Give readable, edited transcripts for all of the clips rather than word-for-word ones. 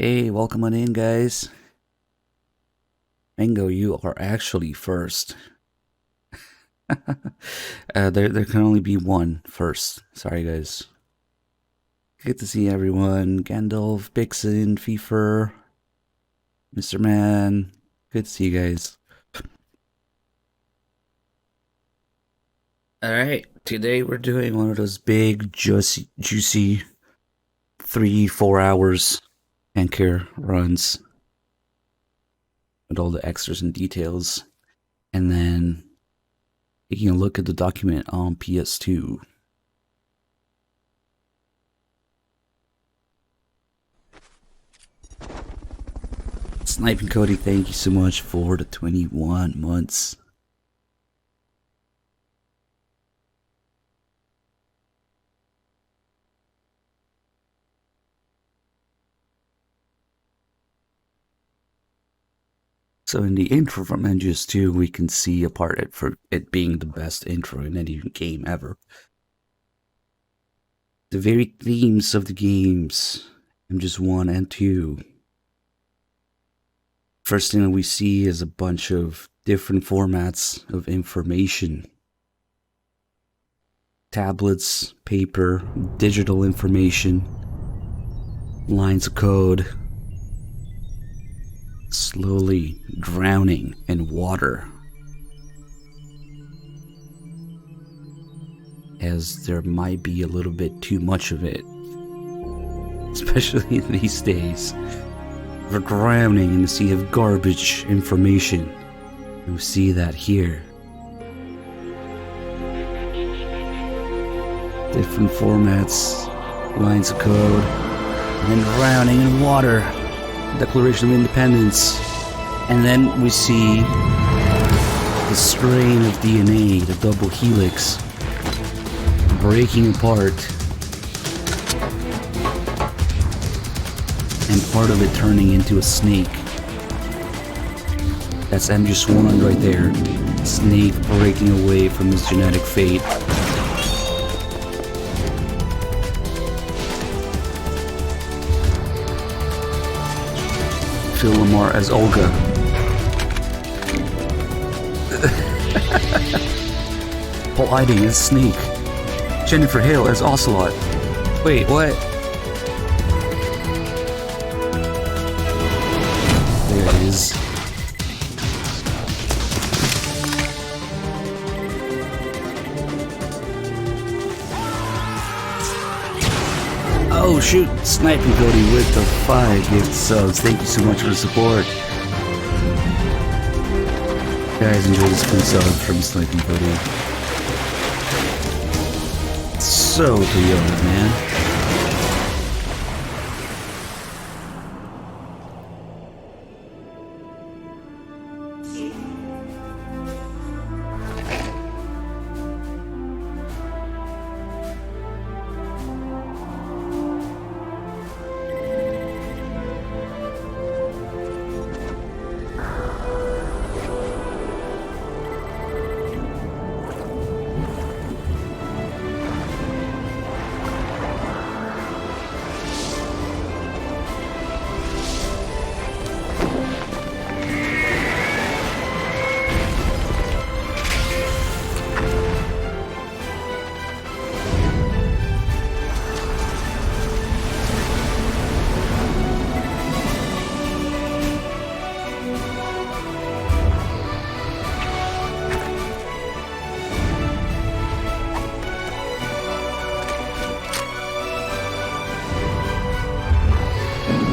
Hey, welcome on in, guys. Mango, you are actually first. there can only be one first. Sorry, guys. Good to see everyone. Gandalf, Bixen, Fefer, Mr. Man. Good to see you guys. Alright, today we're doing one of those big, juicy 3-4 hours anchor runs with all the extras and details, and then taking a look at the document on PS2. Sniping Cody, thank you so much for the 21 months. So in the intro from MGS2, we can see a part for it being the best intro in any game ever. The very themes of the games, MGS1 and 2. First thing that we see is a bunch of different formats of information. Tablets, paper, digital information, lines of code, slowly drowning in water, as there might be a little bit too much of it, especially these days. We're drowning in a sea of garbage information, and we see that here. Different formats, lines of code, and then drowning in water. Declaration of Independence. And then we see the strain of DNA, the double helix, breaking apart, and part of it turning into a snake. That's MGS1 right there. Snake breaking away from his genetic fate. Phil Lamar as Olga. Paul Eiding as Snake. Jennifer Hale as Ocelot. Wait, what? There it is. Oh shoot, Sniping Cody with the 5 gift subs. Thank you so much for the support. Guys, enjoy this fun sub from Sniping Cody. So Toyota, man.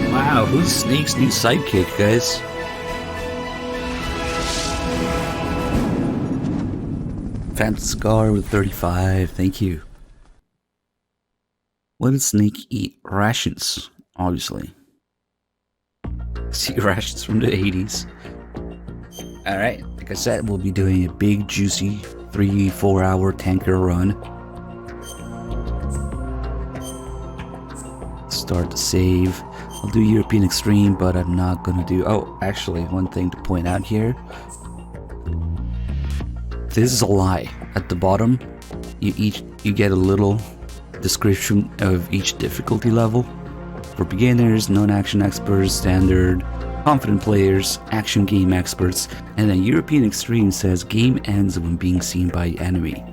Wow, who's Snake's new sidekick, guys? Phantom Cigar with 35, thank you. What did Snake eat? Rations, obviously. See, rations from the 80s. Alright, like I said, we'll be doing a big, juicy 3-4 hour tanker run. Start to save. I'll do European Extreme, but I'm not gonna do... Oh, actually, one thing to point out here. This is a lie. At the bottom, you get a little description of each difficulty level. for beginners, non-action experts, standard, confident players, action game experts, and then European Extreme says game ends when being seen by enemy.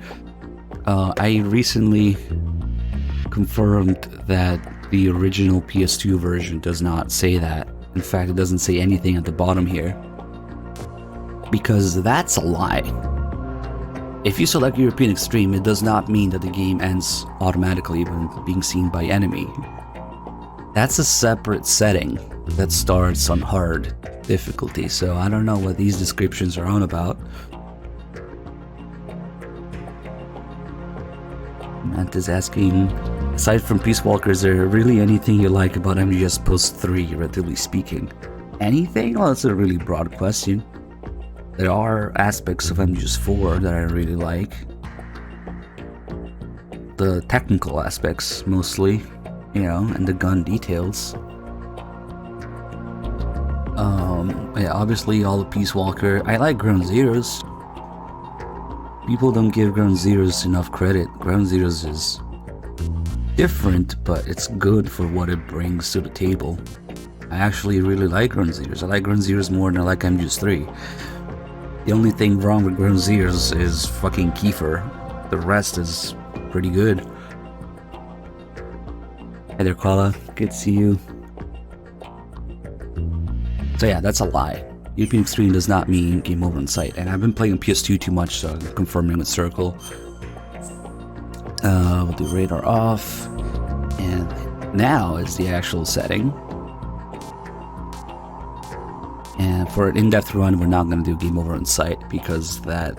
I recently confirmed that the original PS2 version does not say that. In fact, it doesn't say anything at the bottom here, because that's a lie. If you select European Extreme, it does not mean that the game ends automatically when being seen by enemy. That's a separate setting that starts on hard difficulty, so I don't know what these descriptions are on about. Matt is asking, aside from Peace Walker, is there really anything you like about MGS Post 3, relatively speaking? Anything? Well, that's a really broad question. There are aspects of MGS 4 that I really like. The technical aspects, mostly, you know, and the gun details. Yeah, obviously all the Peace Walker. I like Ground Zeroes. People don't give Ground Zeroes enough credit. Ground Zeroes is different, but it's good for what it brings to the table. I actually really like Ground Zeroes. I like Ground Zeroes more than I like MGS 3. The only thing wrong with Ground Zeroes is fucking Kiefer. The rest is pretty good. Hey there, Koala. Good to see you. So yeah, that's a lie. European Extreme does not mean game over in sight. And I've been playing on PS2 too much, so I'm confirming with Circle. We'll do radar off. And now is the actual setting. And for an in-depth run, we're not going to do game over in sight, because that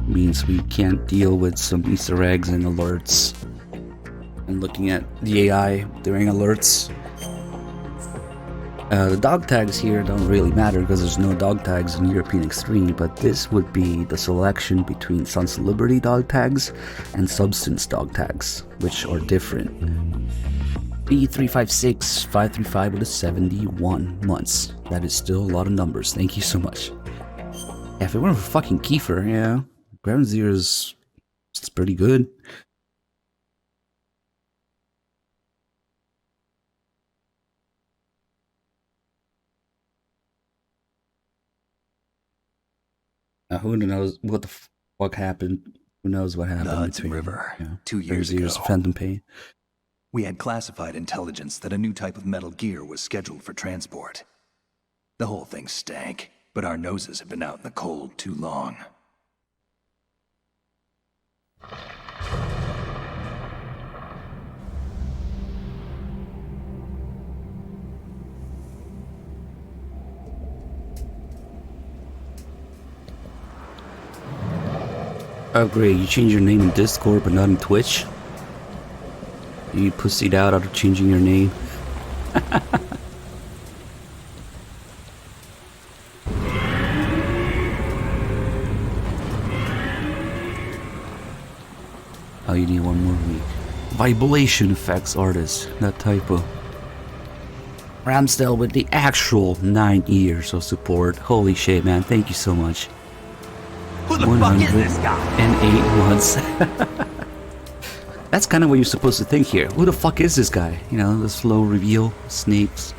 means we can't deal with some Easter eggs and alerts and looking at the AI during alerts. The dog tags here don't really matter because there's no dog tags in European Extreme, but this would be the selection between Sons of Liberty dog tags and Substance dog tags, which are different. B356535 with a 71 months. That is still a lot of numbers. Thank you so much. Yeah, if it weren't for fucking Kiefer, yeah, Ground Zeroes is pretty good. Who knows what the fuck happened? Who knows what happened? The Hudson River, 2 years ago. Phantom Pain. We had classified intelligence that a new type of metal gear was scheduled for transport. The whole thing stank, but our noses have been out in the cold too long. Oh great, you changed your name in Discord but not in Twitch? You pussied out after changing your name? Oh, you need one more week. Vibration effects artist, that typo. Ramsdale with the actual 9 years of support. Holy shit, man, thank you so much. Who the fuck is this guy? And 8 months. That's kind of what you're supposed to think here. Who the fuck is this guy? You know, the slow reveal, snakes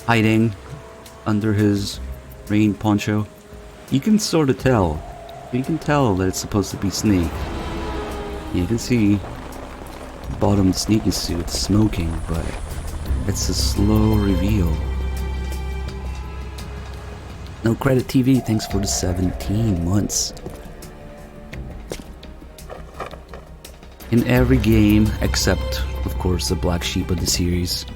hiding under his rain poncho. You can sort of tell. You can tell that it's supposed to be Snake. You can see bottom sneaky suit smoking, but it's a slow reveal. No Credit TV, thanks for the 17 months. In every game, except, of course, the black sheep of the series,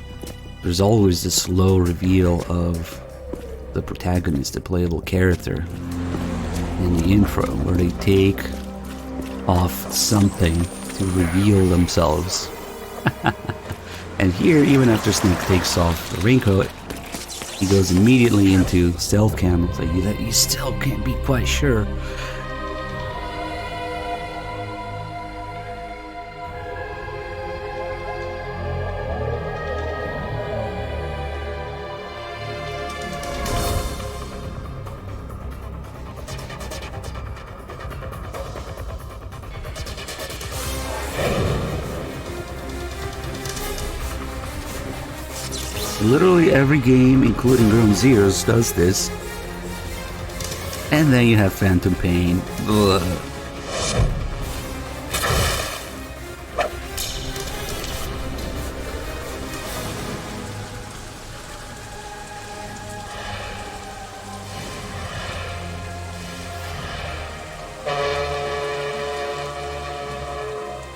there's always this slow reveal of the protagonist, the playable character, in the intro, where they take off something to reveal themselves. And here, even after Snake takes off the raincoat, he goes immediately into stealth cam, so you still can't be quite sure. Literally every game, including Ground Zeroes, does this. And then you have Phantom Pain. Ugh.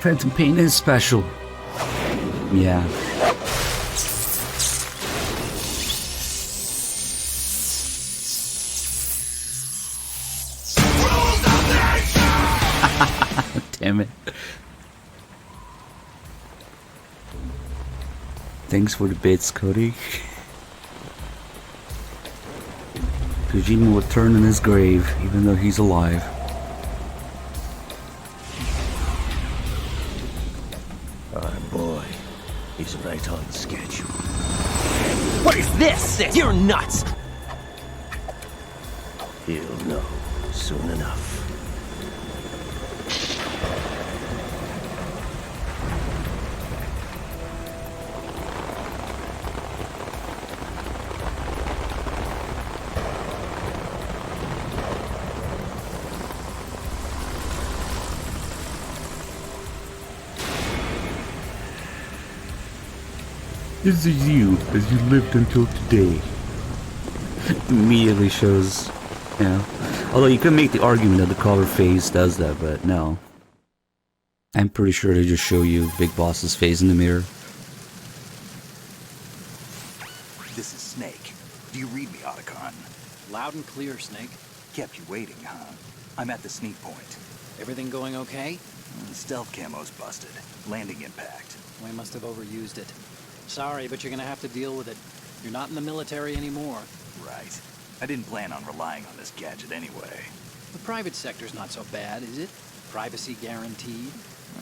Phantom Pain is special. Yeah. Damn it. Thanks for the bits, Cody. Kojima will turn in his grave, even though he's alive. Our boy, he's right on schedule. What is this? You're nuts! He'll know soon enough. This is you, as you lived until today. Immediately shows, you know. Although you could make the argument that the color phase does that, but no. I'm pretty sure they just show you Big Boss's face in the mirror. This is Snake. Do you read me, Otacon? Loud and clear, Snake. Kept you waiting, huh? I'm at the sneak point. Everything going okay? Stealth camo's busted. Landing impact. We must have overused it. Sorry, but you're gonna have to deal with it. You're not in the military anymore. Right. I didn't plan on relying on this gadget anyway. The private sector's not so bad, is it? Privacy guaranteed?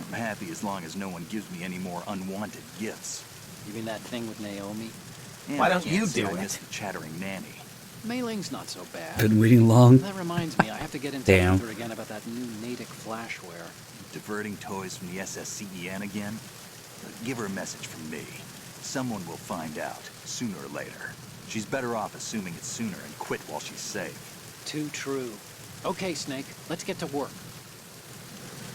I'm happy as long as no one gives me any more unwanted gifts. You mean that thing with Naomi? And Why I don't can't you say do I it? miss the chattering nanny. Mei Ling's not so bad. Been waiting long. That reminds me, I have to get in touch Damn. with her again about that new Natick flashware. Diverting toys from the SSCEN again? Give her a message from me. Someone will find out, sooner or later. She's better off assuming it's sooner and quit while she's safe. Too true. Okay, Snake, let's get to work.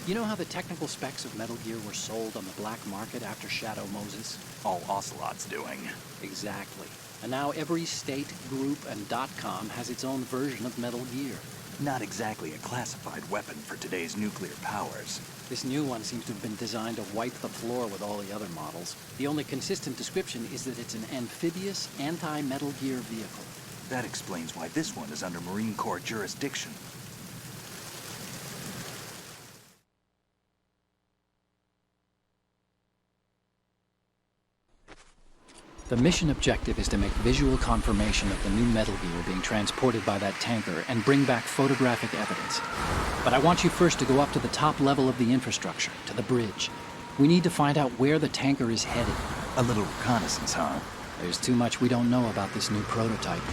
You know how the technical specs of Metal Gear were sold on the black market after Shadow Moses? All Ocelot's doing. Exactly. And now every state, group, and .com has its own version of Metal Gear. Not exactly a classified weapon for today's nuclear powers. This new one seems to have been designed to wipe the floor with all the other models. The only consistent description is that it's an amphibious, anti-Metal Gear vehicle. That explains why this one is under Marine Corps jurisdiction. The mission objective is to make visual confirmation of the new Metal Gear being transported by that tanker and bring back photographic evidence. But I want you first to go up to the top level of the infrastructure, to the bridge. We need to find out where the tanker is headed. A little reconnaissance, huh? There's too much we don't know about this new prototype.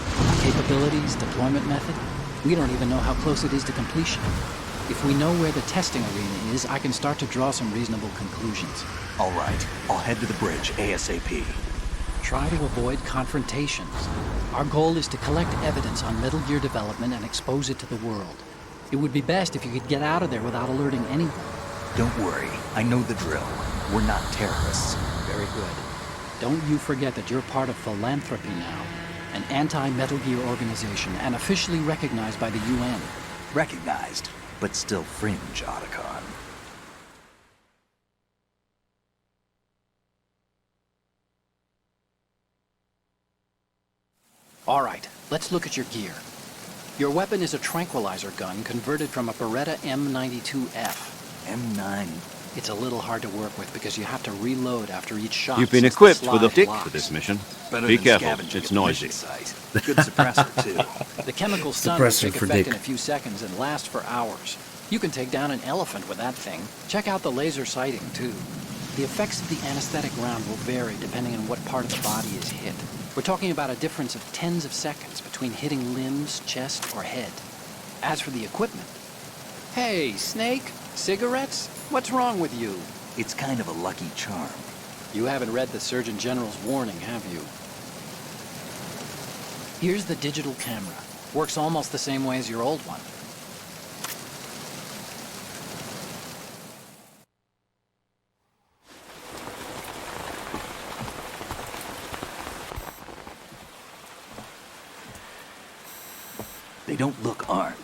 Capabilities, deployment method. We don't even know how close it is to completion. If we know where the testing arena is, I can start to draw some reasonable conclusions. All right, I'll head to the bridge ASAP. Try to avoid confrontations. Our goal is to collect evidence on Metal Gear development and expose it to the world. It would be best if you could get out of there without alerting anyone. Don't worry, I know the drill. We're not terrorists. Very good. Don't you forget that you're part of Philanthropy now, an anti-Metal Gear organization and officially recognized by the UN. Recognized, but still fringe, Otacon. All right, let's look at your gear. Your weapon is a tranquilizer gun converted from a Beretta M92F. M9. It's a little hard to work with because you have to reload after each shot. You've been since the equipped with a slide stick locks. for this mission. Better Be than careful, scavenging it's at the noisy. mission site. Good suppressor, too. The chemical stun will Suppressor take for effect Dick. in a few seconds and last for hours. You can take down an elephant with that thing. Check out the laser sighting, too. The effects of the anesthetic round will vary depending on what part of the body is hit. We're talking about a difference of tens of seconds between hitting limbs, chest, or head. As for the equipment... Hey, Snake! Cigarettes? What's wrong with you? It's kind of a lucky charm. You haven't read the Surgeon General's warning, have you? Here's the digital camera. Works almost the same way as your old one. They don't look armed.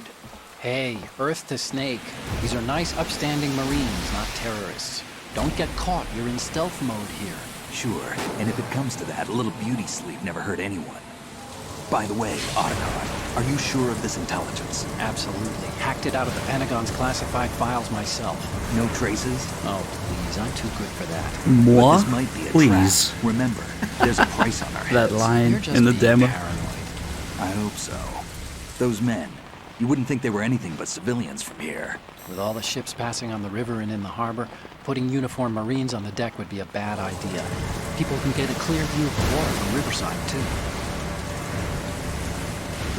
Hey, Earth to Snake. These are nice, upstanding Marines, not terrorists. Don't get caught. You're in stealth mode here. Sure, and if it comes to that, a little beauty sleep never hurt anyone. By the way, Otacon, are you sure of this intelligence? Absolutely. Hacked it out of the Pentagon's classified files myself. No traces? Oh, please. I'm too good for that. Moi? But this might be a Please. trap. Remember, there's a price on our That heads. line You're just in the being demo. paranoid. I hope so. Those men, you wouldn't think they were anything but civilians from here. With all the ships passing on the river and in the harbor, putting uniformed Marines on the deck would be a bad idea. People can get a clear view of the water from Riverside, too.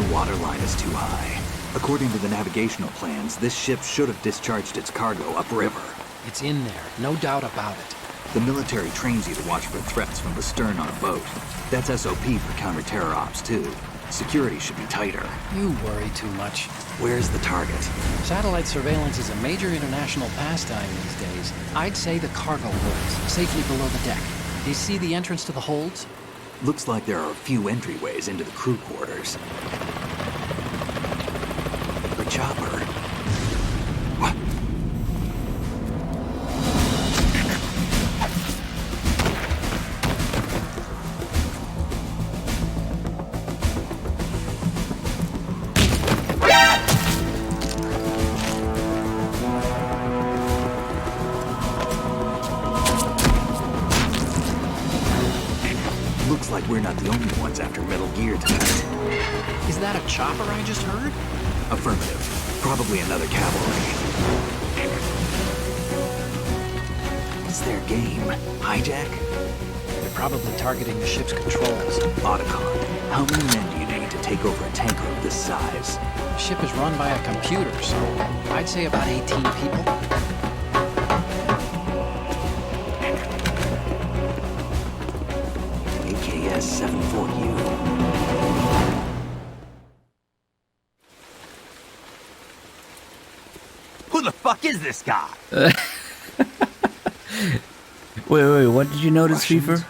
The water line is too high. According to the navigational plans, this ship should have discharged its cargo upriver. It's in there, no doubt about it. The military trains you to watch for threats from the stern on a boat. That's SOP for counter-terror ops, too. Security should be tighter. You worry too much. Where's the target? Satellite surveillance is a major international pastime these days. I'd say the cargo holds, safely below the deck. Do you see the entrance to the holds? Looks like there are a few entryways into the crew quarters. A chopper. What? Looks like we're not the only ones after Metal Gear tonight. Is that a chopper I just heard? Affirmative. Probably another cavalry. What's their game? Hijack? They're probably targeting the ship's controls. Otacon, how many men do you need to take over a tanker of this size? The ship is run by a computer, so I'd say about 18 people. AKS-74U. Who the fuck is this guy? Wait, what did you notice, Russians? FIFA?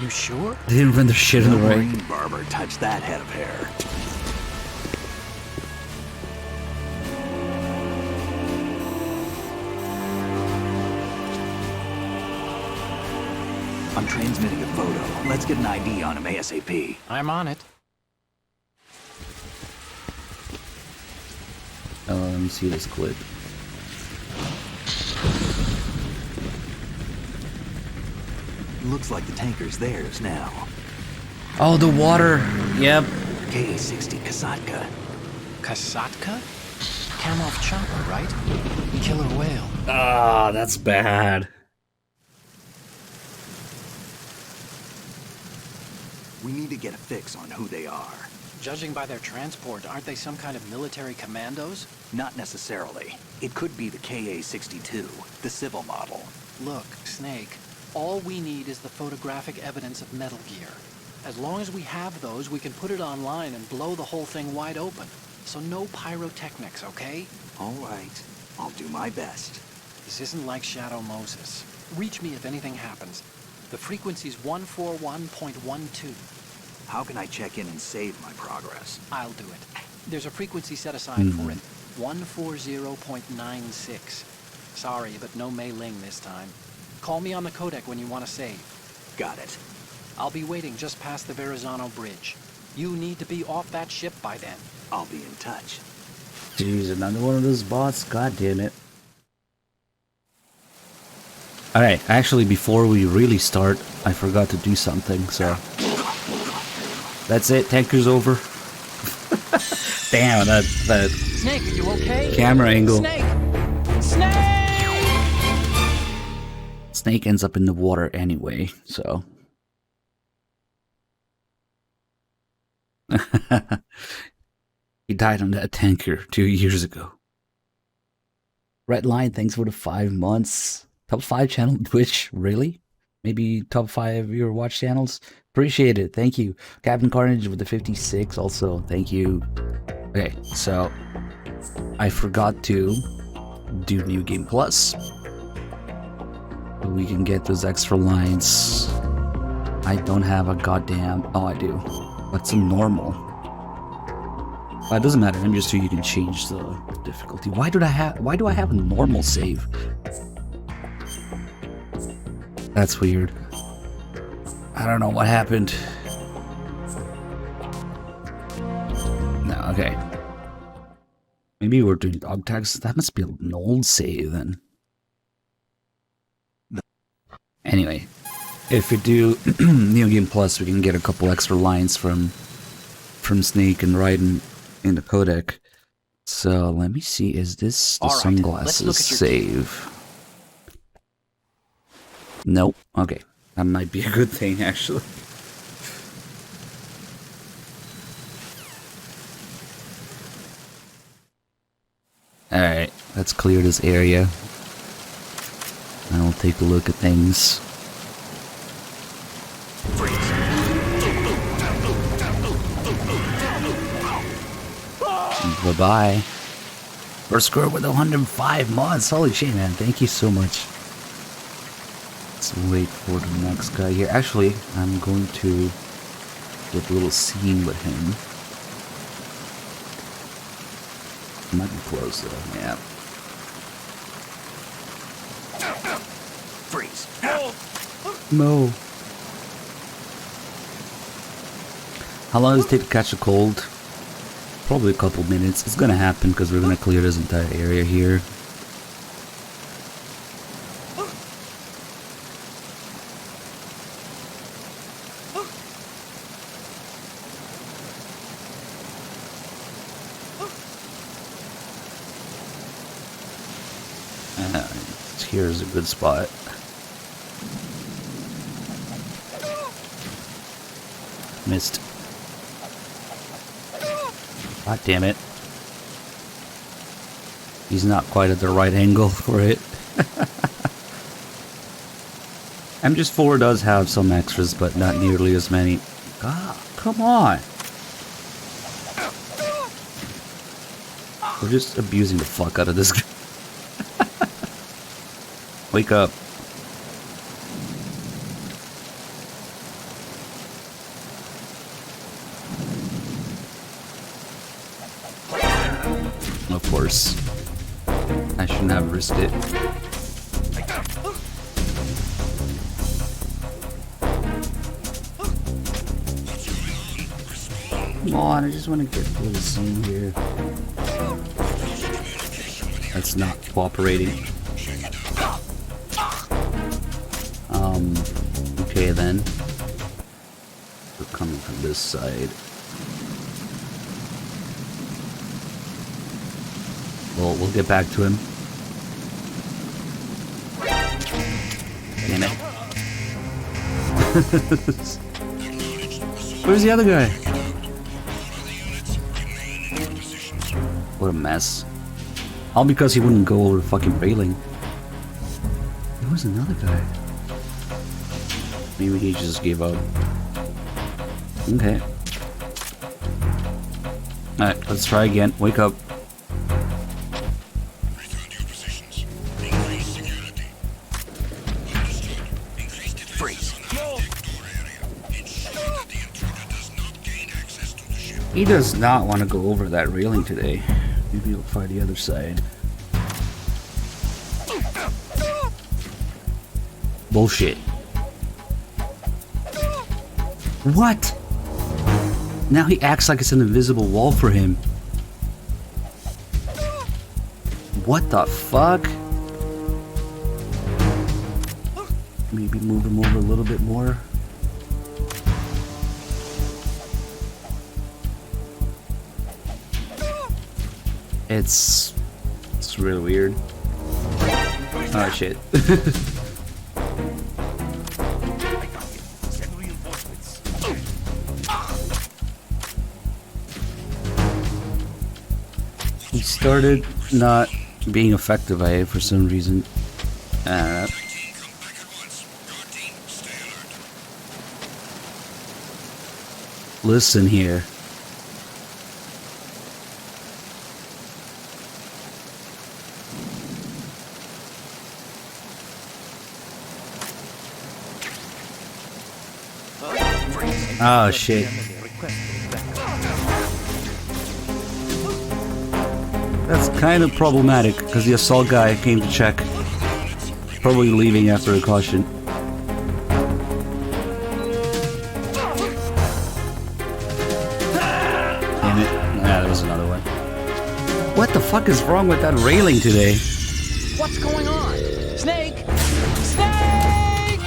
You sure? They didn't run their shit in No the right. Marine barber touched that head of hair. I'm transmitting a photo. Let's get an ID on him ASAP. I'm on it. Let me see this clip. Looks like the tanker's theirs now. Oh, the water. Yep. KA-60 Kasatka. Kasatka? Kamov chopper, right? Killer whale. Ah, that's bad. We need to get a fix on who they are. Judging by their transport, aren't they some kind of military commandos? Not necessarily. It could be the KA-62, the civil model. Look, Snake, all we need is the photographic evidence of Metal Gear. As long as we have those, we can put it online and blow the whole thing wide open. So no pyrotechnics, okay? All right. I'll do my best. This isn't like Shadow Moses. Reach me if anything happens. The frequency's 141.12. How can I check in and save my progress? I'll do it. There's a frequency set aside for it. 140.96. Sorry, but no mailing this time. Call me on the codec when you want to save. Got it. I'll be waiting just past the Verrazano Bridge. You need to be off that ship by then. I'll be in touch. Jeez, another one of those bots. God damn it. Alright, actually, before we really start, I forgot to do something, so... That's it, tanker's over. Damn, that Snake, are you okay? camera angle. Snake! Snake! Snake ends up in the water anyway, so... He died on that tanker 2 years ago. Red Line, thanks for the 5 months. Top 5 channel Twitch, really? Maybe top 5 of your watch channels? Appreciate it. Thank you. Captain Carnage with the 56 also. Thank you. Okay, so I forgot to do New Game Plus. We can get those extra lines. I don't have a goddamn... Oh, I do. That's a normal. It doesn't matter. MGS2, you can change the difficulty. Why do I have a normal save? That's weird. I don't know what happened. No, okay. Maybe we're doing dog tags. That must be an old save then. Anyway, if we do New Game Plus, we can get a couple extra lines from Snake and Raiden in the codec. So let me see, is this the sunglasses save? Nope. Okay. That might be a good thing, actually. Alright, let's clear this area. I'll take a look at things. Bye-bye. We're scored with 105 mods. Holy shit, man. Thank you so much. Let's wait for the next guy here. Actually, I'm going to get a little scene with him. Might be close though, yeah. Freeze. No. How long does it take to catch a cold? Probably a couple minutes. It's gonna happen because we're gonna clear this entire area here. Here's a good spot. Missed. God damn it. He's not quite at the right angle for it. MGS4 does have some extras, but not nearly as many. God, come on. We're just abusing the fuck out of this guy. Wake up. Of course. I shouldn't have risked it. Come on, I just want to get through the scene here. That's not cooperating. Okay then. We're coming from this side. Well, we'll get back to him. Damn it. Where's the other guy? What a mess. All because he wouldn't go over the fucking railing. There was another guy. Maybe he just gave up. Okay. Alright, let's try again. Wake up. He does not want to go over that railing today. Maybe he'll try the other side. Bullshit. What? Now he acts like it's an invisible wall for him. What the fuck? Maybe move him over a little bit more. It's really weird. Oh shit. He started not being effective at it for some reason. Listen here. Oh shit. That's kind of problematic because the assault guy came to check. Probably leaving after a caution. Damn it. Ah, that was another one. What the fuck is wrong with that railing today? What's going on? Snake! Snake!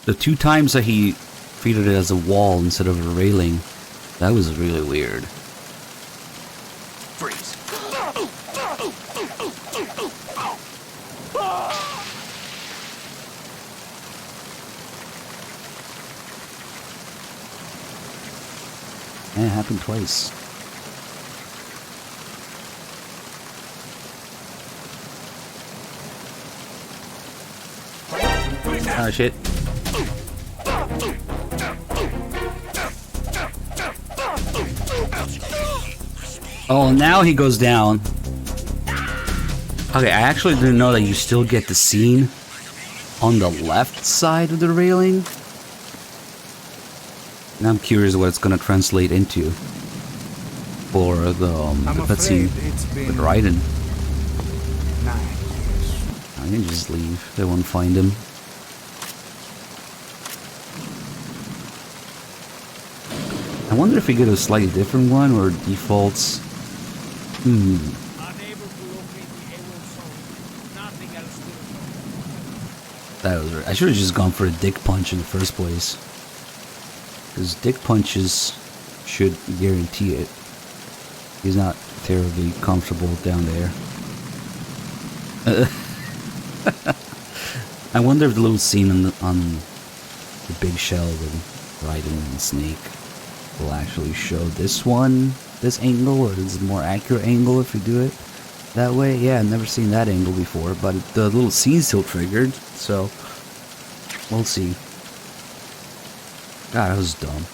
The 2 times that he treated it as a wall instead of a railing, that was really weird. Freeze. Yeah, it happened twice. Oh shit. Oh, now he goes down. Okay, I actually didn't know that you still get the scene on the left side of the railing. And I'm curious what it's gonna translate into for the cutscene with Raiden. I can just leave. They won't find him. I wonder if we get a slightly different one or defaults. That was right. I should have just gone for a dick punch in the first place. Because dick punches should guarantee it. He's not terribly comfortable down there. I wonder if the little scene on the big shell with Raiden and Snake will actually show this angle, or is it a more accurate angle if we do it that way? Yeah, I've never seen that angle before, but the little scene's still triggered, so we'll see. God, that was dumb.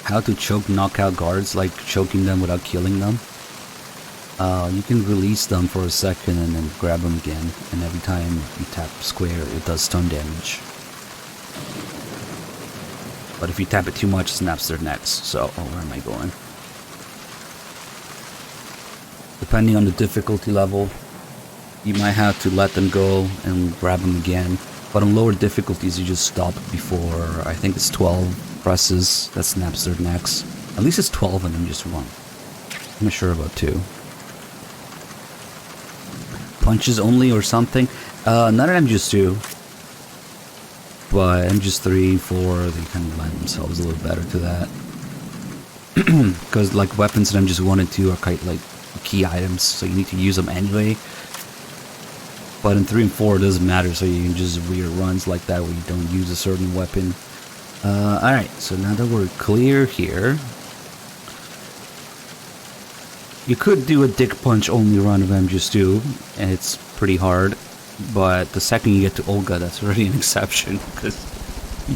How to choke knockout guards, like choking them without killing them. You can release them for a second and then grab them again, and every time you tap square it does stun damage. But if you tap it too much, it snaps their necks. So, where am I going? Depending on the difficulty level, you might have to let them go and grab them again. But on lower difficulties, you just stop before, I think it's 12 presses that snaps their necks. At least it's 12 and I'm just one. I'm not sure about 2. Punches only or something? Not at MGS2. But MGS3, 4, they kind of lend themselves a little better to that. Because like weapons in MGS1 and 2 are quite like key items, so you need to use them anyway. But in 3 and 4 it doesn't matter, so you can just weird runs like that where you don't use a certain weapon. Alright, so now that we're clear here, you could do a dick punch only run of MGS2, and it's pretty hard, but the second you get to Olga, that's already an exception, because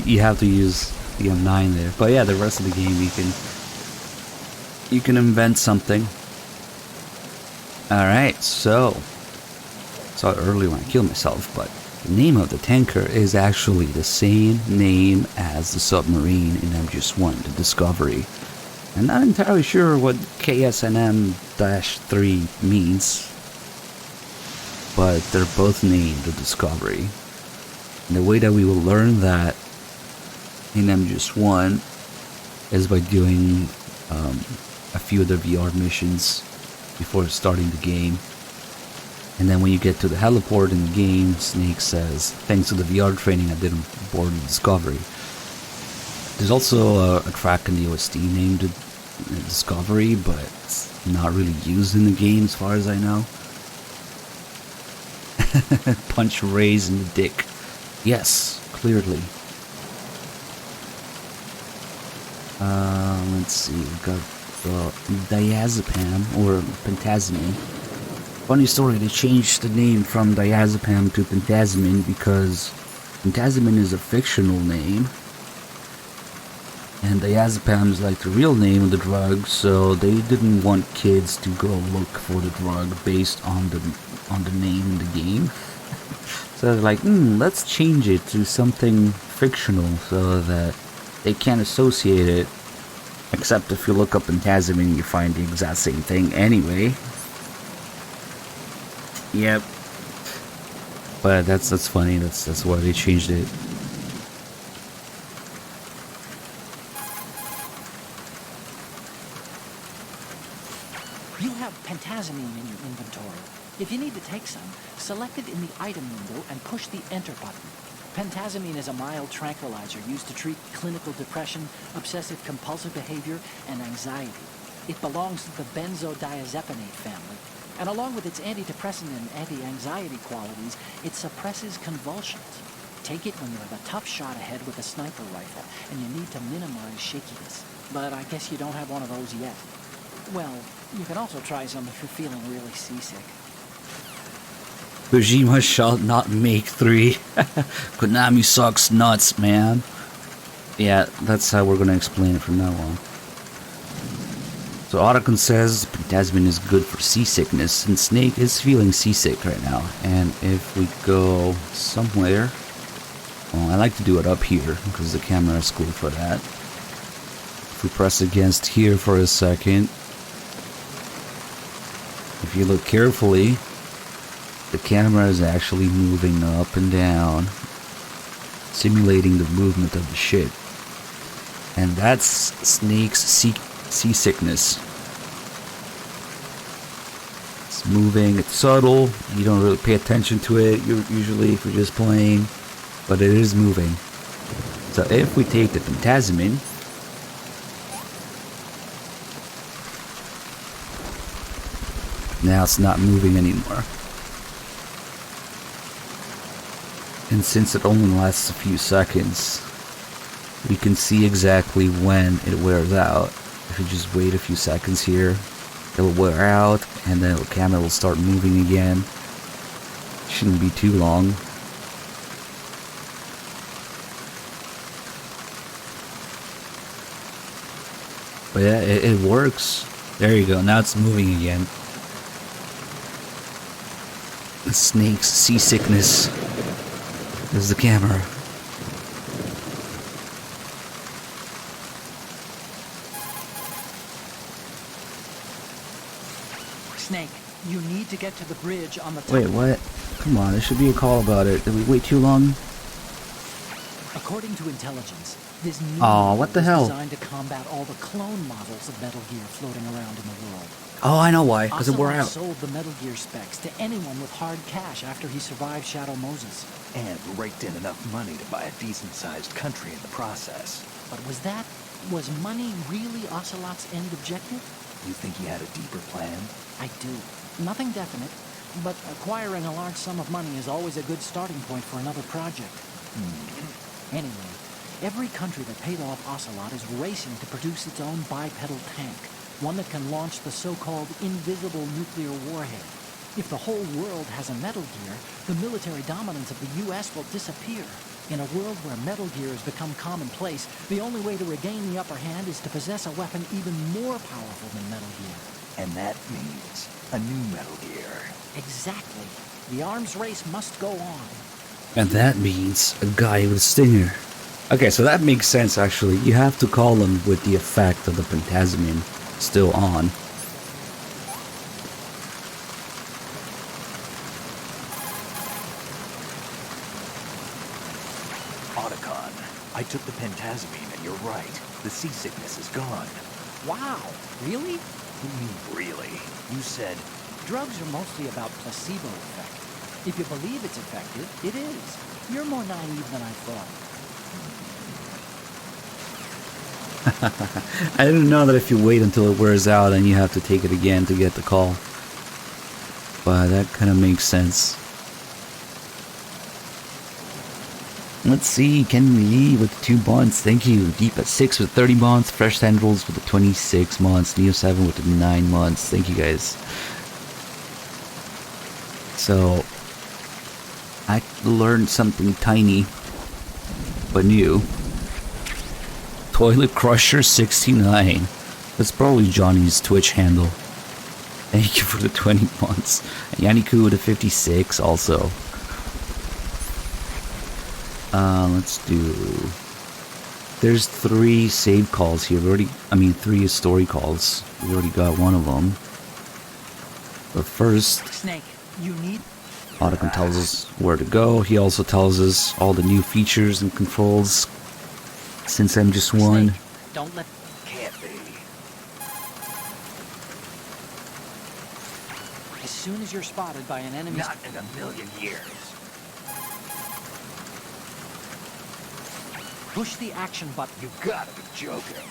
you have to use the M9 there. But yeah, the rest of the game you can invent something. Alright, so saw it earlier when I killed myself, but the name of the tanker is actually the same name as the submarine in MGS1, the Discovery. I'm not entirely sure what KSNM-3 means, but they're both named the Discovery. And the way that we will learn that in MGS1 is by doing a few of the VR missions before starting the game. And then when you get to the heliport in the game, Snake says, thanks to the VR training I did on board the Discovery. There's also a track in the OST named Discovery, but it's not really used in the game as far as I know. Punch Ray's in the dick. Yes, clearly. Let's see, we've got diazepam, or pentazamine. Funny story, they changed the name from diazepam to pentazamine because pentazamine is a fictional name. And diazepam is like the real name of the drug, so they didn't want kids to go look for the drug based on the name in the game. So they're like, let's change it to something fictional so that they can't associate it. Except if you look up pentazamine, you find the exact same thing anyway. Yep. But that's funny. That's why they changed it. You have pentazamine in your inventory. If you need to take some, select it in the item window and push the enter button. Pentazamine is a mild tranquilizer used to treat clinical depression, obsessive compulsive behavior, and anxiety. It belongs to the benzodiazepinate family, and along with its antidepressant and anti-anxiety qualities, it suppresses convulsions. Take it when you have a tough shot ahead with a sniper rifle, and you need to minimize shakiness. But I guess you don't have one of those yet. Well, you can also try some if you're feeling really seasick. Kojima shall not make 3. Konami sucks nuts, man. Yeah, that's how we're gonna explain it from now on. So Otacon says pentazamine is good for seasickness, and Snake is feeling seasick right now. And if we go somewhere, well, I like to do it up here because the camera is cool for that. If we press against here for a second, if you look carefully, the camera is actually moving up and down, simulating the movement of the ship. And that's Snake's seasickness. It's moving, it's subtle, you don't really pay attention to it usually if you're just playing, but it is moving. So if we take the pentazamine, now it's not moving anymore. And since it only lasts a few seconds, we can see exactly when it wears out. If you just wait a few seconds here, it'll wear out, and then the camera will start moving again. Shouldn't be too long. But yeah, it works. There you go, now it's moving again. The Snake's seasickness is the camera. Snake, you need to get to the bridge on the top. Wait, what? Come on, there should be a call about it. Did we wait too long? According to intelligence, this new what the is hell? designed to combat all the clone models of Metal Gear floating around in the world. Oh, I know why. Because it wore Ocelot out. sold the Metal Gear specs to anyone with hard cash after he survived Shadow Moses. And raked in enough money to buy a decent-sized country in the process. But was money really Ocelot's end objective? You think he had a deeper plan? I do. Nothing definite, but acquiring a large sum of money is always a good starting point for another project. Anyway, every country that paid off Ocelot is racing to produce its own bipedal tank, one that can launch the so-called invisible nuclear warhead. If the whole world has a Metal Gear, the military dominance of the U.S. will disappear. In a world where Metal Gear has become commonplace, the only way to regain the upper hand is to possess a weapon even more powerful than Metal Gear. And that means a new Metal Gear. Exactly. The arms race must go on. And that means a guy with a stinger. Okay, so that makes sense actually. You have to call him with the effect of the pentazamine still on. Otacon, I took the pentazamine and you're right. The seasickness is gone. Wow, really? What do you mean, really? You said... Drugs are mostly about placebo effect. If you believe it's effective, it is. You're more naive than I thought. I didn't know that if you wait until it wears out and you have to take it again to get the call. But that kind of makes sense. Let's see, Ken Lee with the 2 months. Thank you. Deep at 6 with 30 months. Fresh Tendrils with the 26 months. Neo7 with the 9 months. Thank you guys. So, I learned something tiny, but new. Toilet Crusher 69. That's probably Johnny's Twitch handle. Thank you for the 20 months. And Yanniku with the 56 also. Let's do... There's 3 save calls here. 3 story calls. We already got one of them. But first... Snake, you need... Otacon tells us where to go. He also tells us all the new features and controls since MGS1. Snake, don't let... Can't be. As soon as you're spotted by an enemy... Not in a million years. Push the action button. You gotta be joking.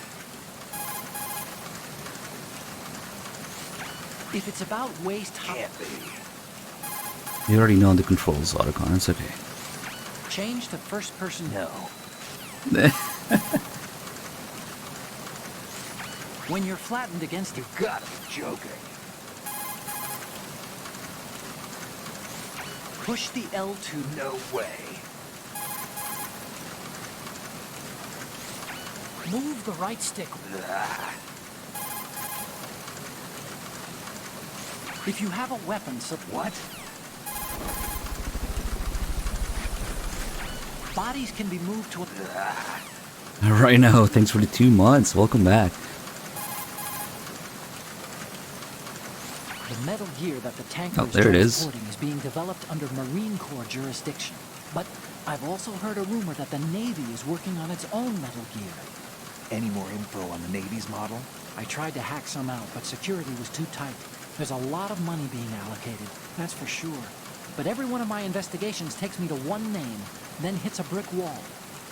If it's about waist height... Can't be. You already know the controls, Otacon. It's okay. Change to first person... No. When you're flattened against... You gotta be joking. Push the L2... No way. Move the right stick. Ah. If you have a weapon, so... What? Bodies can be moved to a... Right now, thanks for the 2 months. Welcome back. The Metal Gear that the tanker Oh, there it is. transporting is being developed under Marine Corps jurisdiction. But I've also heard a rumor that the Navy is working on its own Metal Gear. Any more info on the Navy's model? I tried to hack some out, but security was too tight. There's a lot of money being allocated, that's for sure. But every one of my investigations takes me to one name, then hits a brick wall.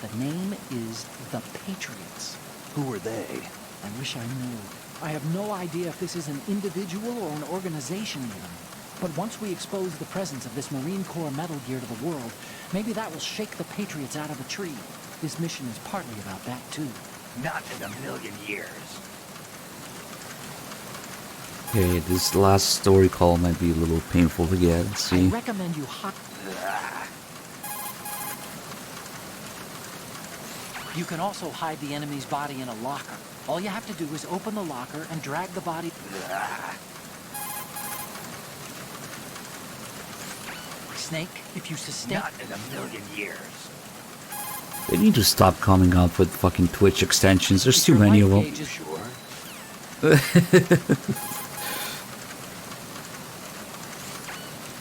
The name is the Patriots. Who are they? I wish I knew. I have no idea if this is an individual or an organization even. But once we expose the presence of this Marine Corps Metal Gear to the world, maybe that will shake the Patriots out of the tree. This mission is partly about that, too. Not in a million years. Okay, this last story call might be a little painful to get. Let's I see. recommend you hot... You can also hide the enemy's body in a locker. All you have to do is open the locker and drag the body... Snake, if you sustain... Not in a million years. They need to stop coming up with fucking Twitch extensions. There's If too your many of life them. gauge is- Sure.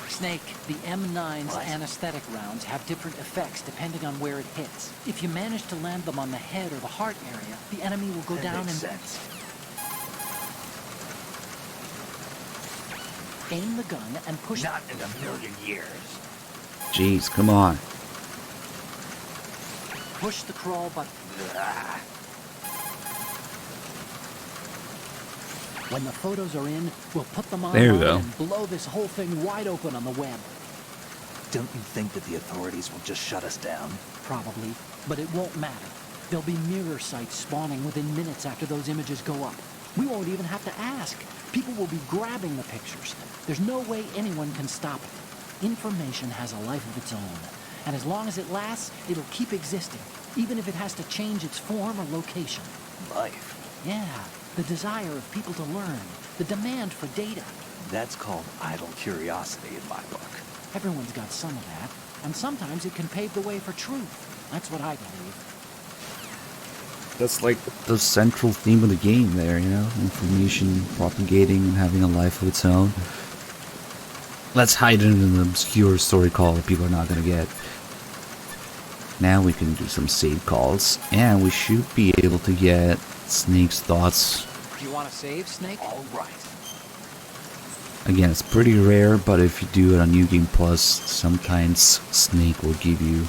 Snake, the M9's What? anesthetic rounds have different effects depending on where it hits. If you manage to land them on the head or the heart area, the enemy will go That down makes and sense. aim the gun and push... Not in a million years. Jeez, come on. Push the crawl button. When the photos are in, we'll put them on There you go. and blow this whole thing wide open on the web. Don't you think that the authorities will just shut us down? Probably, but it won't matter. There'll be mirror sites spawning within minutes after those images go up. We won't even have to ask. People will be grabbing the pictures. There's no way anyone can stop it. Information has a life of its own. And as long as it lasts, it'll keep existing, even if it has to change its form or location. Life. Yeah, the desire of people to learn, the demand for data. That's called idle curiosity in my book. Everyone's got some of that, and sometimes it can pave the way for truth. That's what I believe. That's like the central theme of the game there, you know? Information propagating and having a life of its own. Let's hide it in an obscure story call that people are not gonna get. Now we can do some save calls, and we should be able to get Snake's thoughts. Do you want to save, Snake? All right. Again, it's pretty rare, but if you do it on New Game Plus, sometimes Snake will give you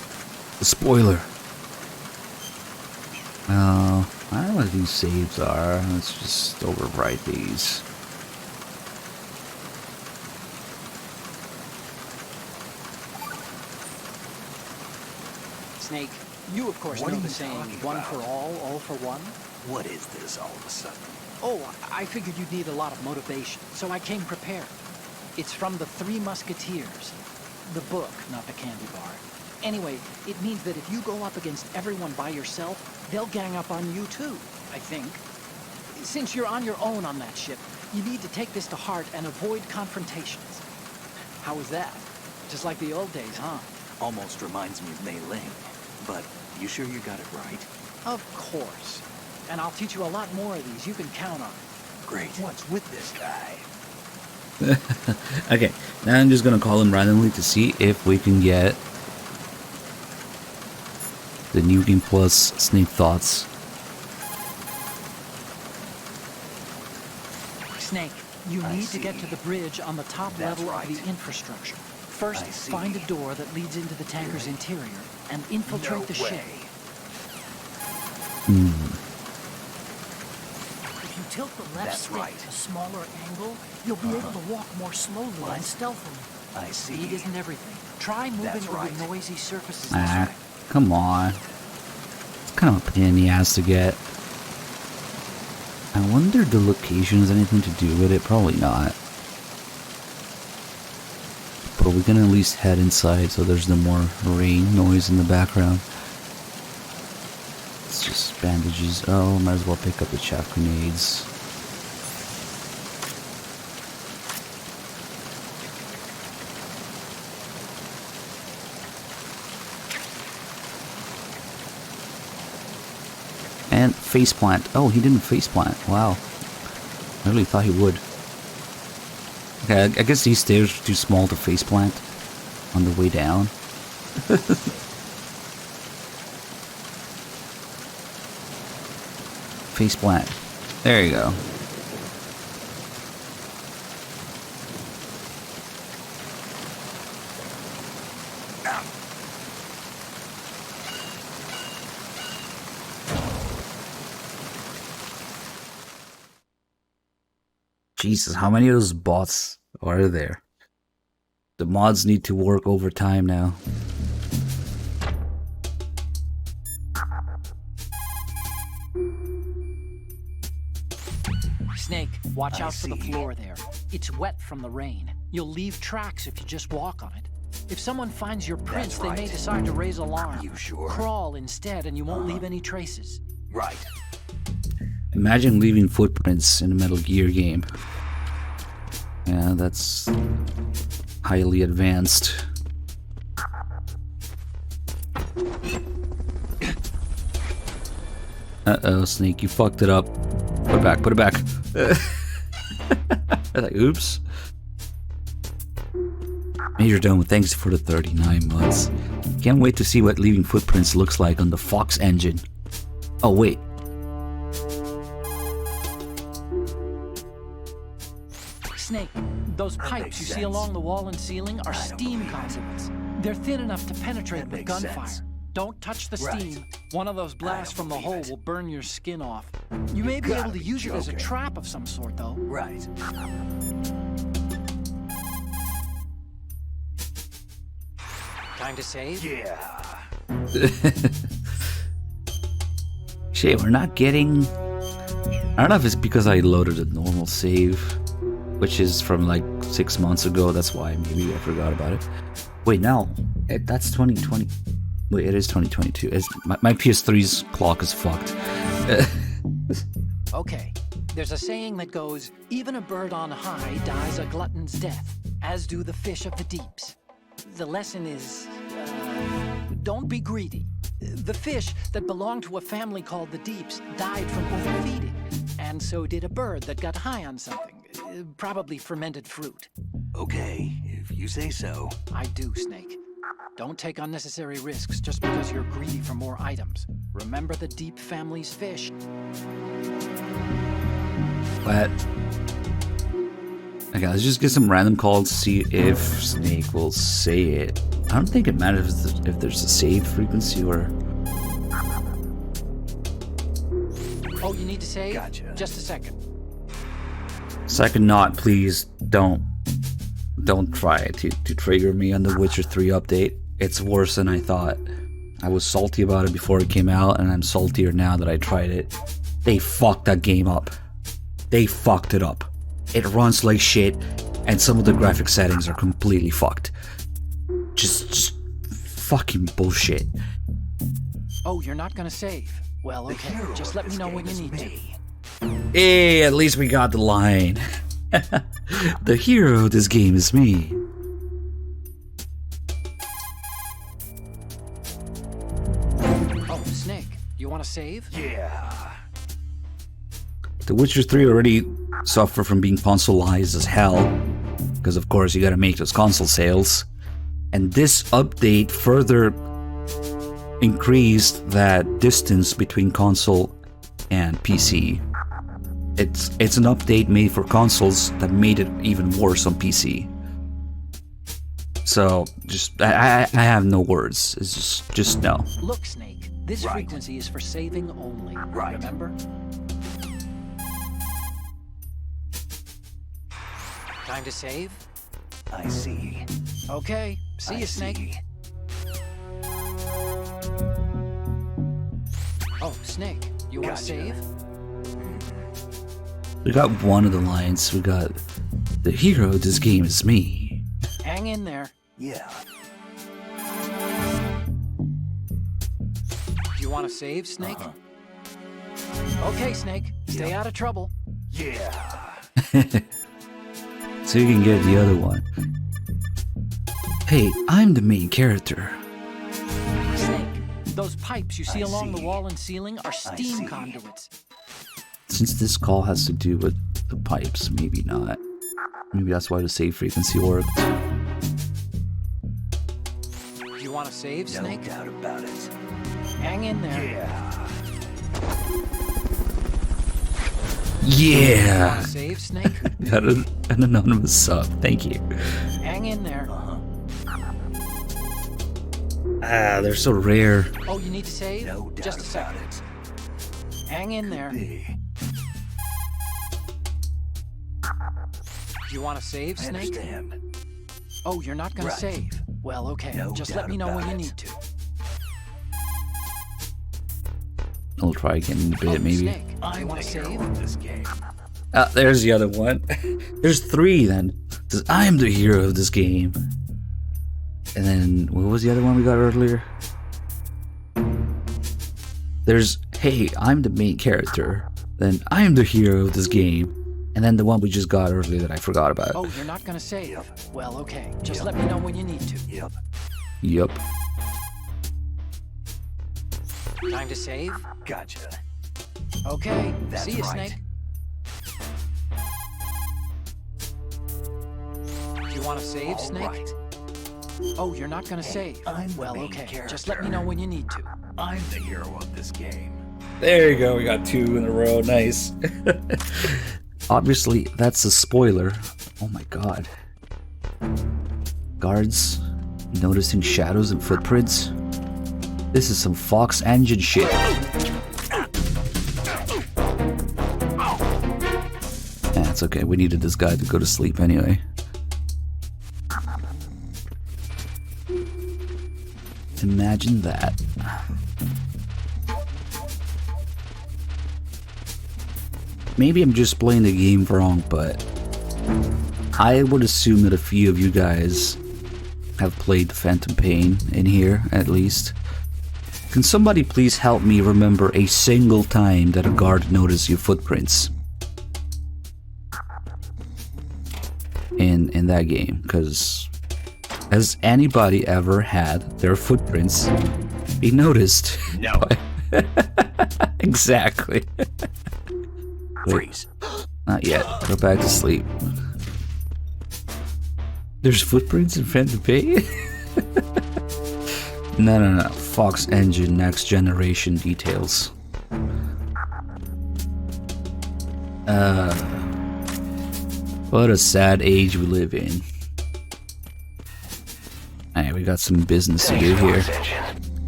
a spoiler. I don't know what these saves are. Let's just overwrite these. Snake, you of course What know are the you saying, talking one about? for all for one? What is this all of a sudden? Oh, I figured you'd need a lot of motivation, so I came prepared. It's from the Three Musketeers. The book, not the candy bar. Anyway, it means that if you go up against everyone by yourself, they'll gang up on you too, I think. Since you're on your own on that ship, you need to take this to heart and avoid confrontations. How was that? Just like the old days, huh? Almost reminds me of Mei Ling. But you sure you got it right? Of course. And I'll teach you a lot more of these. You can count on it. Great. What's with this guy? Okay, now I'm just gonna call him randomly to see if we can get the New Game Plus Snake Thoughts. Snake, you I need to get to see. the bridge on the top That's level right. of the infrastructure. First, I see. find a door that leads into the tanker's interior and infiltrate No the ship. way. If you tilt the left That's stick right. at a smaller angle, you'll be able to walk more slowly What? and stealthily. I see. Speed isn't everything. Try moving That's over right. noisy surfaces this Ah, way. come on. It's kind of a pain in the ass to get. I wonder the location has anything to do with it. Probably not. But we can at least head inside so there's no more rain noise in the background. It's just bandages. Oh, might as well pick up the chaff grenades. And faceplant. Oh, he didn't faceplant. Wow. I really thought he would. Okay, I guess these stairs are too small to faceplant on the way down. Faceplant. There you go. Jesus, how many of those bots are there? The mods need to work overtime now. Snake, watch I out for the see. floor there. It's wet from the rain. You'll leave tracks if you just walk on it. If someone finds your prints, they may right. decide to raise alarm. You sure? Crawl instead and you won't leave any traces. Right. Imagine leaving footprints in a Metal Gear game. Yeah, that's highly advanced. Uh-oh, Snake, you fucked it up. Put it back, put it back. I was like, oops. Major Dome, thanks for the 39 months. Can't wait to see what leaving footprints looks like on the Fox engine. Oh, wait. Snake, those pipes makes you see sense. along the wall and ceiling are I don't steam believe it. conduits. They're thin enough to penetrate That with makes gunfire. sense. Don't touch the Right. steam. One of those blasts don't from the believe hole it. will burn your skin off. You may be gotta able to be use it as a joking. trap of some sort, though. Right. Time to save? Yeah. Shit, we're not getting... I don't know if it's because I loaded a normal save, which is from like 6 months ago. That's why maybe I forgot about it. Wait, no. That's 2020. Wait, it is 2022. My PS3's clock is fucked. Okay. There's a saying that goes, even a bird on high dies a glutton's death, as do the fish of the deeps. The lesson is, don't be greedy. The fish that belonged to a family called the Deeps died from overfeeding, and so did a bird that got high on something, probably fermented fruit. Okay, if you say so. I do, Snake. Don't take unnecessary risks just because you're greedy for more items. Remember the Deep family's fish. But... Okay, let's just get some random calls to see if Snake will say it. I don't think it matters if there's a save frequency or... Oh, you need to save? Gotcha. Just a second. Second not, please. Don't try to trigger me on the Witcher 3 update. It's worse than I thought. I was salty about it before it came out, and I'm saltier now that I tried it. They fucked that game up. They fucked it up. It runs like shit, and some of the graphic settings are completely fucked. Just fucking bullshit. Oh, you're not gonna save? Well, okay. Just let me know when you need to. Hey, at least we got the line. The hero of this game is me. Oh, Snake, you want to save? Yeah. The Witcher 3 already suffered from being consoleized as hell, because of course you gotta make those console sales. And this update further increased that distance between console and PC. It's an update made for consoles that made it even worse on PC. So just I have no words. It's just no. Look, Snake, this Right. frequency is for saving only. Right. Remember? Time to save? I see. Okay. See you, Snake. see. Oh, Snake, you want to Gotcha. save? We got one of the lines. We got the hero of this game is me. Hang in there. Yeah. Do you want to save, Snake? Okay, Snake. Stay out of trouble. Yeah. So you can get the other one. Hey, I'm the main character. Snake, those pipes you see I along the see. wall and ceiling are steam see. conduits. Since this call has to do with the pipes, maybe not. Maybe that's why the save frequency worked. Do you want to save, No Snake? doubt about it. Hang in there. Yeah. Yeah! Save, Snake? Got an anonymous sub. Thank you. Hang in there. Ah, they're so rare. Oh, you need to save? No doubt Just a about second. it. Hang in there. Be. Do you want to save, I Snake? understand. Oh, you're not going Right. to save? Well, okay. No Just doubt let me know when about you it. need to. I'll try again in a bit, maybe. Snake, do you I'm want the to hero save? of this game. Ah, there's the other one. There's three then. It says, I'm the hero of this game. And then, what was the other one we got earlier? There's, hey, I'm the main character. Then, I'm the hero of this game. And then the one we just got earlier that I forgot about. Oh, you're not going to save? Well, okay. Just let me know when you need to. Yep. Yup. Time to save? Gotcha. Okay. That's See you, right. Snake. Do you want to save, All Snake? right. Oh, you're not going to save? I'm the Well, main okay. Just let me character. know when you need to. I'm the hero of this game. There you go, we got two in a row. Nice. Obviously, that's a spoiler. Oh my god. Guards noticing shadows and footprints. This is some Fox engine shit. It's okay, we needed this guy to go to sleep anyway. Imagine that. Maybe I'm just playing the game wrong, but I would assume that a few of you guys have played Phantom Pain in here, at least. Can somebody please help me remember a single time that a guard noticed your footprints in that game? Because has anybody ever had their footprints be noticed? No. Exactly. Freeze. Not yet. Go back to sleep. There's footprints in Phantom Pain? No. Fox Engine Next Generation details. What a sad age we live in. Alright, we got some business to do here.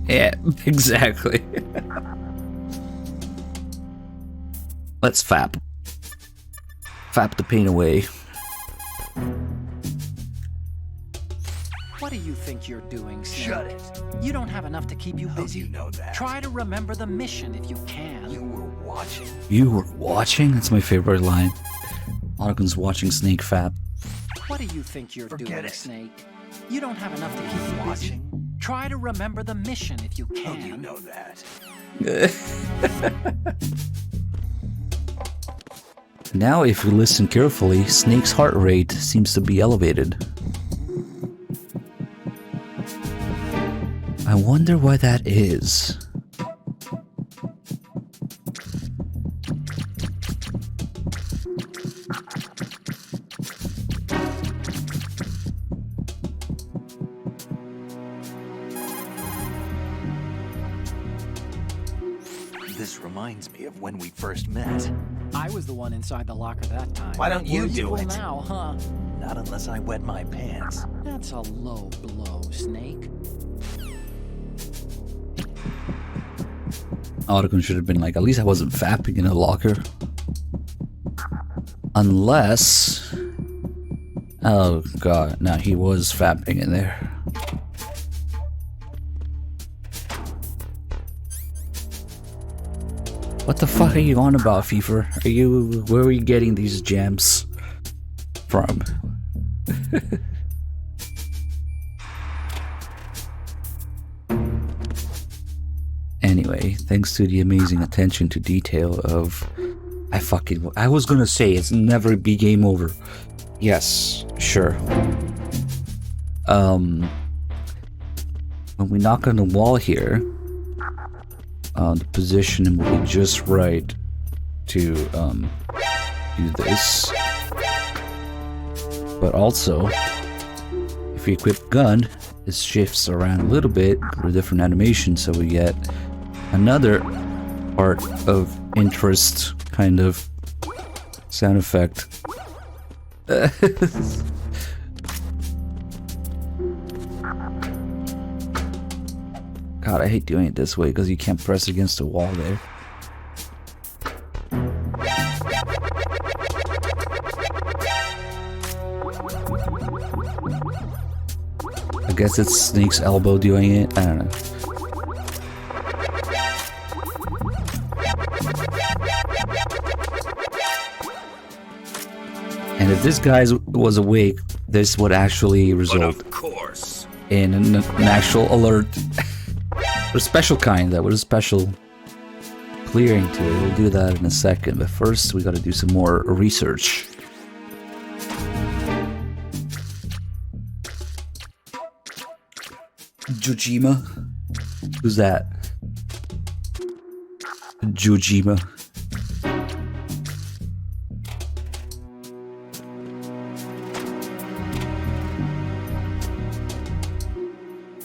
Yeah, exactly. Let's fap. Fap the pain away. What do you think you're doing, Snake? Shut it. You don't have enough to keep you How do busy. you know that? Try to remember the mission if you can. You were watching. You were watching? That's my favorite line. Otto's watching Snake Fap. What do you think you're Forget doing, it. Snake? You don't have enough to keep you busy. Try to remember the mission if you How can. do you know that? Now, if we listen carefully, Snake's heart rate seems to be elevated. I wonder why that is. This reminds me of when we first met. I was the one inside the locker that time. Why don't you We're do equal it? now, huh? Not unless I wet my pants. That's a low blow, Snake. Otto should have been like, at least I wasn't fapping in a locker. Unless... Oh god, no, he was fapping in there. What the fuck are you on about, Fever? Where are you getting these gems from? Anyway, thanks to the amazing attention to detail of... I was gonna say, it's never be game over. Yes, sure. When we knock on the wall here, the position will be just right to do this. But also, if we equip gun, it shifts around a little bit for a different animation, so we get another part of interest kind of sound effect. God, I hate doing it this way because you can't press against the wall there. I guess it's Snake's elbow doing it. I don't know. And if this guy was awake, this would actually result in an actual alert. A special kind that with a special clearing to it. We'll do that in a second, but first we gotta do some more research. Jojima? Who's that? Jojima.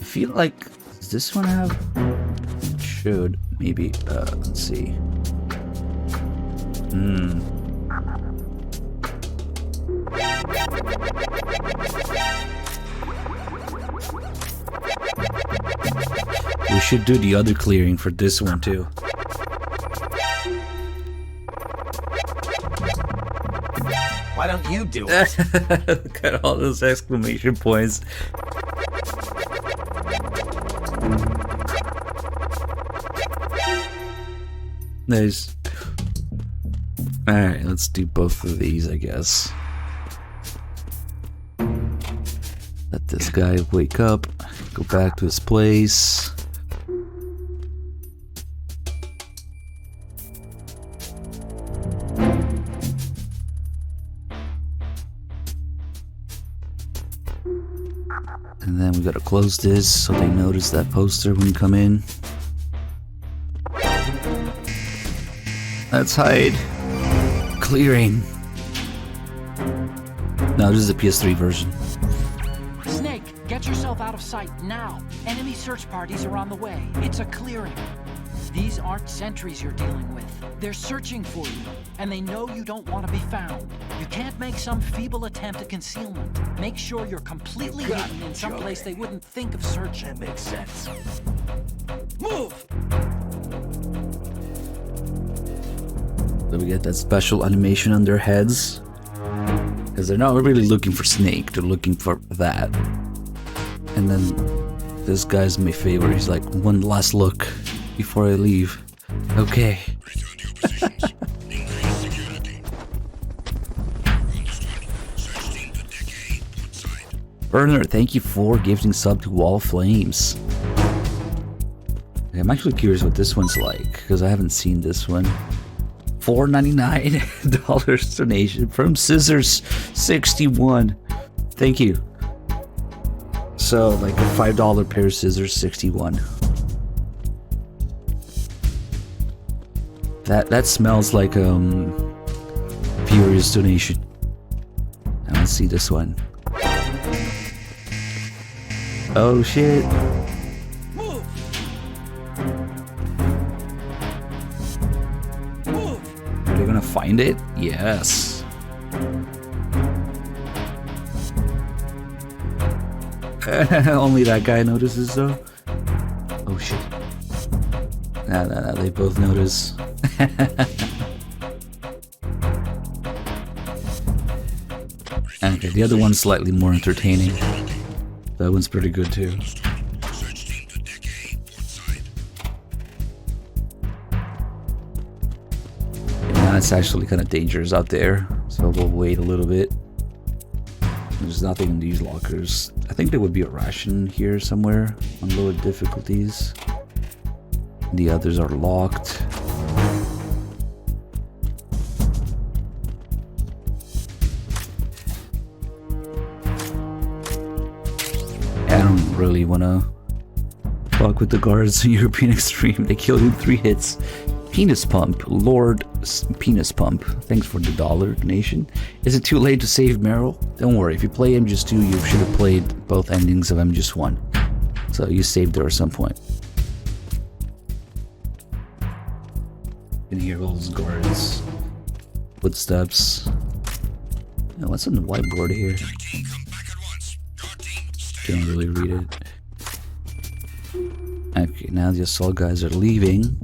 I feel like, does this one have? It should, maybe, let's see. We should do the other clearing for this one too. Why don't you do it? Look at all those exclamation points. Nice. Alright, let's do both of these, I guess. Let this guy wake up, go back to his place. And then we gotta close this so they notice that poster when you come in. Let's hide. Clearing. No, this is the PS3 version. Snake, get yourself out of sight now. Enemy search parties are on the way. It's a clearing. These aren't sentries you're dealing with. They're searching for you, and they know you don't want to be found. You can't make some feeble attempt at concealment. Make sure you're completely hidden in some place they wouldn't think of searching. That makes sense. Move! So we get that special animation on their heads. Because they're not really looking for Snake, they're looking for that. And then this guy's my favorite. He's like, one last look before I leave. Okay. Burner, thank you for gifting sub to Wall of Flames. I'm actually curious what this one's like, because I haven't seen this one. $4.99 donation from Scissors61. Thank you. So, like a $5 pair of scissors, 61. That smells like furious donation. Now let's see this one. Oh shit. Move! Move! Are they gonna find it? Yes. Only that guy notices though. Oh shit. Nah, they both notice. Okay, the other one's slightly more entertaining. That one's pretty good too. Now it's actually kind of dangerous out there, so we'll wait a little bit. There's nothing in these lockers. I think there would be a ration here somewhere on lower difficulties. The others are locked. I don't really want to fuck with the guards in European Extreme. They killed you in 3 hits. Penis Pump, Lord Penis Pump. Thanks for the $1 donation. Is it too late to save Meryl? Don't worry, if you play MGS2, you should have played both endings of MGS1. So you saved her at some point. You can hear all those guards. Footsteps. Oh, what's on the whiteboard here? Can't really read it. Okay, now the Assault guys are leaving.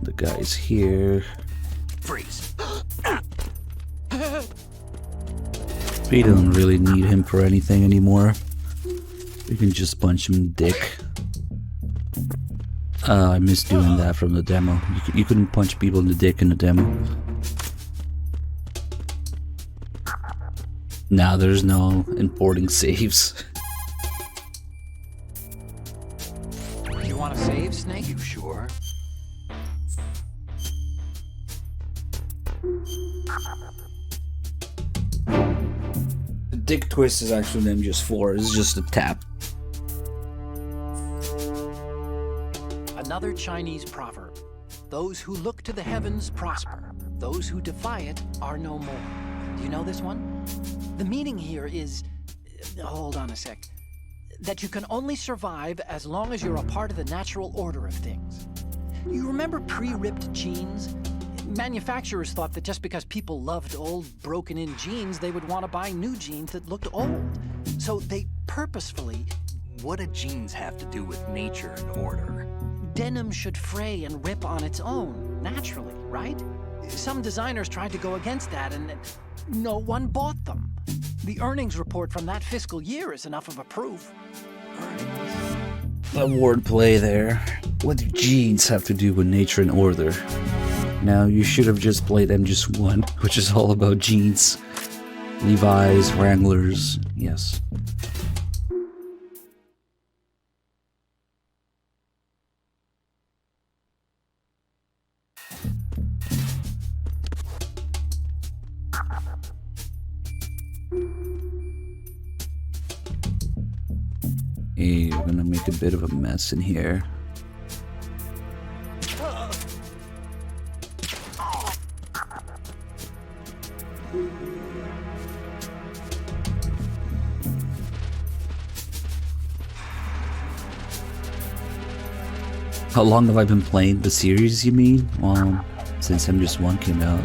The guy's here. Freeze. We don't really need him for anything anymore. We can just punch him in the dick. I missed doing that from the demo. You couldn't punch people in the dick in the demo. Now there's no importing saves. You want to save, Snake? You sure? The dick twist is actually an MGS4. It's just a tap. Another Chinese proverb. Those who look to the heavens prosper. Those who defy it are no more. Do you know this one? The meaning here is... hold on a sec. That you can only survive as long as you're a part of the natural order of things. You remember pre-ripped jeans? Manufacturers thought that just because people loved old, broken-in jeans, they would want to buy new jeans that looked old. So they purposefully... What do jeans have to do with nature and order? Denim should fray and rip on its own, naturally, right? Some designers tried to go against that and no one bought them. The earnings report from that fiscal year is enough of a proof. A wordplay there. What do jeans have to do with nature and order? Now, you should have just played MGS1, which is all about jeans. Levi's, Wranglers, yes. Hey, we're gonna make a bit of a mess in here. How long have I been playing the series, you mean? Well, since MGS1 came out.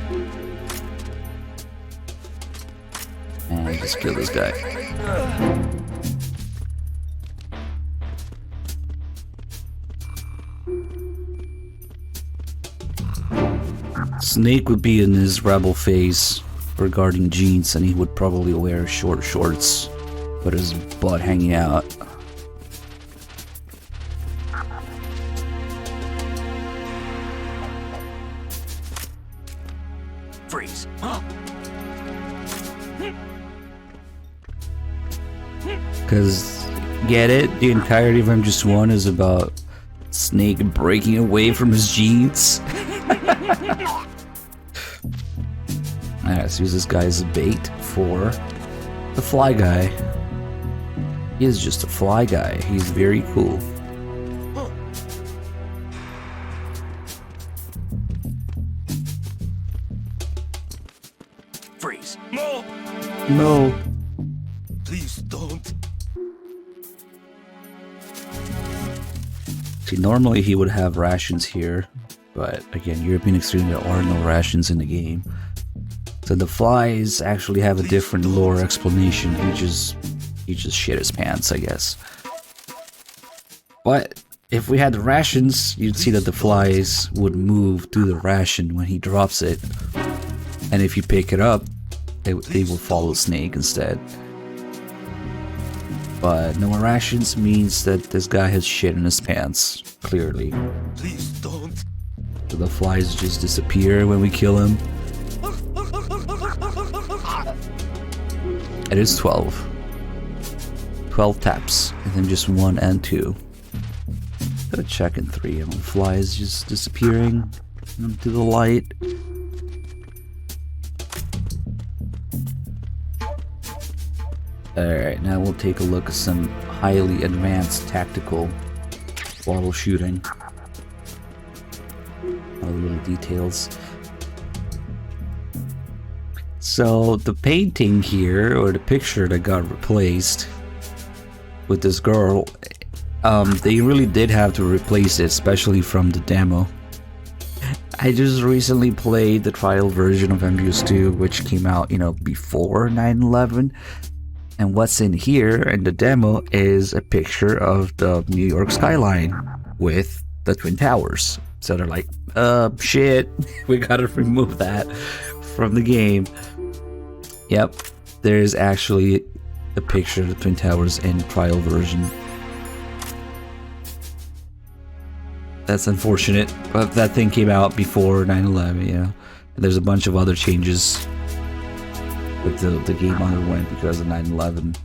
And just kill this guy. Snake would be in his rebel phase regarding jeans, and he would probably wear short shorts with his butt hanging out. Freeze. Because, get it? The entirety of MGS1 is about Snake breaking away from his jeans. Alright, let's use this guy as a bait for the fly guy. He is just a fly guy. He's very cool. Freeze. No. Please don't. See, normally he would have rations here, but again, European Extreme, there are no rations in the game. So the flies actually have a different lore explanation. He just shit his pants, I guess. But if we had the rations, you'd see that the flies would move to the ration when he drops it. And if you pick it up, they will follow Snake instead. But no rations means that this guy has shit in his pants, clearly. Please don't. So the flies just disappear when we kill him. It is 12. 12 taps, and then just 1 and 2. Gotta check in 3, and the flies just disappearing into the light. Alright, now we'll take a look at some highly advanced tactical bottle shooting. All the little details. So the painting here, or the picture that got replaced with this girl, they really did have to replace it, especially from the demo. I just recently played the trial version of MGS2, which came out, you know, before 9/11. And what's in here in the demo is a picture of the New York skyline with the Twin Towers. So they're like, shit, we gotta remove that from the game. Yep, there's actually a picture of the Twin Towers in trial version. That's unfortunate, but that thing came out before 9/11, yeah. And there's a bunch of other changes that the game underwent because of 9/11.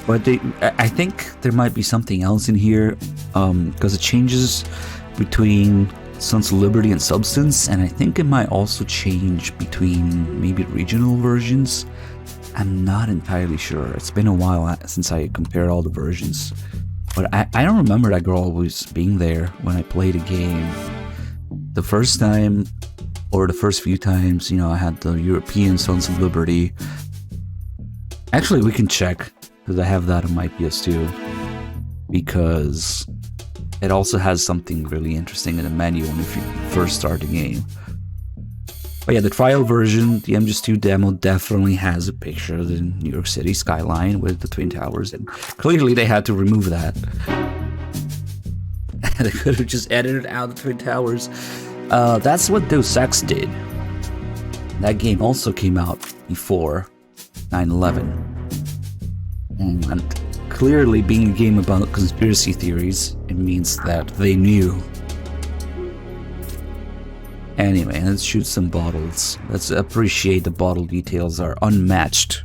But I think there might be something else in here, because it changes between Sons of Liberty and Substance, and I think it might also change between maybe regional versions. I'm not entirely sure. It's been a while since I compared all the versions. But I don't remember that girl always being there when I played a game. The first time, or the first few times, you know, I had the European Sons of Liberty. Actually, we can check, because I have that on my PS2. Because it also has something really interesting in the menu when you first start the game. But yeah, the trial version, the MGS2 demo, definitely has a picture of the New York City skyline with the Twin Towers, and clearly they had to remove that. They could have just edited out the Twin Towers. That's what Deus Ex did. That game also came out before 9/11. And clearly, being a game about conspiracy theories, it means that they knew. Anyway, let's shoot some bottles. Let's appreciate the bottle details are unmatched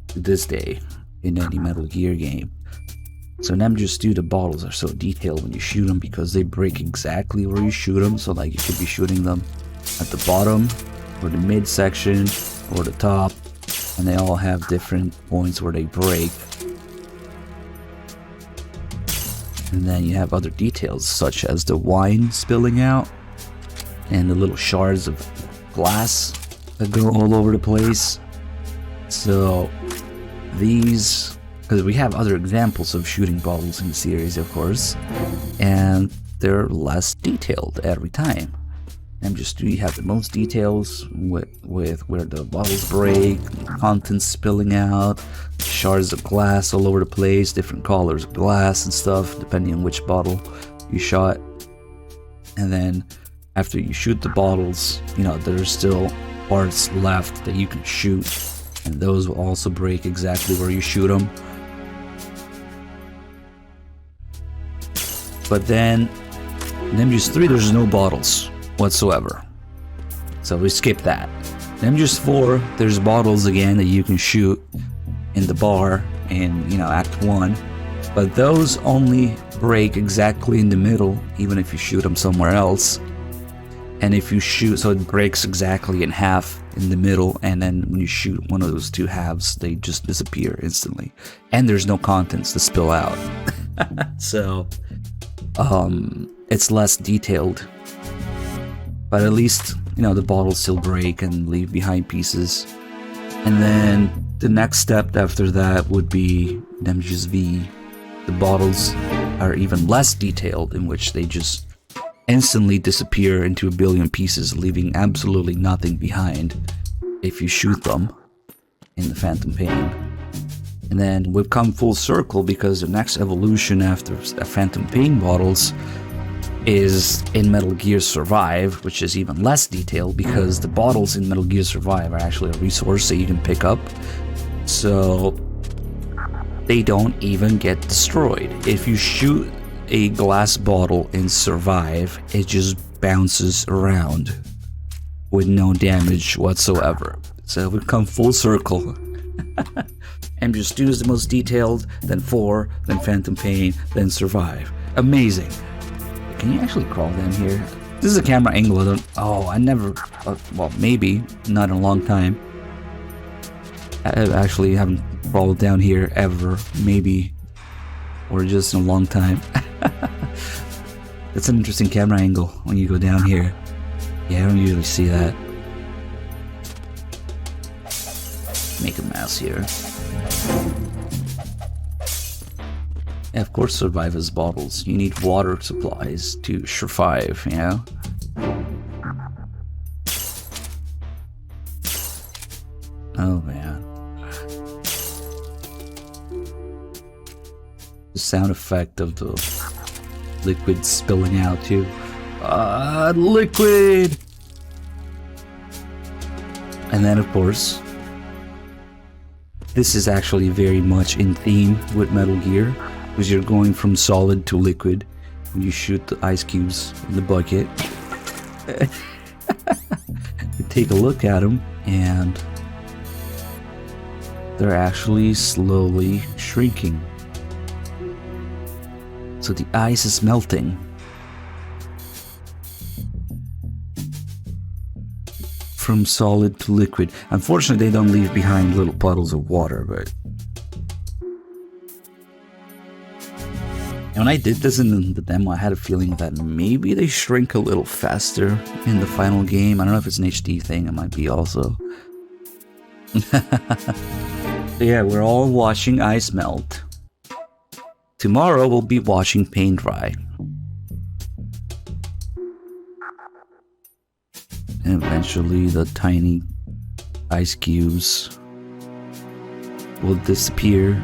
to this day in any Metal Gear game. So in MGS2, the bottles are so detailed when you shoot them because they break exactly where you shoot them. So like you could be shooting them at the bottom, or the mid section, or the top, and they all have different points where they break. And then you have other details such as the wine spilling out and the little shards of glass that go all over the place. So these, because we have other examples of shooting bottles in the series, of course, and they're less detailed every time. MGS2, you have the most details with where the bottles break, contents spilling out, shards of glass all over the place, different colors of glass and stuff depending on which bottle you shot. And then after you shoot the bottles, you know, there's still parts left that you can shoot And those will also break exactly where you shoot them. But then, in MGS3, there's no bottles whatsoever. So we skip that. In MGS4, there's bottles again that you can shoot in the bar in, Act 1. But those only break exactly in the middle, even if you shoot them somewhere else. And if you shoot, so it breaks exactly in half in the middle, and then when you shoot one of those two halves, they just disappear instantly. And there's no contents to spill out. So, it's less detailed. But at least, the bottles still break and leave behind pieces. And then the next step after that would be MGS-V. The bottles are even less detailed, in which they just instantly disappear into a billion pieces, leaving absolutely nothing behind if you shoot them in the Phantom Pain. And then we've come full circle, because the next evolution after Phantom Pain bottles is in Metal Gear Survive, which is even less detailed, because the bottles in Metal Gear Survive are actually a resource that you can pick up. So they don't even get destroyed. If you shoot a glass bottle in Survive, it just bounces around with no damage whatsoever. So we've come full circle. MGS2 is the most detailed, then 4, then Phantom Pain, then Survive. Amazing. Can you actually crawl down here? This is a camera angle. I never, well, maybe, not in a long time. I actually haven't crawled down here ever, maybe, or just in a long time. That's an interesting camera angle when you go down here. Yeah, I don't usually see that. Make a mess here. Yeah, of course Survive has bottles. You need water supplies to survive, Oh man. The sound effect of the liquid spilling out too. Liquid! And then of course, this is actually very much in theme with Metal Gear, because you're going from solid to liquid when you shoot the ice cubes in the bucket. You take a look at them, and they're actually slowly shrinking. So the ice is melting. From solid to liquid. Unfortunately, they don't leave behind little puddles of water, but... And when I did this in the demo, I had a feeling that maybe they shrink a little faster in the final game. I don't know if it's an HD thing, it might be also. Yeah, we're all watching ice melt. Tomorrow we'll be watching paint dry. And eventually the tiny ice cubes will disappear.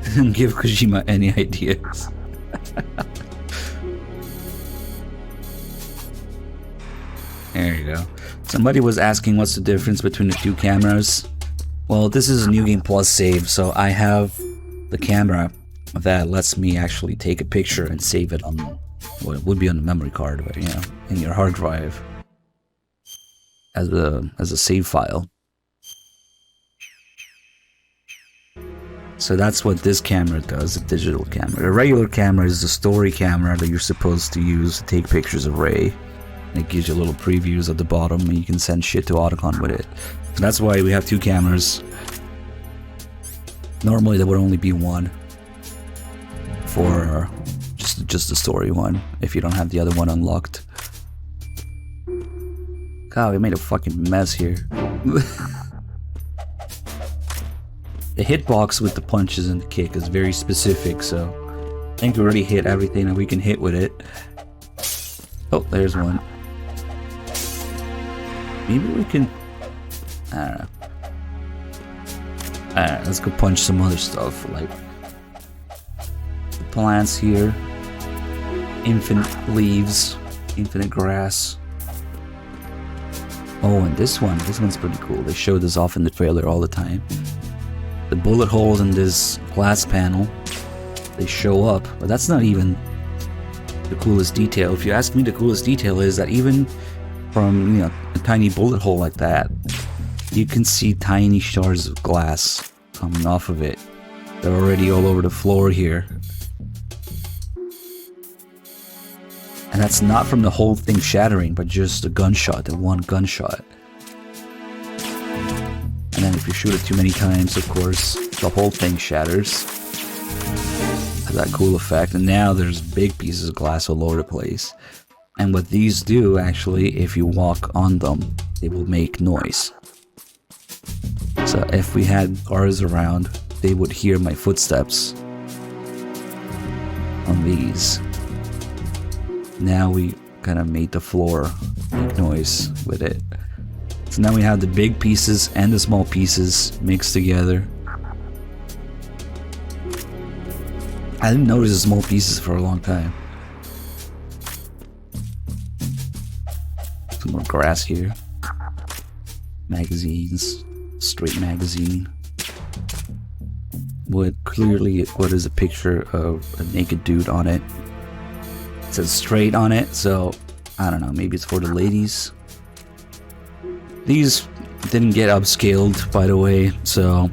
Didn't give Kojima any ideas. There you go. Somebody was asking what's the difference between the two cameras. Well, this is a New Game Plus save, so I have the camera that lets me actually take a picture and save it on, well, it would be on the memory card, but in your hard drive as a save file. So that's what this camera does, a digital camera. The regular camera is the story camera that you're supposed to use to take pictures of Ray. And it gives you little previews at the bottom, and you can send shit to Otacon with it. So that's why we have two cameras. Normally there would only be one for just the story one, if you don't have the other one unlocked. God, we made a fucking mess here. The hitbox with the punches and the kick is very specific, so I think we already hit everything that we can hit with it. Oh, there's one. Maybe we can... I don't know. Alright, let's go punch some other stuff, like the plants here. infinite leaves, infinite grass. Oh, and this one's pretty cool. They show this off in the trailer all the time. The bullet holes in this glass panel, they show up, but that's not even the coolest detail. If you ask me, the coolest detail is that even from, you know, a tiny bullet hole like that, you can see tiny shards of glass coming off of it. They're already all over the floor here. And that's not from the whole thing shattering, but just a gunshot, the one gunshot. And then if you shoot it too many times, of course, the whole thing shatters. Has that cool effect. And now there's big pieces of glass all over the place. And what these do, actually, if you walk on them, they will make noise. So if we had cars around, they would hear my footsteps on these. Now we kind of made the floor make noise with it. So now we have the big pieces and the small pieces mixed together. I didn't notice the small pieces for a long time. Some more grass here. Magazines. Straight magazine. What is a picture of a naked dude on it. It says straight on it, so I don't know, maybe it's for the ladies. These didn't get upscaled, by the way, so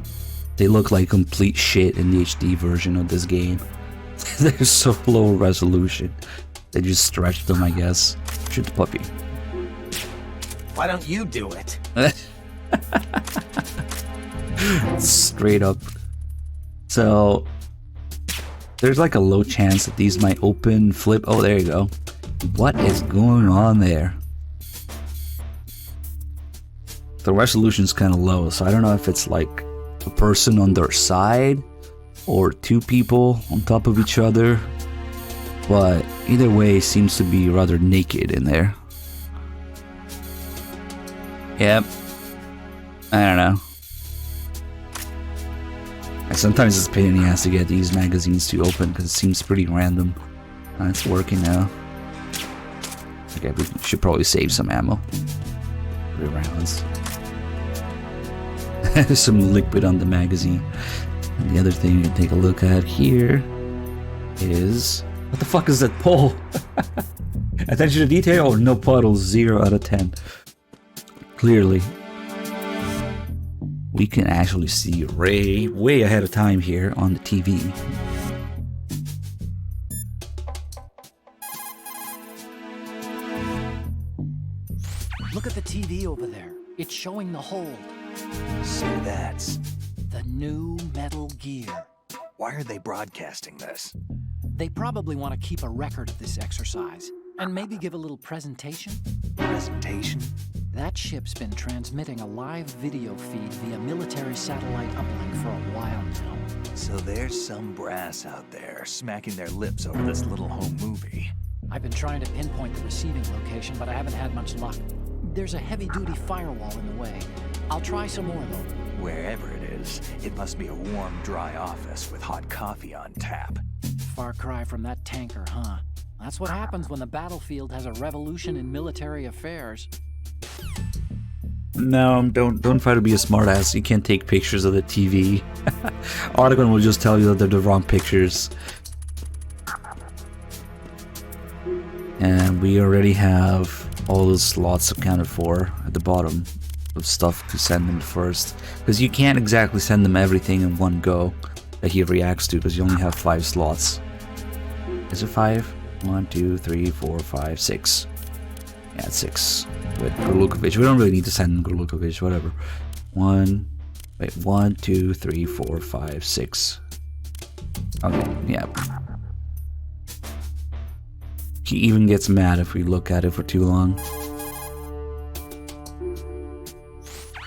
they look like complete shit in the HD version of this game. They're so low resolution. They just stretched them, I guess. Shoot the puppy. Why don't you do it? Straight up. So there's like a low chance that these might open, flip. Oh, there you go. What is going on there? The resolution's kind of low, so I don't know if it's like a person on their side or two people on top of each other. But either way, seems to be rather naked in there. Yep. I don't know. Sometimes it's a pain in the ass to get these magazines to open because it seems pretty random. It's working now. Okay, we should probably save some ammo. 3 rounds. There's some liquid on the magazine. And the other thing you can take a look at here is... What the fuck is that pole? Attention to detail or no puddles? 0 out of 10. Clearly. We can actually see Ray way ahead of time here on the TV. Look at the TV over there. It's showing the hold. So that's... The new Metal Gear. Why are they broadcasting this? They probably want to keep a record of this exercise. And maybe give a little presentation? Presentation? That ship's been transmitting a live video feed via military satellite uplink for a while now. So there's some brass out there smacking their lips over this little home movie. I've been trying to pinpoint the receiving location, but I haven't had much luck. There's a heavy-duty firewall in the way. I'll try some more, though. Wherever it is, it must be a warm, dry office with hot coffee on tap. Far cry from that tanker, huh? That's what happens when the battlefield has a revolution in military affairs. No, don't try to be a smartass. You can't take pictures of the TV. Article will just tell you that they're the wrong pictures. And we already have all the slots accounted for at the bottom of stuff to send them first. Because you can't exactly send them everything in one go that he reacts to, because you only have 5 slots. Is it 5? 1, 2, 3, 4, 5, 6. Yeah, it's 6. With Grulukovic. We don't really need to send Grulukovic, whatever. 1, 2, 3, 4, 5, 6. Okay, yeah. He even gets mad if we look at it for too long.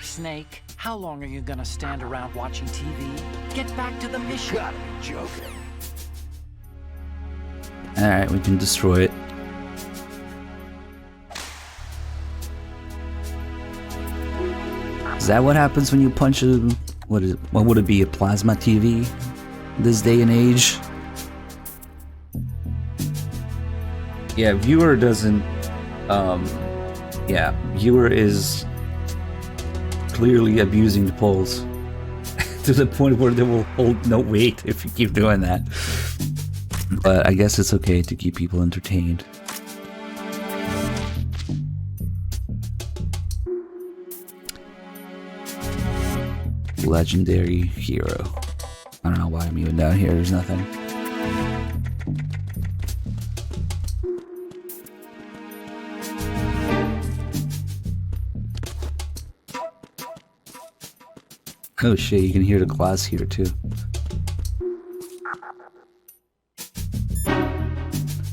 Snake, how long are you gonna stand around watching TV? Get back to the mission. Gotta be joking. Alright, we can destroy it. Is that what happens when you punch a... What would it be, a plasma TV? This day and age? Yeah, viewer doesn't. Yeah, viewer is clearly abusing the polls to the point where they will hold no weight if you keep doing that. But I guess it's okay to keep people entertained. Legendary hero. I don't know why I'm even down here. There's nothing. Oh shit, you can hear the glass here too.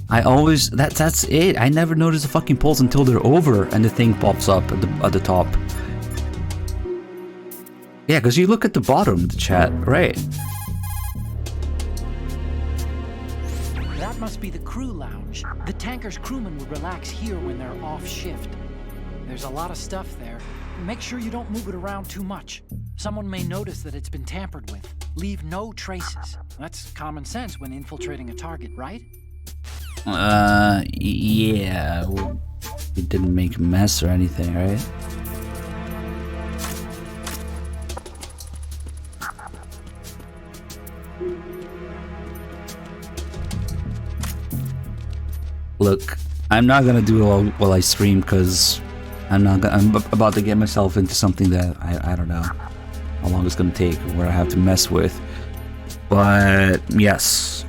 I always, that's it. I never notice the fucking polls until they're over and the thing pops up at the top. Yeah, because you look at the bottom of the chat, right? That must be the crew lounge. The tanker's crewmen would relax here when they're off shift. There's a lot of stuff there. Make sure you don't move it around too much. Someone may notice that it's been tampered with. Leave no traces. That's common sense when infiltrating a target, right? Yeah. It didn't make a mess or anything, right? Look, I'm not gonna do it while I stream because I'm about to get myself into something that I don't know how long it's gonna take, where I have to mess with. But yes,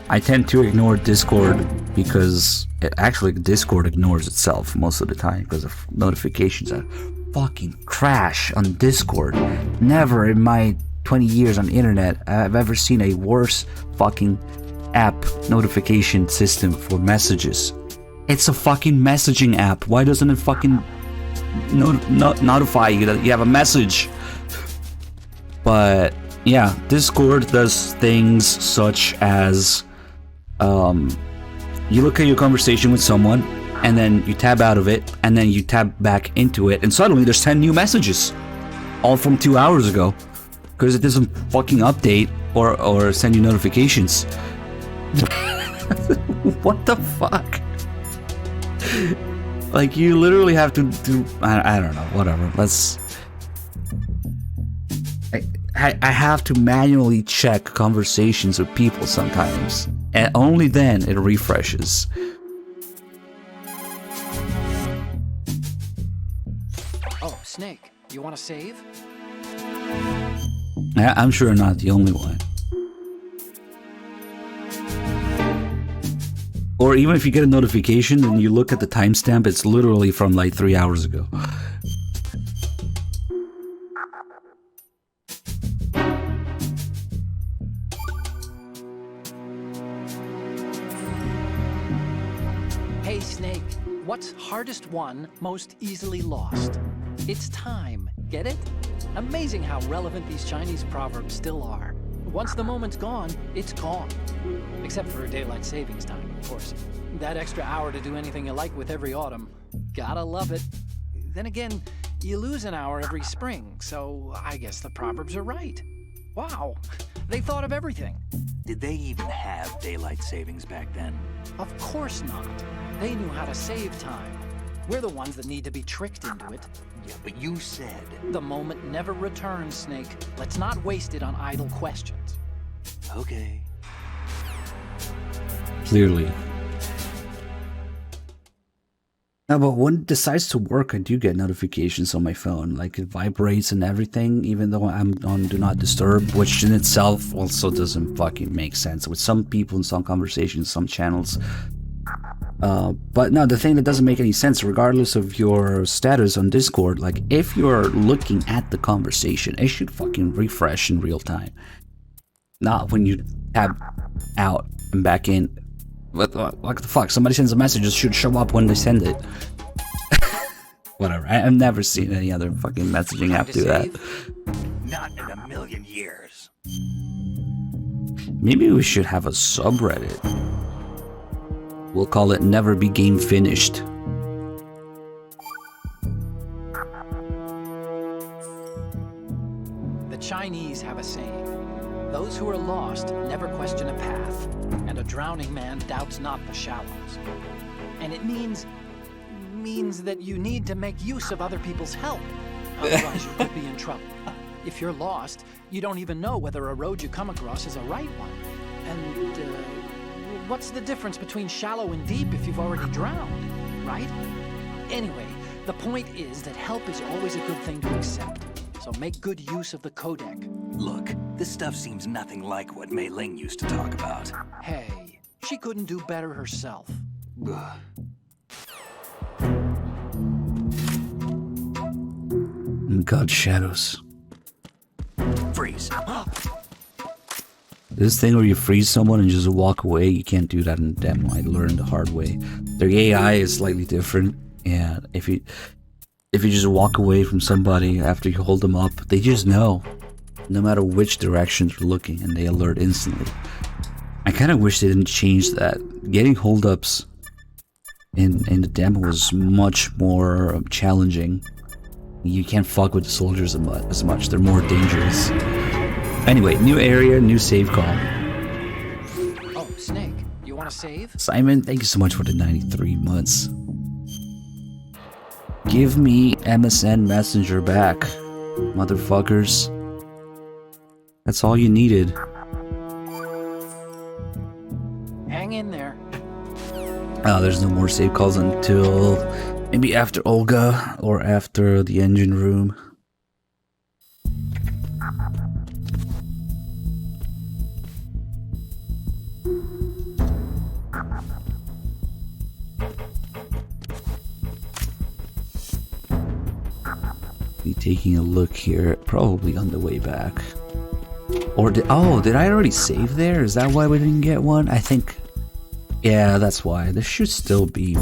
I tend to ignore Discord because Discord ignores itself most of the time because of notifications that fucking crash on Discord. Never in my 20 years on the internet I've ever seen a worse fucking app notification system for messages. It's a fucking messaging app. Why doesn't it fucking notify you that you have a message? But yeah, Discord does things such as you look at your conversation with someone and then you tab out of it and then you tab back into it and suddenly there's 10 new messages, all from 2 hours ago, because it doesn't fucking update or send you notifications. What the fuck? Like, you literally have to do, I don't know, whatever. I have to manually check conversations with people sometimes, and only then it refreshes. Oh, Snake, you want to save? I'm sure I'm not the only one. Or even if you get a notification and you look at the timestamp, it's literally from like 3 hours ago. Hey, Snake, what's hardest won, most easily lost? It's time, get it? Amazing how relevant these Chinese proverbs still are. Once the moment's gone, it's gone. Except for daylight savings time, of course. That extra hour to do anything you like with every autumn. Gotta love it. Then again, you lose an hour every spring, so I guess the proverbs are right. Wow, they thought of everything. Did they even have daylight savings back then? Of course not. They knew how to save time. We're the ones that need to be tricked into it. Yeah, but you said... The moment never returns, Snake. Let's not waste it on idle questions. Okay. Clearly. No, but when it decides to work, I do get notifications on my phone. Like, it vibrates and everything, even though I'm on Do Not Disturb, which in itself also doesn't fucking make sense. With some people in some conversations, some channels. But no, the thing that doesn't make any sense, regardless of your status on Discord, like, if you're looking at the conversation, it should fucking refresh in real time. Not when you tab out and back in. What the fuck? Somebody sends a message, it should show up when they send it. Whatever. I've never seen any other fucking messaging app do that. Not in a million years. Maybe we should have a subreddit. We'll call it Never Be Game Finished. The Chinese have a saying. Those who are lost never question a path, and a drowning man doubts not the shallows. And it means that you need to make use of other people's help. Otherwise, you could be in trouble. If you're lost, you don't even know whether a road you come across is a right one. And, what's the difference between shallow and deep if you've already drowned, right? Anyway, the point is that help is always a good thing to accept. So make good use of the codec. Look, this stuff seems nothing like what Mei Ling used to talk about. Hey, she couldn't do better herself. Ugh. God, shadows. Freeze. This thing where you freeze someone and just walk away, you can't do that in demo. I learned the hard way. Their AI is slightly different, and if you just walk away from somebody after you hold them up, they just know, no matter which direction they're looking, and they alert instantly. I kind of wish they didn't change that. Getting holdups in the demo was much more challenging. You can't fuck with the soldiers as much. They're more dangerous. Anyway, new area, new save call. Oh, Snake, you want to save? Simon, thank you so much for the 93 months. Give me MSN Messenger back, motherfuckers. That's all you needed. Hang in there. Oh, there's no more save calls until maybe after Olga or after the engine room. Be taking a look here, probably on the way back. Or did I already save there? Is that why we didn't get one? I think, yeah, that's why. There should still be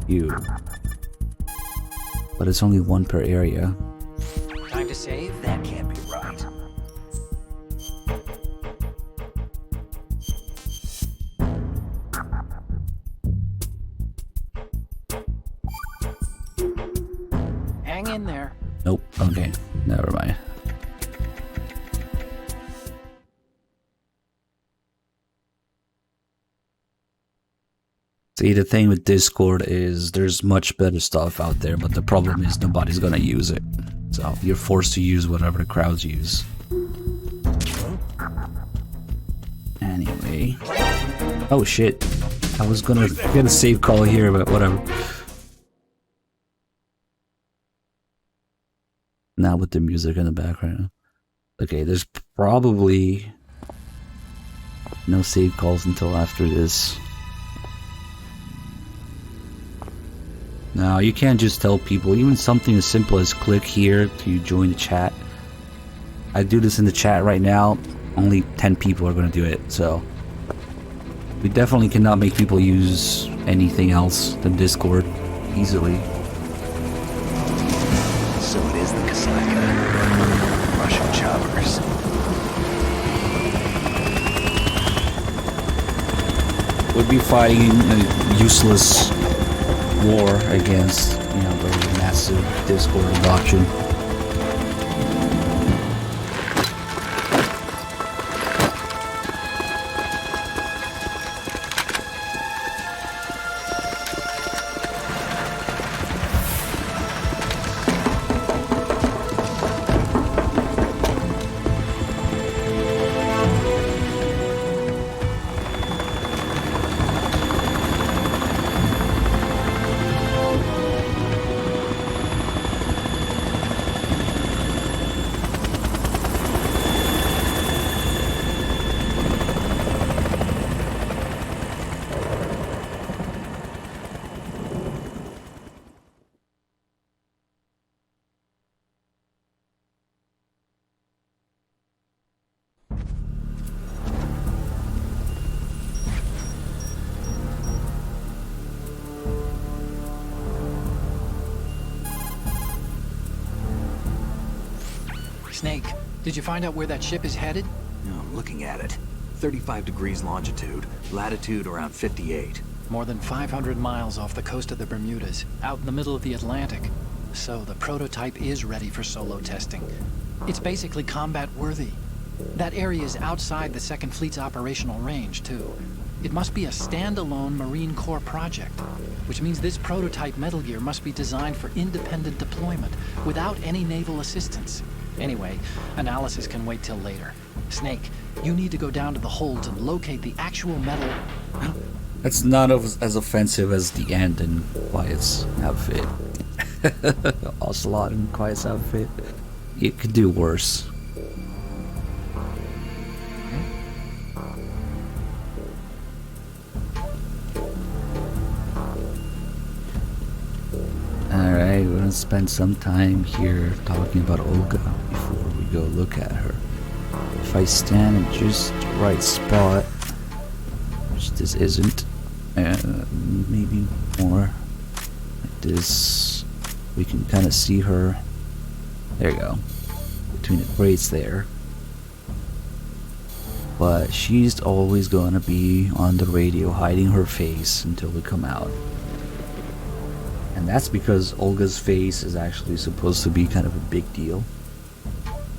you, but it's only one per area. Time to save? That can't be right. Hang in there. Nope. Okay, never mind. See, the thing with Discord is there's much better stuff out there, but the problem is nobody's gonna use it. So you're forced to use whatever the crowds use. Anyway. Oh shit. I was gonna get a save call here, but whatever. Not with the music in the background. Okay, there's probably no save calls until after this. No, you can't just tell people, even something as simple as click here to join the chat. I do this in the chat right now, only 10 people are going to do it, so we definitely cannot make people use anything else than Discord easily. So it is the Kasaka. Russian choppers. Would be fighting a useless war against, you know, the massive Discord adoption. Snake, did you find out where that ship is headed? No, I'm looking at it. 35 degrees longitude, latitude around 58. More than 500 miles off the coast of the Bermudas, out in the middle of the Atlantic. So the prototype is ready for solo testing. It's basically combat worthy. That area is outside the Second Fleet's operational range, too. It must be a standalone Marine Corps project. which means this prototype Metal Gear must be designed for independent deployment, without any naval assistance. Anyway, analysis can wait till later. Snake, you need to go down to the holds and locate the actual metal... That's not as offensive as the end in Quiet's outfit. Ocelot in Quiet's outfit. It could do worse. Alright, we're gonna spend some time here talking about Olga before we go look at her. If I stand in just the right spot, which this isn't, maybe more like this, we can kind of see her. There you go, between the crates there. But she's always gonna be on the radio hiding her face until we come out. And that's because Olga's face is actually supposed to be kind of a big deal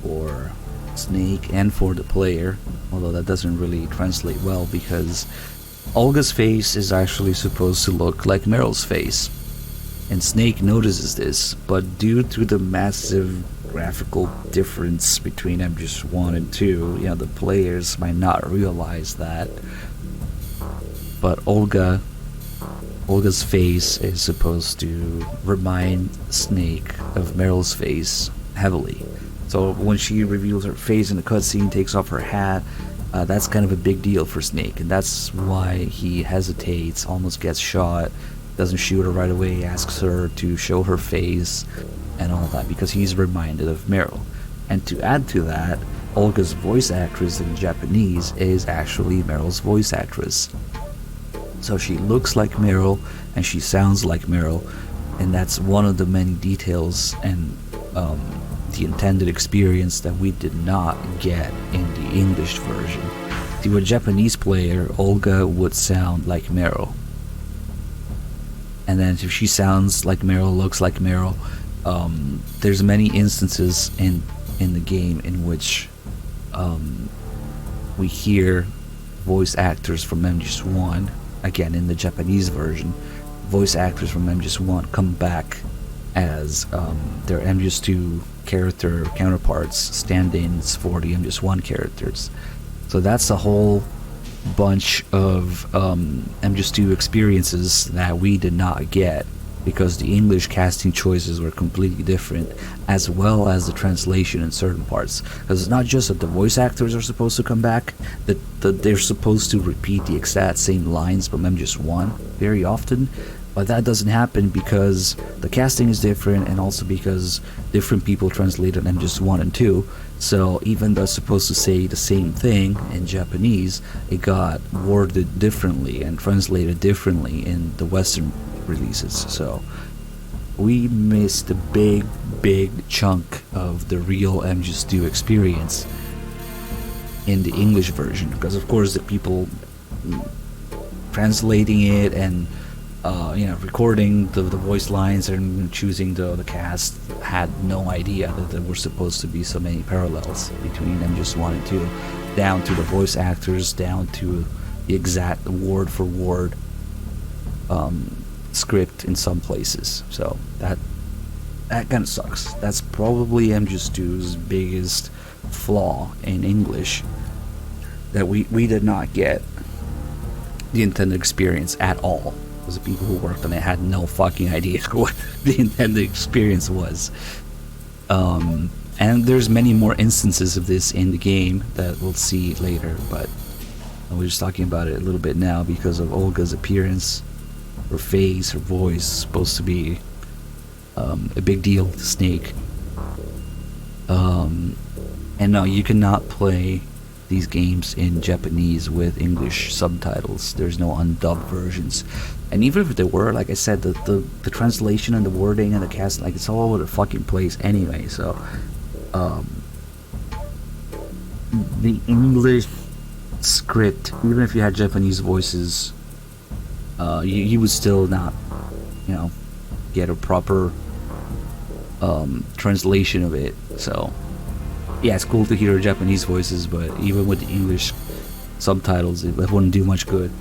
for Snake and for the player, although that doesn't really translate well because Olga's face is actually supposed to look like Meryl's face. And Snake notices this, but due to the massive graphical difference between MGS1 and 2, the players might not realize that. But Olga's face is supposed to remind Snake of Meryl's face heavily. So when she reveals her face in the cutscene, takes off her hat, that's kind of a big deal for Snake, and that's why he hesitates, almost gets shot, doesn't shoot her right away, asks her to show her face and all that, because he's reminded of Meryl. And to add to that, Olga's voice actress in Japanese is actually Meryl's voice actress. So she looks like Meryl and she sounds like Meryl, and that's one of the many details and the intended experience that we did not get in the English version. To a Japanese player, Olga would sound like Meryl. And then if she sounds like Meryl, looks like Meryl, there's many instances in the game in which we hear voice actors from MGS1, again in the Japanese version, voice actors from MGS1 come back as their MGS2 character counterparts, stand-ins for the MGS1 characters. So that's a whole bunch of MGS2 experiences that we did not get because the English casting choices were completely different, as well as the translation in certain parts. Because it's not just that the voice actors are supposed to come back, that they're supposed to repeat the exact same lines from MGS1 very often, but that doesn't happen because the casting is different, and also because different people translated MGS1 and 2. So even though it's supposed to say the same thing in Japanese, it got worded differently and translated differently in the Western releases. So we missed a big chunk of the real MGS2 experience in the English version, because of course the people translating it and recording the voice lines and choosing the cast had no idea that there were supposed to be so many parallels between MGS1 and 2, down to the voice actors, down to the exact word for word script in some places. So that kind of sucks. That's probably MGS2's biggest flaw in English, that we did not get the intended experience at all. The people who worked on it had no fucking idea what the intended experience was. And there's many more instances of this in the game that we'll see later, but we're just talking about it a little bit now because of Olga's appearance, her face, her voice, supposed to be a big deal to Snake. And no, you cannot play these games in Japanese with English subtitles. There's no undubbed versions. And even if there were, like I said, the translation and the wording and the cast, like, it's all over the fucking place anyway. So the English script, even if you had Japanese voices, you would still not, get a proper translation of it. So yeah, it's cool to hear Japanese voices, but even with the English subtitles, it wouldn't do much good.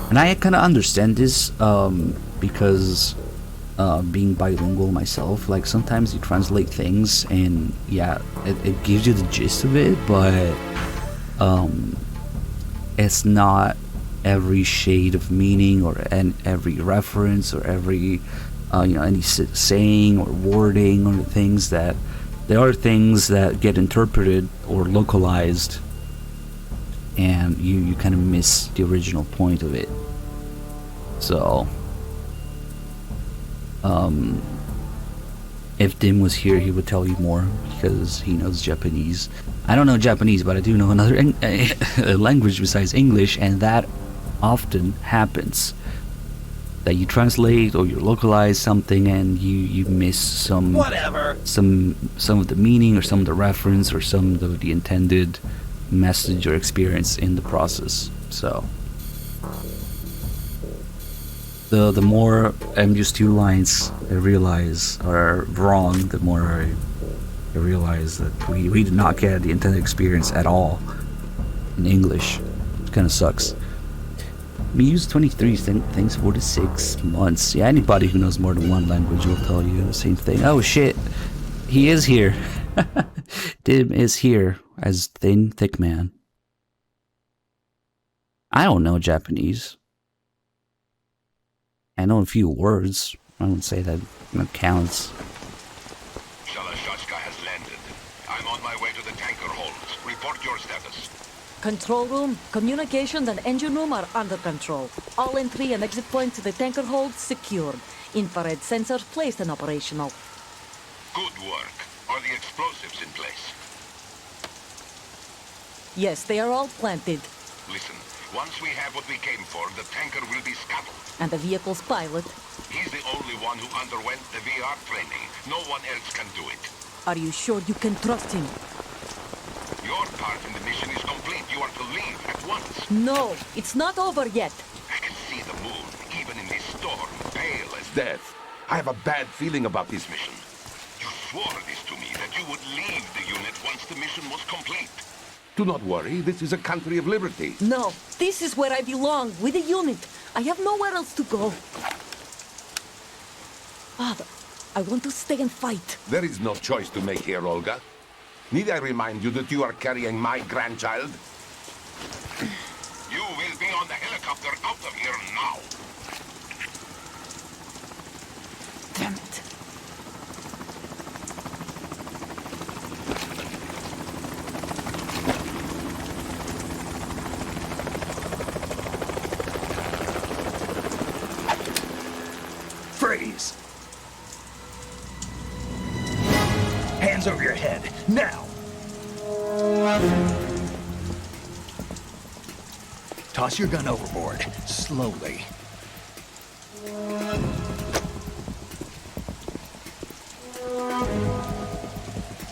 And I kind of understand this. because being bilingual myself, like sometimes you translate things and yeah, it gives you the gist of it, but it's not every shade of meaning or every reference or every any saying or wording or things that there are things that get interpreted or localized and you kind of miss the original point of it. So if Dim was here, he would tell you more because he knows Japanese. I don't know Japanese, but I do know another language besides English, and that often happens. That you translate or you localize something and you miss some of the meaning or some of the reference or some of the intended message or experience in the process. So the more MGS2 lines I realize are wrong, the more I realize that we did not get the intended experience at all in English. It kind of sucks. MGS23, thanks for the 6 months. Yeah, anybody who knows more than one language will tell you the same thing. Oh shit, he is here. Dim is here as Thin Thick Man. I don't know Japanese. I know a few words. I wouldn't say that counts. Shalashashka has landed. I'm on my way to the tanker holds. Report your status. Control room, communications and engine room are under control. All entry and exit points to the tanker hold secured. Infrared sensors placed and operational. Good work. Are the explosives in place? Yes, they are all planted. Listen, once we have what we came for, the tanker will be scuttled. And the vehicle's pilot? He's the only one who underwent the VR training. No one else can do it. Are you sure you can trust him? Your part in the mission is complete. You are to leave at once. No, it's not over yet. I can see the moon, even in this storm, pale as death. I have a bad feeling about this mission. You swore this to me, that you would leave the unit once the mission was complete. Do not worry, this is a country of liberty. No, this is where I belong, with the unit. I have nowhere else to go. Father, I want to stay and fight. There is no choice to make here, Olga. Need I remind you that you are carrying my grandchild? You will be on the helicopter out of here now. Damn it. Freeze! Hands over your head, now! Toss your gun overboard, slowly.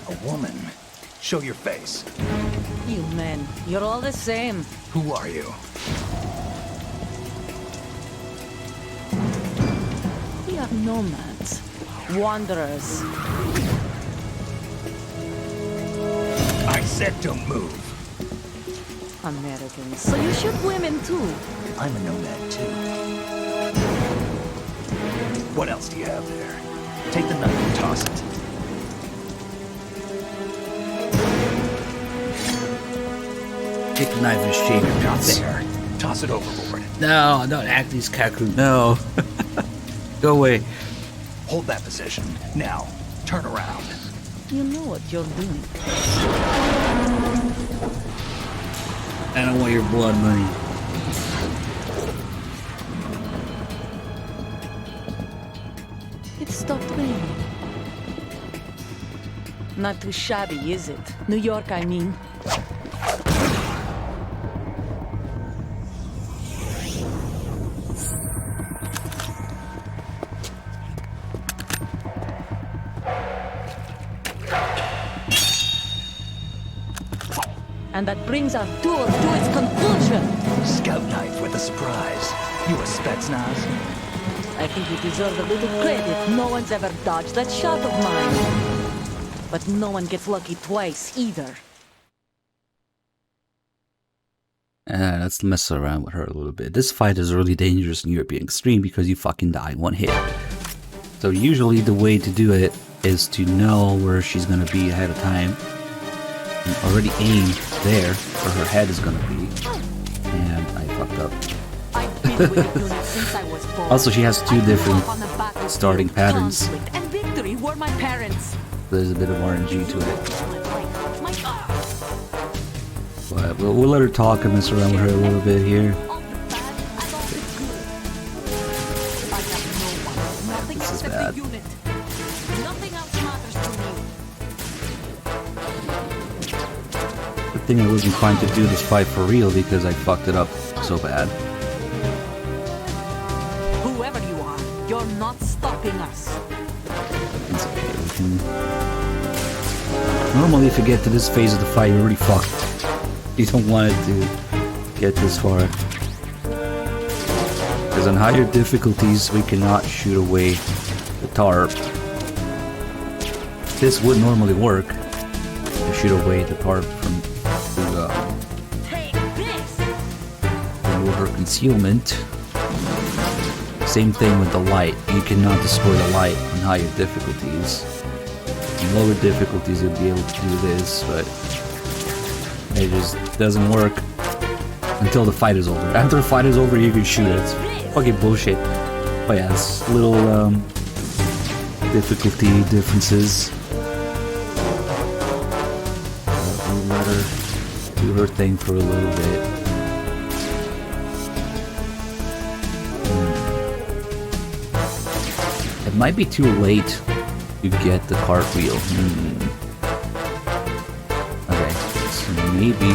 A woman. Show your face. You men, you're all the same. Who are you? We are nomads. Wanderers. I said don't move. Americans, so you shoot women too. I'm a nomad too. What else do you have there? Take the knife and toss it. Take the knife and shave your guts. There. Toss it overboard. No, don't act these Kaku. No. Go away. Hold that position. Now, turn around. You know what you're doing. I don't want your blood money. It stopped raining. Not too shabby, is it? New York, I mean. And that brings our tour to its conclusion. Scout knife with a surprise. You a Spetsnaz? I think you deserve a little credit. No one's ever dodged that shot of mine. But no one gets lucky twice, either. Let's mess around with her a little bit. This fight is really dangerous in European Extreme because you fucking die in one hit. So usually the way to do it is to know where she's gonna be ahead of time. And already aim there where her head is gonna be. And I fucked up. I've been with the unit since I was born. Also, she has two different starting patterns. Conflict and victory were my parents. There's a bit of RNG to it. My God. But we'll let her talk and mess around with her a little bit here. All the bad and all the good. I have no one. Nothing This is except bad. the unit. Nothing else matters to me. Good thing I wasn't trying to do this fight for real because I fucked it up so bad. Whoever you are, you're not stopping us. It's okay, we can... Normally if you get to this phase of the fight, you're already fucked. You don't want it to get this far. Because on higher difficulties, we cannot shoot away the tarp. This would normally work to shoot away the tarp from Take this. remove her concealment. Same thing with the light. You cannot destroy the light on higher difficulties. On lower difficulties, you'll be able to do this, but it just doesn't work until the fight is over. After the fight is over, you can shoot it. It's fucking bullshit. But yeah, it's little difficulty differences. We'll let her do her thing for a little bit. It might be too late to get the cartwheel. Okay, so maybe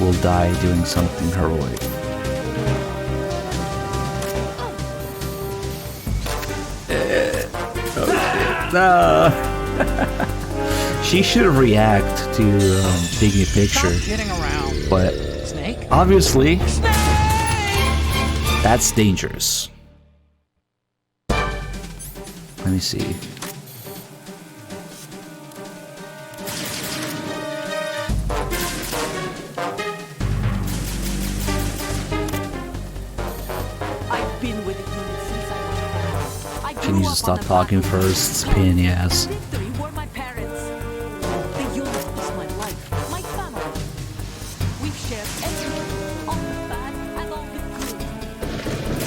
we'll die doing something heroic. She should react to taking a picture, Stop kidding around. but Snake? obviously that's dangerous. Let me see. I've been with the unit since I was born. I She grew needs to up stop on the talking battlefield. first. It's a pain in the ass. Victory were my parents. The unit is my life, my family. We've shared everything, all the bad and all the good.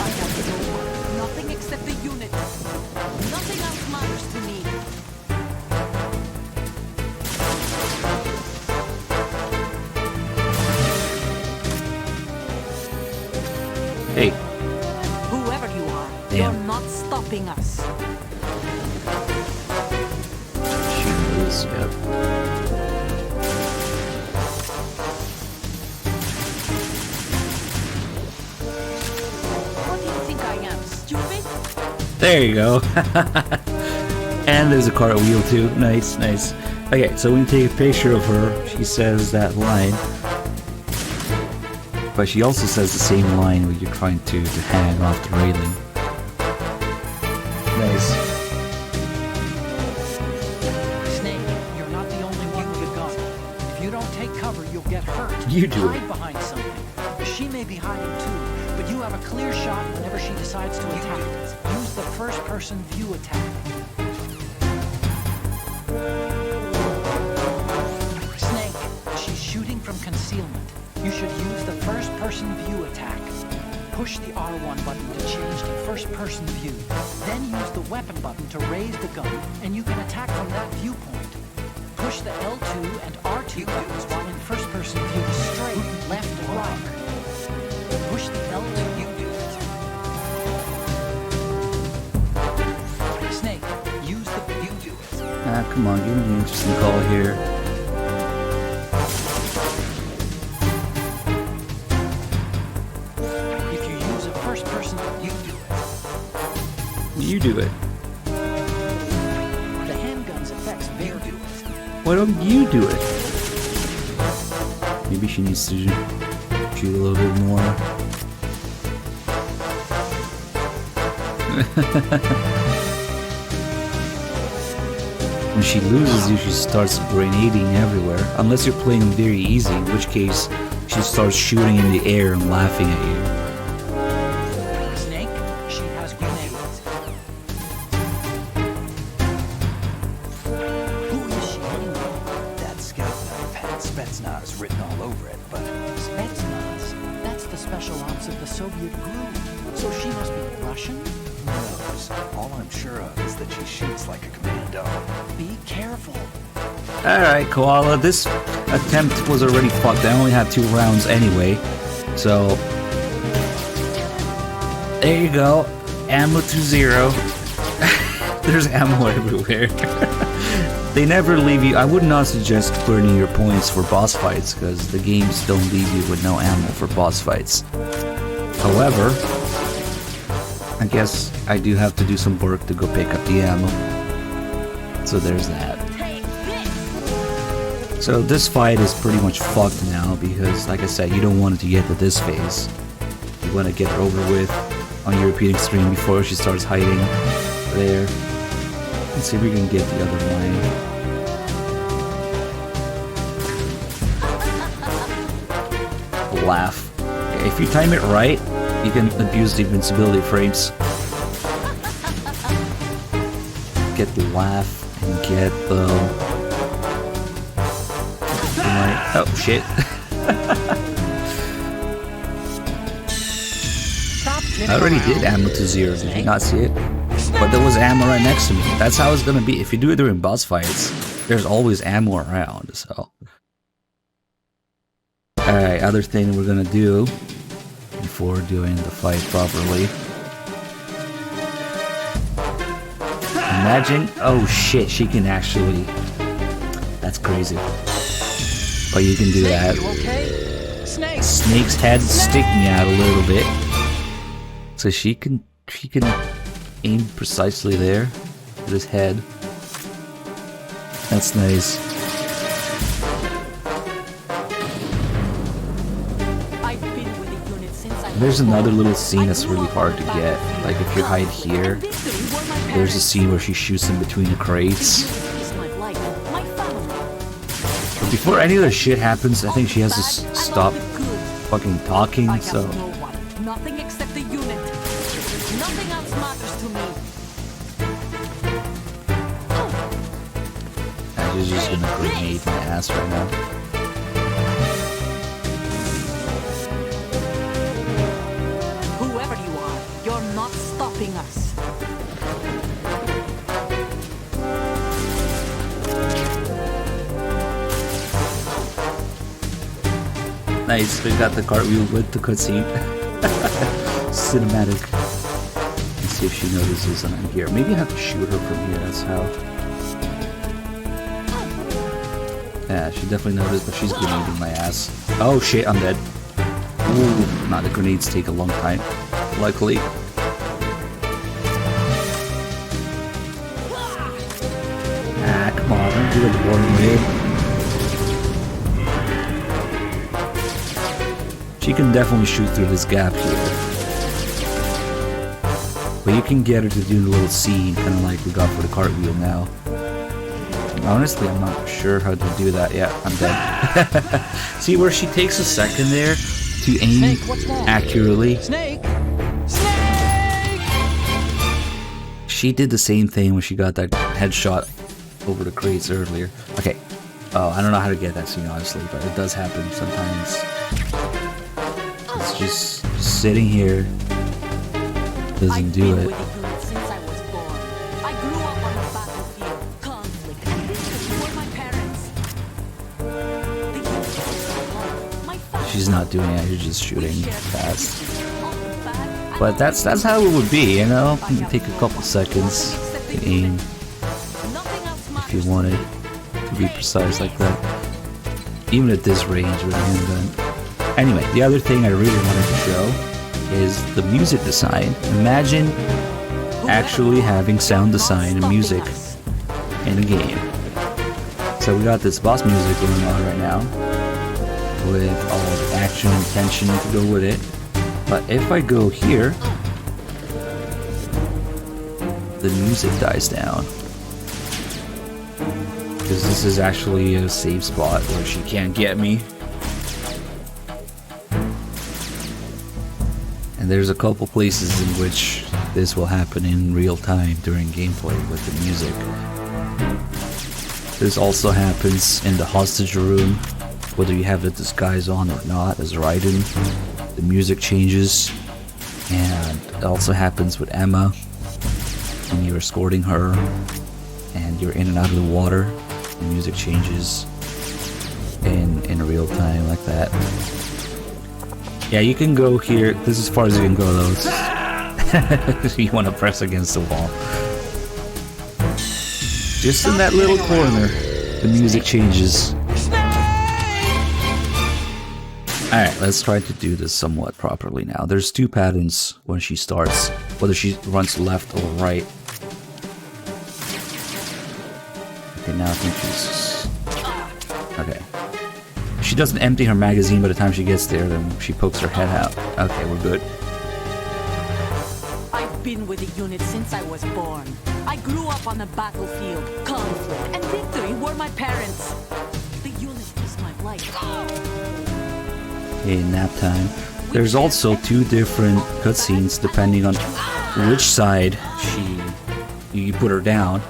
I have no one, nothing except the unit. Nothing else matters to me. Hey, Whoever you are, Damn. you're not stopping us. she is. Yep. What do you think I am, stupid? There you go. And there's a cartwheel too. Nice, nice. Okay, so when you take a picture of her, she says that line. But she also says the same line when you're trying to hang off the railing. Nice. Snake, you're not the only one with a gun. If you don't take cover, you'll get hurt. You do Hide it. behind something. She may be hiding too, but you have a clear shot whenever she decides to attack. Use the first-person view attack. Snake, she's shooting from concealment. You should use the first-person view attack. Push the R1 button to change to first-person view. Then use the weapon button to raise the gun, and you can attack from that viewpoint. Push the L2 and R2 buttons while in first-person view straight, left, and right. Push the L2. You do it. Snake, use the... You do it. Ah, come on, give me an interesting call here. If you use a first-person, you do it. You do it. The handgun's effects vary. You do it. Why don't you do it? Maybe she needs to shoot a little bit more. When she loses you, she starts grenading everywhere. Unless you're playing very easy, in which case she starts shooting in the air and laughing at you. Snake, she has grenades. Who is she anyway? That scout knife had Spetsnaz written all over it, but Spetsnaz. That's the special ops of the Soviet group. So she must be Russian? who knows? All I'm sure of is that she shoots like a commando. Be careful. Alright, Koala, this attempt was already fucked. I only had 2 rounds anyway. So, there you go. Ammo to 0. There's ammo everywhere. They never leave you. I would not suggest burning your points for boss fights, because the games don't leave you with no ammo for boss fights. However, I guess I do have to do some work to go pick up the ammo. So there's that. So this fight is pretty much fucked now because, like I said, you don't want it to get to this phase. You want to get it over with on European Extreme before she starts hiding there. Let's see if we can get the other line. Laugh. If you time it right, you can abuse the invincibility frames. Get the laugh and get the... Oh shit. I already did ammo to 0, did you not see it? But there was ammo right next to me. That's how it's gonna be. If you do it during boss fights, there's always ammo around, so. Alright, other thing we're gonna do before doing the fight properly. Imagine, oh shit, she can actually, that's crazy. But you can do that. Snake's head sticking out a little bit. So she can aim precisely there with his head. That's nice. There's another little scene that's really hard to get. Like if you hide here, there's a scene where she shoots in between the crates. But before any of the shit happens, I think she has to stop fucking talking, so... Nothing except the unit. Nothing else matters to me. She's just gonna grenade my ass right now. Whoever you are, you're not stopping us. Nice, we got the cartwheel with the cutscene. Cinematic. Let's see if she notices that I'm here. Maybe I have to shoot her from here, that's how. Yeah, she definitely noticed, but she's grenading my ass. Oh shit, I'm dead. Ooh, nah, the grenades take a long time. Luckily. Ah, come on, don't do it the boring way. She can definitely shoot through this gap here. But you can get her to do the little scene, kind of like we got for the cartwheel now. Honestly, I'm not sure how to do that yet. I'm dead. See where she takes a second there to aim accurately? Snake! Snake! She did the same thing when she got that headshot over the crates earlier. Okay. Oh, I don't know how to get that scene, honestly, but it does happen sometimes. It's just sitting here. Doesn't do it. She's not doing it, you're just shooting fast. But that's how it would be, you know? You can take a couple seconds to aim if you wanted to be precise like that. Even at this range with a handgun. Anyway, the other thing I really wanted to show is the music design. Imagine actually having sound design and music in a game. So we got this boss music going on right now, with all the action and tension to go with it. But if I go here, the music dies down. Because this is actually a safe spot where she can't get me. And there's a couple places in which this will happen in real time during gameplay with the music. This also happens in the hostage room, whether you have the disguise on or not as Raiden. The music changes, and it also happens with Emma when you're escorting her and you're in and out of the water. The music changes in real time like that. Yeah, you can go here. This is as far as you can go though. You want to press against the wall. Just in that little corner, the music changes. Alright, let's try to do this somewhat properly now. There's two patterns when she starts, whether she runs left or right. Okay, now I think she's... Okay. She doesn't empty her magazine by the time she gets there, then she pokes her head out. Okay, we're good. I've been with the unit since I was born. I grew up on the battlefield. Conflict and victory were my parents. The unit is my life. Okay, nap time. There's also two different cutscenes depending on which side you put her down.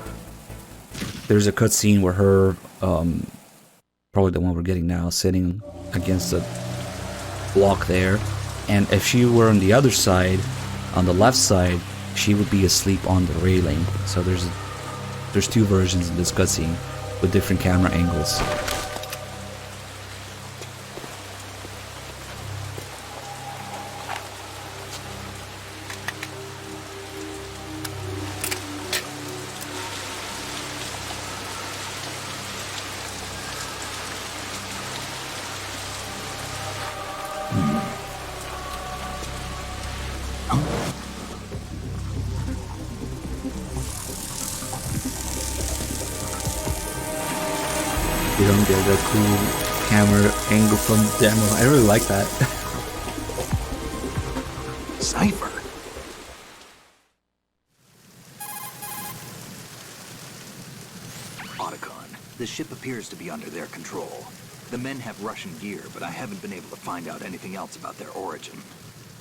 There's a cutscene where her, probably the one we're getting now, sitting against a block there. And if she were on the other side, on the left side, she would be asleep on the railing. So there's two versions in this cutscene with different camera angles. You don't get a cool camera angle from the demo. I really like that. Cypher. Otacon, the ship appears to be under their control. The men have Russian gear, but I haven't been able to find out anything else about their origin.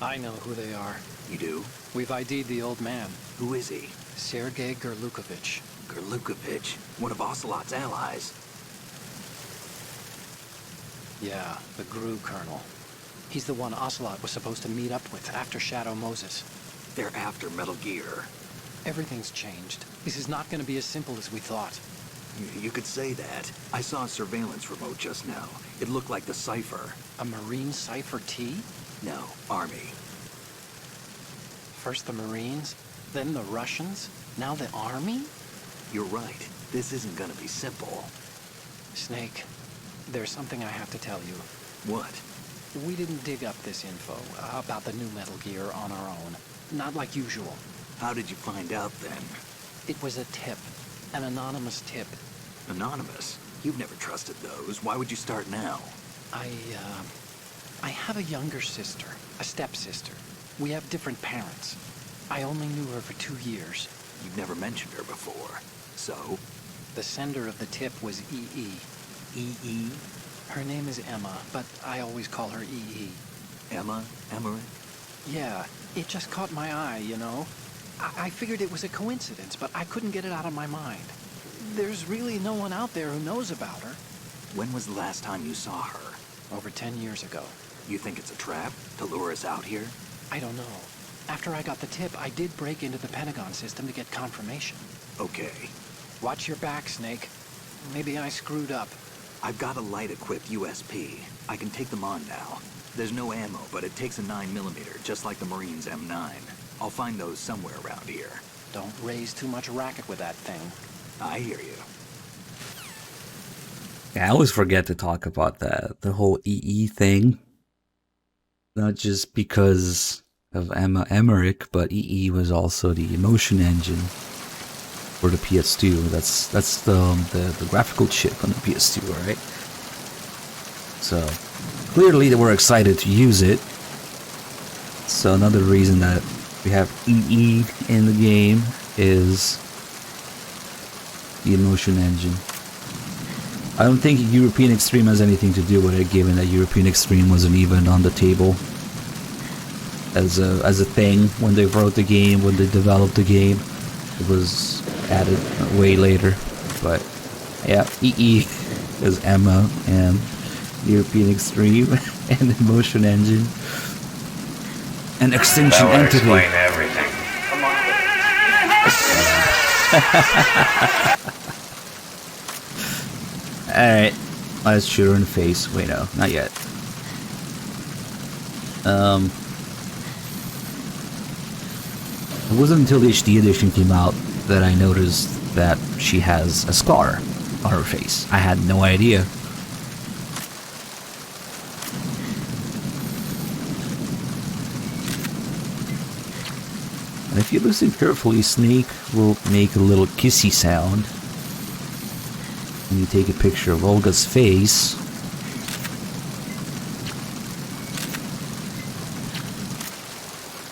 I know who they are. You do? We've ID'd the old man, Who is he? Sergei Gerlukovich. Gerlukovich, one of Ocelot's allies. Yeah, the GRU colonel. He's the one Ocelot was supposed to meet up with after Shadow Moses. They're after Metal Gear. Everything's changed. This is not going to be as simple as we thought. You could say that. I saw a surveillance remote just now. It looked like the Cypher. A Marine Cypher T? No, Army. First the Marines, then the Russians, now the Army? You're right. This isn't gonna be simple. Snake, there's something I have to tell you. What? We didn't dig up this info about the new Metal Gear on our own. Not like usual. How did you find out then? It was a tip. An anonymous tip. Anonymous? You've never trusted those. Why would you start now? I have a younger sister, a stepsister. We have different parents. I only knew her for 2 years. You've never mentioned her before. So? The sender of the tip was EE. EE? Her name is Emma, but I always call her EE. Emma? Emmerich? Yeah, it just caught my eye, you know? I figured it was a coincidence, but I couldn't get it out of my mind. There's really no one out there who knows about her. When was the last time you saw her? Over 10 years ago. You think it's a trap to lure us out here? I don't know. After I got the tip, I did break into the Pentagon system to get confirmation. Okay. Watch your back, Snake. Maybe I screwed up. I've got a light-equipped USP. I can take them on now. There's no ammo, but it takes a 9mm, just like the Marines' M9. I'll find those somewhere around here. Don't raise too much racket with that thing. I hear you. Yeah, I always forget to talk about that. The whole EE thing. Not just because of Emma Emmerich, but EE was also the emotion engine for the PS2. That's the graphical chip on the PS2, right? So clearly they were excited to use it. So another reason that we have EE in the game is the emotion engine. I don't think European Extreme has anything to do with it, given that European Extreme wasn't even on the table. as a thing when they wrote the game, when they developed the game. It was added way later, but yeah, EE is Emma and European Extreme and the Motion Engine and Extinction That would Entity. explain everything. Alright, let's shoot her in the face. Wait, no, not yet. It wasn't until the HD edition came out that I noticed that she has a scar on her face. I had no idea. And if you listen carefully, Snake will make a little kissy sound. When you take a picture of Olga's face.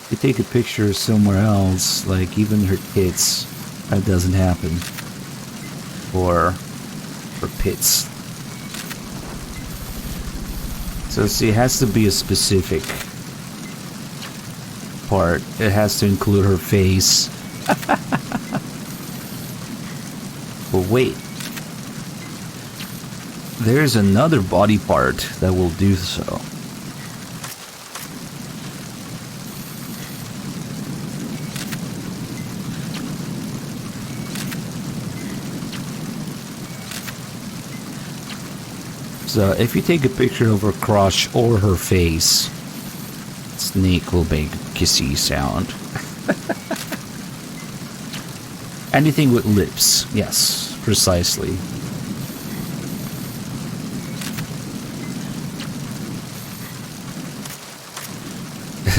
If you take a picture somewhere else, like even her tits, that doesn't happen. Or her pits. So see, it has to be a specific part. It has to include her face. But wait. There's another body part that will do so. So if you take a picture of her crotch or her face, Snake will make a kissy sound. Anything with lips, yes, precisely.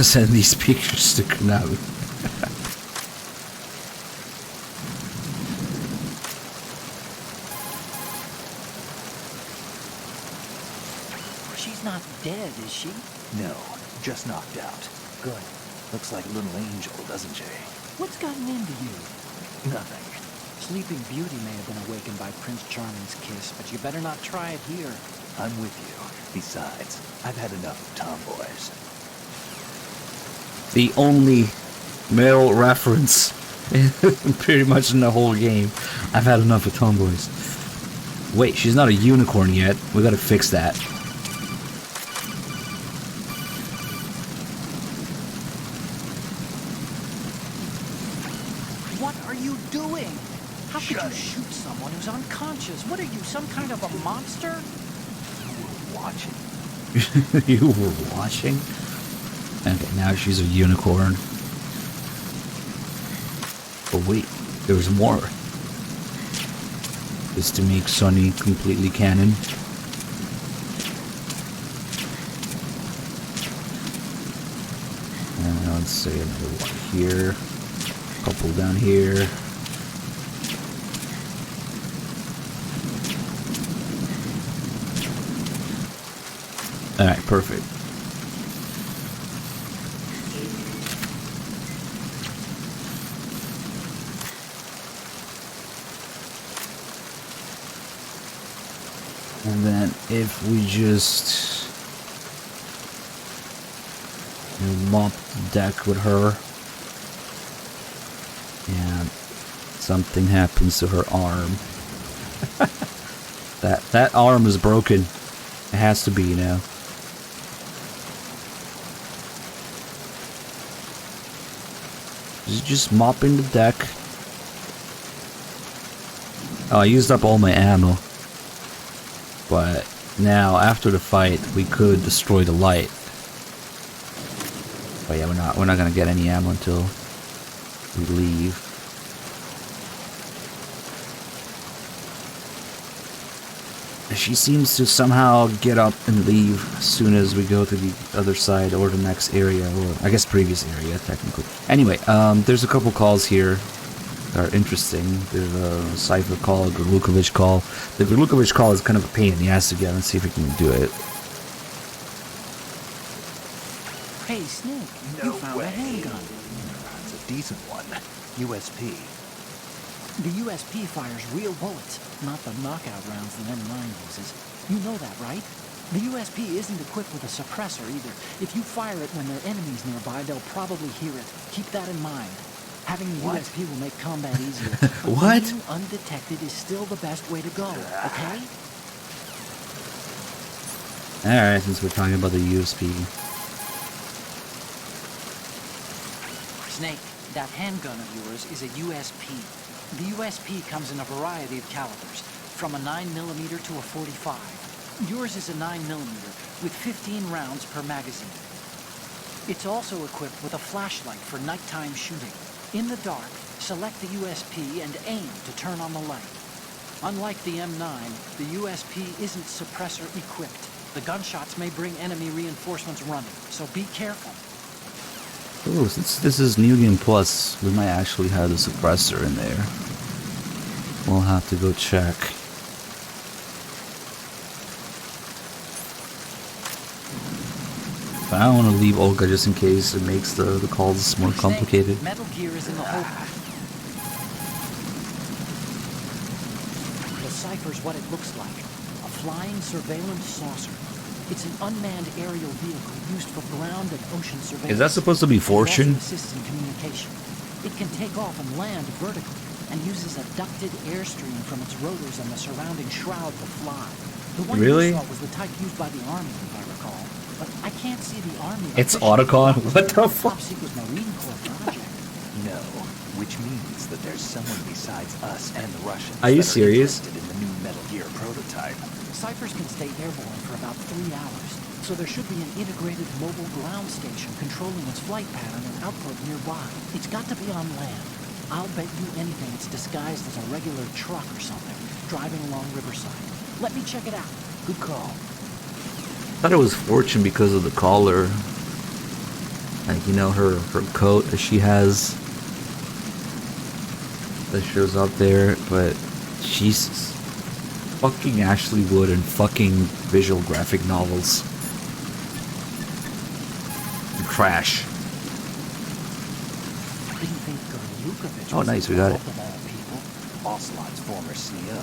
Send these pictures to Konami. She's not dead, is she? No, just knocked out. Good. Looks like a little angel, doesn't she? What's gotten into you? Nothing. Sleeping Beauty may have been awakened by Prince Charming's kiss, but you better not try it here. I'm with you. Besides, I've had enough of tomboys. The only male reference pretty much in the whole game. I've had enough of tomboys. Wait, she's not a unicorn yet. We gotta fix that. What are you doing? How could you shoot someone who's unconscious? What are you, some kind of a monster? Watching. You were watching? Okay, now she's a unicorn. But wait, there's more. Just to make Sunny completely canon. And let's say another one here. A couple down here. Alright, perfect. And then if we just mop the deck with her and something happens to her arm. that arm is broken. It has to be, you know. Just mopping the deck. Oh, I used up all my ammo. But now, after the fight, we could destroy the light. But yeah, we're not gonna get any ammo until we leave. She seems to somehow get up and leave as soon as we go to the other side or the next area, or I guess previous area, technically. Anyway, there's a couple calls here that are interesting. There's a Cypher call, a Grlukovich call. The Grlukovich call is kind of a pain in the ass to get. Let's see if we can do it. Hey, Snake, you found a handgun. It's a decent one. USP. The USP fires real bullets, not the knockout rounds that M9 uses. You know that, right? The USP isn't equipped with a suppressor either. If you fire it when there are enemies nearby, they'll probably hear it. Keep that in mind. Having the USP will make combat easier. What? Being undetected is still the best way to go, okay? Alright, since we're talking about the USP. Snake, that handgun of yours is a USP. The USP comes in a variety of calibers, from a 9mm to a .45. Yours is a 9mm with 15 rounds per magazine. It's also equipped with a flashlight for nighttime shooting. In the dark, select the USP and aim to turn on the light. Unlike the M9, the USP isn't suppressor equipped. The gunshots may bring enemy reinforcements running, so be careful. Ooh, since this is New Game Plus, we might actually have the suppressor in there. We'll have to go check. But I don't want to leave Olga just in case it makes the calls more complicated. Metal Gear is in the hole. The cipher's what it looks like. A flying surveillance saucer. It's an unmanned aerial vehicle used for ground and ocean surveillance. Is that supposed to be Fortune? It also assists in communication. It can take off and land vertically and uses a ducted airstream from its rotors and the surrounding shroud to fly. The one Really? you saw was the type used by the Army, if I recall. But I can't see the Army. It's officially. Otacon? What the fuck? Top secret Marine Corps project. No, which means that there's someone besides us and the Russians. Are you that serious? interested in the new Metal Gear prototype. Ciphers can stay airborne for about 3 hours, so there should be an integrated mobile ground station controlling its flight pattern and output nearby. It's got to be on land. I'll bet you anything it's disguised as a regular truck or something, driving along Riverside. Let me check it out. Good call. I thought it was Fortune because of the collar. Like, you know, her coat that she has that shows up there, but Jesus. Fucking Ashley Wood and fucking visual graphic novels. And Crash. Didn't think Lukovich Oh, was nice, we got it. involved of all people. Ocelot's former CO,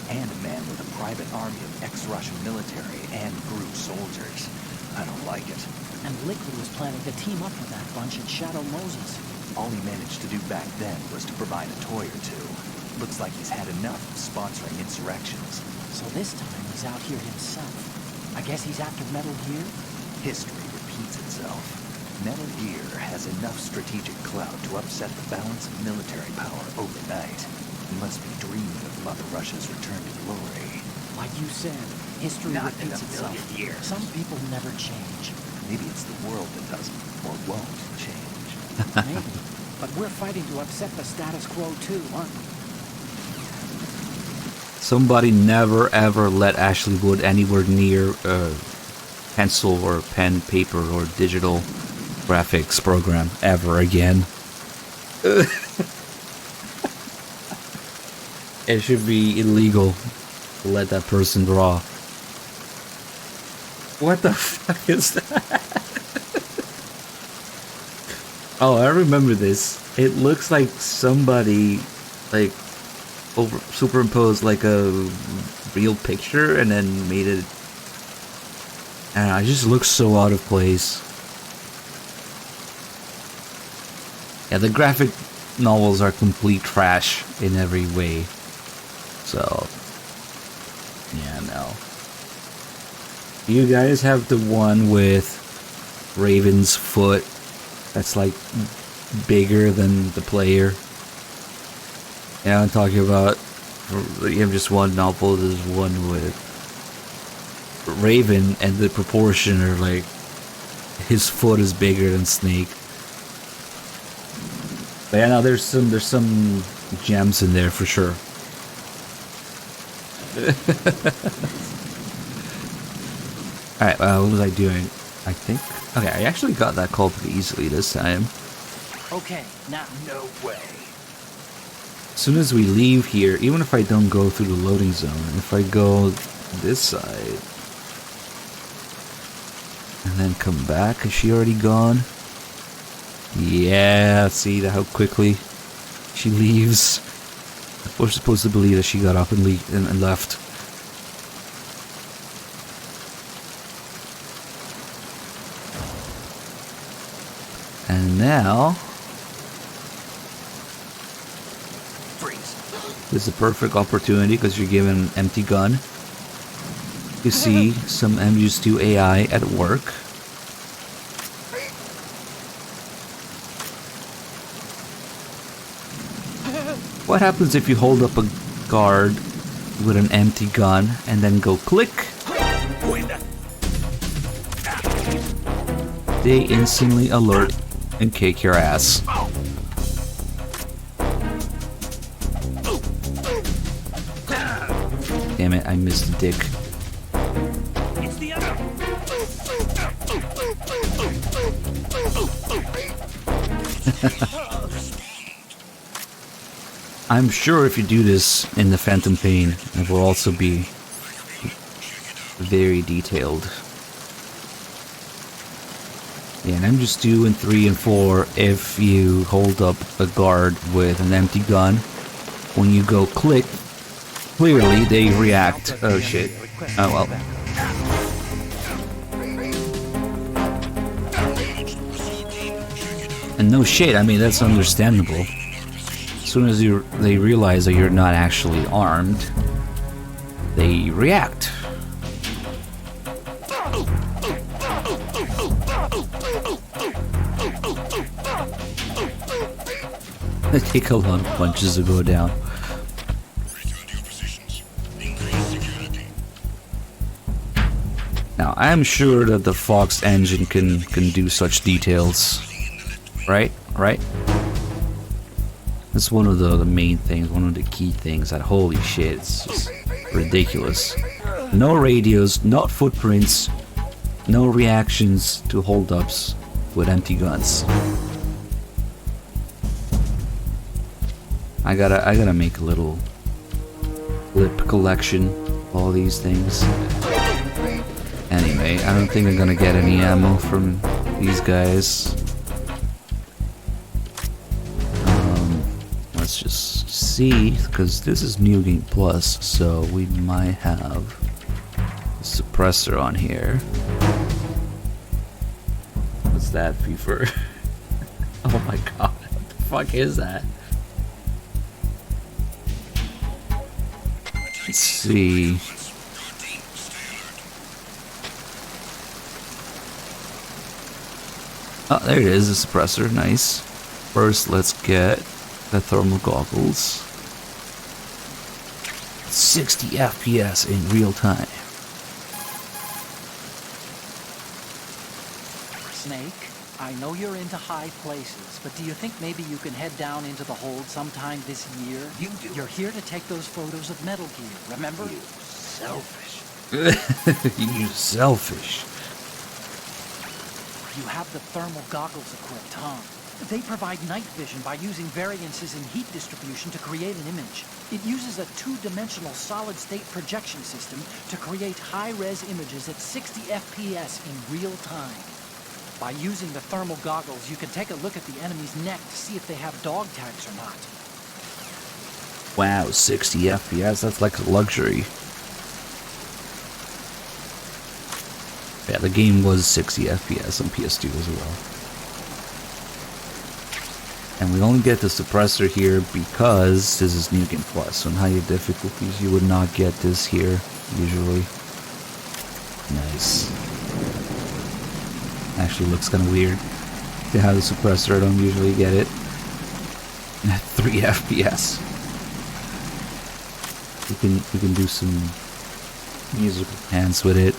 and a man with a private army of ex-Russian military and GRU soldiers. I don't like it. And Liquid was planning to team up with that bunch and Shadow Moses. All he managed to do back then was to provide a toy or two. Looks like he's had enough of sponsoring insurrections. So this time he's out here himself. I guess he's after Metal Gear? History repeats itself. Metal Gear has enough strategic clout to upset the balance of military power overnight. He must be dreaming of Mother Russia's return to glory. Like you said, history Not in repeats a itself. million years. Some people never change. Maybe it's the world that doesn't or won't change. Maybe. But we're fighting to upset the status quo too, aren't we? Somebody never ever let Ashley Wood anywhere near pencil or pen, paper, or digital graphics program ever again. It should be illegal to let that person draw. What the fuck is that? Oh, I remember this. It looks like somebody superimposed like a real picture and then made it, and it just looks so out of place. Yeah, the graphic novels are complete trash in every way. So, yeah, no. You guys have the one with Raven's foot that's like bigger than the player. Yeah, I'm talking about. You have just one novel. There's one with Raven, and the proportion are like his foot is bigger than Snake. But yeah, no, there's some gems in there for sure. All right, what was I doing? I think. Okay, I actually got that call pretty easily this time. Okay, now. No way. As soon as we leave here, even if I don't go through the loading zone, if I go this side and then come back, is she already gone? Yeah, see how quickly she leaves. We're supposed to believe that she got up and left. And now, this is a perfect opportunity because you're given an empty gun to see some MGS2 AI at work. What happens if you hold up a guard with an empty gun and then go click? They instantly alert and kick your ass. Damn it, I missed the dick. I'm sure if you do this in the Phantom Pain, it will also be very detailed. Yeah, and I'm just 2 and 3 and 4. If you hold up a guard with an empty gun, when you go click, clearly they react. Oh shit. Oh well. And no shit, I mean, that's understandable. As soon as they realize that you're not actually armed, they react. They take a lot of punches to go down. Now, I'm sure that the Fox engine can do such details. Right? Right? That's one of the main things, one of the key things that, holy shit, it's just ridiculous. No radios, not footprints, no reactions to holdups with empty guns. I gotta make a little clip collection of all these things. Anyway, I don't think I'm gonna get any ammo from these guys. Let's just see, because this is New Game Plus, so we might have a suppressor on here. What's that, Fever? Oh my god, what the fuck is that? Let's see. Oh, there it is, the suppressor, nice. First, let's get the thermal goggles. 60 FPS in real time. Snake, I know you're into high places, but do you think maybe you can head down into the hold sometime this year? You're here to take those photos of Metal Gear, remember? You selfish. You selfish. You have the thermal goggles equipped, huh? They provide night vision by using variances in heat distribution to create an image. It uses a two-dimensional solid-state projection system to create high-res images at 60 FPS in real time. By using the thermal goggles, you can take a look at the enemy's neck to see if they have dog tags or not. Wow, 60 FPS, that's like a luxury. Yeah, the game was 60 FPS on PS2 as well. And we only get the suppressor here because this is New Game Plus. So in higher difficulties, you would not get this here, usually. Nice. Actually looks kind of weird to have the suppressor. I don't usually get it. At 3 FPS. You can do some musical hands with it.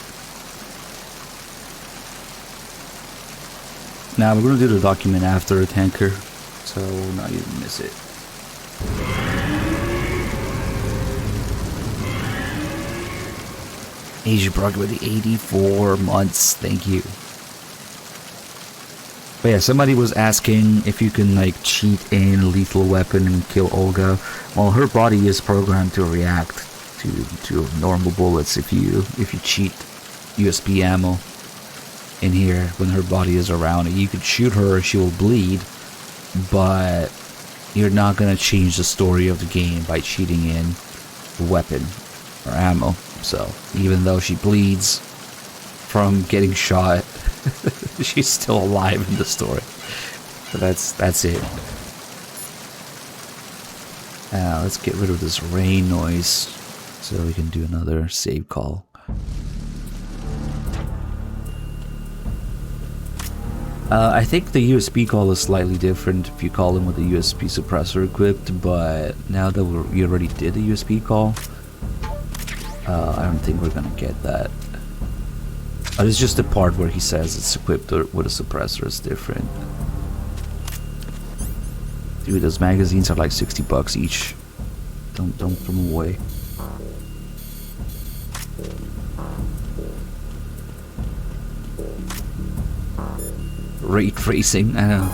Now we're going to do the document after a tanker, so not even miss it. Asia Brock with the 84 months, thank you. But yeah, somebody was asking if you can like cheat in Lethal Weapon and kill Olga. Well, her body is programmed to react to normal bullets if you cheat USB ammo in here when her body is around. You could shoot her, she will bleed, but you're not gonna change the story of the game by cheating in weapon or ammo. So even though she bleeds from getting shot, she's still alive in the story. So that's it. Now let's get rid of this rain noise so we can do another save call. I think the USB call is slightly different if you call them with a USB suppressor equipped, but now that we already did a USB call, I don't think we're gonna get that. It's just the part where he says it's equipped with a suppressor is different. Dude, those magazines are like $60 each. Don't throw them away. Ray tracing, I know.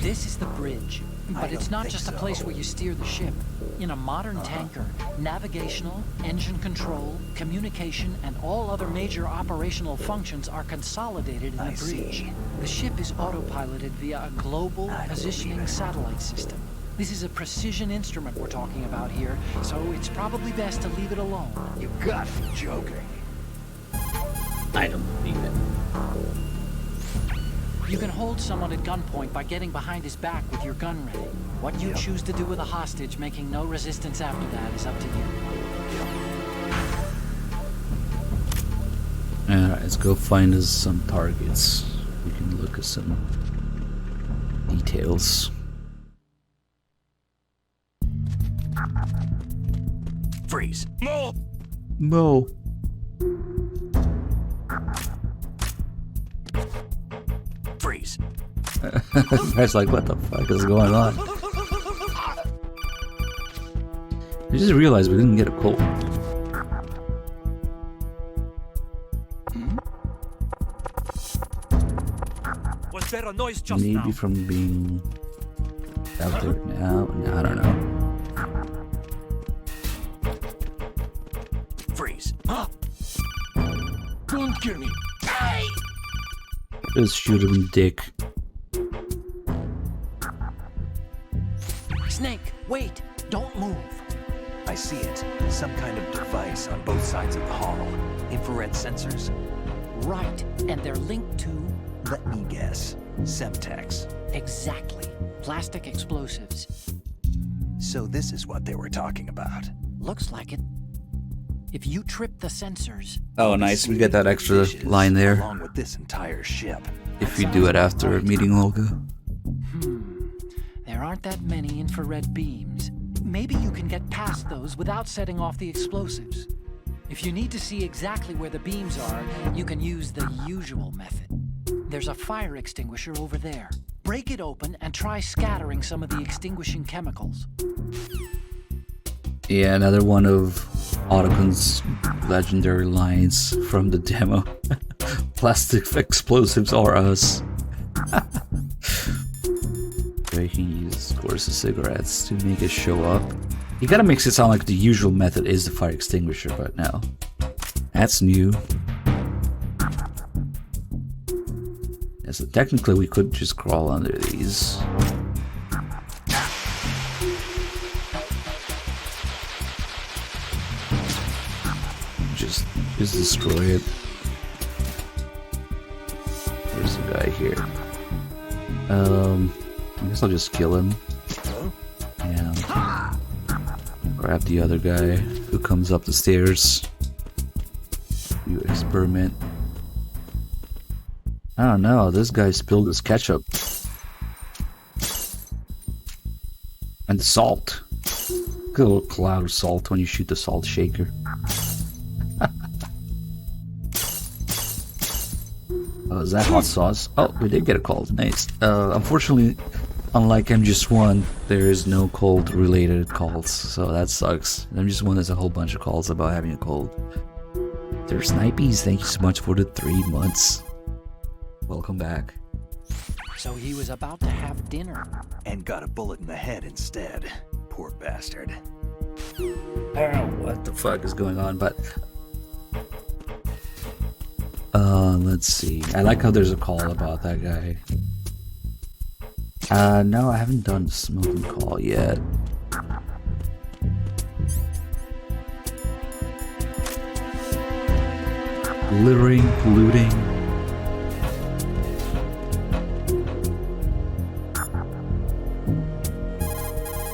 This is the bridge, but it's not just a place where you steer the ship. In a modern tanker, navigational, engine control, communication, and all other major operational functions are consolidated in the bridge. The ship is autopiloted via a global positioning satellite system. This is a precision instrument we're talking about here, so it's probably best to leave it alone. You got to be joking. I don't believe it. You can hold someone at gunpoint by getting behind his back with your gun ready. What you choose to do with a hostage making no resistance after that is up to you. Alright, let's go find us some targets. We can look at some details. Freeze. Mo! Mo. Freeze. Guy's like, what the fuck is going on? I just realized we didn't get a cold. Was there a noise just Maybe now? from being out there now. No, I don't know. Freeze. Don't kill me. Just shoot him, dick. Snake, wait! Don't move! I see it. Some kind of device on both sides of the hall. Infrared sensors? Right, and they're linked to... Let me guess. Semtex. Exactly. Plastic explosives. So this is what they were talking about. Looks like it. If you trip the sensors... Oh, nice. We get that extra line there. Along with this entire ship. If we do it after meeting Olga. There aren't that many infrared beams. Maybe you can get past those without setting off the explosives. If you need to see exactly where the beams are, you can use the usual method. There's a fire extinguisher over there. Break it open and try scattering some of the extinguishing chemicals. Yeah, another one of Otocon's legendary lines from the demo. Plastic explosives are us. He uses, of course, the cigarettes to make it show up. You gotta makes it sound like the usual method is the fire extinguisher, but no. That's new. Yeah, so technically we could just crawl under these. Just destroy it. There's a guy here. I guess I'll just kill him. Yeah. Grab the other guy who comes up the stairs. You experiment. I don't know, this guy spilled his ketchup. And the salt. Look at a little cloud of salt when you shoot the salt shaker. Oh, is that hot sauce? Oh, we did get a cold. Nice. Unfortunately, unlike MGS1, there is no cold-related calls, so that sucks. MGS1 has a whole bunch of calls about having a cold. There's Snipies, thank you so much for the 3 months. Welcome back. So he was about to have dinner. And got a bullet in the head instead. Poor bastard. I don't know what the fuck is going on, but... let's see. I like how there's a call about that guy. No, I haven't done the smoking call yet. Littering, polluting.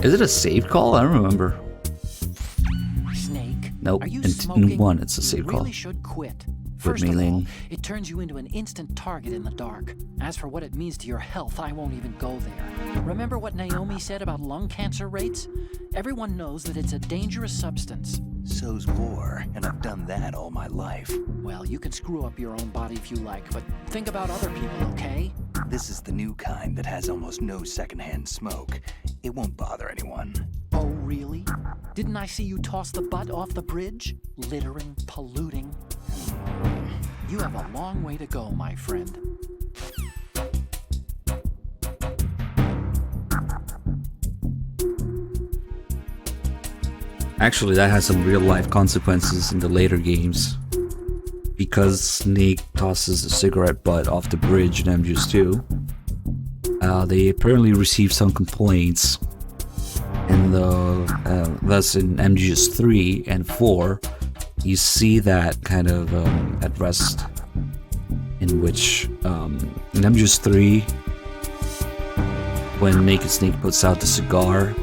Is it a save call? I don't remember. Snake, Nope. are you In smoking? 1, it's a save You call. really should quit. First of melee. all, it turns you into an instant target in the dark. As for what it means to your health, I won't even go there. Remember what Naomi said about lung cancer rates? Everyone knows that it's a dangerous substance. So's war, and I've done that all my life. Well, you can screw up your own body if you like, but think about other people, okay? This is the new kind that has almost no secondhand smoke. It won't bother anyone. Oh, really? Didn't I see you toss the butt off the bridge? Littering, polluting. You have a long way to go, my friend. Actually, that has some real life consequences in the later games. Because Snake tosses a cigarette butt off the bridge in MGS2, they apparently received some complaints. And thus in MGS3 and 4, you see that kind of at rest, in which in MGS3, when Naked Snake puts out the cigar,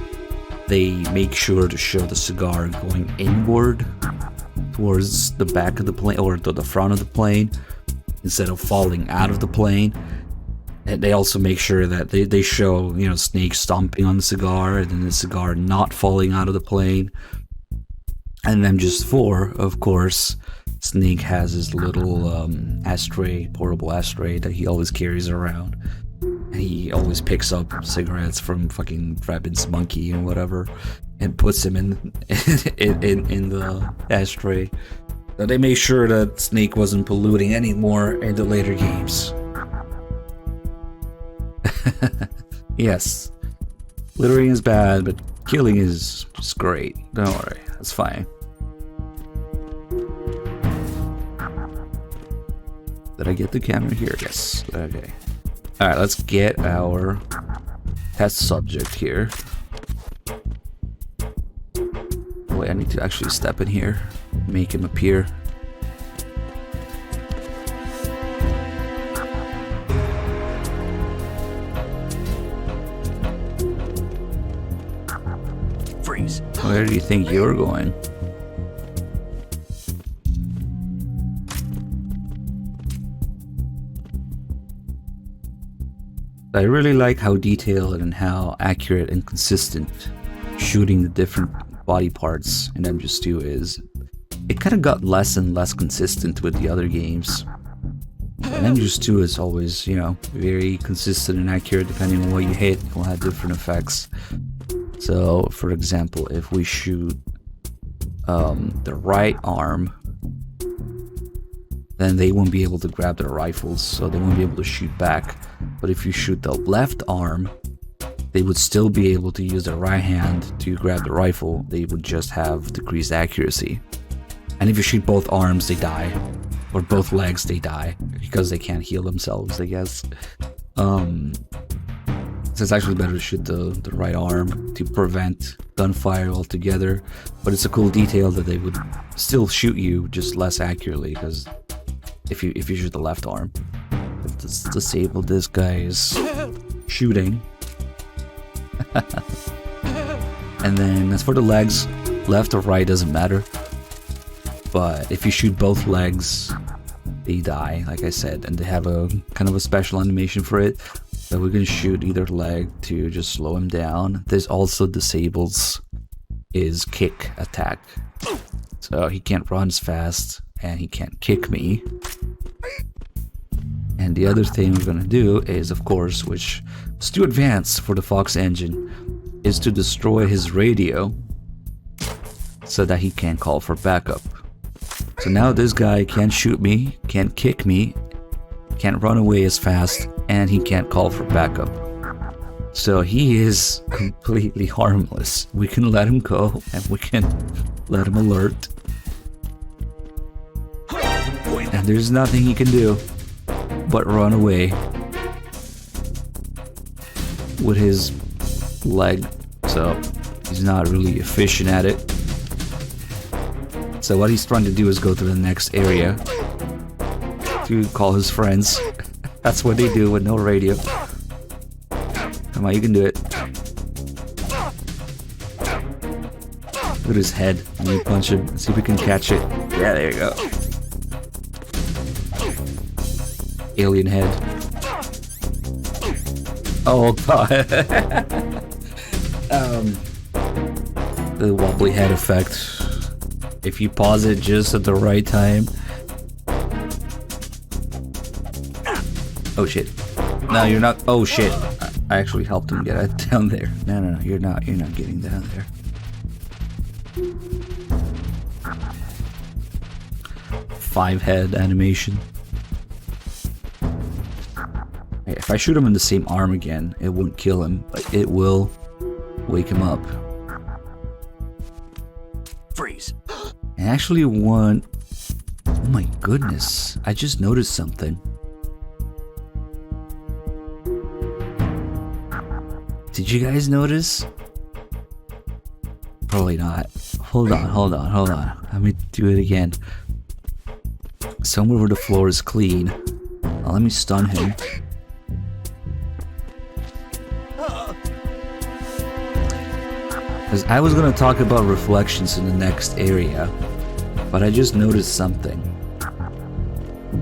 they make sure to show the cigar going inward towards the back of the plane or to the front of the plane instead of falling out of the plane. And they also make sure that they show, you know, Snake stomping on the cigar and then the cigar not falling out of the plane. And then just 4, of course, Snake has his little ashtray, portable ashtray that he always carries around. And he always picks up cigarettes from fucking Rabin's monkey and whatever, and puts them in the ashtray. So they made sure that Snake wasn't polluting anymore in the later games. Yes, littering is bad, but killing is just great. Don't worry, that's fine. Did I get the camera here? Yes. Okay. Alright, let's get our test subject here. Wait, I need to actually step in here, make him appear. Freeze. Where do you think you're going? I really like how detailed and how accurate and consistent shooting the different body parts in MGS2 is. It kind of got less and less consistent with the other games. And MGS2 is always, you know, very consistent and accurate depending on what you hit. It will have different effects. So, for example, if we shoot the right arm, then they won't be able to grab their rifles, so they won't be able to shoot back. But if you shoot the left arm, they would still be able to use their right hand to grab the rifle. They would just have decreased accuracy. And if you shoot both arms, they die. Or both legs, they die. Because they can't heal themselves, I guess. So it's actually better to shoot the right arm to prevent gunfire altogether. But it's a cool detail that they would still shoot you, just less accurately, because if you shoot the left arm. Let's disable this guy's shooting. And then as for the legs, left or right doesn't matter. But if you shoot both legs, they die, like I said, and they have a kind of a special animation for it. So we can shoot either leg to just slow him down. This also disables his kick attack. So he can't run as fast and he can't kick me. And the other thing we're gonna do is, of course, which is too advanced for the Fox engine, is to destroy his radio so that he can't call for backup. So now this guy can't shoot me, can't kick me, can't run away as fast, and he can't call for backup. So he is completely harmless. We can let him go, and we can let him alert. And there's nothing he can do but run away with his leg. So he's not really efficient at it. So what he's trying to do is go to the next area to call his friends. That's what they do with no radio. Come on, you can do it. Look at his head when you punch him. Let's see if we can catch it. Yeah, there you go. Alien head. Oh god. The wobbly head effect. If you pause it just at the right time. Oh shit. No, you're not. Oh shit. I actually helped him get it down there. No, you're not. You're not getting down there. Five head animation. If I shoot him in the same arm again, it won't kill him, but it will wake him up. Freeze. I actually want... Oh my goodness, I just noticed something. Did you guys notice? Probably not. Hold on. Let me do it again. Somewhere where the floor is clean. Now let me stun him. Because I was going to talk about reflections in the next area, but I just noticed something.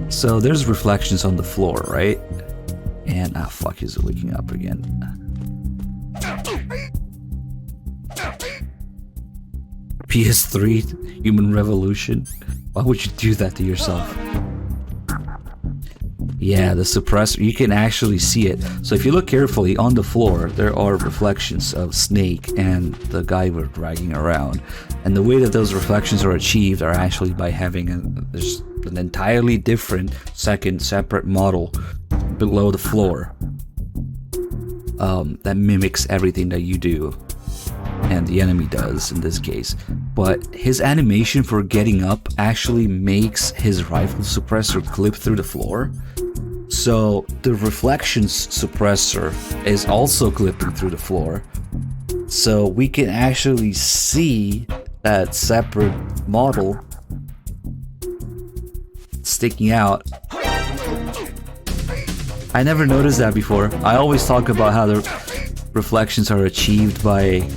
So there's reflections on the floor, right? And ah fuck, he's waking up again. PS3 Human Revolution. Why would you do that to yourself? Yeah, the suppressor, you can actually see it. So if you look carefully on the floor, there are reflections of Snake and the guy we're dragging around. And the way that those reflections are achieved are actually by having there's an entirely different second separate model below the floor that mimics everything that you do and the enemy does in this case. But his animation for getting up actually makes his rifle suppressor clip through the floor. So the reflections suppressor is also clipping through the floor. So we can actually see that separate model sticking out. I never noticed that before. I always talk about how the reflections are achieved by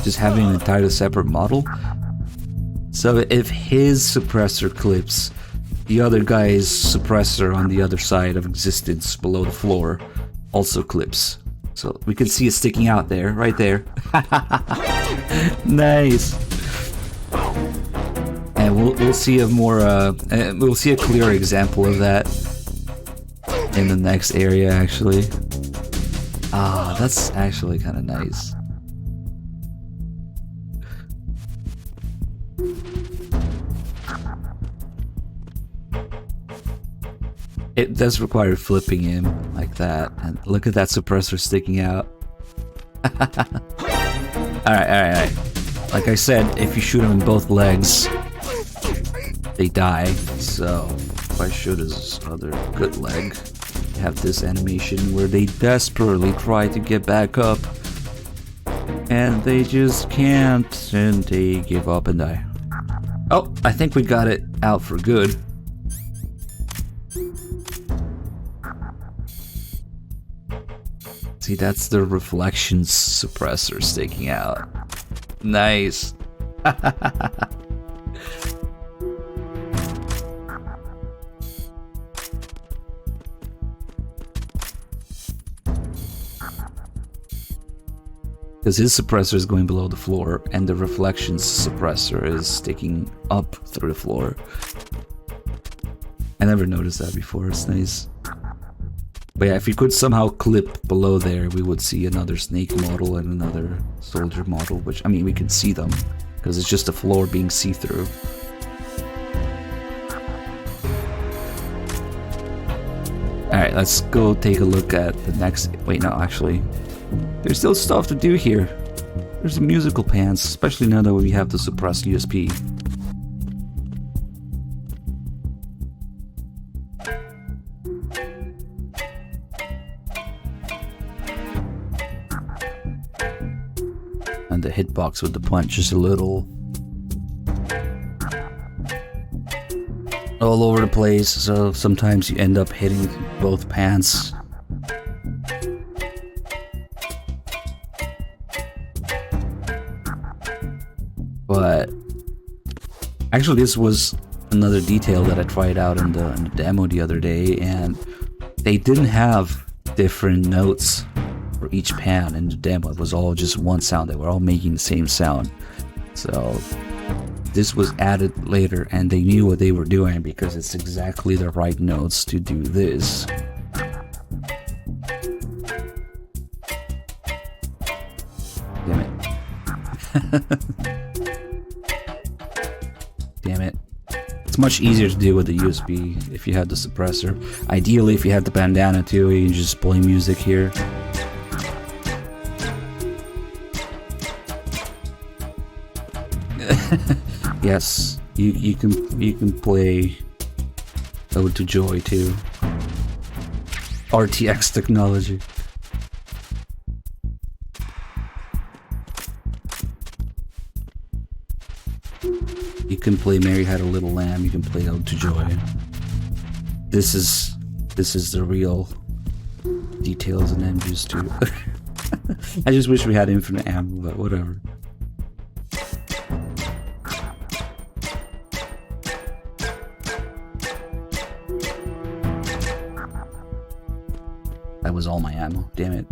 just having an entirely separate model. So if his suppressor clips, the other guy's suppressor on the other side of existence below the floor also clips. So we can see it sticking out there, right there. Nice. And we'll see a more we'll see a clear example of that in the next area actually. Ah, that's actually kind of nice. It does require flipping him like that, and look at that suppressor sticking out. Alright. Like I said, if you shoot him in both legs, they die. So if I shoot his other good leg, you have this animation where they desperately try to get back up, and they just can't, and they give up and die. Oh, I think we got it out for good. See, that's the reflections suppressor sticking out. Nice. Because his suppressor is going below the floor and the reflections suppressor is sticking up through the floor. I never noticed that before, it's nice. But yeah, if you could somehow clip below there, we would see another Snake model and another soldier model, which, I mean, we can see them, because it's just the floor being see-through. Alright, let's go take a look at the next... Wait, no, actually. There's still stuff to do here. There's the musical pants, especially now that we have the suppressed USP. And the hitbox with the punch is a little all over the place, so sometimes you end up hitting both pants. But actually, this was another detail that I tried out in the demo the other day, and they didn't have different notes for each pan in the demo. It was all just one sound. They were all making the same sound. So this was added later, and they knew what they were doing because it's exactly the right notes to do this. Damn it. Damn it. It's much easier to do with the USB if you have the suppressor. Ideally, if you have the bandana too, you can just play music here. Yes, you can play Ode to Joy too. RTX technology. You can play Mary Had a Little Lamb, you can play Ode to Joy. This is the real details in MGS2. I just wish we had infinite ammo, but whatever. That was all my ammo, damn it.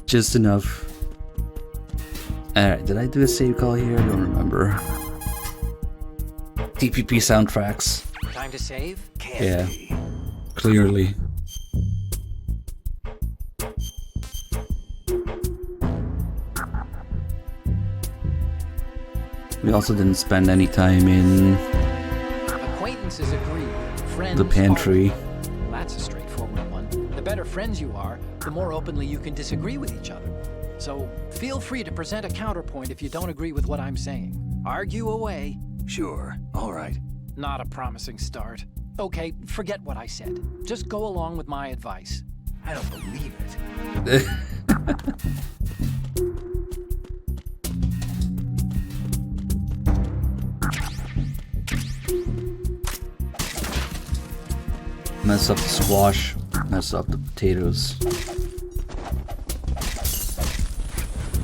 Just enough. Alright, did I do a save call here? I don't remember. TPP soundtracks. Time to save? Yeah, clearly. We also didn't spend any time in Acquaintances agree. Friends the pantry. Well, that's a straightforward one. The better friends you are, the more openly you can disagree with each other. So feel free to present a counterpoint if you don't agree with what I'm saying. Argue away. Sure, all right. Not a promising start. Okay, forget what I said. Just go along with my advice. I don't believe it. Mess up the squash, mess up the potatoes.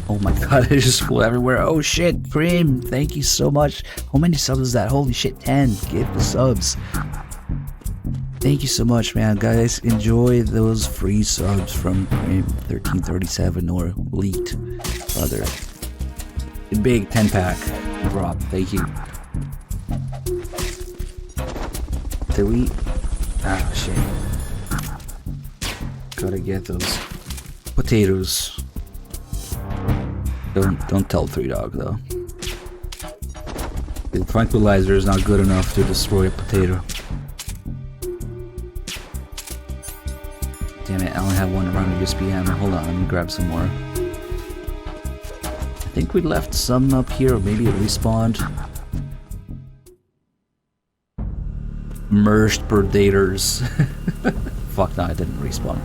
Oh my god, it just flew everywhere. Oh shit, Cream, thank you so much. How many subs is that? Holy shit, 10. Give the subs. Thank you so much, man. Guys, enjoy those free subs from Cream 1337 or Leaked. Other big 10-pack drop. Thank you. Did we? Ah, shit. Gotta get those potatoes. Don't tell 3Dog though. The tranquilizer is not good enough to destroy a potato. Damn it, I only have one around the USB ammo. Hold on, let me grab some more. I think we left some up here, or maybe it respawned. Merged predators. Fuck no, it didn't respawn.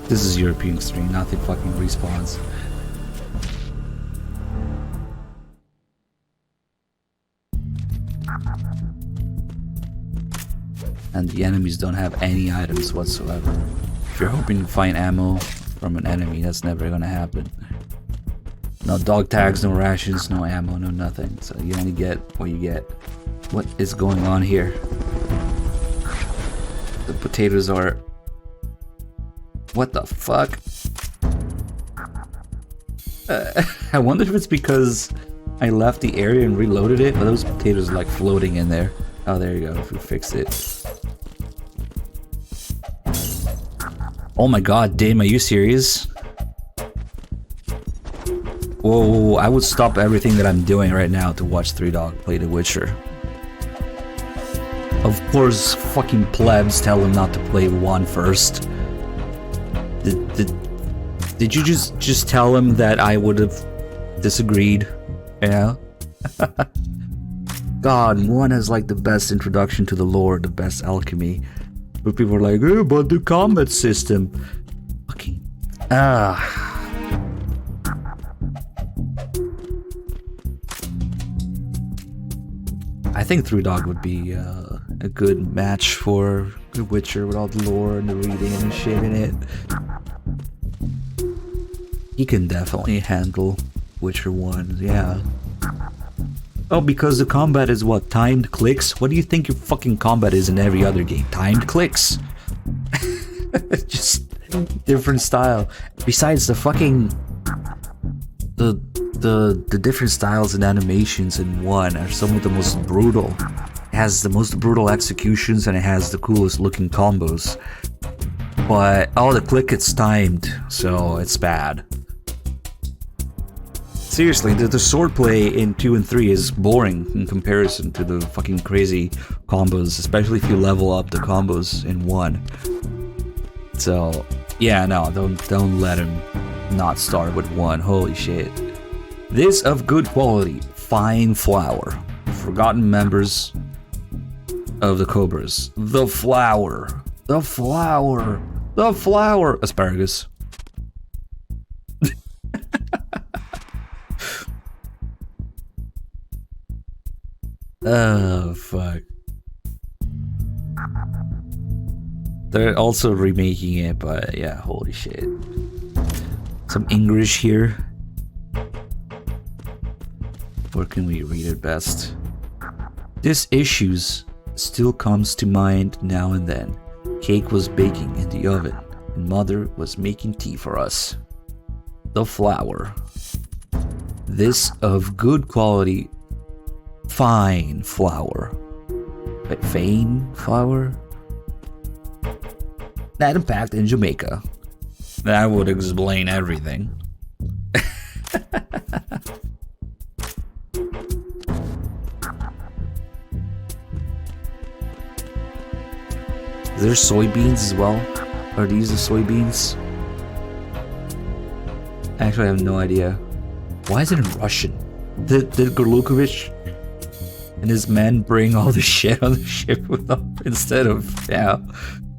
This is European Extreme, nothing fucking respawns. And the enemies don't have any items whatsoever. If you're hoping to find ammo from an enemy, that's never gonna happen. No dog tags, no rations, no ammo, no nothing. So you only get what you get. What is going on here? The potatoes are... What the fuck? I wonder if it's because I left the area and reloaded it, but those potatoes are like floating in there. Oh, there you go, if we fix it. Oh my god, Dame, are you serious? Whoa, I would stop everything that I'm doing right now to watch 3Dog play The Witcher. Of course, fucking plebs tell him not to play 1 first. Did you just tell him that I would have disagreed? Yeah? God, 1 has like the best introduction to the lore, the best alchemy. But people are like, oh, but the combat system. Fucking... I think 3Dog would be a good match for The Witcher with all the lore and the reading and shit in it. He can definitely handle Witcher 1, yeah. Oh, because the combat is what? Timed clicks? What do you think your fucking combat is in every other game? Timed clicks. Just different style. Besides the fucking... The different styles and animations in 1 are some of the most brutal. It has the most brutal executions and it has the coolest looking combos. But all the click it's timed, so it's bad. Seriously, the swordplay in 2 and 3 is boring in comparison to the fucking crazy combos, especially if you level up the combos in 1. So, yeah, no, don't let him not start with 1. Holy shit. This of good quality, fine flour. Forgotten members of the Cobras. The flour. The flour. The flour. Asparagus. Oh, fuck. They're also remaking it, but yeah, holy shit. Some English here. Where can we read it best? This issues still comes to mind now and then. Cake was baking in the oven, and Mother was making tea for us. The flour. This of good quality, fine flour. Like fine flour? That impact in Jamaica. That would explain everything. Is there soybeans as well? Are these the soybeans? Actually, I have no idea. Why is it in Russian? Did Gorlukovich and his men bring all the shit on the ship with them instead of, yeah,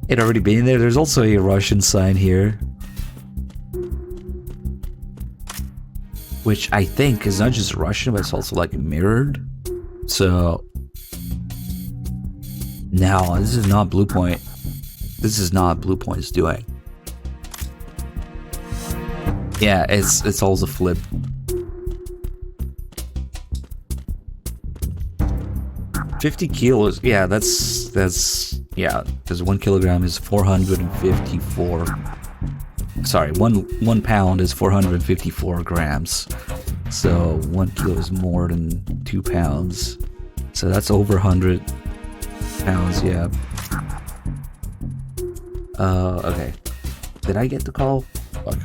it already been there? There's also a Russian sign here, which I think is not just Russian, but it's also like mirrored. So, no, this is not Blue Point. This is not Blue Point's doing. Yeah, it's also flip. $50 kilos. Yeah, that's yeah. Because 1 kilogram is 454. Sorry, one pound is 454 grams. So 1 kilo is more than 2 pounds. So that's over 100 pounds. Yeah. Okay. Did I get the call? Fuck.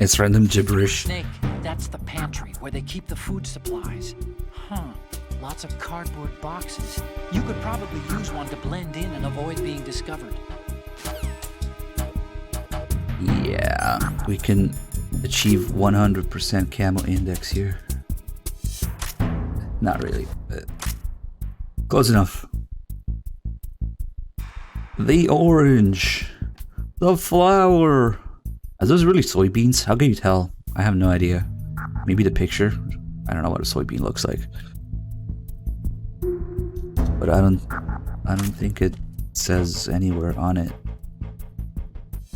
It's random gibberish. Snake, that's the pantry where they keep the food supplies. Huh. Lots of cardboard boxes. You could probably use one to blend in and avoid being discovered. Yeah, we can achieve 100% camo index here. Not really, but close enough. The orange. The flower. Are those really soybeans? How can you tell? I have no idea. Maybe the picture? I don't know what a soybean looks like. But I don't think it says anywhere on it.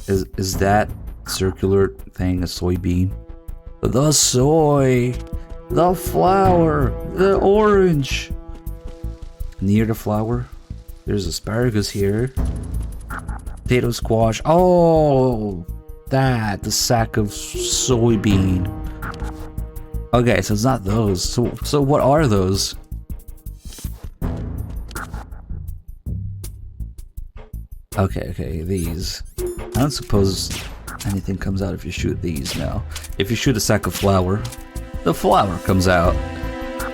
Is that circular thing a soybean? The soy, the flower, the orange. Near the flower, there's asparagus here. Potato squash. Oh, that, the sack of soybean. Okay, so it's not those. So what are those? Okay, these. I don't suppose anything comes out if you shoot these now. If you shoot a sack of flour, the flour comes out.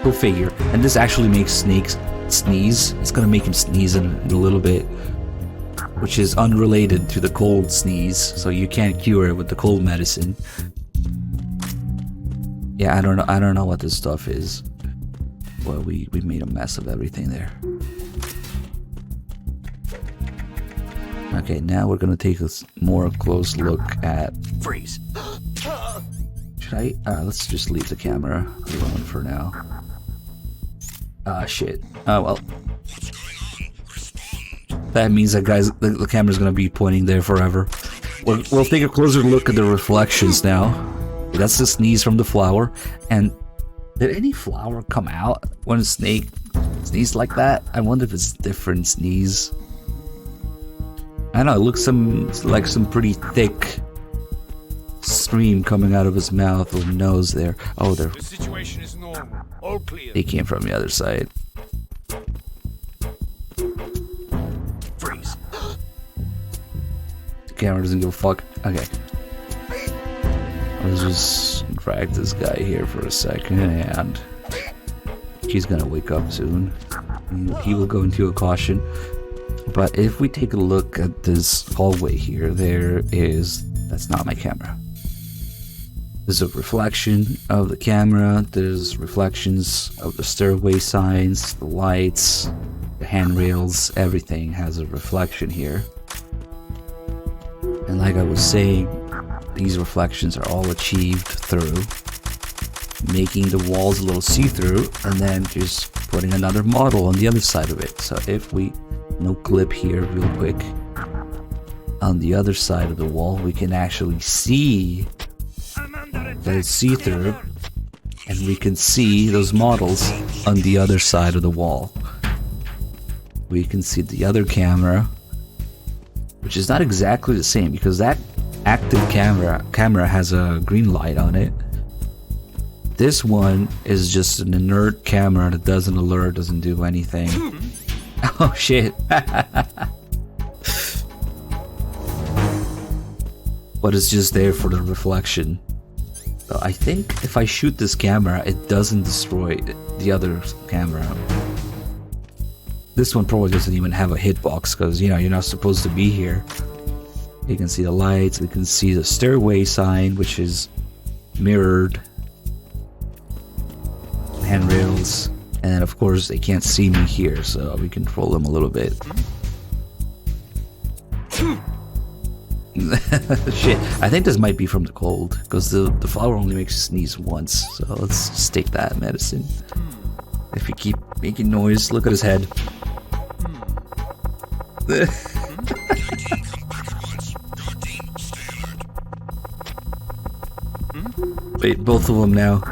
Go figure. And this actually makes snakes sneeze. It's gonna make him sneeze in a little bit, which is unrelated to the cold sneeze, so you can't cure it with the cold medicine. Yeah, I don't know what this stuff is. Well, we made a mess of everything there. Okay, now we're gonna take a more close look at... Freeze. Should I? Let's just leave the camera alone for now. Ah, shit. Oh, well. That means that, guys, the camera's gonna be pointing there forever. We'll take a closer look at the reflections now. That's the sneeze from the flower. And did any flower come out when a snake sneezed like that? I wonder if it's a different sneeze. I don't know, it looks like some pretty thick stream coming out of his mouth or nose there. Oh, the situation is normal. All clear. They came from the other side. Freeze. The camera doesn't give a fuck. Okay. Let's just drag this guy here for a second, and he's gonna wake up soon. He will go into a caution. But if we take a look at this hallway here, that's not my camera. There's a reflection of the camera, there's reflections of the stairway signs, the lights, the handrails, everything has a reflection here. And like I was saying, these reflections are all achieved through making the walls a little see-through and then just putting another model on the other side of it. So if we no clip here real quick, on the other side of the wall we can actually see that it's see-through, and we can see those models on the other side of the wall. We can see the other camera, which is not exactly the same because that active camera has a green light on it. This one is just an inert camera that doesn't alert, doesn't do anything. Oh shit. But it's just there for the reflection. So I think if I shoot this camera, it doesn't destroy the other camera. This one probably doesn't even have a hitbox because, you know, you're not supposed to be here. You can see the lights, we can see the stairway sign, which is mirrored. Handrails. And then of course they can't see me here, so we control them a little bit. Shit, I think this might be from the cold, because the flower only makes you sneeze once, so let's just take that medicine. If you keep making noise, look at his head. Wait, both of them now.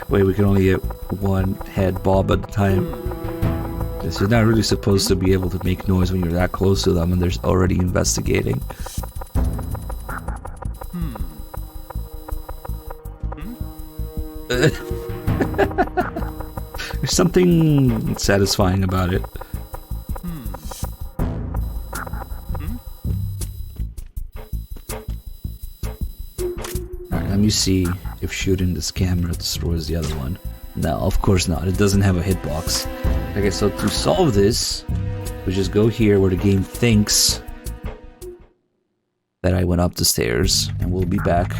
Wait, we can only get one head bob at a time. So you're not really supposed to be able to make noise when you're that close to them and they're already investigating. There's something satisfying about it. Alright, let me see if shooting this camera destroys the other one. No, of course not. It doesn't have a hitbox. Okay, so to solve this, we just go here where the game thinks that I went up the stairs, and we'll be back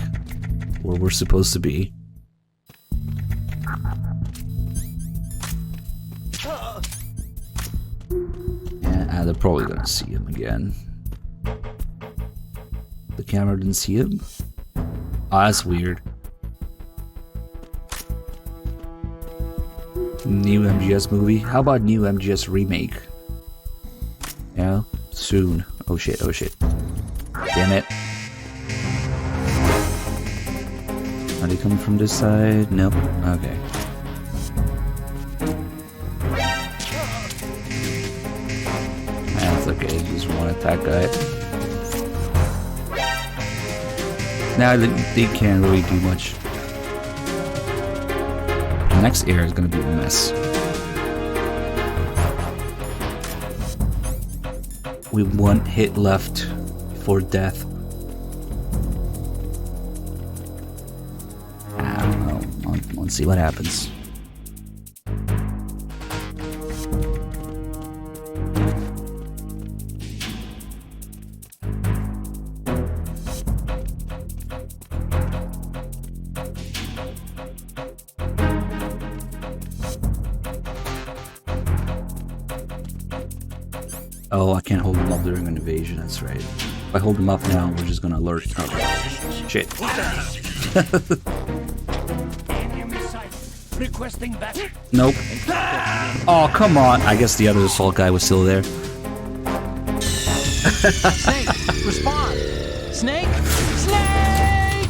where we're supposed to be. Yeah, they're probably gonna see him again. The camera didn't see him? Oh, that's weird. New MGS movie? How about new MGS remake? Yeah, soon. Oh shit, oh shit. Damn it. Are they coming from this side? Nope. Okay. That's okay, just one attack guy. Now they can't really do much. The next area is gonna be a mess. We have one hit left before death. I don't know. Let's see what happens. Oh, I can't hold them up during an invasion, that's right. If I hold him up now, we're just gonna alert. Oh, shit. Requesting back. Nope. Oh, come on. I guess the other assault guy was still there. Snake, respond! Snake! Snake!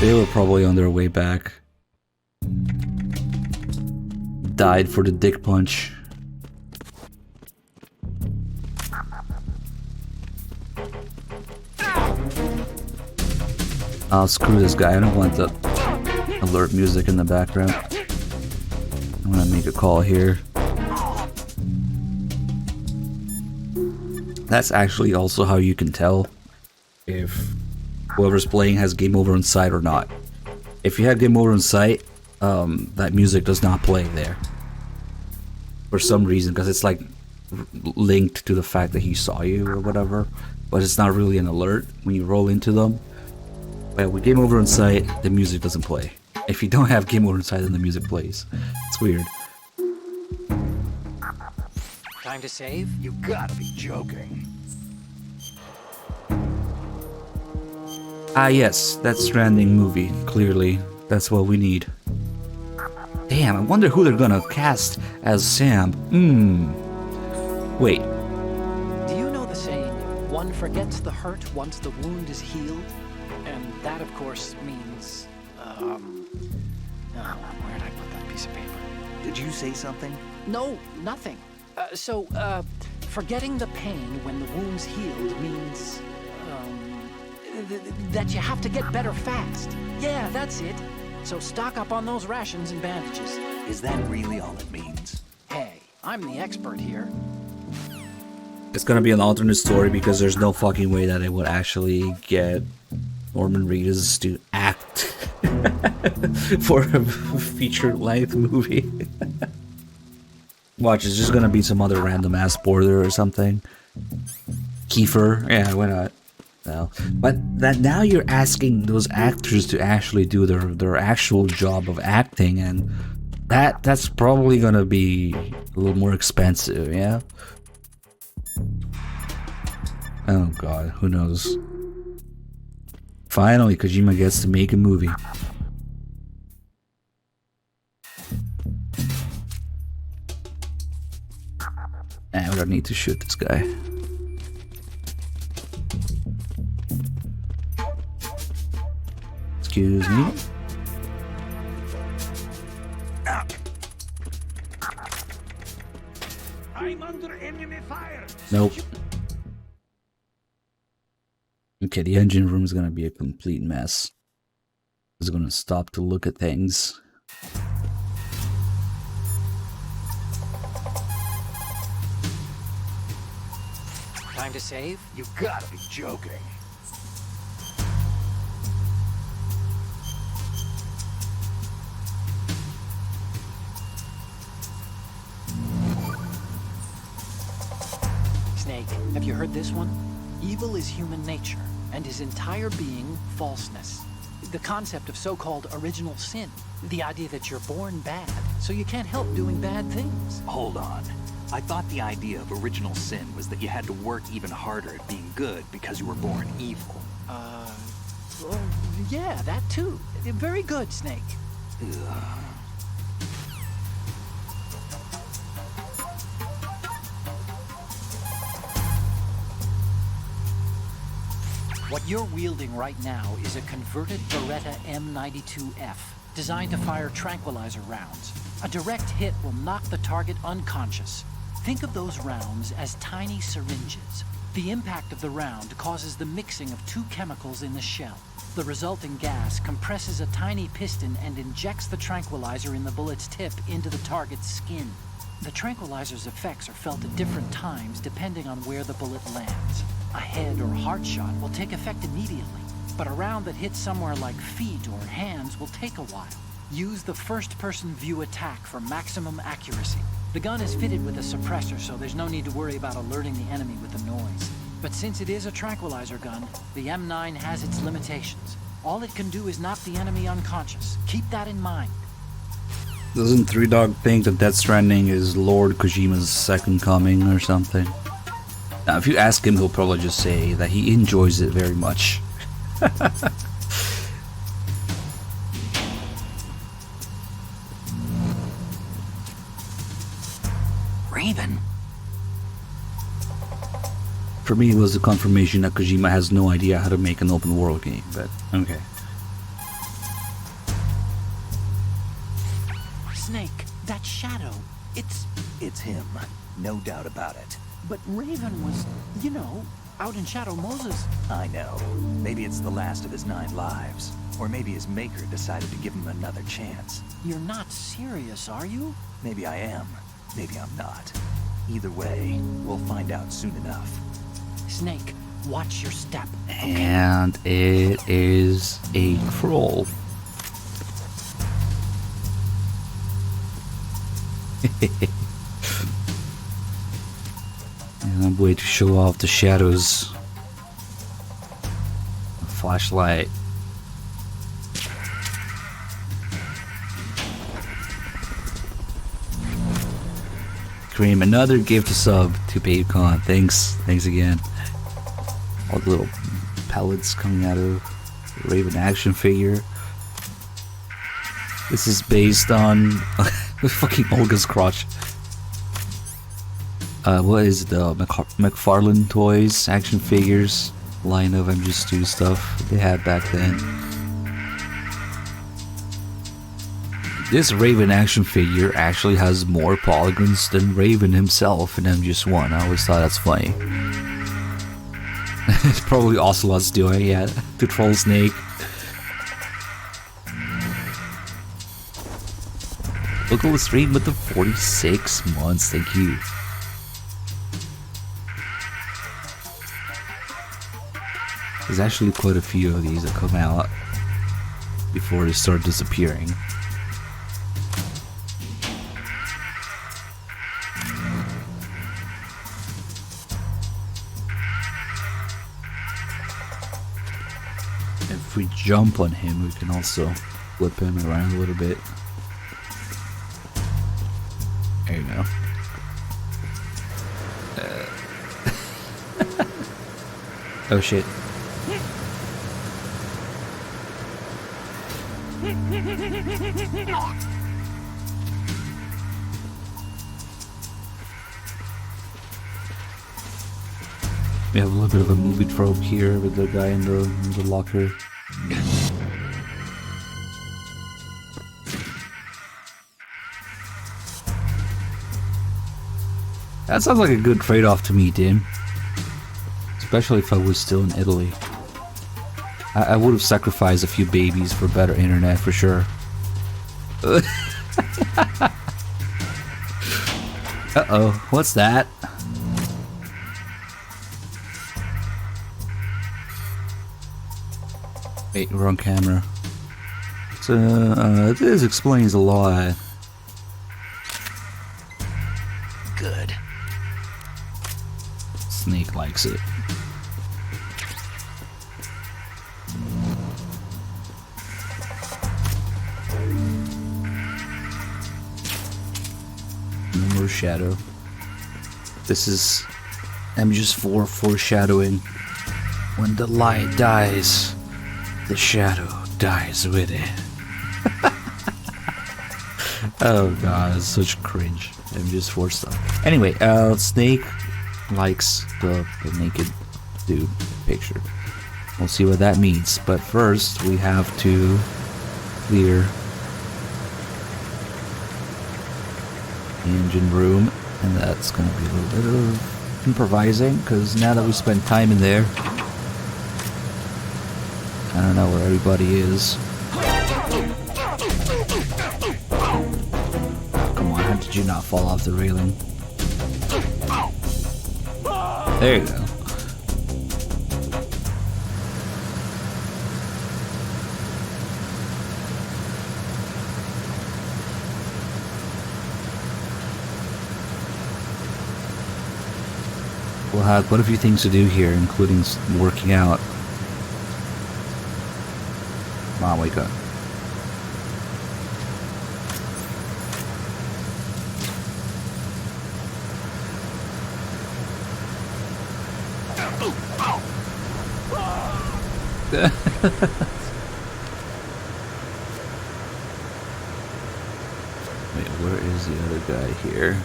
They were probably on their way back. Died for the dick punch. Oh, screw this guy. I don't want the alert music in the background. I'm gonna make a call here. That's actually also how you can tell if whoever's playing has game over in sight or not. If you have game over in sight, that music does not play there. For some reason, because it's like linked to the fact that he saw you or whatever. But it's not really an alert when you roll into them. But with game over in sight, the music doesn't play. If you don't have game over in sight, then the music plays. It's weird. Time to save? You gotta be joking. Ah yes, that Stranding movie, clearly. That's what we need. Damn, I wonder who they're gonna cast as Sam. Wait. Do you know the saying, one forgets the hurt once the wound is healed? And that, of course, means, where did I put that piece of paper? Did you say something? No, nothing. Forgetting the pain when the wound's healed means, that you have to get better fast. Yeah, that's it. So stock up on those rations and bandages. Is that really all it means? Hey, I'm the expert here. It's gonna be an alternate story because there's no fucking way that it would actually get Norman Reedus to act for a feature-length movie. Watch, it's just gonna be some other random ass border or something. Kiefer, yeah, why not? No. But that now you're asking those actors to actually do their actual job of acting, and that's probably gonna be a little more expensive, yeah? Oh god, who knows? Finally, Kojima gets to make a movie. And we don't need to shoot this guy. Excuse me. I'm under enemy fire. Nope. Okay, the engine room is gonna be a complete mess. It's gonna stop to look at things. Time to save? You gotta be joking. Snake, have you heard this one? Evil is human nature, and his entire being falseness. The concept of so-called original sin. The idea that you're born bad, so you can't help doing bad things. Hold on. I thought the idea of original sin was that you had to work even harder at being good because you were born evil. Well, yeah, that too. Very good, Snake. Ugh. What you're wielding right now is a converted Beretta M92F, designed to fire tranquilizer rounds. A direct hit will knock the target unconscious. Think of those rounds as tiny syringes. The impact of the round causes the mixing of two chemicals in the shell. The resulting gas compresses a tiny piston and injects the tranquilizer in the bullet's tip into the target's skin. The tranquilizer's effects are felt at different times depending on where the bullet lands. A head or heart shot will take effect immediately, but a round that hits somewhere like feet or hands will take a while. Use the first-person view attack for maximum accuracy. The gun is fitted with a suppressor, so there's no need to worry about alerting the enemy with the noise. But since it is a tranquilizer gun, the M9 has its limitations. All it can do is knock the enemy unconscious. Keep that in mind. Doesn't Three Dog think that Death Stranding is Lord Kojima's second coming or something? Now, if you ask him, he'll probably just say that he enjoys it very much. Raven. For me, it was a confirmation that Kojima has no idea how to make an open world game, but okay. Snake, that shadow, It's him, no doubt about it. but Raven was, you know, out in Shadow Moses. I know. Maybe it's the last of his 9 lives. Or maybe his maker decided to give him another chance. You're not serious, are you? Maybe I am. Maybe I'm not. Either way, we'll find out soon enough. Snake, watch your step. And it is a troll. And I'm going to show off the shadows. Flashlight. Cream, another gift sub to PaveCon. Thanks again. All the little pellets coming out of the Raven action figure. This is based on fucking Olga's crotch. What is the McFarlane Toys action figures line of MGS2 stuff they had back then. This Raven action figure actually has more polygons than Raven himself in MGS1. I always thought that's funny. It's probably Ocelot's doing, yeah, to troll Snake. Local stream with the 46 months, thank you. There's actually quite a few of these that come out before they start disappearing. If we jump on him, we can also flip him around a little bit. There you go. Oh shit. We have a little bit of a movie trope here with the guy in the locker. That sounds like a good trade-off to me, Tim. Especially if I was still in Italy. I would have sacrificed a few babies for better internet, for sure. Uh-oh, what's that? Wait, we're on camera. So, this explains a lot. Good. Snake likes it. No more shadow. This is MGS4 foreshadowing. When the light dies, the shadow dies with it. Oh god, it's such cringe. MGS4 stuff. Anyway, Snake likes the naked dude picture. We'll see what that means. But first, we have to clear the engine room. And that's going to be a little bit of improvising, because now that we spent time in there, I don't know where everybody is. Come on, how did you not fall off the railing? There you go. We'll have quite a few things to do here, including working out. Come on, wake up. Wait, where is the other guy here?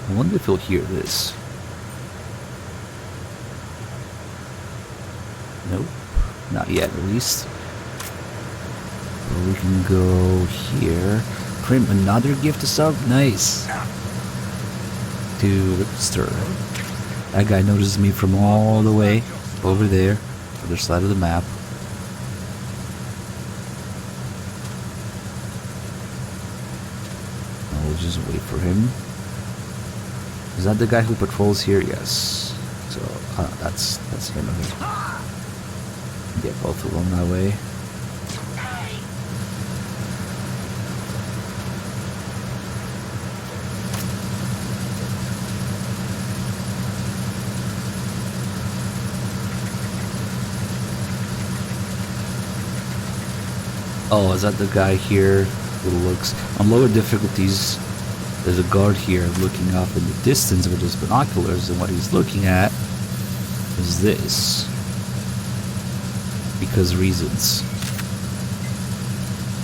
I wonder if he'll hear this. Nope. Not yet, at least. But we can go here. Crimp, another gift sub? Nice. To Ripster. That guy notices me from all the way over there, other side of the map. I'll just wait for him. Is that the guy who patrols here? Yes. So that's him. Get both of them that way. Oh, is that the guy here who looks... On lower difficulties, there's a guard here looking off in the distance with his binoculars, and what he's looking at is this. Because reasons.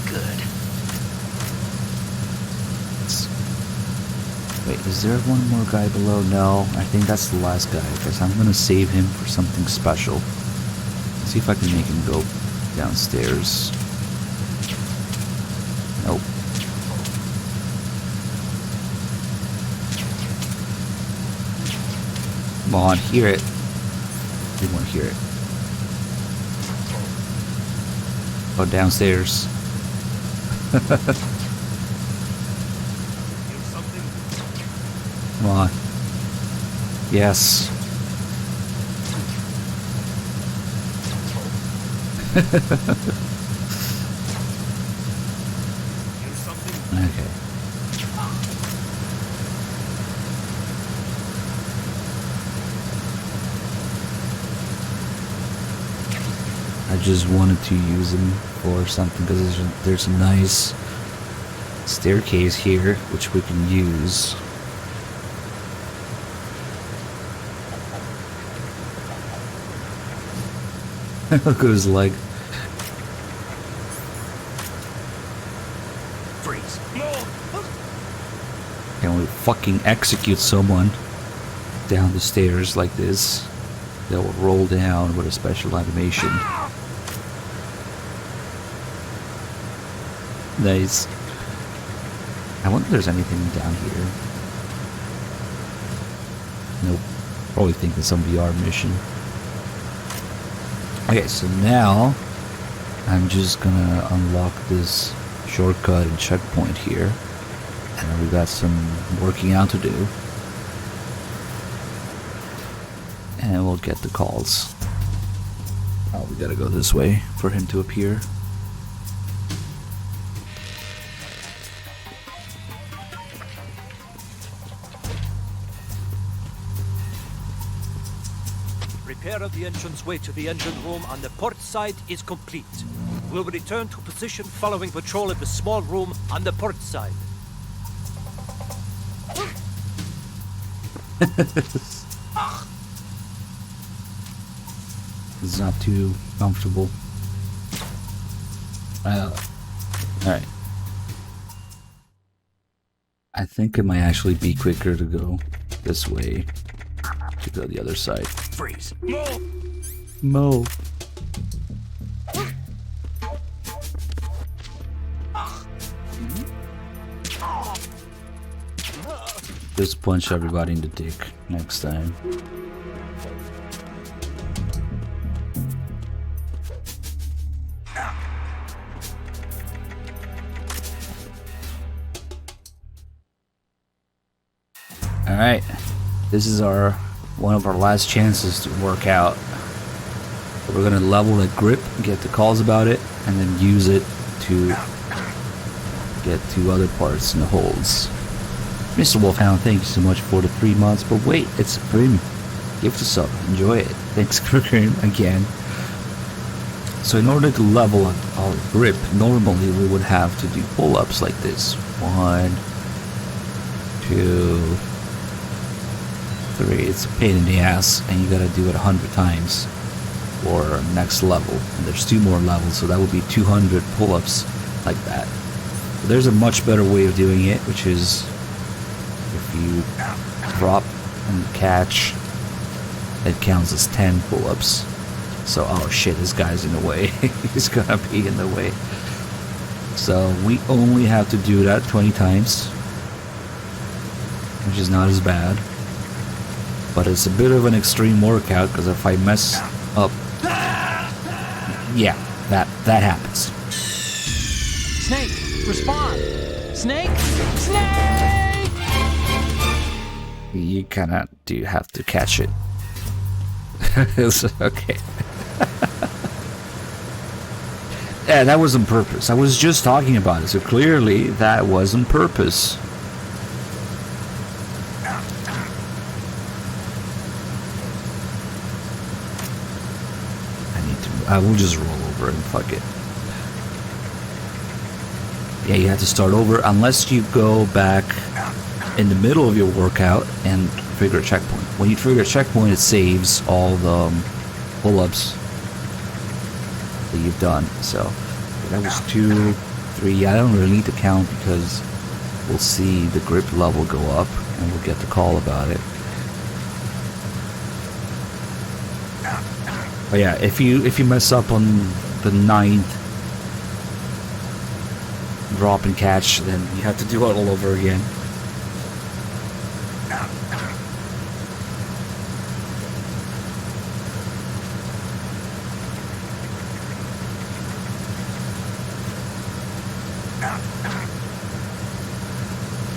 Good. Wait, is there one more guy below? No, I think that's the last guy, because I'm gonna save him for something special. Let's see if I can make him go downstairs. Nope. Come on, hear it. We want to hear it. Oh, downstairs. Come on. Yes. Okay. I just wanted to use them for something because there's a nice staircase here which we can use. Look at his leg. Freeze. Can we fucking execute someone down the stairs like this? That will roll down with a special animation. Nice. I wonder if there's anything down here. Nope. Probably thinking some VR mission. Okay, so now I'm just gonna unlock this shortcut and checkpoint here. And we got some working out to do. And we'll get the calls. Oh, we gotta go this way for him to appear. Repair of the entranceway to the engine room on the port side is complete. We'll return to position following patrol of the small room on the port side. It's not too comfortable. Alright. I think it might actually be quicker to go this way. To go the other side. Freeze. Mo. Just punch everybody in the dick next time. Alright, this is one of our last chances to work out. We're gonna level the grip, get the calls about it, and then use it to get to other parts in the holds. Mr. Wolfhound, thank you so much for the 3 months, but wait, it's a premium. Gift us up, enjoy it. Thanks for again. So in order to level our grip, normally we would have to do pull-ups like this. 1, 2, 3. It's a pain in the ass, and you gotta do it 100 times. for next level. And there's 2 more levels, so that would be 200 pull-ups like that. But there's a much better way of doing it, which is if you drop and catch, it counts as 10 pull-ups. So, oh shit, this guy's in the way. He's gonna be in the way. So we only have to do that 20 times, which is not as bad. But it's a bit of an extreme workout, because if I mess up, yeah, that happens. Snake, respond! Snake! Snake! You kinda do have to catch it. It's okay. Yeah, that was on purpose. I was just talking about it, so clearly that was on purpose. I will just roll over and fuck it. Yeah, you have to start over unless you go back in the middle of your workout and trigger a checkpoint. When you trigger a checkpoint, it saves all the pull-ups that you've done. So that was 2, 3. I don't really need to count because we'll see the grip level go up and we'll get the call about it. But yeah, if you mess up on the 9th drop and catch, then you have to do it all over again.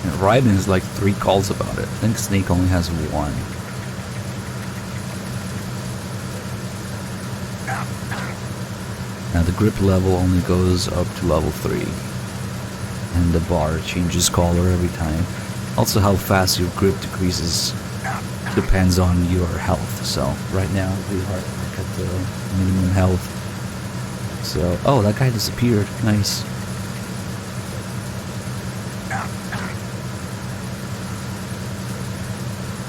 And Raiden has like 3 calls about it. I think Snake only has 1. Now the grip level only goes up to level 3, and the bar changes color every time. Also, how fast your grip decreases depends on your health. So right now we are like at the minimum health. So, oh, that guy disappeared. Nice.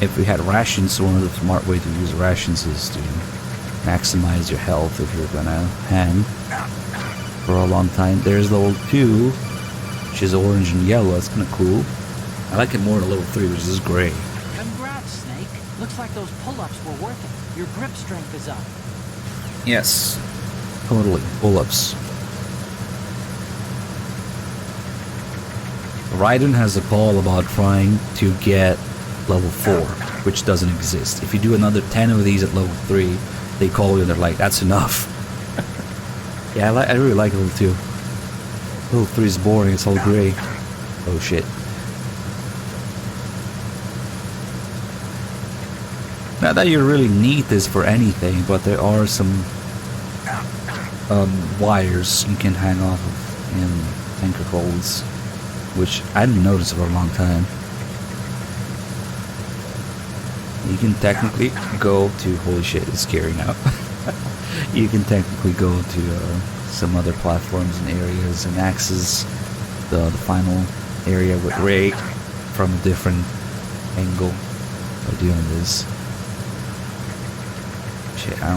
If we had rations, one of the smart way to use rations is to maximize your health if you're gonna hang for a long time. There's level 2, which is orange and yellow. It's kind of cool. I like it more than level 3, which is gray. Congrats, Snake. Looks like those pull-ups were working. Your grip strength is up. Yes, totally. Pull-ups. Raiden has a call about trying to get level 4, which doesn't exist. If you do another 10 of these at level 3, they call you and they're like, that's enough. Yeah, I really like level 2. Level 3 is boring, it's all gray. Oh shit. Not that you really need this for anything, but there are some wires you can hang off of in tanker holds, which I didn't notice for a long time. You can technically go to, holy shit, it's scary now. You can technically go to some other platforms and areas and access the final area with Ray from a different angle by doing this. Shit, I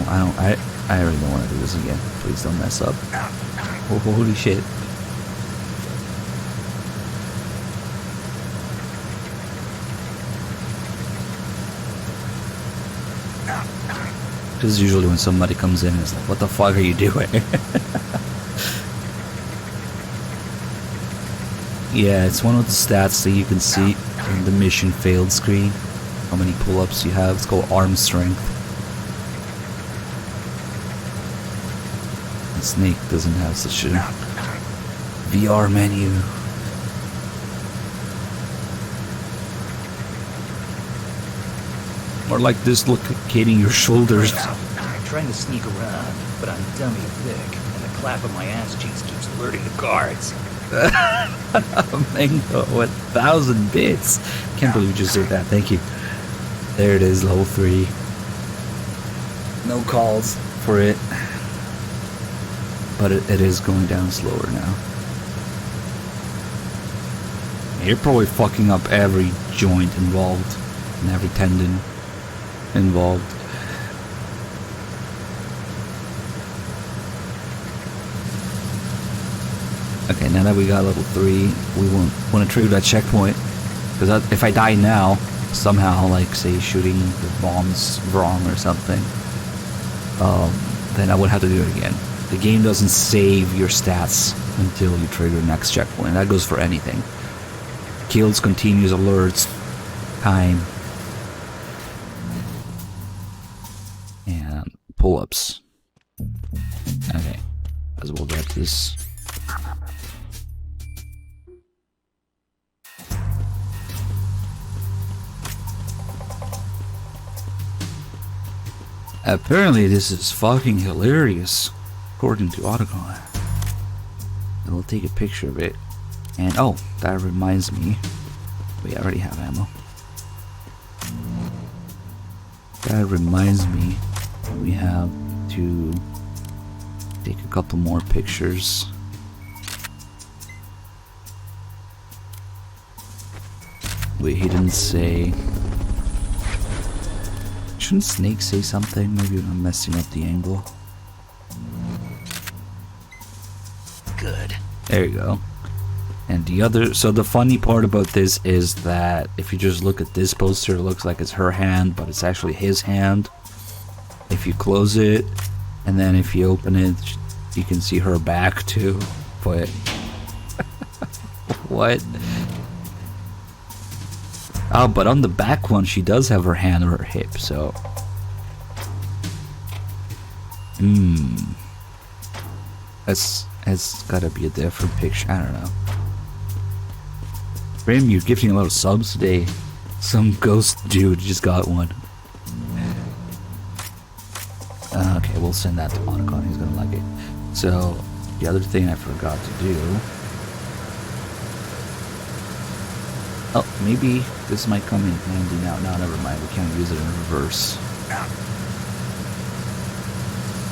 really don't want to do this again. Please don't mess up. Oh, holy shit. This is usually when somebody comes in and is like, what the fuck are you doing? Yeah, it's one of the stats that you can see in the mission failed screen. How many pull-ups you have. It's called arm strength. And Snake doesn't have such a VR menu. Or like dislocating your shoulders. I'm trying to sneak around, but I'm dummy thick, and the clap of my ass cheeks keeps alerting the guards. Mango, 1,000 bits. Can't believe you just did that. Thank you. There it is, level 3. No calls for it. But it is going down slower now. You're probably fucking up every joint involved and every tendon involved. Okay, now that we got level 3, we won't want to trigger that checkpoint. Because if I die now, somehow, like, say, shooting the bombs wrong or something, then I would have to do it again. The game doesn't save your stats until you trigger the next checkpoint. That goes for anything. Kills, continues, alerts, time, and pull-ups. Okay, as well get this. Apparently this is fucking hilarious, according to Autocon. We'll take a picture of it. And oh, that reminds me. We already have ammo. That reminds me, we have to take a couple more pictures. Wait, he didn't say. Shouldn't Snake say something? Maybe I'm messing up the angle. Good. There you go. And the other, so the funny part about this is that if you just look at this poster, it looks like it's her hand, but it's actually his hand. If you close it, and then if you open it, you can see her back too. But what? Oh, but on the back one, she does have her hand on her hip, so. It's gotta be a different picture. I don't know. Grim, you're gifting a lot of subs today. Some ghost dude just got one. Okay, we'll send that to Autocon. He's gonna like it. So, the other thing I forgot to do. Oh, maybe this might come in handy now. No, never mind. We can't use it in reverse.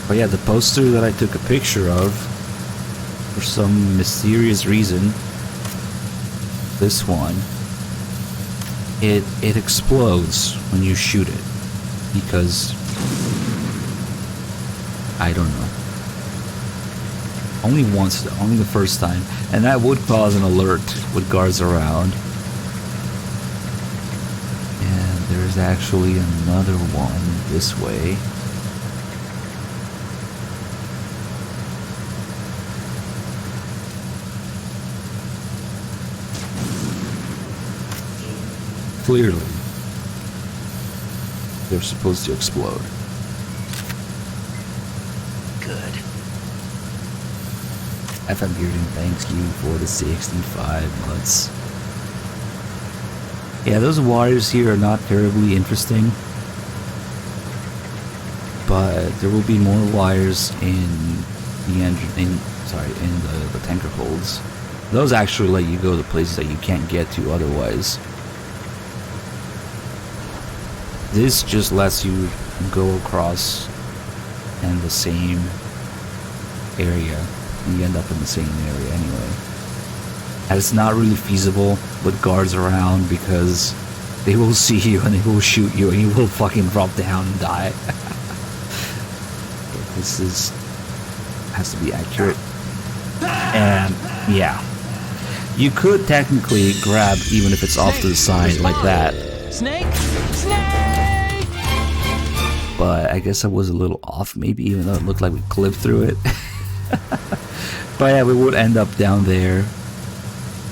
But yeah, the poster that I took a picture of, for some mysterious reason, this one, it explodes when you shoot it. Because, I don't know. Only once though, only the first time. And that would cause an alert with guards around. And there's actually another one this way. Clearly, they're supposed to explode. Good. FM Bearden, thanks you for the 65 months. Yeah, those wires here are not terribly interesting. But there will be more wires in the engine, in the tanker holds. Those actually let you go to places that you can't get to otherwise. This just lets you go across in the same area. And you end up in the same area anyway. And it's not really feasible with guards around because they will see you and they will shoot you and you will fucking drop down and die. This has to be accurate. And yeah. You could technically grab even if it's off to the side like that. Snake! Snake! But I guess I was a little off, maybe, even though it looked like we clipped through it. But yeah, we would end up down there.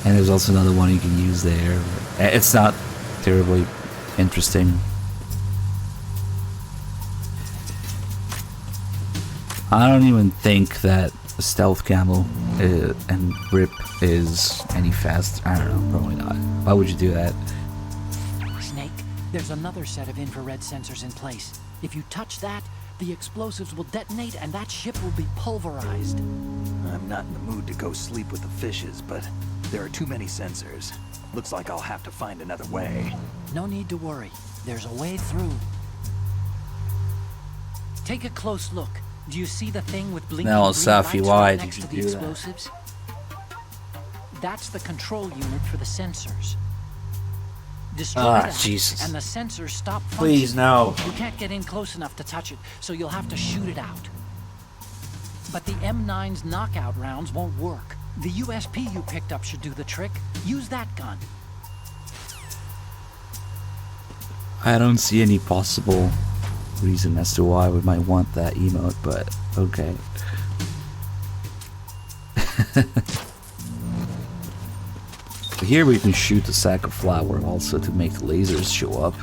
And there's also another one you can use there. It's not terribly interesting. I don't even think that stealth camo and grip is any fast. I don't know, probably not. Why would you do that? Snake, there's another set of infrared sensors in place. If you touch that, the explosives will detonate and that ship will be pulverized. I'm not in the mood to go sleep with the fishes, but there are too many sensors. Looks like I'll have to find another way. No need to worry. There's a way through. Take a close look. Do you see the thing with blinking Now, green Safi, lights why right did next you to the do that? explosives? That's the control unit for the sensors. Destroy that, Jesus. and the sensors stop functioning. Please, no. You can't get in close enough to touch it, so you'll have to shoot it out. But the M9's knockout rounds won't work. The USP you picked up should do the trick. Use that gun. I don't see any possible reason as to why we might want that emote, but okay. Here we can shoot a sack of flour also to make the lasers show up.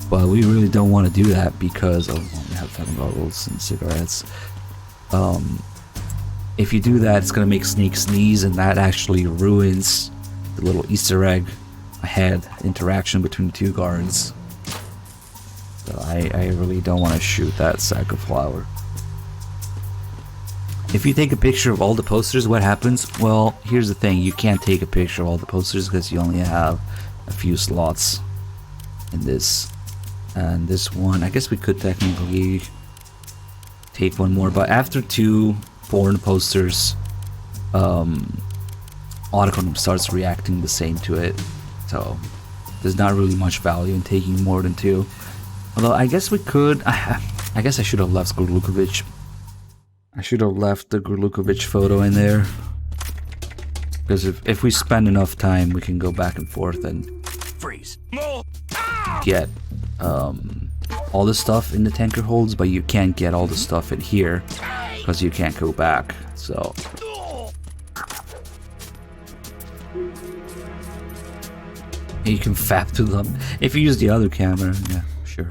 But we really don't want to do that because we have time goggles and cigarettes. If you do that, it's gonna make Snake sneeze, and that actually ruins the little Easter egg ahead interaction between the two guards. So I really don't want to shoot that sack of flour. If you take a picture of all the posters, what happens? Well, here's the thing, you can't take a picture of all the posters because you only have a few slots in this. And this one, I guess we could technically take one more, but after 2 porn posters, Otacon starts reacting the same to it. So there's not really much value in taking more than 2. Although I guess we could, I guess I should have left Gurlukovic. I should have left the Gurlukovic photo in there. Because if we spend enough time, we can go back and forth and Freeze. get all the stuff in the tanker holds, but you can't get all the stuff in here because you can't go back. So you can fap to them if you use the other camera. Yeah, sure.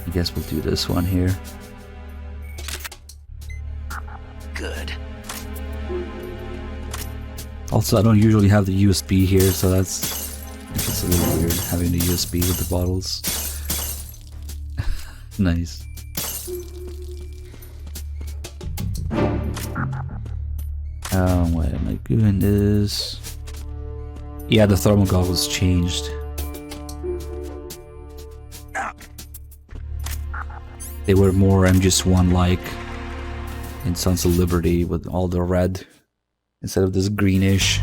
I guess we'll do this one here. Good. Also, I don't usually have the USB here, so that's a little weird having the USB with the bottles. Nice. Why am I doing this? Yeah, the thermal goggles changed. They were more MGS1 like in Sons of Liberty with all the red instead of this greenish.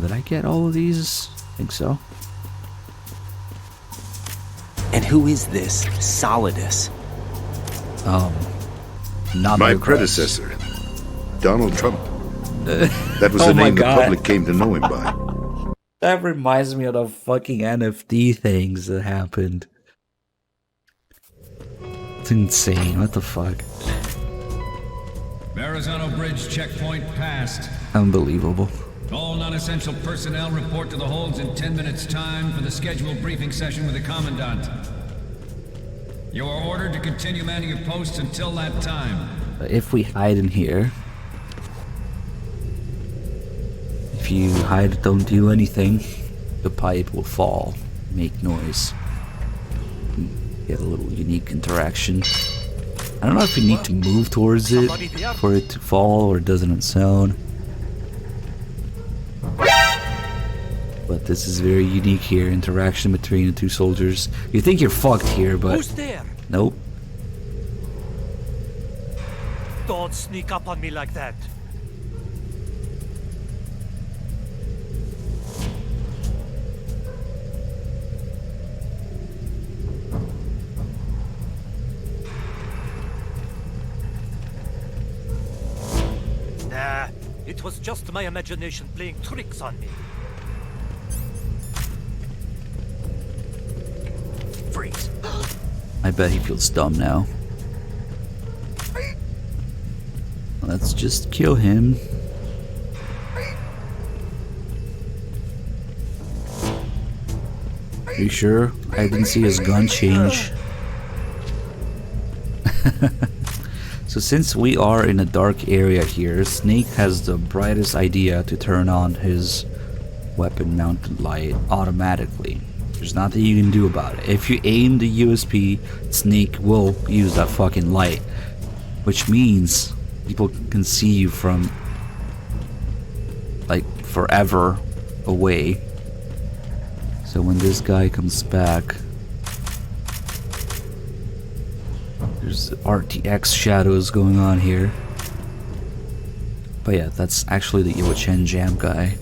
Did I get all of these? I think so. And who is this Solidus? Not my my predecessor, Donald Trump. That was Oh the my name the God. public came to know him by. That reminds me of the fucking NFT things that happened. It's insane. What the fuck? Verrazano Bridge checkpoint passed. Unbelievable. All non-essential personnel report to the holds in 10 minutes' time for the scheduled briefing session with the Commandant. You are ordered to continue manning your posts until that time. If we hide in here, if you hide, don't do anything, the pipe will fall, make noise. Get a little unique interaction. I don't know if you need to move towards it for it to fall or it does it on its own. But this is very unique here, interaction between the 2 soldiers. You think you're fucked here, but Who's there? nope. Don't sneak up on me like that. Nah, it was just my imagination playing tricks on me. Freeze. I bet he feels dumb now. Let's just kill him. Are you sure? I didn't see his gun change. So since we are in a dark area here, Snake has the brightest idea to turn on his weapon mounted light automatically. There's nothing you can do about it. If you aim the USP, Snake will use that fucking light. Which means people can see you from like forever away. So when this guy comes back, there's RTX shadows going on here. But yeah, that's actually the Iwo-Chen Jam guy.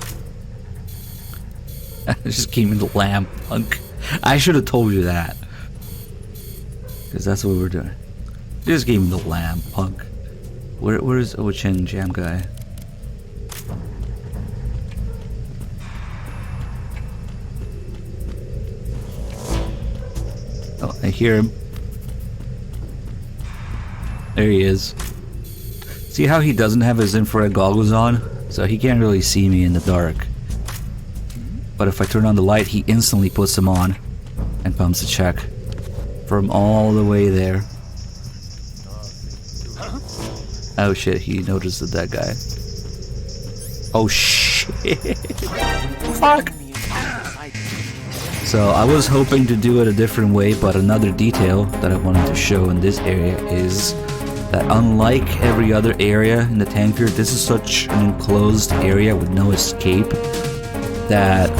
I just came in the lamp, punk. I should have told you that. Because that's what we're doing. Just gave him the lamp, punk. Where is Ochen Jam guy? Oh, I hear him. There he is. See how he doesn't have his infrared goggles on? So he can't really see me in the dark. But if I turn on the light, he instantly puts them on and comes to check from all the way there. Oh shit, he noticed the dead guy. Oh shit. Fuck. So I was hoping to do it a different way, but another detail that I wanted to show in this area is that unlike every other area in the tanker, this is such an enclosed area with no escape that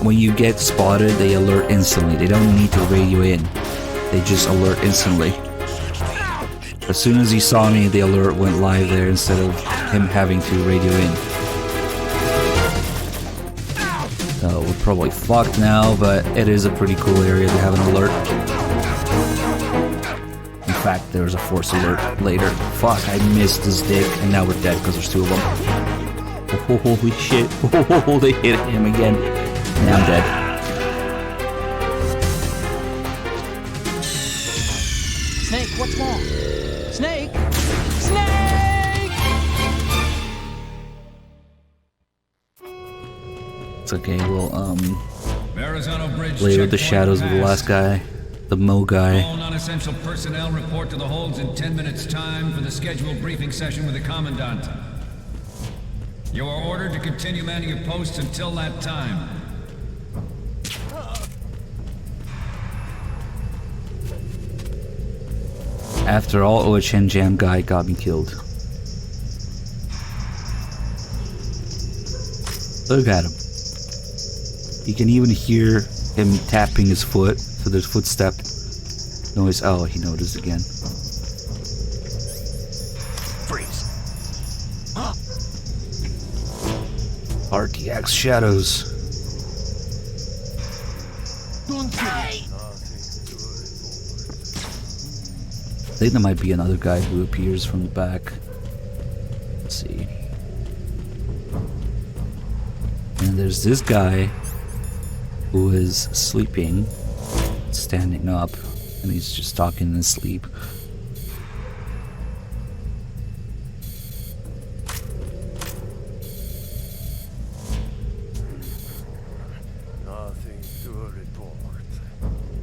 when you get spotted, they alert instantly. They don't need to radio in. They just alert instantly. As soon as he saw me, the alert went live there instead of him having to radio in. So we're probably fucked now, but it is a pretty cool area to have an alert. In fact, there's a force alert later. Fuck, I missed this dick, and now we're dead because there's two of them. Oh, holy shit. Oh, they hit him again. Now I'm dead. Snake, what's wrong? Snake! Snake! It's okay, we'll Bridge lay with the shadows with the last guy. The Mo guy. All non-essential personnel report to the holds in 10 minutes time for the scheduled briefing session with the Commandant. You are ordered to continue manning your posts until that time. After all, Ochen Jam guy got me killed. Look at him. You can even hear him tapping his foot, so there's footstep noise. Oh, he noticed again. Freeze. RTX shadows. I think there might be another guy who appears from the back. Let's see. And there's this guy who is sleeping, standing up, and he's just talking in his sleep.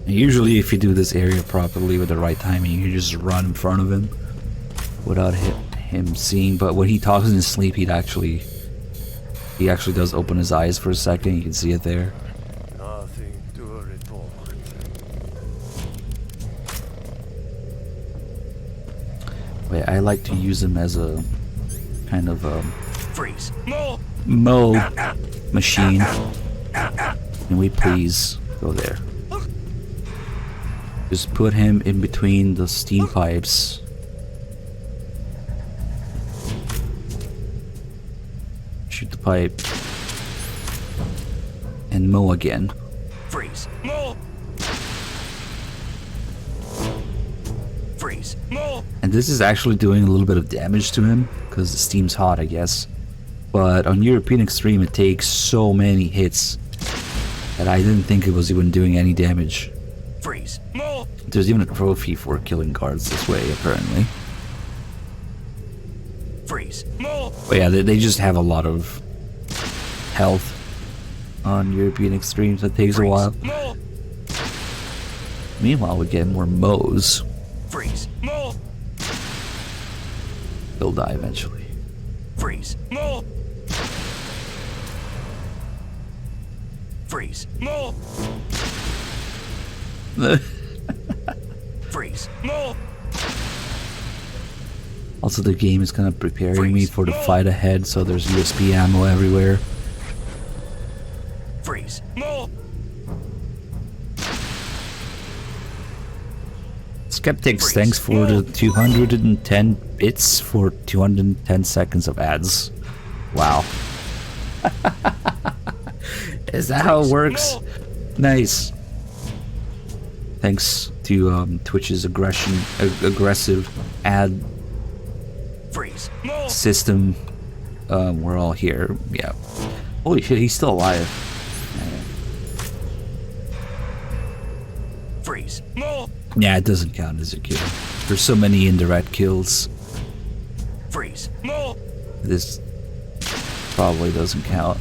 And usually if you do this area properly with the right timing, you can just run in front of him without him seeing. But when he talks in his sleep, he actually does open his eyes for a second. You can see it there. Nothing to report. Wait, I like to use him as a kind of Freeze. Mo machine. Can we please go there? Just put him in between the steam pipes. Shoot the pipe. And mow again. Freeze. Freeze. And this is actually doing a little bit of damage to him, because the steam's hot, I guess. But on European Extreme, it takes so many hits that I didn't think it was even doing any damage. Freeze. There's even a trophy for killing guards this way, apparently. Freeze. But yeah, they just have a lot of health on European Extremes. That takes a while. Meanwhile, we get more Mo's. Freeze. They'll die eventually. Freeze. Freeze. Freeze. Also, the game is kind of preparing me for the fight ahead, so there's USB ammo everywhere. Freeze. Skeptics, thanks for the 210 bits for 210 seconds of ads. Wow. Is that how it works? Nice. Thanks, to Twitch's aggressive ad Freeze. system. We're all here. Yeah. Holy shit, he's still alive. Freeze. Yeah, it doesn't count as a kill. There's so many indirect kills. Freeze. This probably doesn't count.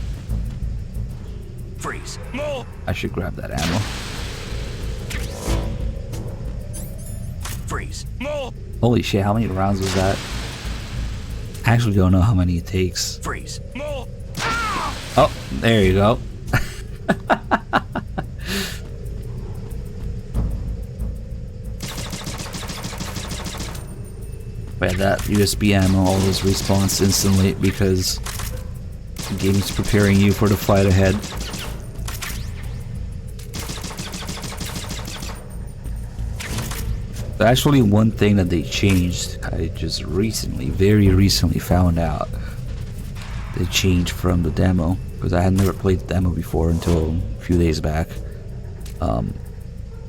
Freeze. I should grab that ammo. Freeze. Holy shit, how many rounds was that? I actually don't know how many it takes. Freeze. Oh, there you go. But that USB ammo always respawns instantly because the game is preparing you for the fight ahead. But actually, one thing that they changed, I just recently, very recently found out. They changed from the demo, because I had never played the demo before until a few days back.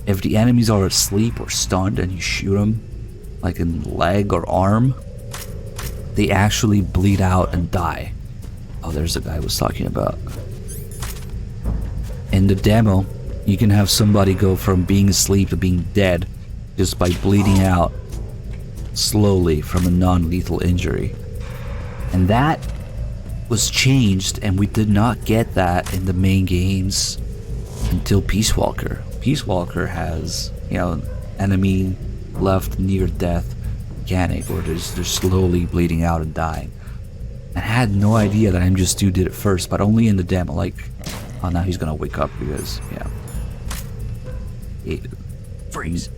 If the enemies are asleep or stunned and you shoot them, like in the leg or arm, they actually bleed out and die. Oh, there's the guy I was talking about. In the demo, you can have somebody go from being asleep to being dead just by bleeding out slowly from a non-lethal injury. And that was changed, and we did not get that in the main games until Peace Walker. Peace Walker has, you know, enemy left near death mechanic where they're slowly bleeding out and dying. I had no idea that MGS2 did it first, but only in the demo. Like, oh, now he's gonna wake up because, yeah, Freeze.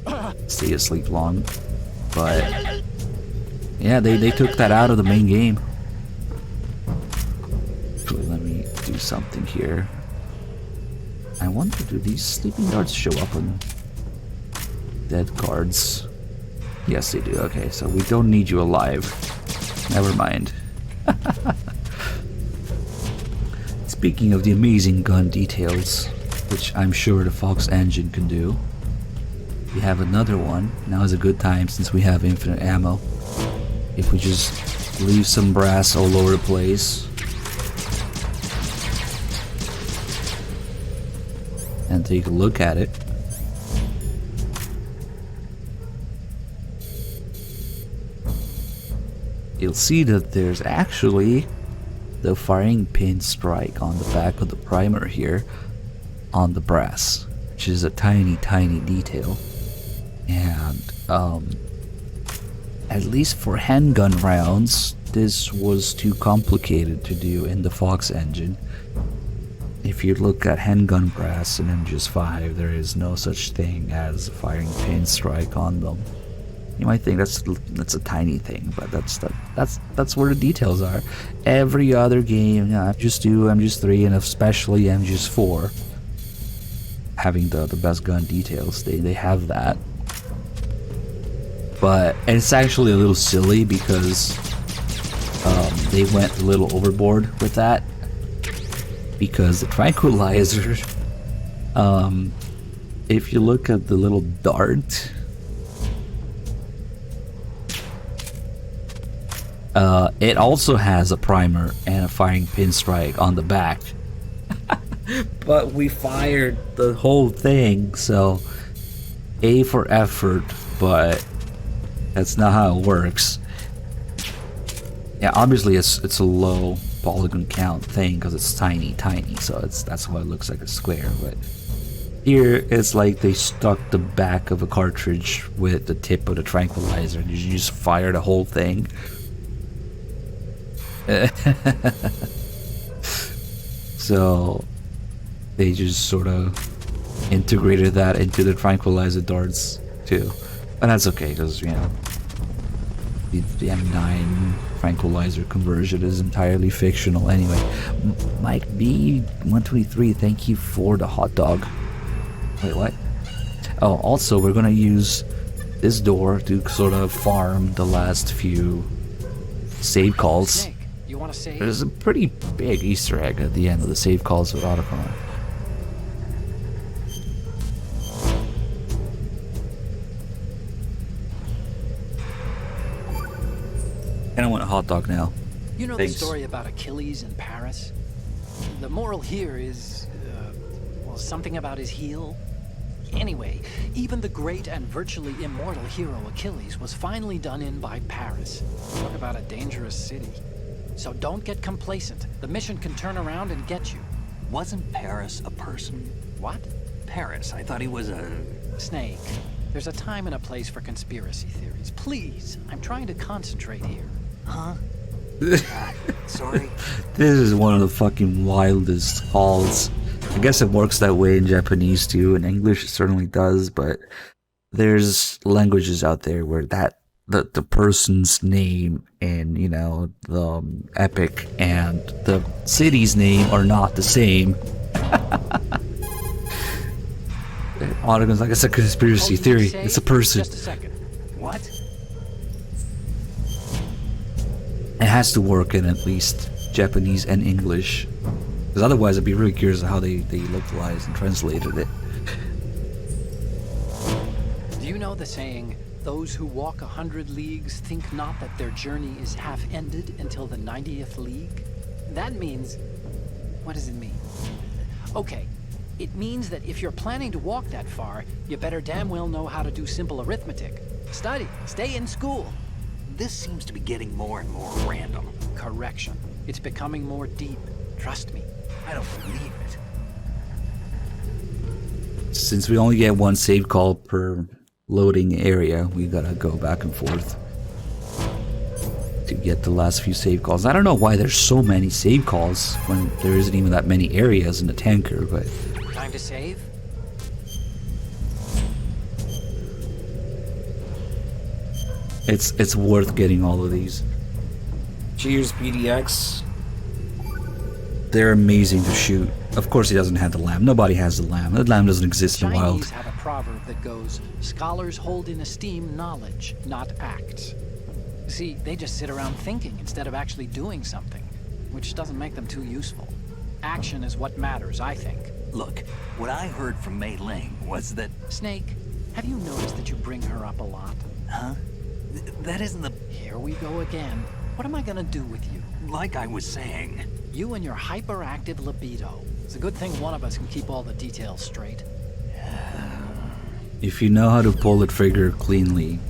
Stay asleep long. But yeah, they took that out of the main game. Actually, let me do something here. I wonder, do these sleeping guards show up on dead guards? Yes, they do. Okay, so we don't need you alive. Never mind. Speaking of the amazing gun details, which I'm sure the Fox engine can do, we have another one. Now is a good time since we have infinite ammo. If we just leave some brass all over the place and take a look at it. You'll see that there's actually the firing pin strike on the back of the primer here on the brass, which is a tiny detail. And at least for handgun rounds, this was too complicated to do in the Fox engine. If you look at handgun brass in MGS5, there is no such thing as a firing pin strike on them. You might think that's a tiny thing, but that's where the details are. Every other game, MGS2, MGS3, and especially MGS4, having the best gun details, they have that. But it's actually a little silly because they went a little overboard with that. Because the tranquilizer, if you look at the little dart, it also has a primer and a firing pin strike on the back. But we fired the whole thing, so A for effort, but that's not how it works. Yeah, obviously it's a low polygon count thing because it's tiny, so that's why it looks like a square. But here it's like they stuck the back of a cartridge with the tip of the tranquilizer and you just fire the whole thing. So they just sort of integrated that into the tranquilizer darts too, and that's okay because, you know, the M9 tranquilizer conversion is entirely fictional anyway. Mike B123, thank you for the hot dog. Wait, what? Oh, also we're gonna use this door to sort of farm the last few save calls. You want to save? There's a pretty big Easter egg at the end of the save calls with Otacon. kind of want a hot dog now. You know Thanks. the story about Achilles in Paris? The moral here is, well, something about his heel. Anyway, even the great and virtually immortal hero Achilles was finally done in by Paris. Talk about a dangerous city. So don't get complacent. The mission can turn around and get you. Wasn't Paris a person? What? Paris, I thought he was a... Snake. There's a time and a place for conspiracy theories. Please, I'm trying to concentrate here. Huh? Sorry. This is one of the fucking wildest calls. I guess it works that way in Japanese too. In English, it certainly does, but there's languages out there where the person's name and, you know, the epic and the city's name are not the same. Autogon's like, it's a conspiracy theory. It's a person. Just a second. What? It has to work in at least Japanese and English. Because otherwise I'd be really curious how they localized and translated it. Do you know the saying, those who walk 100 leagues think not that their journey is half ended until the 90th league? That means... what does it mean? Okay, it means that if you're planning to walk that far, you better damn well know how to do simple arithmetic. Study, stay in school. This seems to be getting more and more random. Correction. It's becoming more deep. Trust me. I don't believe it. Since we only get one save call per loading area, we gotta go back and forth to get the last few save calls. I don't know why there's so many save calls when there isn't even that many areas in the tanker, but... Time to save? It's worth getting all of these. Cheers, PDX. They're amazing to shoot. Of course he doesn't have the lamb. Nobody has the lamb. The lamb doesn't exist in the wild. Chinese have a proverb that goes, scholars hold in esteem knowledge, not acts. See, they just sit around thinking instead of actually doing something, which doesn't make them too useful. Action is what matters, I think. Look, what I heard from Mei Ling was that... Snake, have you noticed that you bring her up a lot? Huh? That isn't the... Here we go again. What am I gonna do with you? Like I was saying... You and your hyperactive libido. It's a good thing one of us can keep all the details straight. If you know how to pull the trigger cleanly,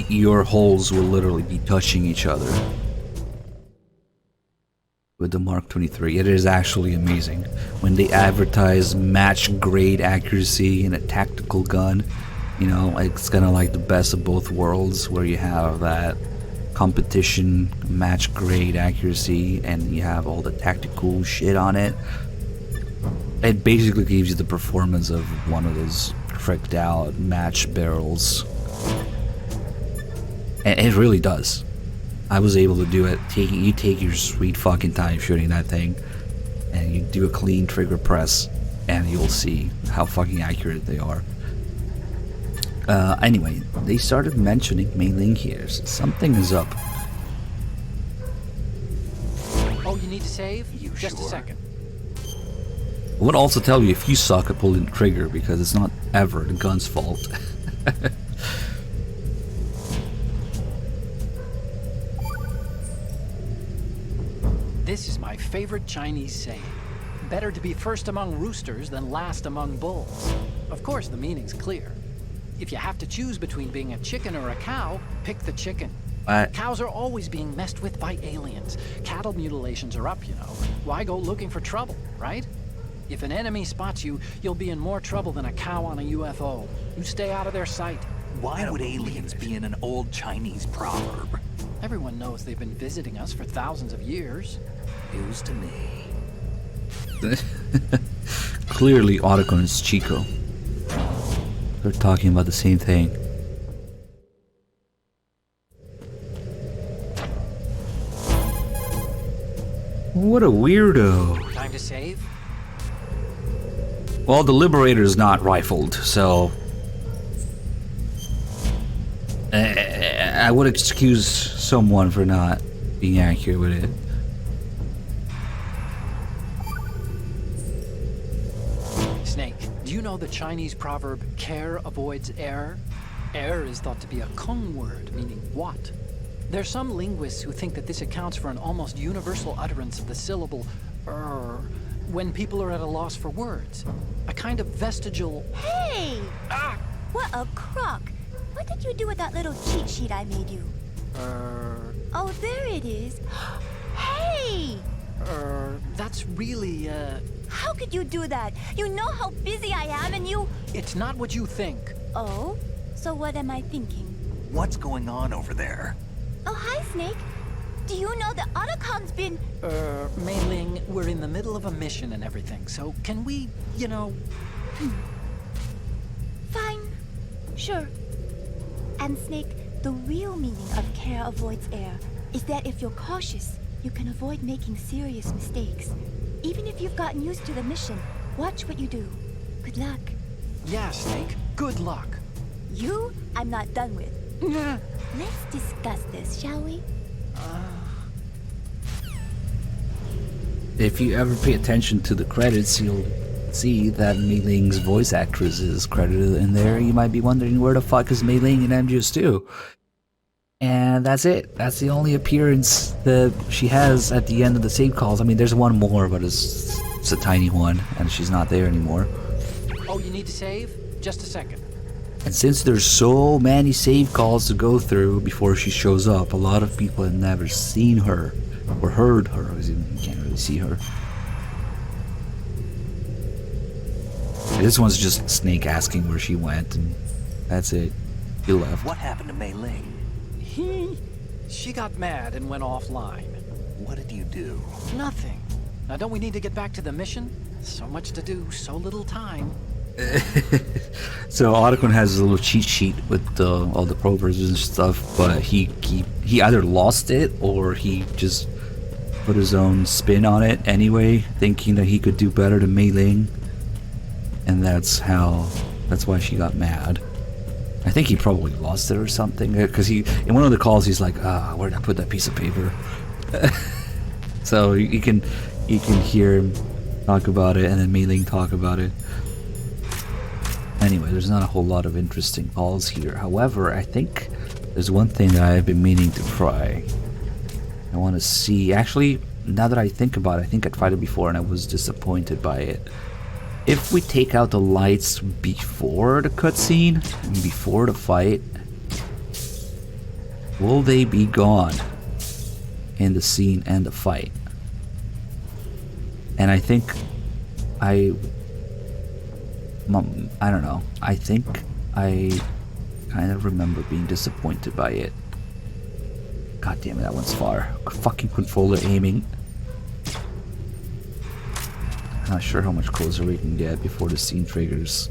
your holes will literally be touching each other. With the Mark 23, it is actually amazing. When they advertise match grade accuracy in a tactical gun, you know, it's kind of like the best of both worlds, where you have that competition match grade accuracy and you have all the tactical shit on it. It basically gives you the performance of one of those tricked out match barrels, and it really does. I was able to do it. You take your sweet fucking time shooting that thing, and you do a clean trigger press, and you'll see how fucking accurate they are. Anyway, they started mentioning Mei Ling here. So something is up. Oh, you need to save? Just sure? a second. I would also tell you if you suck at pulling the trigger, because it's not ever the gun's fault. This is my favorite Chinese saying. Better to be first among roosters than last among bulls. Of course, the meaning's clear. If you have to choose between being a chicken or a cow, pick the chicken. Cows are always being messed with by aliens. Cattle mutilations are up, you know. Why go looking for trouble, right? If an enemy spots you, you'll be in more trouble than a cow on a UFO. You stay out of their sight. Why would aliens be in an old Chinese proverb? Everyone knows they've been visiting us for thousands of years. News to me. Clearly, Otacon is Chico. They're talking about the same thing. What a weirdo. Time to save? Well, the Liberator is not rifled, so... I would excuse someone for not being accurate with it. Snake, do you know the Chinese proverb, care avoids error? Error is thought to be a Kung word, meaning what? There's some linguists who think that this accounts for an almost universal utterance of the syllable when people are at a loss for words. A kind of vestigial... Hey! Ah! What a crock! What did you do with that little cheat sheet I made you? Oh, there it is. Hey! That's really, How could you do that? You know how busy I am and you... It's not what you think. Oh? So what am I thinking? What's going on over there? Oh, hi, Snake. Do you know that Otacon's been... Mei Ling, we're in the middle of a mission and everything, so can we, you know... Fine. Sure. And Snake, the real meaning of care avoids error is that if you're cautious, you can avoid making serious mistakes. Even if you've gotten used to the mission, watch what you do. Good luck. Yeah, Snake. Good luck. You, I'm not done with. Yeah. Let's discuss this, shall we? If you ever pay attention to the credits, you'll see that Mei Ling's voice actress is credited in there. You might be wondering where the fuck is Mei Ling in MGS2? And that's it. That's the only appearance that she has at the end of the save calls. I mean, there's one more, but it's a tiny one, and she's not there anymore. Oh, you need to save? Just a second. And since there's so many save calls to go through before she shows up, a lot of people have never seen her or heard her, because you can't really see her. This one's just Snake asking where she went, and that's it. He left. What happened to Mei Ling? She got mad and went offline. What did you do? Nothing. Now, don't we need to get back to the mission? So much to do, so little time. So Otacon has a little cheat sheet with all the proverbs and stuff, but he either lost it or he just put his own spin on it anyway, thinking that he could do better than Mei Ling, and that's why she got mad. I think he probably lost it or something, because in one of the calls he's like, where did I put that piece of paper? So you can hear him talk about it and then Mei Ling talk about it. Anyway, there's not a whole lot of interesting calls here. However, I think there's one thing that I've been meaning to try. I want to see. Actually, now that I think about it, I think I tried it before and I was disappointed by it. If we take out the lights before the cutscene, before the fight, will they be gone in the scene and the fight? And I think I don't know. I think I kind of remember being disappointed by it. God damn it, that one's far. Fucking controller aiming. Not sure how much closer we can get before the scene triggers.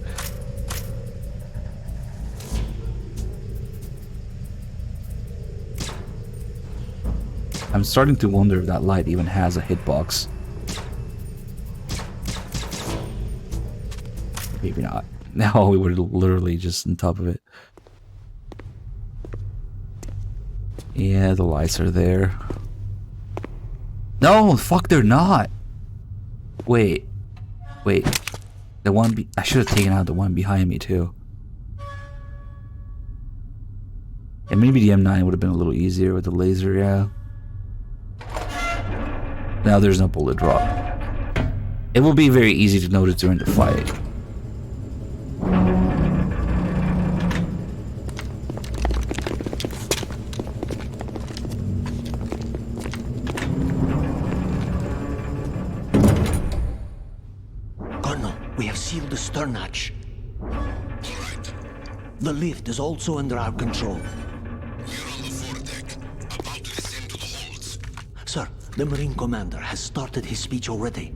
I'm starting to wonder if that light even has a hitbox. Maybe not. Now we were literally just on top of it. Yeah, the lights are there. No, fuck, they're not. Wait. The one I should have taken out the one behind me too. And maybe the M9 would have been a little easier with the laser, yeah. Now there's no bullet drop. It will be very easy to notice during the fight. Sealed the stern hatch. The lift is also under our control. We're on the foredeck, about to descend to the holds. Sir, the Marine Commander has started his speech already.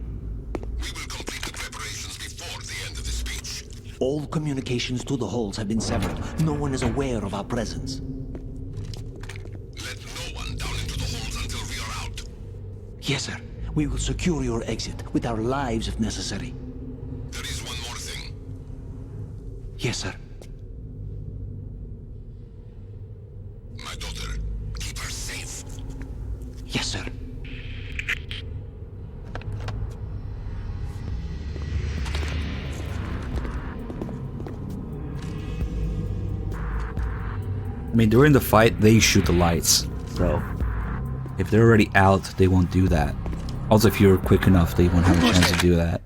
We will complete the preparations before the end of the speech. All communications to the holds have been severed. No one is aware of our presence. Let no one down into the holds until we are out. Yes, sir. We will secure your exit with our lives if necessary. There is one more thing. Yes, sir. My daughter, keep her safe. Yes, sir. I mean, during the fight, they shoot the lights. So, if they're already out, they won't do that. Also, if you're quick enough, they won't have a chance to do that.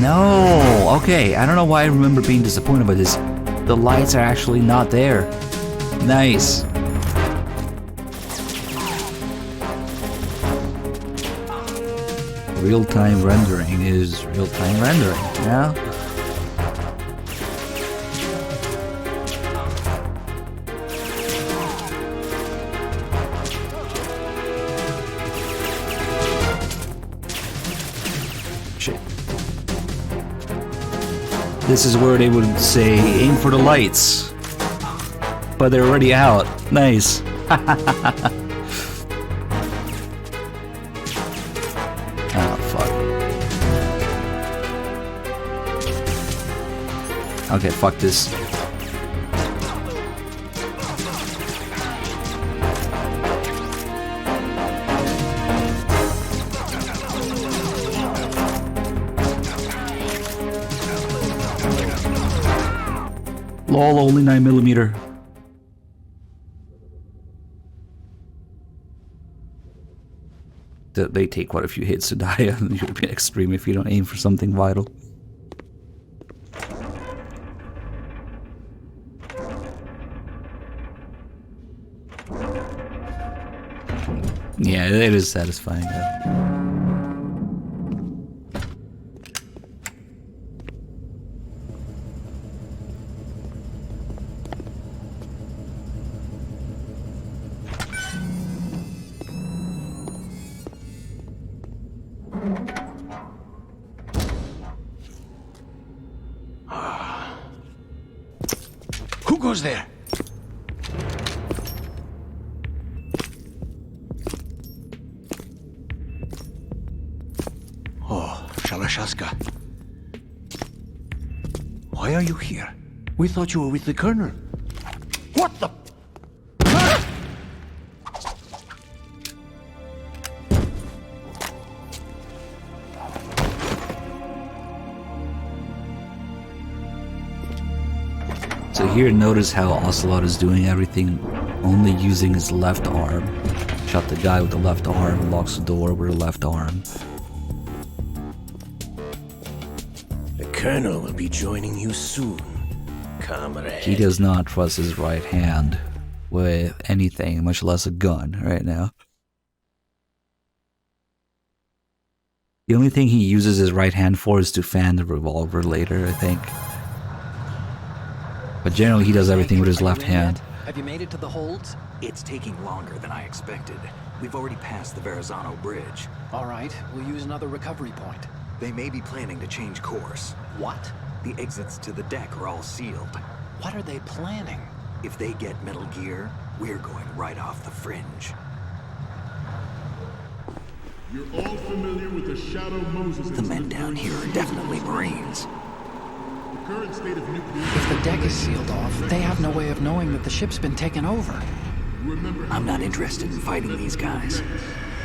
No! Okay, I don't know why I remember being disappointed by this. The lights are actually not there. Nice. Real-time rendering is real-time rendering, yeah? Shit. This is where they would say, aim for the lights. But they're already out. Nice. Okay, fuck this. Lol, only 9mm. They take quite a few hits to die on the European Extreme if you don't aim for something vital. Yeah, it is satisfying. Who goes there? Shalashaska. Why are you here? We thought you were with the Colonel. What the? So here, notice how Ocelot is doing everything only using his left arm. Shot the guy with the left arm, locks the door with the left arm. Colonel will be joining you soon, comrade. He does not trust his right hand with anything, much less a gun, right now. The only thing he uses his right hand for is to fan the revolver later, I think. But generally he does everything with his left hand. Have you made it to the holds? It's taking longer than I expected. We've already passed the Verrazano Bridge. All right, we'll use another recovery point. They may be planning to change course. What? The exits to the deck are all sealed. What are they planning? If they get Metal Gear, we're going right off the fringe. You're all familiar with the Shadow Moses. The men down here are definitely Marines. The current state of nuclear... If the deck is sealed off, they have no way of knowing that the ship's been taken over. I'm not interested in fighting these guys.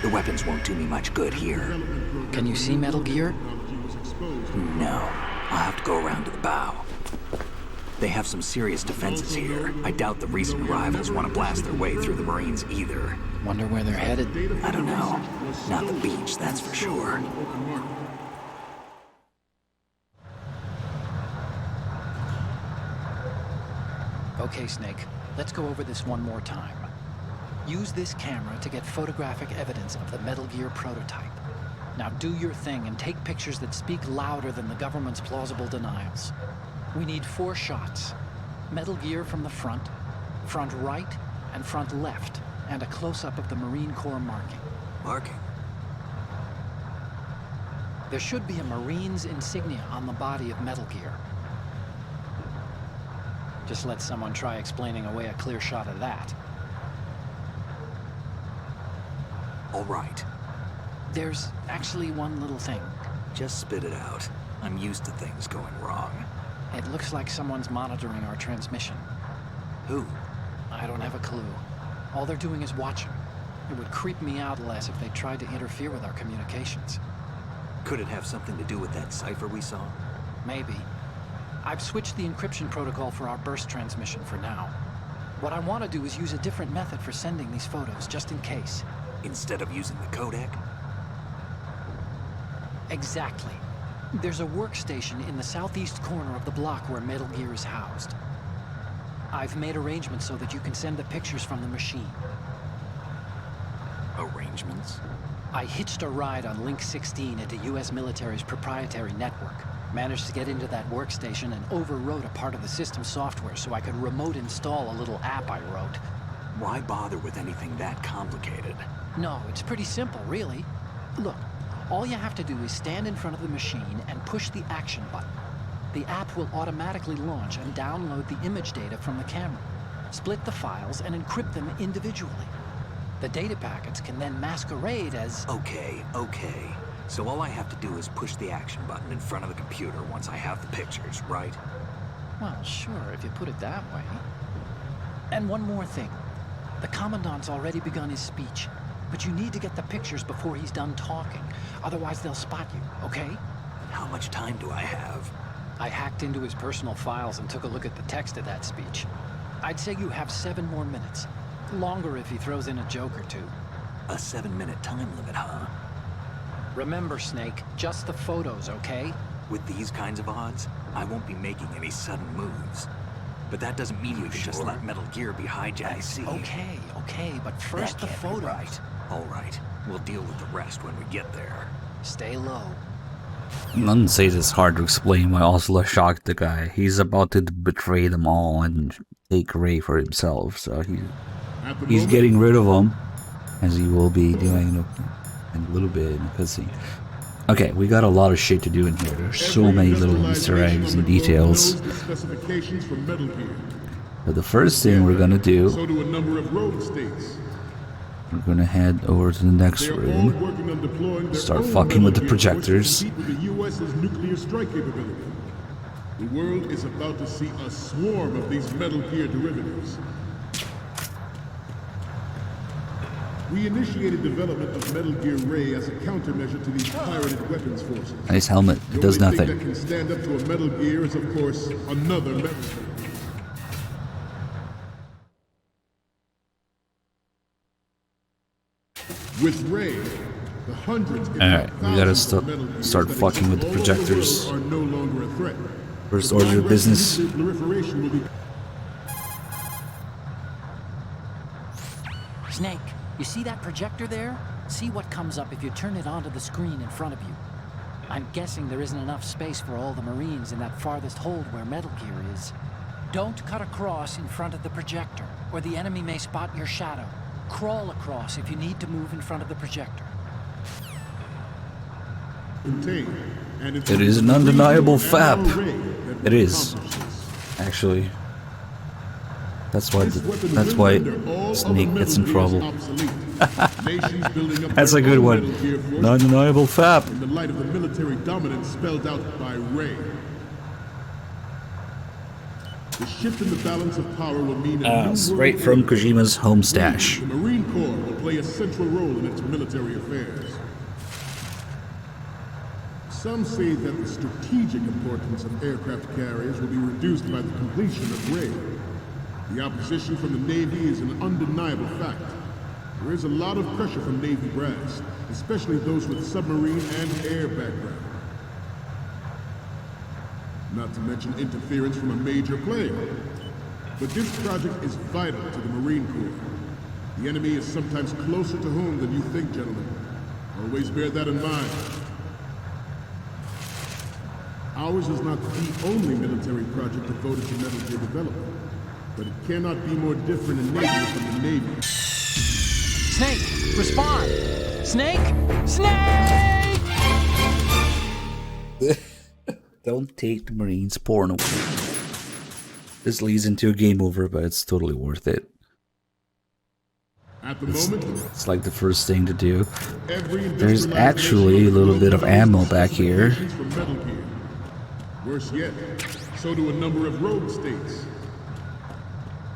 The weapons won't do me much good here. Can you see Metal Gear? No. I'll have to go around to the bow. They have some serious defenses here. I doubt the recent arrivals want to blast their way through the Marines either. Wonder where they're headed? I don't know. Not the beach, that's for sure. Okay, Snake. Let's go over this one more time. Use this camera to get photographic evidence of the Metal Gear prototype. Now do your thing and take pictures that speak louder than the government's plausible denials. We need 4 shots. Metal Gear from the front right, and front left, and a close-up of the Marine Corps marking. Marking? There should be a Marine's insignia on the body of Metal Gear. Just let someone try explaining away a clear shot of that. All right. There's actually one little thing. Just spit it out. I'm used to things going wrong. It looks like someone's monitoring our transmission. Who? I don't have a clue. All they're doing is watching. It would creep me out less if they tried to interfere with our communications. Could it have something to do with that cipher we saw? Maybe. I've switched the encryption protocol for our burst transmission for now. What I want to do is use a different method for sending these photos, just in case. Instead of using the codec? Exactly. There's a workstation in the southeast corner of the block where Metal Gear is housed. I've made arrangements so that you can send the pictures from the machine. Arrangements? I hitched a ride on Link 16 into US military's proprietary network. Managed to get into that workstation and overwrote a part of the system software so I could remote install a little app I wrote. Why bother with anything that complicated? No, it's pretty simple, really. Look, all you have to do is stand in front of the machine and push the action button. The app will automatically launch and download the image data from the camera, split the files, and encrypt them individually. The data packets can then masquerade as... Okay. So all I have to do is push the action button in front of the computer once I have the pictures, right? Well, sure, if you put it that way. And one more thing. The Commandant's already begun his speech, but you need to get the pictures before he's done talking. Otherwise, they'll spot you, okay? How much time do I have? I hacked into his personal files and took a look at the text of that speech. I'd say you have 7 more minutes. Longer if he throws in a joke or two. A 7-minute time limit, huh? Remember, Snake, just the photos, okay? With these kinds of odds, I won't be making any sudden moves. But that doesn't mean you can just let Metal Gear be hijacked. See? Okay, but first the photos. Right. All right. We'll deal with the rest when we get there. Stay low. None says it's hard to explain why Ocelot shocked the guy. He's about to betray them all and take Ray for himself, so he's getting rid of them, as he will be doing in a little bit in the cutscene. Okay, we got a lot of shit to do in here. There's so many little Easter eggs and details. But the first thing we're gonna do, we're gonna head over to the next room, start fucking with the projectors. The world is about to see a swarm of these Metal Gear derivatives. We initiated development of Metal Gear Ray as a countermeasure to these pirated weapons forces. Nice helmet. It does nothing. The only thing that can stand up to a Metal Gear is, of course, another Metal Gear. With Ray, the hundreds. Alright, we gotta start fucking with the projectors. Are no longer a threat. First order of business. Proliferation will be... Snake, you see that projector there? See what comes up if you turn it onto the screen in front of you. I'm guessing there isn't enough space for all the Marines in that farthest hold where Metal Gear is. Don't cut across in front of the projector, or the enemy may spot your shadow. Crawl across if you need to move in front of the projector. It is an undeniable fact. It is, actually. That's why Snake gets in trouble. That's a good one. An undeniable fact. In the light of the military dominance spelled out by Ray. The shift in the balance of power will mean straight from Kojima's home stash. The Marine Corps will play a central role in its military affairs. Some say that the strategic importance of aircraft carriers will be reduced by the completion of Ray. The opposition from the Navy is an undeniable fact. There is a lot of pressure from Navy brass, especially those with submarine and air background. Not to mention interference from a major player. But this project is vital to the Marine Corps. The enemy is sometimes closer to home than you think, gentlemen. Always bear that in mind. Ours is not the only military project devoted to Metal Gear development, but it cannot be more different in nature from the Navy. Snake, respond! Snake! Snake! Don't take the Marines porno. This leads into a game over, but it's totally worth it. At the moment, it's like the first thing to do. There's actually a little bit of ammo back here. Worse yet, so do a number of rogue states.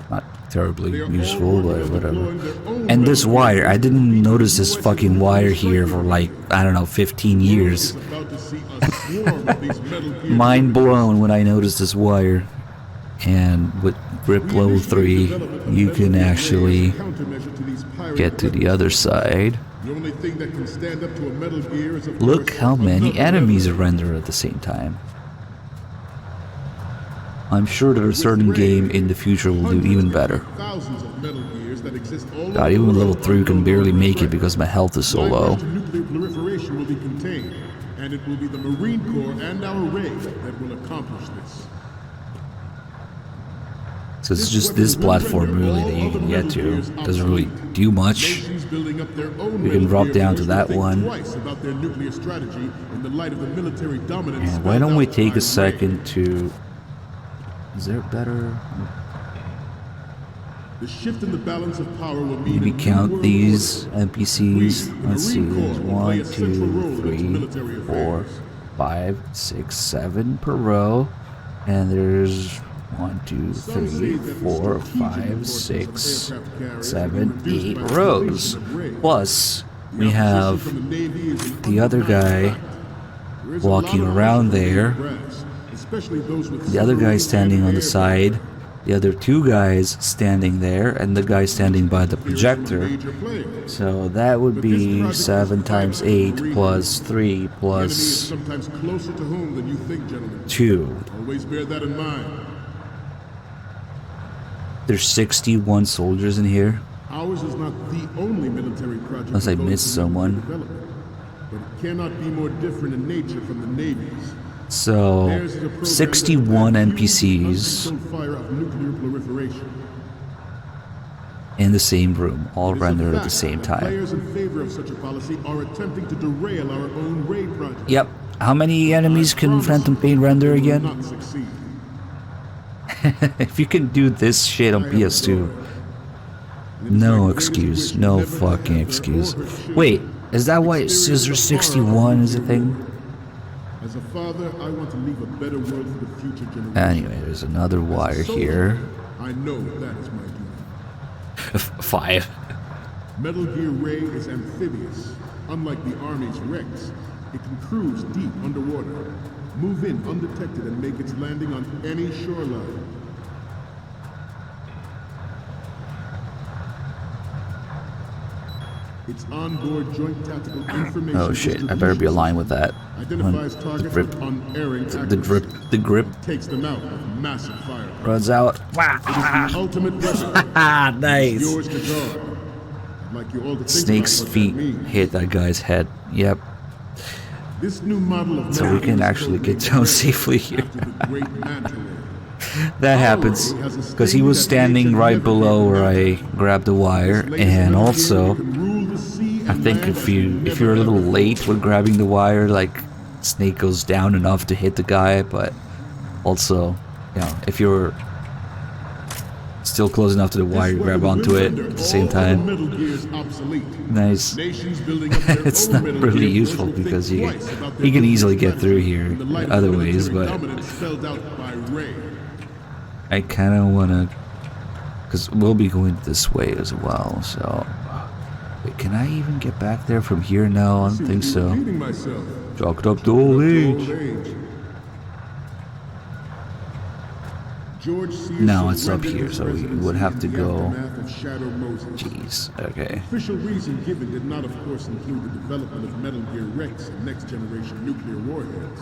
Not terribly useful, but whatever. And this wire, I didn't notice this fucking wire here for like, I don't know, 15 years. Mind blown when I noticed this wire And with grip level 3, you can actually get to the other side. The only thing that can stand up to a Metal Gear is, of Look course, how many another enemies Metal render at the same time. I'm sure that a certain game in the future will do even better. thousands of Metal Gears that exist all God, over even the level world 3 can are barely no make it threat. because my health is so low. Nuclear proliferation will be contained, and it will be the Marine Corps and our Ray that will accomplish this. So it's just this platform really that you can get to. It doesn't really do much. You can drop down to that one. And why don't we take a second to... Is there better... The shift in the balance of power will mean Maybe count these NPCs. Let's see, there's 1, 2, 3, 4, 5, 6, 7 per row. And there's 1, 2, 3, 4, 5, 6, 7, 8 rows. Plus, we have the other guy walking around there. The other guy standing on the side. The other 2 guys standing there, and the guy standing by the projector. So that would be 7 times 8 plus 3 plus 2. Always bear that in mind. There's 61 soldiers in here. Ours is not the only military project. Unless I missed someone. But it cannot be more different in nature from the Navy's. So, 61 NPCs in the same room, all rendered at the same time. Players in favor of such a policy are attempting to derail our own Ray project. Yep. How many enemies can Phantom Pain render again? If you can do this shit on PS2, no excuse. No fucking excuse. Wait, is that why Scissor 61 is a thing? As a father, I want to leave a better world for the future generation. Anyway, there's another wire here. I know that is my duty. 5. Metal Gear Ray is amphibious. Unlike the Army's Rex, it can cruise deep underwater, move in undetected, and make its landing on any shoreline. Its onboard joint tactical information. Oh shit, I better be aligned with that. Identifies targets with unerring accuracy. The grip Takes them out with massive fire. runs out. It is the ultimate weapon. Nice. Yours to guard. Like you all to think Snake's about what feet that means. hit that guy's head. Yep. This new model of So we can actually get down safely here. That happens because he was standing right below where I grabbed the wire, and also I think if you're a little late with grabbing the wire, like Snake goes down enough to hit the guy, but also, you know, if you're still close enough to the wire, you grab onto it at the same time. Nice. It's not really useful because he can easily get through here other ways, but I kind of want to, because we'll be going this way as well, so... Wait, can I even get back there from here? No, I don't think so. Chalked up to old age. No, it's up here, so we would have to go... Jeez, okay. Official reason given did not, of course, include the development of Metal Gear Rex and next-generation nuclear warheads.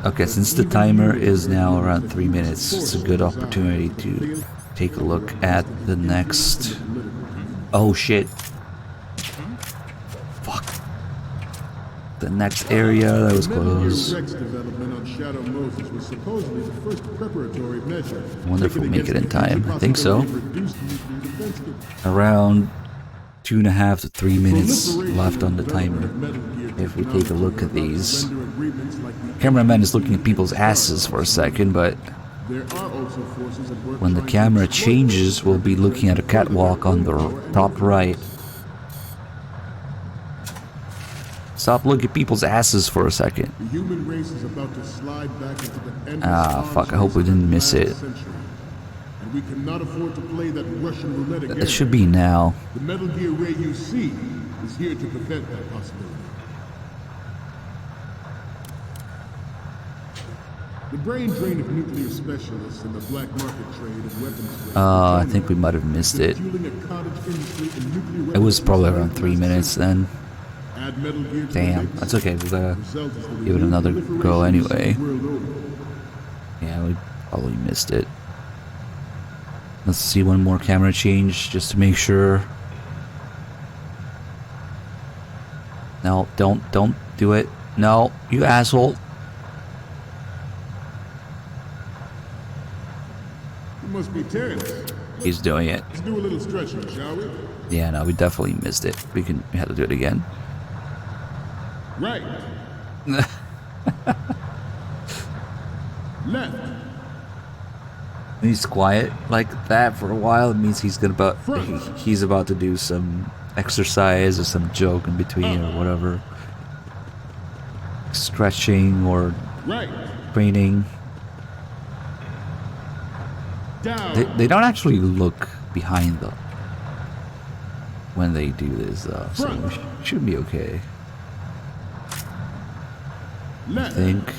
Okay, since the timer is now around 3 minutes, it's a good opportunity to take a look at the next... Oh shit. Fuck. The next area that was close. I wonder if we'll make it in time. I think so. Around 2.5 to 3 minutes left on the timer. If we take a look at these. Cameraman is looking at people's asses for a second, but when the camera changes, we'll be looking at a catwalk on the top right. Stop looking at people's asses for a second. Ah, fuck, I hope we didn't miss it. It should be now. The Metal Gear Ray you see is here to prevent that possibility. The brain drain of nuclear specialists and the black market trade in weapons. I think we might have missed it. It was probably around 3 minutes then. Damn, that's okay. We gotta give it another go anyway. Yeah, we probably missed it. Let's see one more camera change just to make sure. No, don't do it. No, you asshole. You must be Terrence. He's doing it. Let's do a little stretching, shall we? Yeah, no, we definitely missed it. We had to do it again. Right. Left. He's quiet like that for a while. It means he's he's about to do some exercise or some joke in between or whatever. Stretching or training. They don't actually look behind them when they do this, so we should be okay. I think.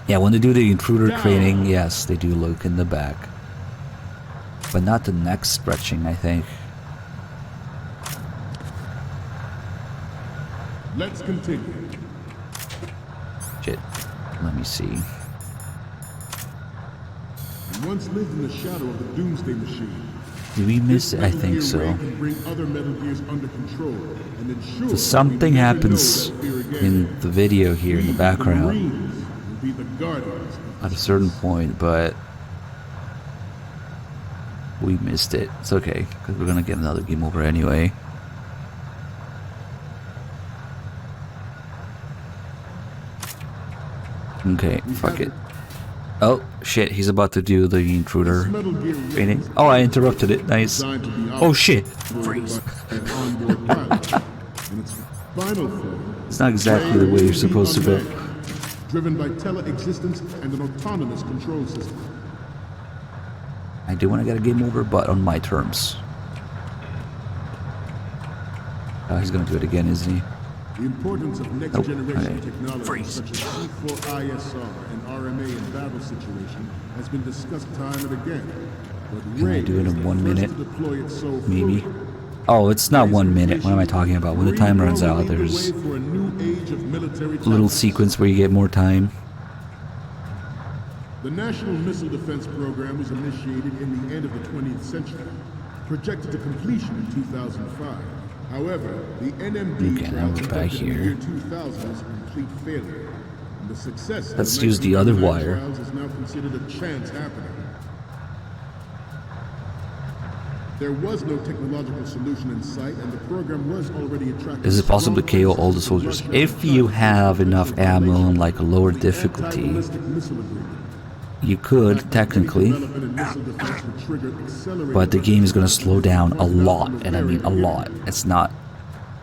Yeah, when they do the intruder training, yes, they do look in the back. But not the neck stretching, I think. Let's continue. Shit. Let me see. He once lived in the shadow of the Doomsday Machine. Did we miss it? I think so. So something happens in the video here in the background at a certain point, but we missed it. It's okay, because we're gonna get another game over anyway. Okay, fuck it. Oh, shit, he's about to do the intruder training. Oh, I interrupted it. Nice. Oh, shit. Freeze. It's not exactly the way you're supposed to go. Driven by tele-existence and an autonomous control system. I do want to get a game over, but on my terms. He's going to do it again, isn't he? The importance of next-generation technology such as C4ISR and RMA in battle situation has been discussed time and again. But Can I do it in 1 minute? Maybe. Oh, it's not 1 minute. What am I talking about? When the time runs out, there's a little sequence where you get more time. The National Missile Defense Program was initiated in the end of the 20th century, projected to completion in 2005. However, the NMD now we're back here. 2000 was a complete failure. And the success Let's use the other wire. Is now considered a chance happening. There was no technological solution in sight, and the program was already attracting. Is it possible to KO all the soldiers if you have enough ammo and like a lower difficulty? You could technically, but the game is going to slow down a lot, and I mean a lot. It's not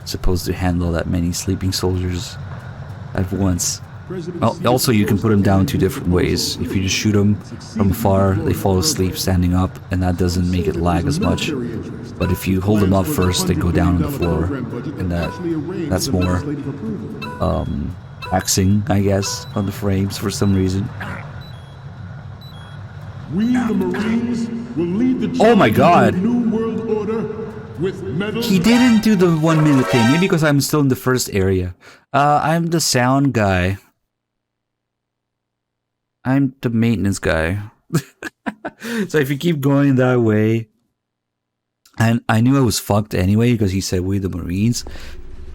supposed to handle that many sleeping soldiers at once. Well, also you can put them down 2 different ways. If you just shoot them from afar, they fall asleep standing up, and that doesn't make it lag as much. But if you hold them up first, they go down on the floor, and that's more taxing, I guess, on the frames for some reason. We, the Marines, will lead the oh my god! New World Order with medals. He didn't do the 1 minute thing, maybe because I'm still in the first area. I'm the sound guy. I'm the maintenance guy. So if you keep going that way, and I knew I was fucked anyway because he said we the Marines.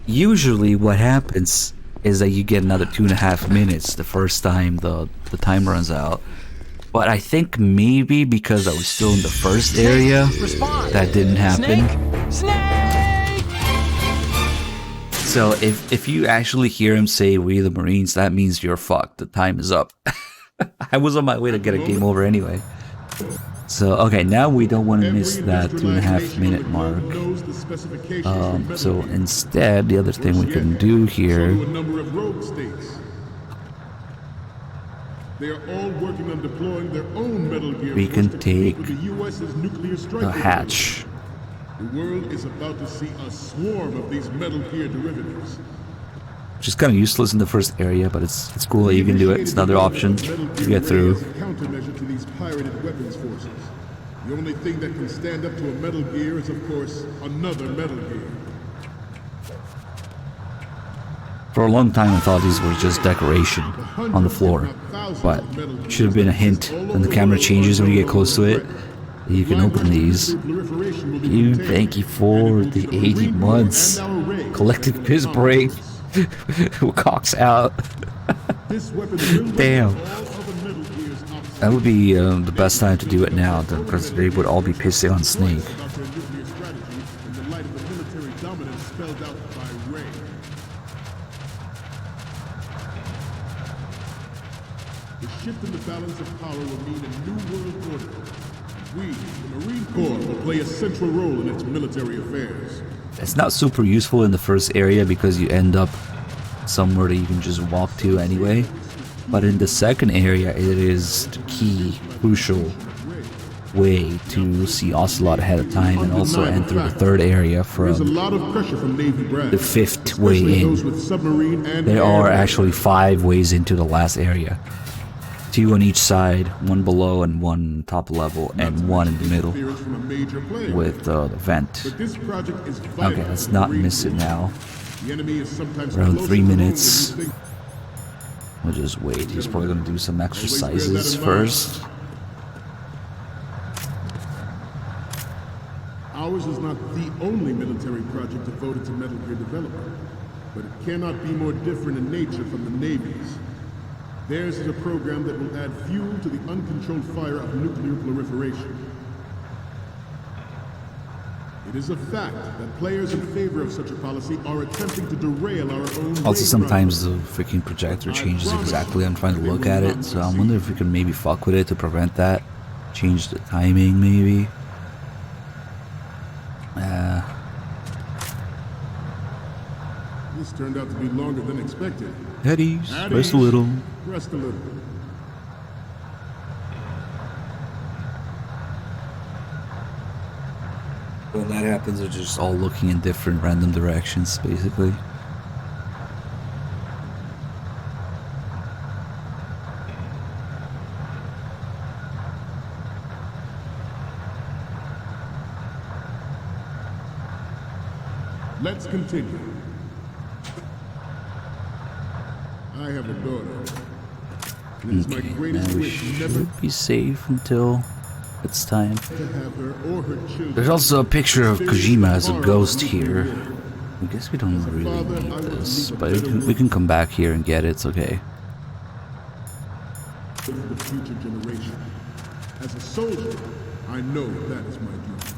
Usually what happens is that you get another 2.5 minutes the first time the time runs out. But I think maybe because I was still in the first area, that didn't happen. Snake! So if you actually hear him say we the Marines, that means you're fucked. The time is up. I was on my way to get a game over anyway. So okay, now we don't want to miss that 2.5 minute mark. So instead, the other thing we can do here. They are all working on deploying their own Metal Gear. We can take the US's nuclear strike. the hatch. The world is about to see a swarm of these Metal Gear derivatives. which is kind of useless in the first area, but it's cool that you can do it. It's another option to get through. Countermeasure to these pirated weapons forces. The only thing that can stand up to a Metal Gear is, of course, another Metal Gear. For a long time I thought these were just decoration on the floor, but it should have been a hint when the camera changes when you get close to it. You can open these. Thank you for the 80 months. Collective piss break. Cocks out. Damn. That would be the best time to do it now, because they would all be pissing on Snake. The shift in the balance of power will mean a new world order. We, the Marine Corps, will play a central role in its military affairs. It's not super useful in the first area because you end up somewhere that you can just walk to anyway. But in the second area, it is the key, crucial way to see Ocelot ahead of time and also enter the third area from the fifth way in. There are actually 5 ways into the last area. 2 on each side, 1 below and 1 top level, and 1 in the middle with the vent. Okay, let's not miss it now. Around 3 minutes. We'll just wait. He's probably going to do some exercises first. Ours is not the only military project devoted to Metal Gear development, but it cannot be more different in nature from the Navy's. Theirs is a program that will add fuel to the uncontrolled fire of nuclear proliferation. It is a fact that players in favor of such a policy are attempting to derail our own... Also, sometimes the freaking projector changes exactly. I'm trying to look at it, so I wonder if we can maybe fuck with it to prevent that. Change the timing, maybe. This turned out to be longer than expected. Headies, rest a little. Rest a little. When that happens, they're just all looking in different random directions, basically. Let's continue. I have a daughter. Okay, now we should be safe until it's time. There's also a picture of Kojima as a ghost here. I guess we don't really need this, but we can come back here and get it, it's okay. For the future generation. As a soldier, I know that is my duty.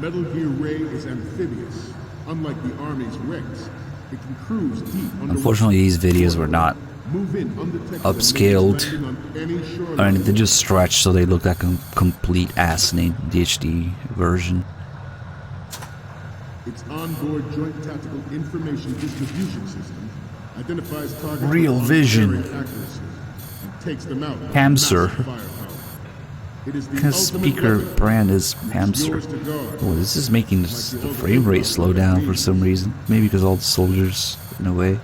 Metal Gear Ray is amphibious. Unlike the Army's Rex, it can cruise deep underwater. Unfortunately, these videos were not upscaled, and they just stretched so they look like a complete ass in the HD version. Its onboard joint tactical information distribution system identifies targets Real vision. takes them out. Hamster. Because speaker brand is Hamster. Oh, this is making the frame rate slow down for some reason. Maybe because all the soldiers in a way.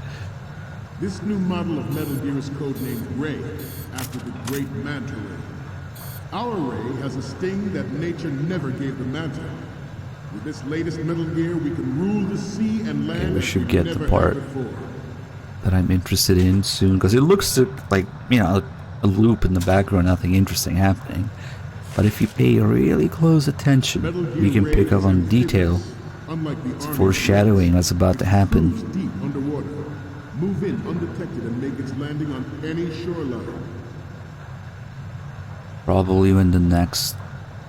This new model of Metal Gear is codenamed Ray, after the great Manta Ray. Our Ray has a sting that nature never gave the Manta. With this latest Metal Gear, we can rule the sea and land. Okay, we should get the part that I'm interested in soon, because it looks like, you know, a loop in the background, nothing interesting happening. But if you pay really close attention, you can pick up on detail. It's foreshadowing what's about to happen. Deep underwater. Move in undetected and make its landing on any shoreline. Probably when the next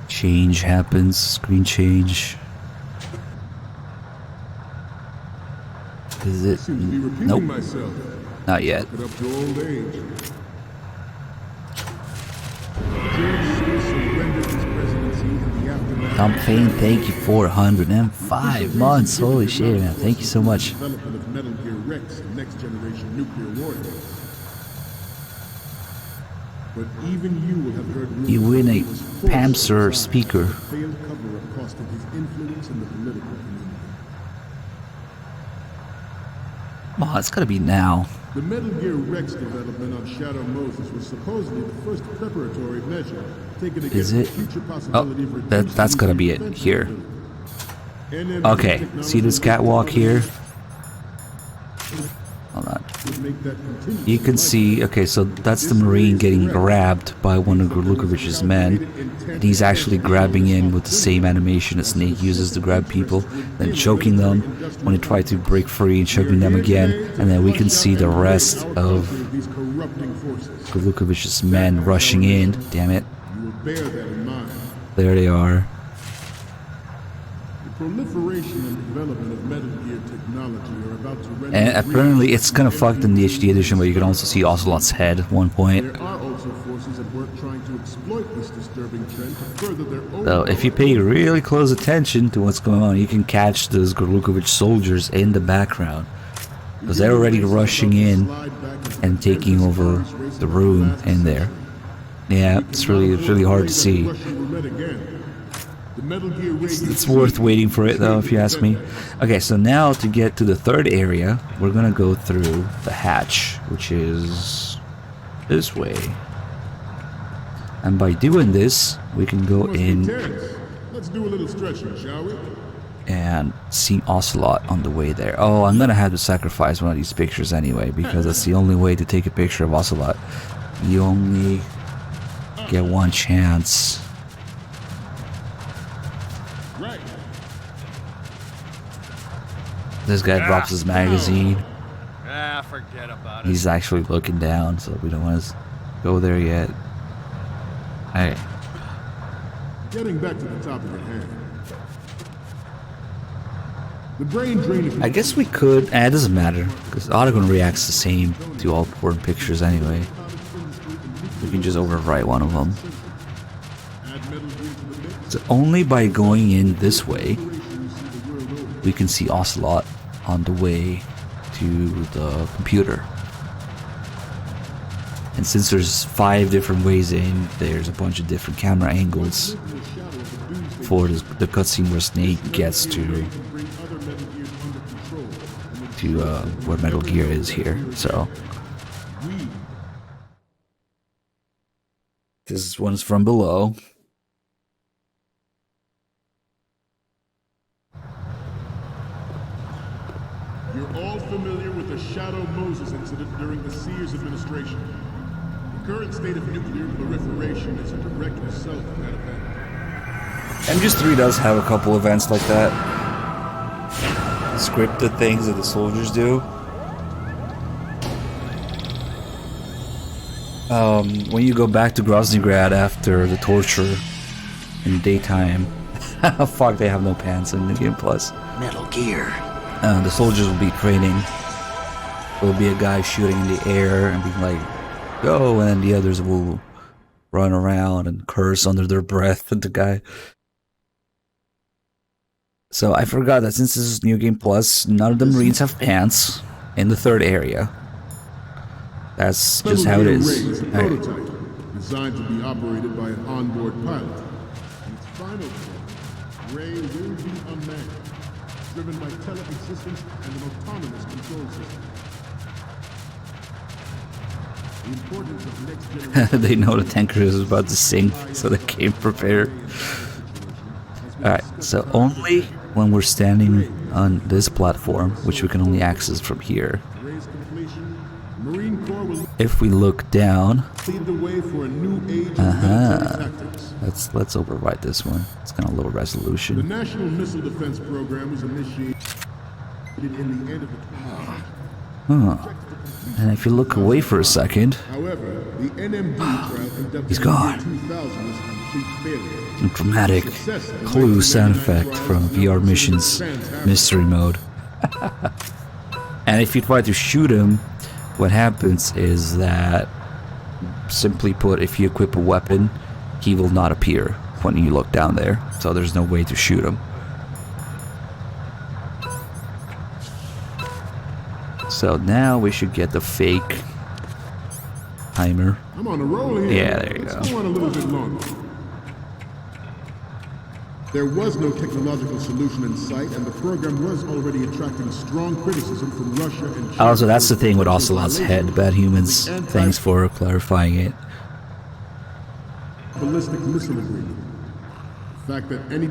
change happens, screen change. Is it? Nope. Not yet. Tom Payne, thank you for 105 months. Holy shit, man. Thank you so much. Development of Metal Gear Rex and next generation nuclear warfare. But even you will have heard You win a Pamser speaker. failed cover-up costing his influence in the political community. Come on, it's gotta be now. The Metal Gear Rex development on Shadow Moses was supposedly the first preparatory measure taken against the future possibility of reducing That's gotta be it here. Okay, see this catwalk here? Hold on. You can see, okay, so that's the Marine getting grabbed by one of Gorlukovich's men. And he's actually grabbing him with the same animation that Snake uses to grab people, then choking them when they try to break free and choking them again. And then we can see the rest of Gorlukovich's men rushing in. Damn it. There they are. Proliferation and development of Metal Gear technology are about to render. And apparently it's kind of fucked in the HD edition, but you can also see Ocelot's head at one point. There are also forces at work trying to exploit this disturbing trend to further their own. So if you pay really close attention to what's going on, you can catch those Gorlukovich soldiers in the background. Because they're already rushing in and taking over the room in there. Yeah, it's really hard to see. It's worth waiting for it though, if you ask me. Okay, so now to get to the third area, we're gonna go through the hatch, which is this way. And by doing this, we can go in. Let's do a little stretching, shall we? And see Ocelot on the way there. Oh, I'm gonna have to sacrifice one of these pictures anyway, because that's the only way to take a picture of Ocelot. You only get one chance. This guy drops his magazine. Forget about it. He's actually looking down, so we don't want to go there yet. Hey. Getting back to the topic at hand. The brain drain. I guess we could. It doesn't matter, because Autogun reacts the same to all important pictures anyway. We can just overwrite one of them. So only by going in this way, we can see Ocelot on the way to the computer. And since there's 5 different ways in, there's a bunch of different camera angles for the cutscene where Snake gets to where Metal Gear is here. So this one's from below. You're all familiar with the Shadow Moses incident during the Sears administration. The current state of nuclear proliferation is a direct result of that event. MGS3 does have a couple events like that. Scripted things that the soldiers do. When you go back to Groznygrad after the torture in the daytime, fuck, they have no pants in the Game Plus. Metal Gear. The soldiers will be training. There will be a guy shooting in the air and being like, go, and then the others will run around and curse under their breath at the guy. So I forgot that since this is New Game Plus, none of the Marines have pants in the third area. That's just how it is. Prototype, designed to be operated by an onboard pilot. In its final form, Ray will be unmanned, driven by tele-existence and an autonomous control system. The importance of next generation. They know the tanker is about to sink, so they came prepared. Alright, so only when we're standing on this platform, which we can only access from here. If we look down, let's overwrite this one. It's kind of low resolution. The National Missile Defense Program was initiated in the end of the And if you look away for a second, however, the NMD trial conducted he's gone. in 2000 was a complete failure. A dramatic clue sound effect from VR Mission's mystery mode. And if you try to shoot him, what happens is that, simply put, if you equip a weapon, he will not appear when you look down there. So there's no way to shoot him. So now we should get the fake timer. I'm on a roll here. Yeah, there you Let's go. go on a little bit longer. There was no technological solution in sight, and the program was already attracting strong criticism from Russia and China. Also, that's the thing with Ocelot's head, bad humans. Thanks for clarifying it. Ballistic missile agreement. The fact that any...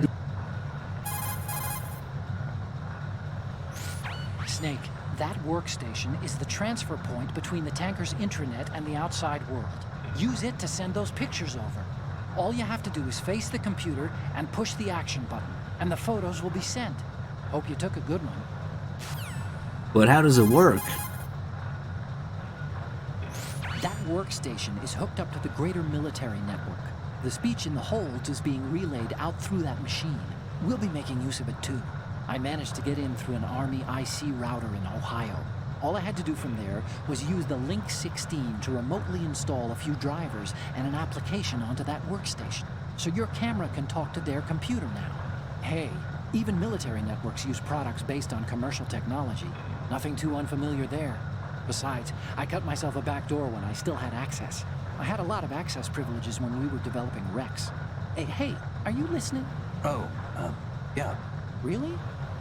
Snake, that workstation is the transfer point between the tanker's intranet and the outside world. Use it to send those pictures over. All you have to do is face the computer and push the action button, and the photos will be sent. Hope you took a good one. But how does it work? That workstation is hooked up to the greater military network. The speech in the holds is being relayed out through that machine. We'll be making use of it too. I managed to get in through an Army IC router in Ohio. All I had to do from there was use the Link 16 to remotely install a few drivers and an application onto that workstation. So your camera can talk to their computer now. Hey, even military networks use products based on commercial technology. Nothing too unfamiliar there. Besides, I cut myself a back door when I still had access. I had a lot of access privileges when we were developing Rex. Hey, are you listening? Yeah. Really?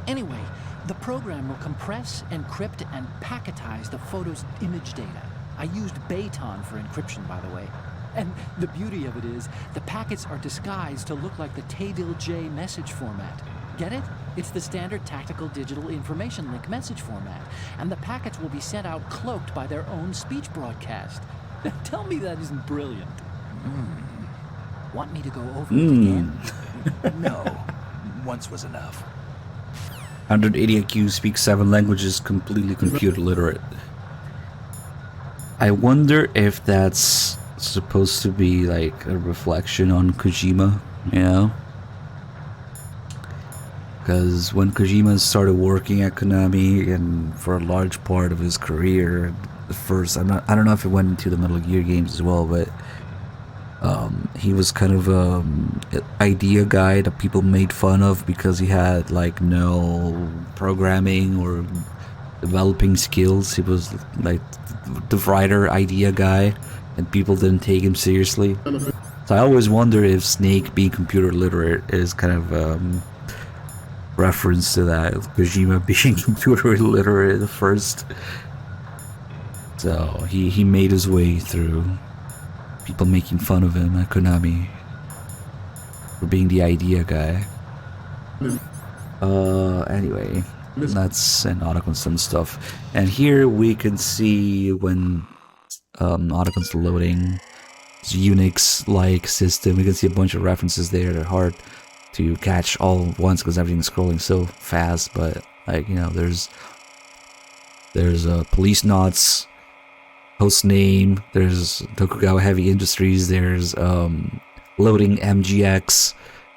Anyway, the program will compress, encrypt, and packetize the photo's image data. I used Bayton for encryption, by the way. And the beauty of it is, the packets are disguised to look like the Tavil-J message format. Get it? It's the standard tactical digital information link message format. And the packets will be sent out cloaked by their own speech broadcast. Tell me that isn't brilliant. Want me to go over it again? No. Once was enough. 180 IQ, speaks 7 languages, completely computer literate. I wonder if that's supposed to be like a reflection on Kojima, you know? Because when Kojima started working at Konami, and for a large part of his career, the first, I don't know if it went into the Metal Gear games as well, but he was kind of an idea guy that people made fun of because he had like no programming or developing skills. He was like the writer idea guy, and people didn't take him seriously. So I always wonder if Snake being computer literate is kind of reference to that, Kojima being computer literate first. So he made his way through people making fun of him at Konami for being the idea guy. Anyway, that's an Autocon stuff. And here we can see when Autocon's loading this Unix-like system. We can see a bunch of references there. They're hard to catch all at once because everything's scrolling so fast, but like, you know, there's Police Knots, host name, there's Tokugawa Heavy Industries, there's loading MGX.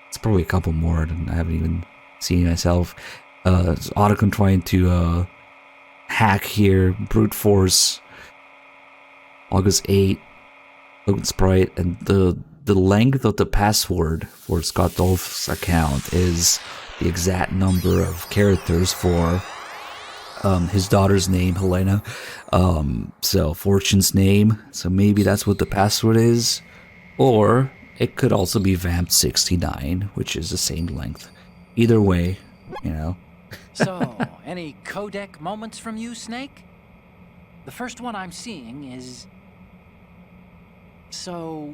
It's probably a couple more than I haven't even seen myself. Autocon trying to hack here, brute force, August 8, Logan Sprite, and the length of the password for Scott Dolph's account is the exact number of characters for his daughter's name, Helena. So Fortune's name. So maybe that's what the password is. Or it could also be Vamp69, which is the same length. Either way, you know. So, any Codec moments from you, Snake? The first one I'm seeing is... So,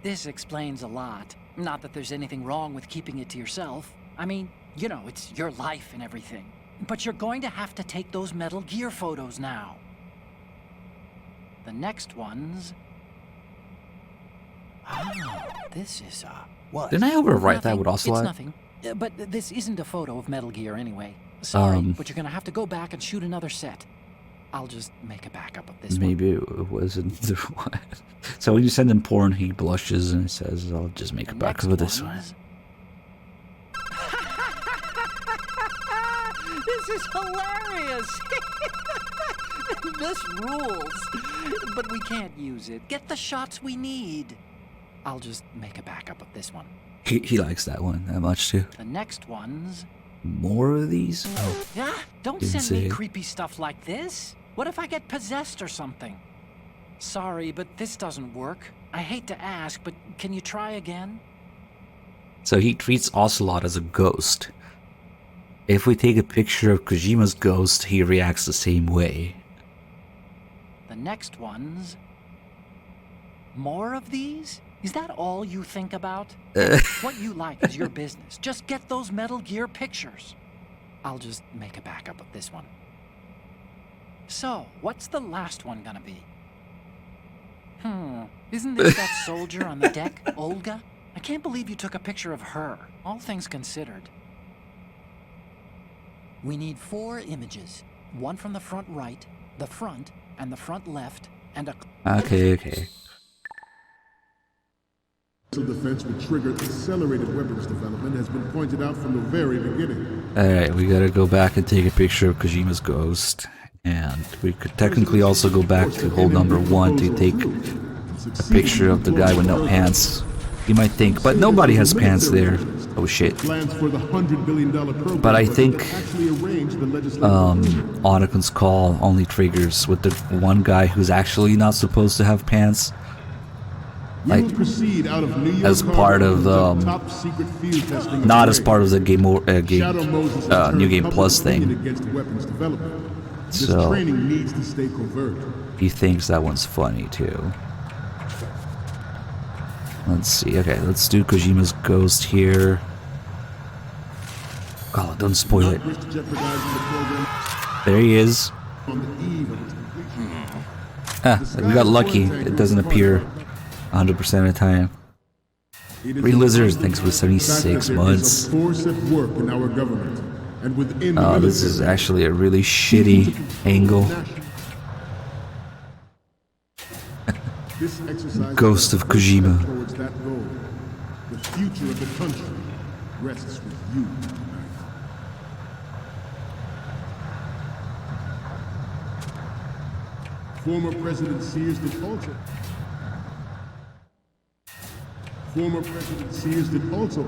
this explains a lot. Not that there's anything wrong with keeping it to yourself. I mean, you know, it's your life and everything. But you're going to have to take those Metal Gear photos now. The next one's... Oh, this is, What? Didn't I overwrite that with Ocelot? It's nothing. But this isn't a photo of Metal Gear anyway. Sorry, but you're gonna have to go back and shoot another set. I'll just make a backup of this one. Maybe it wasn't. So when you send him porn, he blushes and says, I'll just make a backup of this one. This is hilarious! This rules. But we can't use it. Get the shots we need. I'll just make a backup of this one. He likes that one that much too. The next one's... More of these? Oh. Yeah, don't Didn't send me say. creepy stuff like this. What if I get possessed or something? Sorry, but this doesn't work. I hate to ask, but can you try again? So he treats Ocelot as a ghost. If we take a picture of Kojima's ghost, he reacts the same way. The next one's... More of these? Is that all you think about? What you like is your business. Just get those Metal Gear pictures. I'll just make a backup of this one. So, what's the last one gonna be? Isn't this that soldier on the deck, Olga? I can't believe you took a picture of her, all things considered. We need 4 images. One from the front right, the front, and the front left, and a... Okay. Defense would trigger accelerated weapons development has been pointed out from the very beginning. Alright, we gotta go back and take a picture of Kojima's ghost. And we could technically also go back to hole number 1 to take a picture of the guy with no pants. You might think, but nobody has pants there. Oh shit. But I think Otacon's call only triggers with the one guy who's actually not supposed to have pants. Like, as part of not as part of the New Game Plus thing. So he thinks that one's funny too. Let's see. Okay, let's do Kojima's ghost here. God, don't spoil it. There he is. We got lucky. It doesn't appear 100% of the time. Free Lizard, thanks for 76 months. Oh, this is actually a really shitty angle. Ghost of Kojima. The future of the country rests with you. Former President Sears did also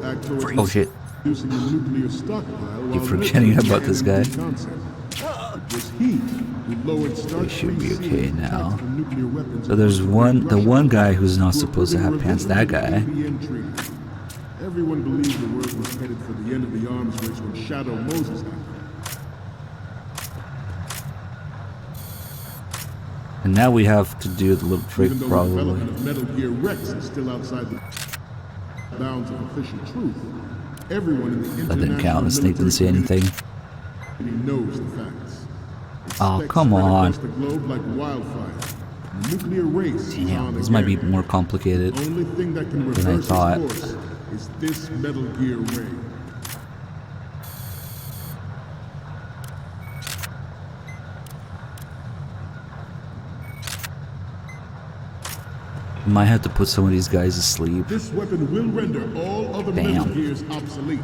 act towards reducing the nuclear stockpile. Keep forgetting about this guy. It was he who lowered They should be okay now. So there's the one guy who's not supposed to have pants. That guy. Everyone believed the world was headed for the end of the arms race when Shadow Moses happened. And now we have to do the little trick, Even though probably. the development of Metal Gear Rex is still outside the bounds of official truth, everyone in the That didn't count. The snake didn't say anything. knows the facts. Oh, come on. The globe like wildfire. The nuclear race Damn, this might be more complicated only thing that can than I reverse thought. its course is this Metal Gear ray. Might have to put some of these guys to sleep. This weapon will render all other Metal Gears obsolete.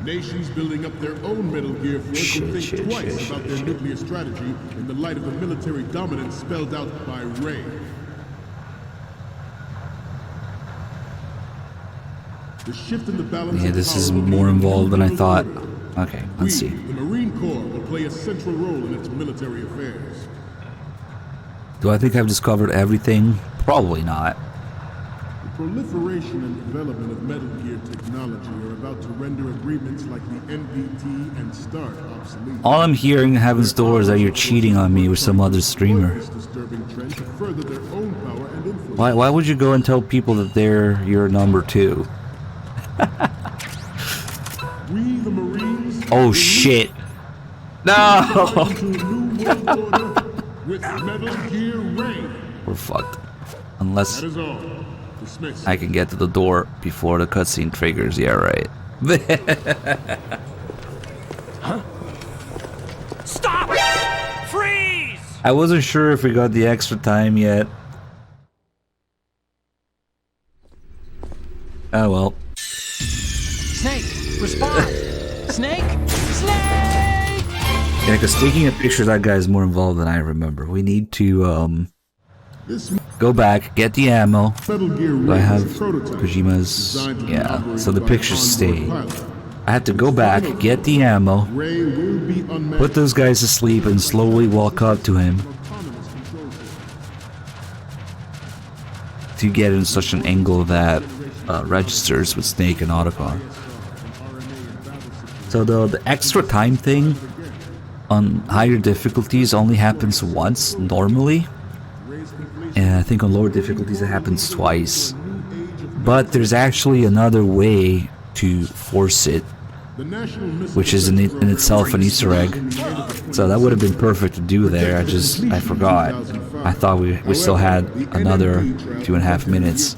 Nations building up their own Metal Gear force will think twice about their nuclear strategy in the light of the military dominance spelled out by Ray. The shift in the balance Yeah, this is more involved than I thought. Okay, let's see. The Marine Corps will play a central role in its military affairs. Do I think I've discovered everything? Probably not. The proliferation and development of Metal Gear technology are about to render agreements like the NPT and START obsolete. All I'm hearing in Heaven's Door is that you're cheating on me with some other streamer. This disturbing trend to further their own power and influence. Why would you go and tell people that they're your number 2? We, the Marines, Oh shit. No! with Metal Gear Ray. We're fucked. Unless That is all. Dismissed. I can get to the door before the cutscene triggers. Yeah, right. Huh? Stop! Freeze! I wasn't sure if we got the extra time yet. Oh well. Snake, respond! Snake! Snake! Yeah, because taking a picture of that guy is more involved than I remember. We need to go back, get the ammo. Do I have Kojima's? Yeah, so the pictures stay. I have to go back, get the ammo, put those guys to sleep, and slowly walk up to him to get in such an angle that registers with Snake and Otacon. So the extra time thing on higher difficulties only happens once normally, and I think on lower difficulties it happens twice. But there's actually another way to force it, which is in itself an Easter egg. So that would have been perfect to do there. I forgot. I thought we still had another 2.5 minutes.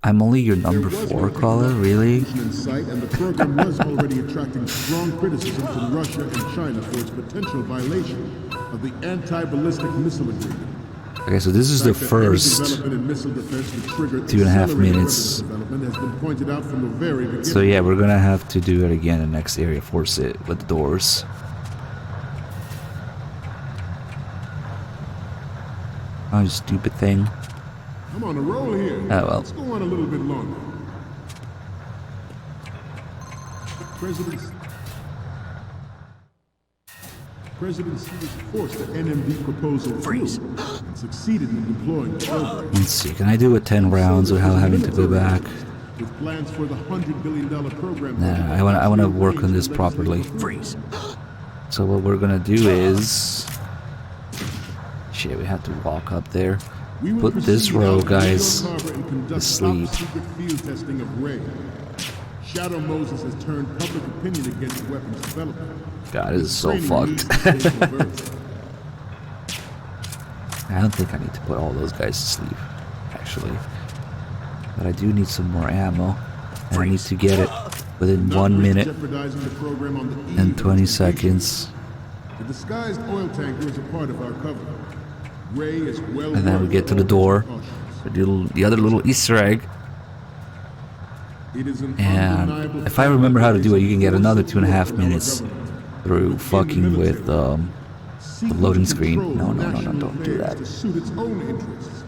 I'm only your number 4 caller, really? And the program was already attracting strong criticism from Russia and China for its potential violation of the anti-ballistic missile agreement. Okay, so this is the first 2.5 minutes. So yeah, we're gonna have to do it again in the next area, force it with the doors. Oh, you stupid thing. I'm on a roll here. Oh well. Let's go on a little bit longer. President Xi forced the NMD proposal freeze and succeeded in deploying the program. Let's see, can I do it 10 rounds without having to go back? With plans for the $100 billion program. Nah, I wanna work on this properly. Freeze. So what we're gonna do is... Shit, we have to walk up there. Put this row, guys, to sleep. Shadow Moses has turned public opinion against weapons development. God, this is so fucked. I don't think I need to put all those guys to sleep, actually. But I do need some more ammo, and I need to get it within 1 minute and 20 seconds. The disguised oil tanker is a part of our cover. Ray is well, and then we get to the door, the other little Easter egg. And if I remember how to do it, you can get another 2.5 minutes through fucking with the loading screen. No, don't do that. To suit its own interests.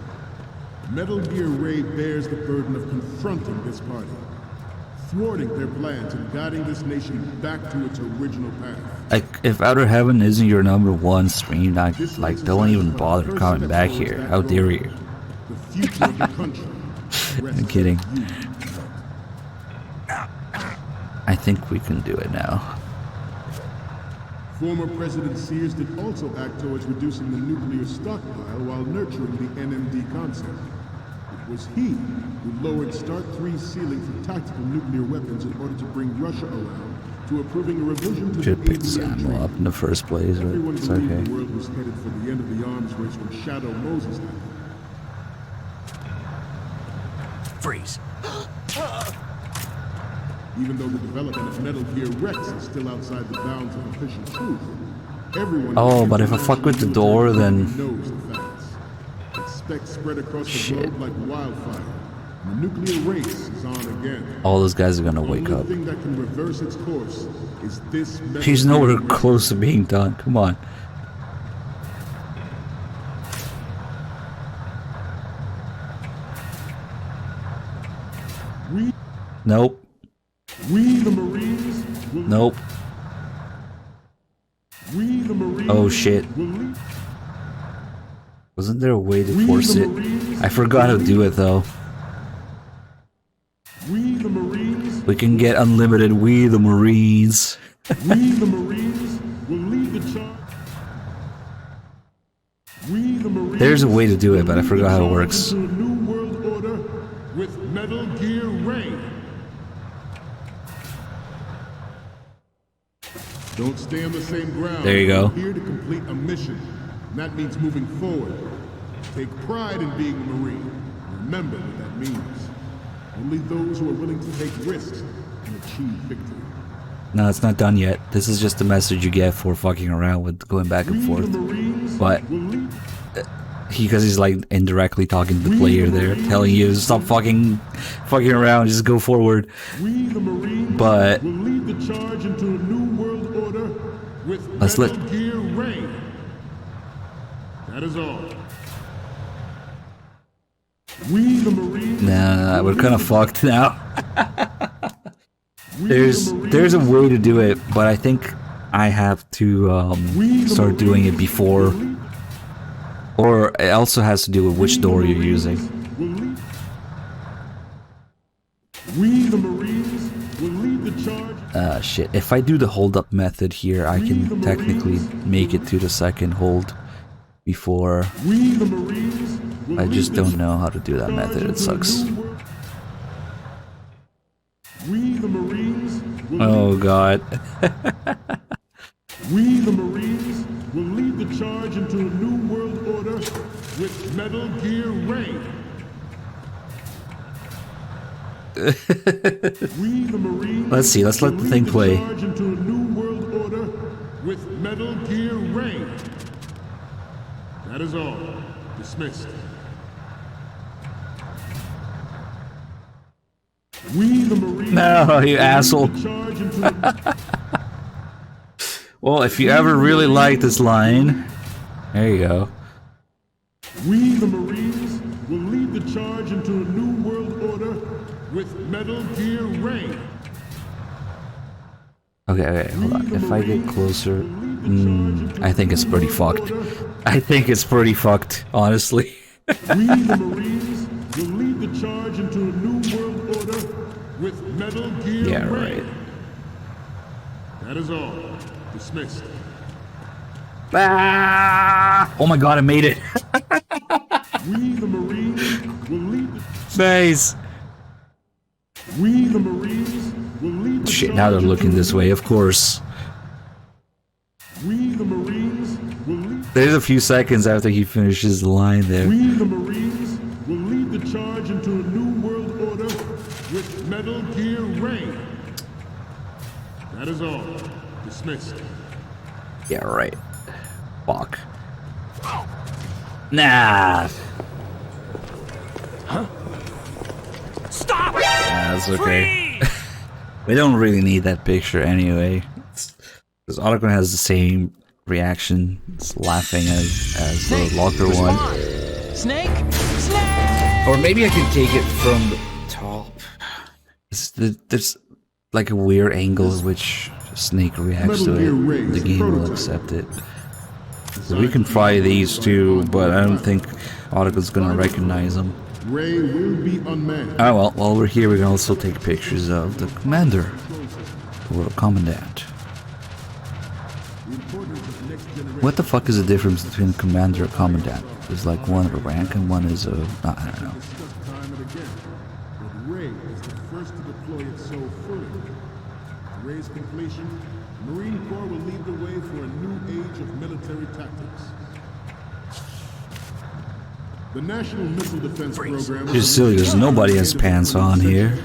Metal Gear Ray bears the burden of confronting this party, thwarting their plans and guiding this nation back to its original path. Like, if Outer Heaven isn't your number 1 stream, like don't even bother coming back here. How dare you? The future of the country. I'm kidding. I think we can do it now. Former President Sears did also act towards reducing the nuclear stockpile while nurturing the NMD concept. It was he who lowered Start 3's ceiling for tactical nuclear weapons in order to bring Russia around to approving a revision to Should have picked this ammo up in the first place, but it's okay. The world was headed for the end of the arms race when Shadow Moses happened. Freeze. Even though the development of Metal Gear Rex is still outside the bounds of official truth, everyone... Oh, but if I fuck with the door, then... knows the facts. Its specs spread across the globe like wildfire. And the nuclear race is on again. All those guys are gonna wake up. The only thing that can reverse its course is this... He's nowhere close to being done. Come on. Nope. We the Marines will nope. We the Marines oh shit. Wasn't there a way to force it? I forgot how to do it though. We the Marines we can get unlimited We the Marines. We the Marines will lead the charge. We the Marines There's a way to do it, but I forgot how it works. A new world order with Metal Gear Ray. Don't stay on the same ground. There you go. We're here to complete a mission. And that means moving forward. Take pride in being a Marine. Remember what that means. Only those who are willing to take risks can achieve victory. No, it's not done yet. This is just the message you get for fucking around with going back and forth. But because he's like indirectly talking to the player there, telling you stop fucking around, just go forward. But will lead the charge into a new world order with Metal Gear Ray. That is all. We the Marines. Nah, we're kind of fucked now. There's a way to do it, but I think I have to start doing it before, or it also has to do with which door you're using. shit. If I do the hold up method here, I can technically make it to the second hold before. I just don't know how to do that method. It sucks. Oh god. We, the Marines, will lead the charge into a new world order with Metal Gear Ray. We, the Marines, let's see, let's let the thing play. Charge into a new world order with Metal Gear Ray. That is all. Dismissed. We, the Marines, no, you asshole. Well, if you ever really like this line, there you go. We, the Marines, will lead the charge into a new world order with Metal Gear Ray. Okay, hold on. If I get closer, I think it's pretty fucked. I think it's pretty fucked, honestly. We, the Marines, will lead the charge into a new world order with Metal Gear Ray. Right. That is all. Dismissed. Ah! Oh my god, I made it. We, the Marines, will lead the... Nice. We, the Marines, will lead the shit, now they're looking this way, of course. We, the Marines, will lead... There's a few seconds after he finishes the line there. We, the Marines, will lead the charge into a new world order with Metal Gear Ray. That is all. Dismissed. Yeah, right. Fuck. Nah. Huh? Stop! Yeah, that's okay. We don't really need that picture anyway. Because Otacon has the same reaction. It's laughing as the locker one. Snake! Snake! Or maybe I can take it from the top. There's like a weird angle in which Snake reacts to it. The game will accept it. So we can try these two, but I don't think Otacon's gonna recognize them. Ray will be unmanned. Oh well, while we're here, we can also take pictures of the commander or the commandant. What the fuck is the difference between a commander and a commandant? There's like one of a rank and one is a... I don't know. Ray is the first to deploy it so fully. Ray's completion, Marine Corps will lead the way for a new age of military tactics. The National Missile Defense Program... Just serious, nobody has pants on here.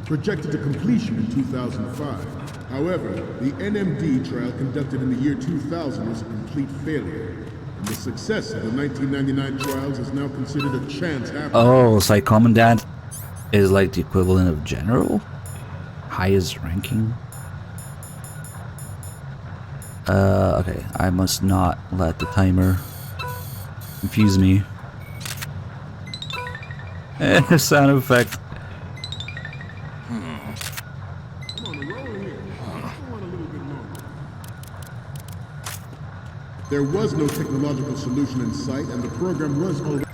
Projected to completion in 2005. However, the NMD trial conducted in the year 2000 was a complete failure. And the success of the 1999 trials is now considered a chance happening. Oh, so like commandant is like the equivalent of general? Highest ranking? Okay, I must not let the timer confuse me. Sound effect. There was no technological solution in sight, and the program was already...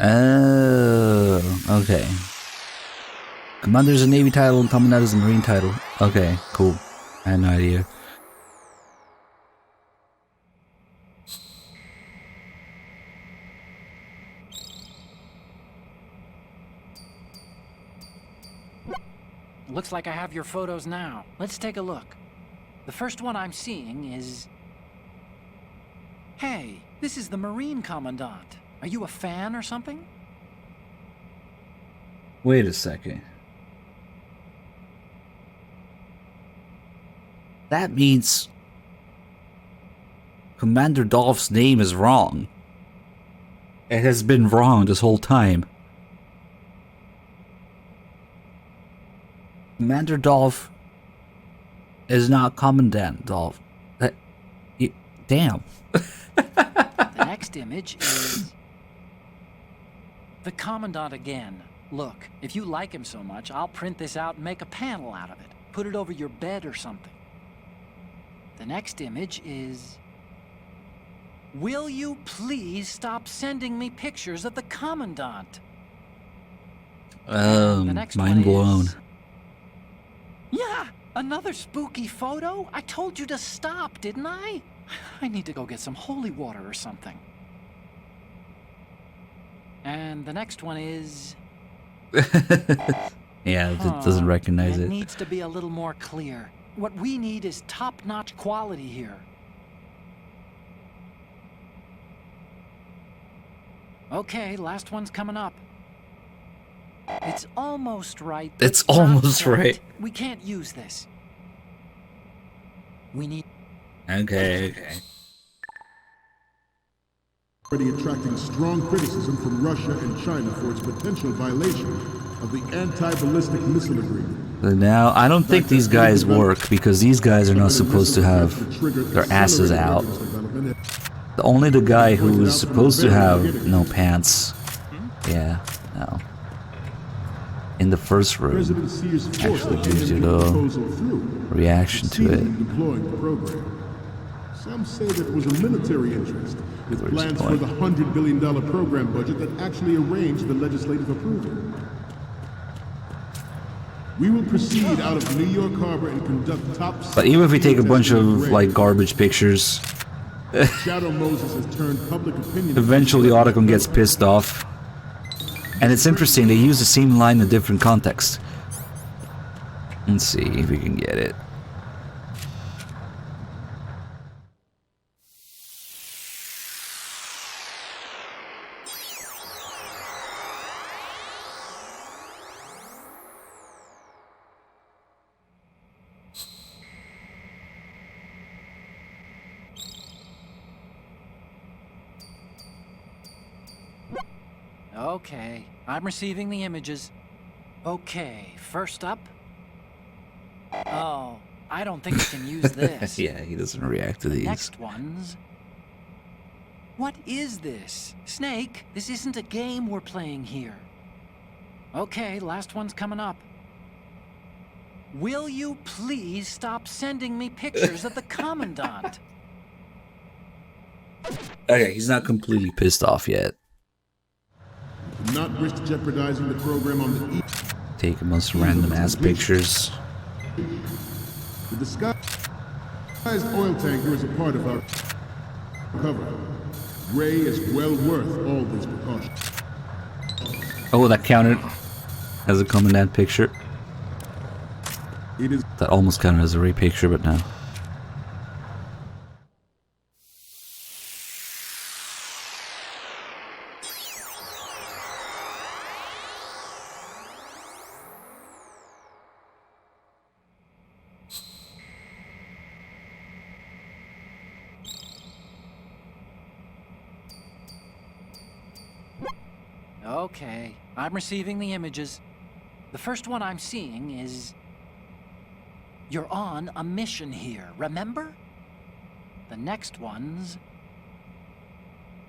Oh, okay. Commander's a Navy title and Commandant is a Marine title. Okay, cool. I had no idea. Looks like I have your photos now. Let's take a look. The first one I'm seeing is... Hey, this is the Marine Commandant. Are you a fan or something? Wait a second. That means Commander Dolph's name is wrong. It has been wrong this whole time. Commander Dolph is not Commandant Dolph. Damn. The next image is... the Commandant again. Look, if you like him so much, I'll print this out and make a panel out of it. Put it over your bed or something. The next image is... will you please stop sending me pictures of the Commandant? Mind blown. Yeah, another spooky photo? I told you to stop, didn't I? I need to go get some holy water or something. And the next one is... Yeah, it doesn't recognize it. It needs to be a little more clear. What we need is top-notch quality here. Okay, last one's coming up. It's almost right. It's almost right. We can't use this. We need... Okay. Already attracting strong criticism from Russia and China for its potential violation of the anti-ballistic missile agreement. But now, I don't think these guys work because these guys are not supposed to have their asses out. Only the guy who is supposed to have no pants. Yeah, no. In the first room, actually gives you the reaction to it. Some say that it was a military interest, with plans for the $100 billion program budget that actually arranged the legislative approval. We will proceed out of New York Harbor and conduct top... But even if we take a bunch of, like, garbage pictures, Shadow Moses has turned public opinion... Eventually Otacon gets pissed off. And it's interesting, they use the same line in a different context. Let's see if we can get it. Okay, I'm receiving the images. Okay, first up. Oh, I don't think I can use this. Yeah, he doesn't react to these. Next ones. What is this? Snake, this isn't a game we're playing here. Okay, last one's coming up. Will you please stop sending me pictures of the Commandant? Okay, he's not completely pissed off yet. Do not risk jeopardizing the program on the east. Take most random ass pictures. The disguised oil tanker is a part of our cover. Ray is well worth all these precautions. Oh, that counted as a Commandant picture. It is that almost counted as a Ray picture, but no. Okay, I'm receiving the images. The first one I'm seeing is... You're on a mission here, remember? The next one's...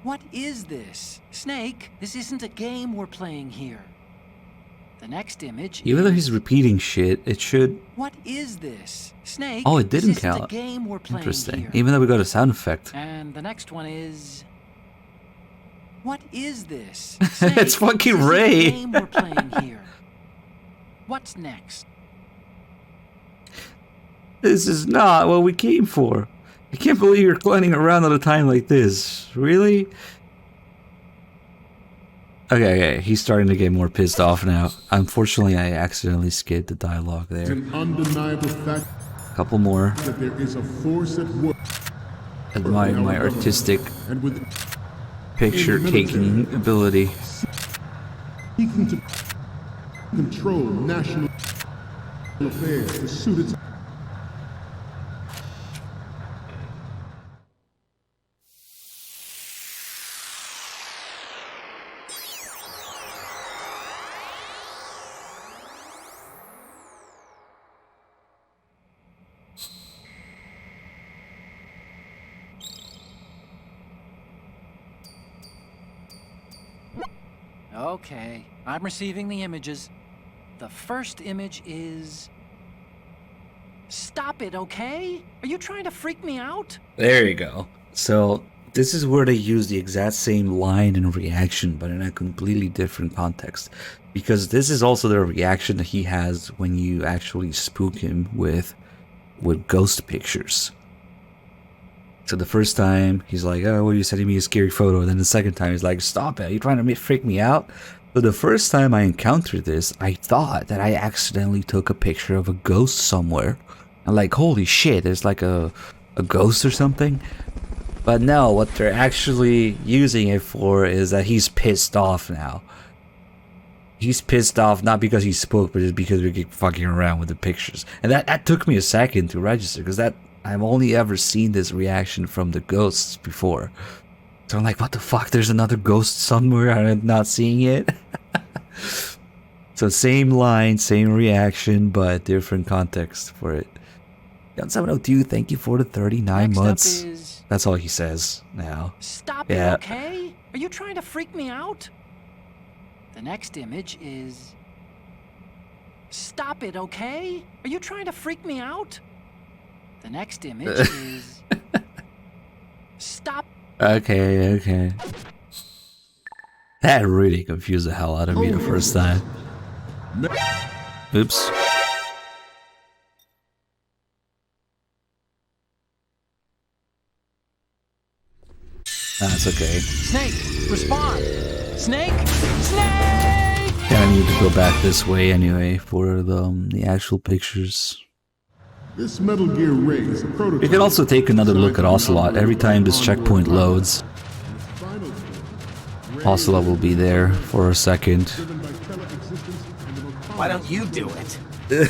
What is this? Snake, this isn't a game we're playing here. The next image Even though he's repeating shit, it should... What is this? Snake, oh, it didn't this isn't count. a game we're playing Interesting. here. Even though we got a sound effect. And the next one is... What is this? It's fucking Ray. This is the game we're playing here. What's next? This is not what we came for. I can't believe you're cloning around at a time like this. Really? Okay, he's starting to get more pissed off now. Unfortunately, I accidentally skipped the dialogue there. It's an undeniable fact. Couple more. That there is a force at work. Admire my artistic picture-taking ability. Seeking to control national affairs to suit its... Okay, I'm receiving the images. The first image is... Stop it, okay? Are you trying to freak me out? There you go. So, This is where they use the exact same line and reaction, but in a completely different context. Because this is also the reaction that he has when you actually spook him with ghost pictures. So the first time, he's like, oh, well, you're sending me a scary photo. And then the second time, he's like, stop it, you're trying to freak me out? But the first time I encountered this, I thought that I accidentally took a picture of a ghost somewhere. I'm like, holy shit, there's like a ghost or something? But no, what they're actually using it for is that he's pissed off now. He's pissed off not because he spoke, but just because we keep fucking around with the pictures. And that took me a second to register, because I've only ever seen this reaction from the ghosts before. So I'm like, what the fuck? There's another ghost somewhere, I'm not seeing it. So same line, same reaction, but different context for it. Gun 702, thank you for the 39 Next months. up is... That's all he says now. Stop Yeah. it, okay? Are you trying to freak me out? The next image is... Stop it, okay? Are you trying to freak me out? The next image is... Stop. Okay. That really confused the hell out of me the first time. Oops. That's okay. Snake, respond! Snake! Snake! Yeah, I need to go back this way anyway for the actual pictures. This Metal Gear Ray is a prototype. You can also take another look at Ocelot every time this checkpoint loads. Ocelot will be there for a second. Why don't you do it? The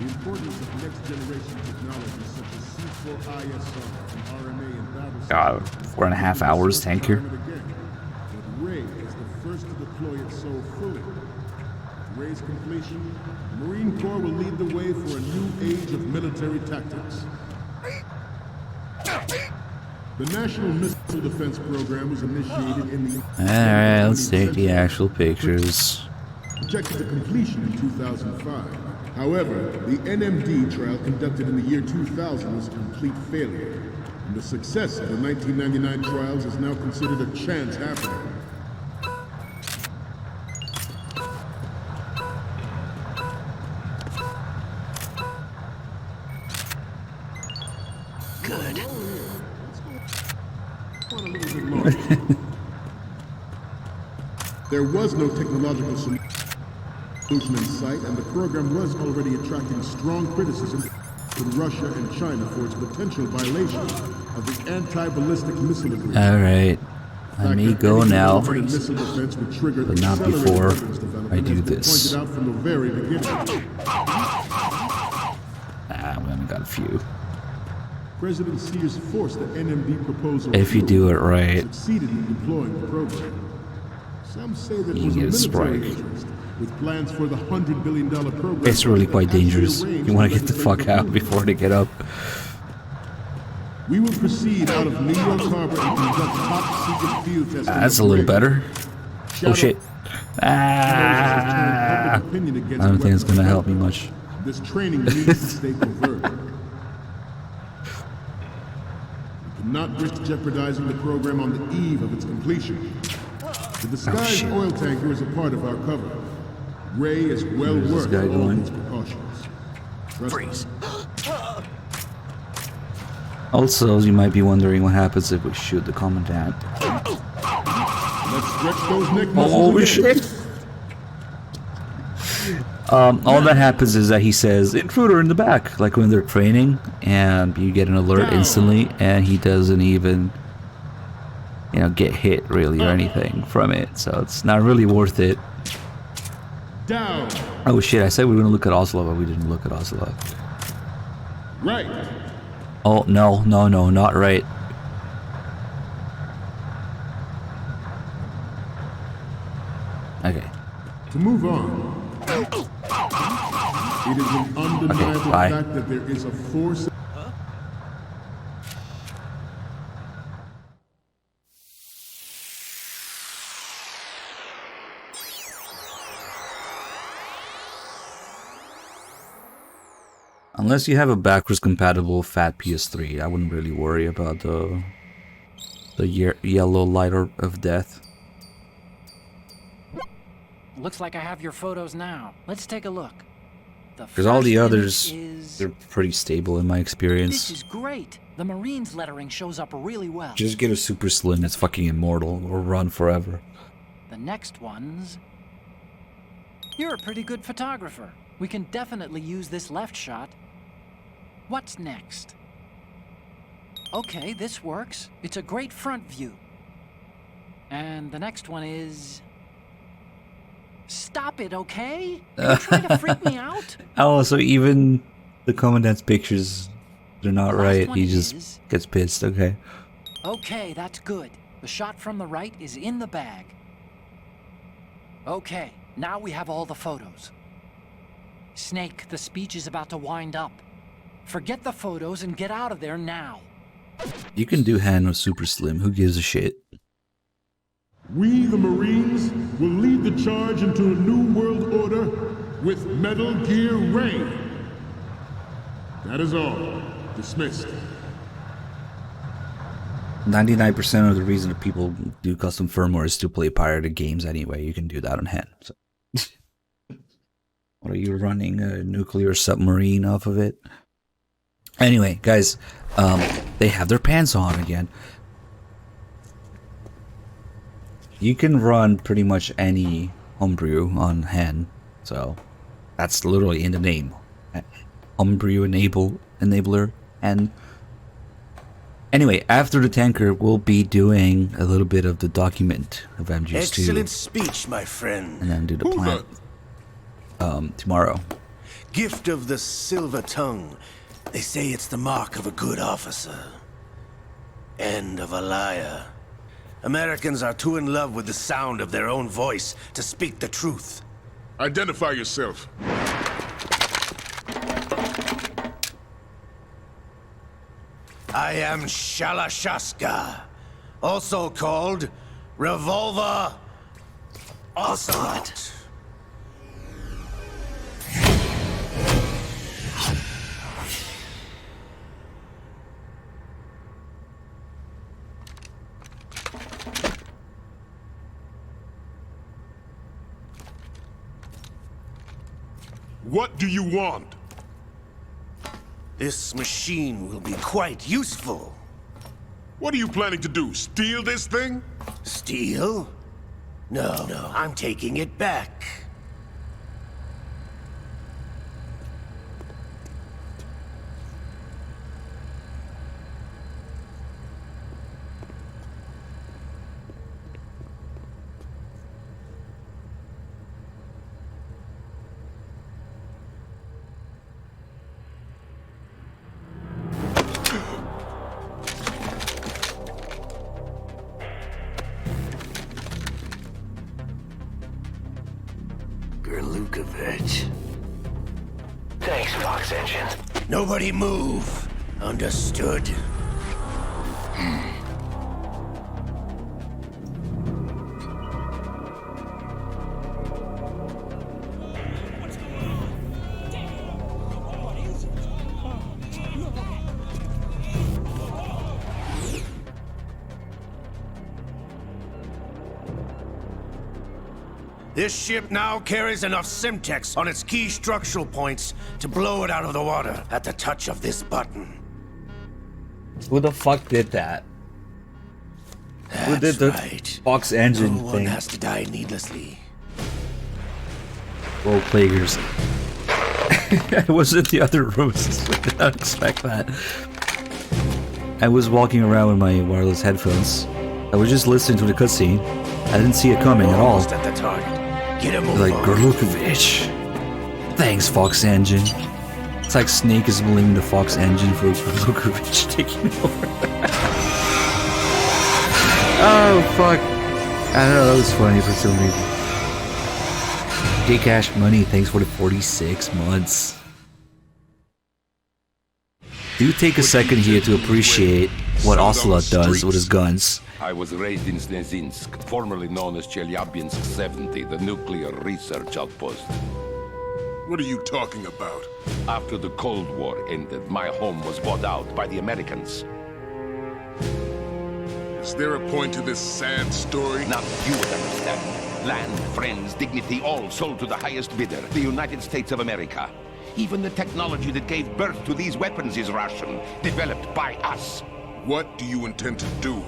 importance of next generation technologies such as C4ISR and RMA in battle. God, 4.5 hours tanker. But Ray is the first to deploy it so fully. With Ray's completion, the Marine Corps will lead the way for a new age of military tactics. The National Missile Defense Program was initiated in the... Alright, let's take the actual pictures. Projected to completion in 2005. However, the NMD trial conducted in the year 2000 was a complete failure. And the success of the 1999 trials is now considered a chance happening. Good. There was no technological solution in sight, and the program was already attracting strong criticism from Russia and China for its potential violation of the anti-ballistic missile agreement. Alright, I may go now, but Missile defense would trigger not accelerated before weapons development I do as been this. Pointed out from the very beginning. We only got a few. President Sears forced the NMD proposal If you do it right, succeeded in deploying the program. Some say that you it was get a a military strike. interest, with plans for the $100 billion program. It's really quite that actually dangerous. arranged You want to for get the fuck out before they get up. We will proceed out of New York Harbor and conduct top secret field testing. That's a little better. Oh shit. I don't think it's gonna help me much. This training needs to stay covert. We cannot risk jeopardizing the program on the eve of its completion. The disguised oil tanker is a part of our cover. Ray is well Where's this worth guy all going? these precautions. Freeze. Also, you might be wondering what happens if we shoot the commandant. Let's stretch those neck muscles Oh again. shit! All that happens is that he says, intruder in the back, like when they're training, and you get an alert instantly, and he doesn't even, get hit really or anything from it, so it's not really worth it. Down. Oh shit, I said we were gonna look at Ocelot, but we didn't look at Ocelot. Right. Oh, no, not right. Okay. To move on, it is an undeniable bye. fact that there is a force. Unless you have a backwards compatible fat PS3, I wouldn't really worry about the yellow light of death. Looks like I have your photos now. Let's take a look. Because all the others, they're pretty stable in my experience. This is great. The Marines lettering shows up really well. Just get a super slim that's fucking immortal or run forever. The next ones... You're a pretty good photographer. We can definitely use this left shot. What's next? Okay, this works. It's a great front view. And the next one is... Stop it, okay? Are you trying to freak me out? Oh, so even the Commandant's pictures, they're not right. He just gets pissed, okay. Okay, that's good. The shot from the right is in the bag. Okay, now we have all the photos. Snake, the speech is about to wind up. Forget the photos and get out of there now. You can do hand or super slim, who gives a shit? We, the Marines, will lead the charge into a new world order with Metal Gear Ray. That is all. Dismissed. 99% of the reason that people do custom firmware is to play pirated games anyway. You can do that on hand. So. What are you running a nuclear submarine off of it? Anyway, guys, they have their pants on again. You can run pretty much any homebrew on hand, so that's literally in the name. Homebrew enabler. And anyway, after the tanker, we'll be doing a little bit of the document of MGS2. Excellent speech, my friend. And then do the plant tomorrow. Gift of the silver tongue. They say it's the mark of a good officer. End of a liar. Americans are too in love with the sound of their own voice to speak the truth. Identify yourself. I am Shalashaska, also called Revolver Ocelot. What do you want? This machine will be quite useful. What are you planning to do? Steal this thing? Steal? No, I'm taking it back. Thanks, Fox Engine. Nobody move. Understood? This ship now carries enough Simtex on its key structural points to blow it out of the water at the touch of this button. Who the fuck did that? Who did the Fox Engine no one thing? has to die needlessly. Role players. I was in the other rooms. I did not expect that. I was walking around with my wireless headphones. I was just listening to the cutscene. I didn't see it coming at all. Almost at the target. Get him Like, Gorlukovich. Thanks, Fox Engine. It's like Snake is blaming the Fox Engine for Gorlukovich taking over. Oh, fuck. I don't know, that was funny for some reason. Cash Money, thanks for the 46 months. Do take a second here to appreciate what Ocelot does with his guns. I was raised in Snezinsk, formerly known as Chelyabinsk 70, the nuclear research outpost. What are you talking about? After the Cold War ended, my home was bought out by the Americans. Is there a point to this sad story? Now you would understand. Land, friends, dignity, all sold to the highest bidder, the United States of America. Even the technology that gave birth to these weapons is Russian, developed by us. What do you intend to do?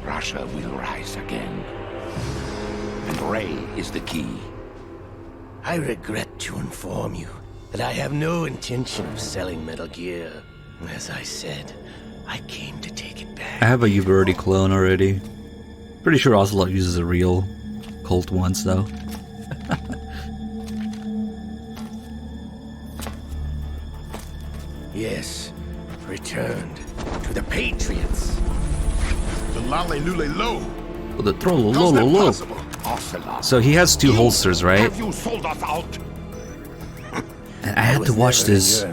Russia will rise again. And Ray is the key. I regret to inform you that I have no intention of selling Metal Gear. As I said, I came to take it back. I have a Uverdi clone already. Pretty sure Ocelot uses a real Colt once though. Yes, returned to the Patriots. The Lale Lule Lo. Oh, the Trollololo. Ocelot. So he has 2 holsters, right? Have you sold us out? And I had to watch this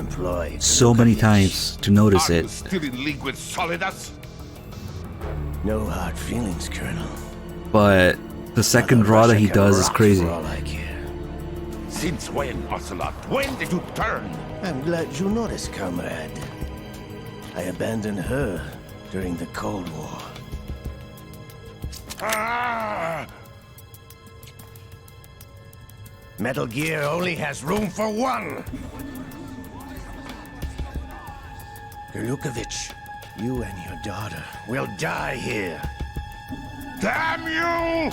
so many times to notice Are you it. still in league with Solidus? No hard feelings, Colonel. But the second draw that he does is crazy. For all I care. Since when, Ocelot? When did you turn? I'm glad you noticed, comrade. I abandoned her during the Cold War. Ah! Metal Gear only has room for one! Gurlukovich, you and your daughter will die here. Damn you!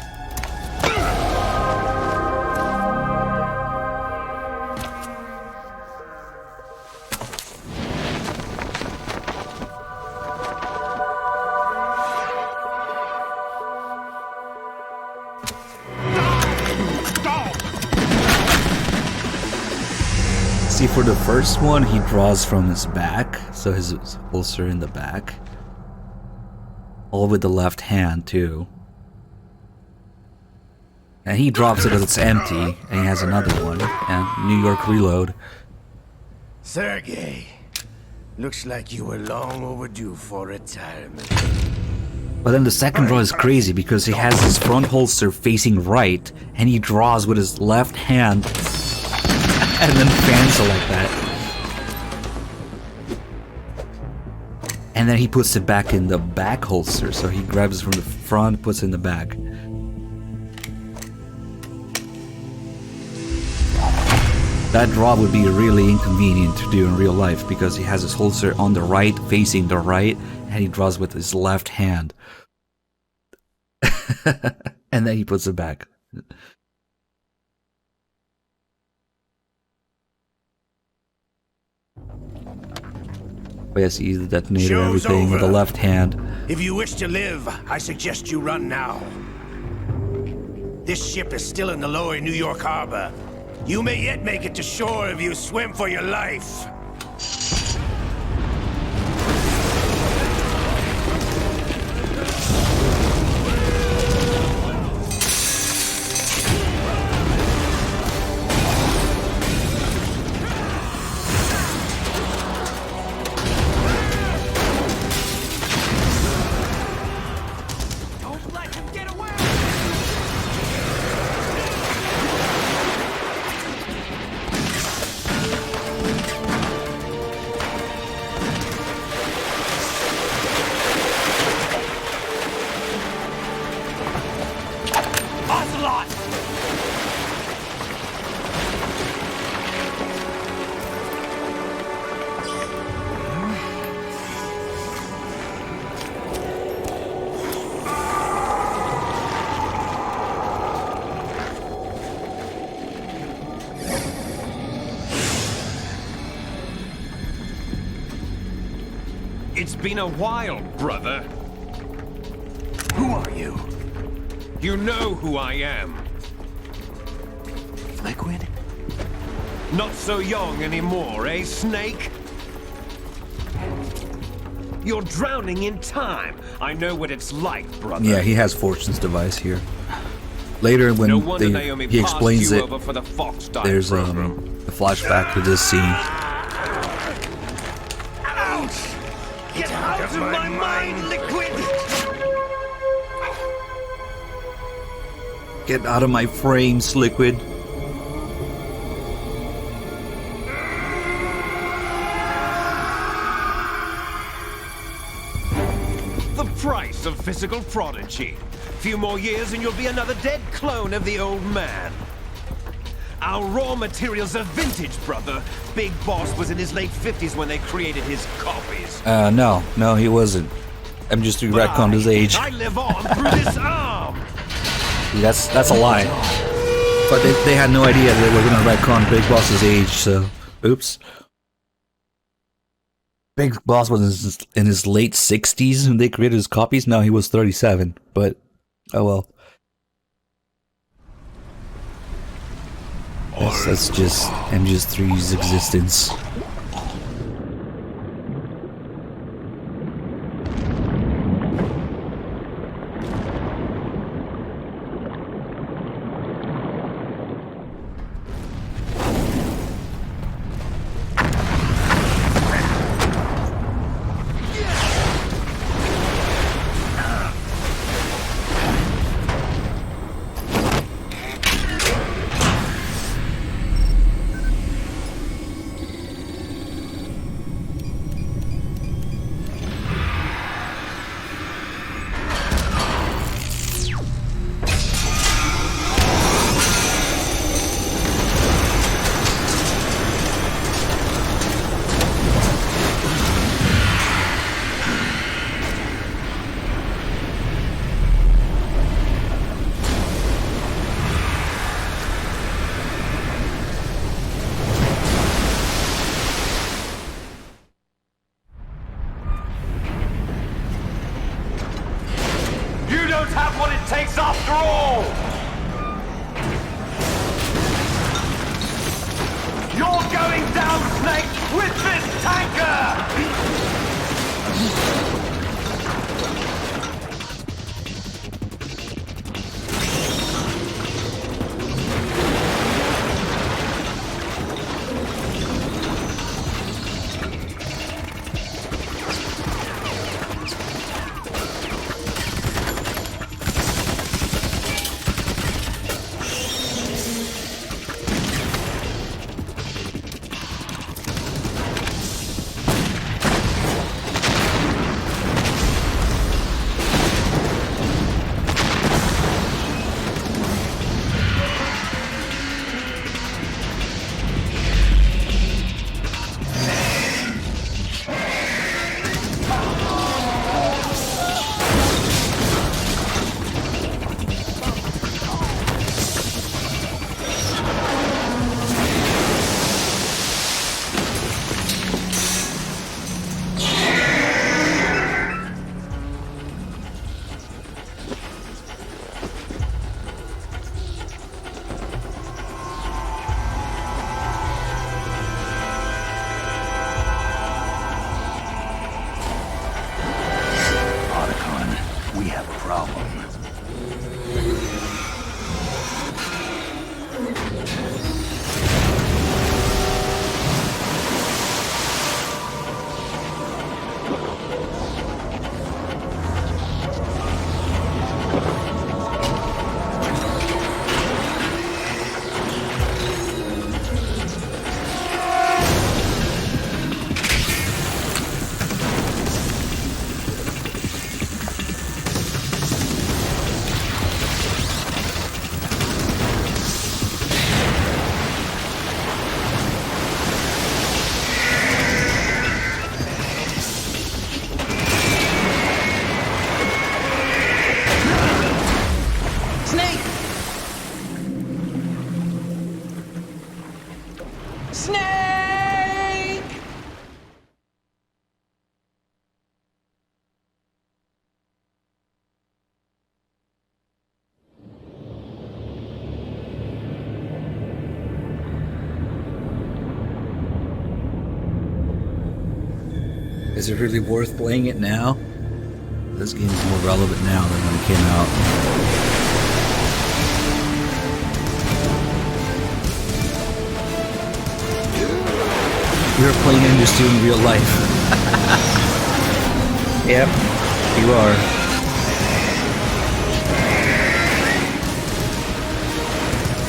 See, for the first one, he draws from his back, so his holster in the back. All with the left hand, too. And he drops it as it's empty, and he has another one. And New York Reload. Sergei, looks like you were long overdue for retirement. But then the second draw is crazy because he has his front holster facing right, and he draws with his left hand, and then fans it like that. And then he puts it back in the back holster, so he grabs it from the front, puts it in the back. That draw would be really inconvenient to do in real life because he has his holster on the right, facing the right, and he draws with his left hand. And then he puts it back. But yes, he detonated everything with the left hand. If you wish to live, I suggest you run now. This ship is still in the lower New York harbor. You may yet make it to shore if you swim for your life. It's been a while, brother. Who are you? You know who I am. Liquid? Not so young anymore, eh, Snake? You're drowning in time. I know what it's like, brother. Yeah, he has Fortune's device here. Later, when No wonder Naomi he passed explains you it, over for the Fox dive there's program. a flashback to this scene. Get out of my mind, Liquid! Get out of my frames, Liquid. price of physical prodigy. Few more years and you'll be another dead clone of the old man. Our raw materials are vintage, brother. Big Boss was in his late 50s when they created his copies. No, he wasn't. MGS3 retconned his age. I live on through this arm. See, that's a lie. But they had no idea they were gonna retcon Big Boss's age, so oops. Big Boss was in his late 60s when they created his copies. Now he was 37, but oh well. That's just MGS3's existence. Is it really worth playing it now? This game is more relevant now than when it came out. You're playing MGS2 in real life. Yep, you are.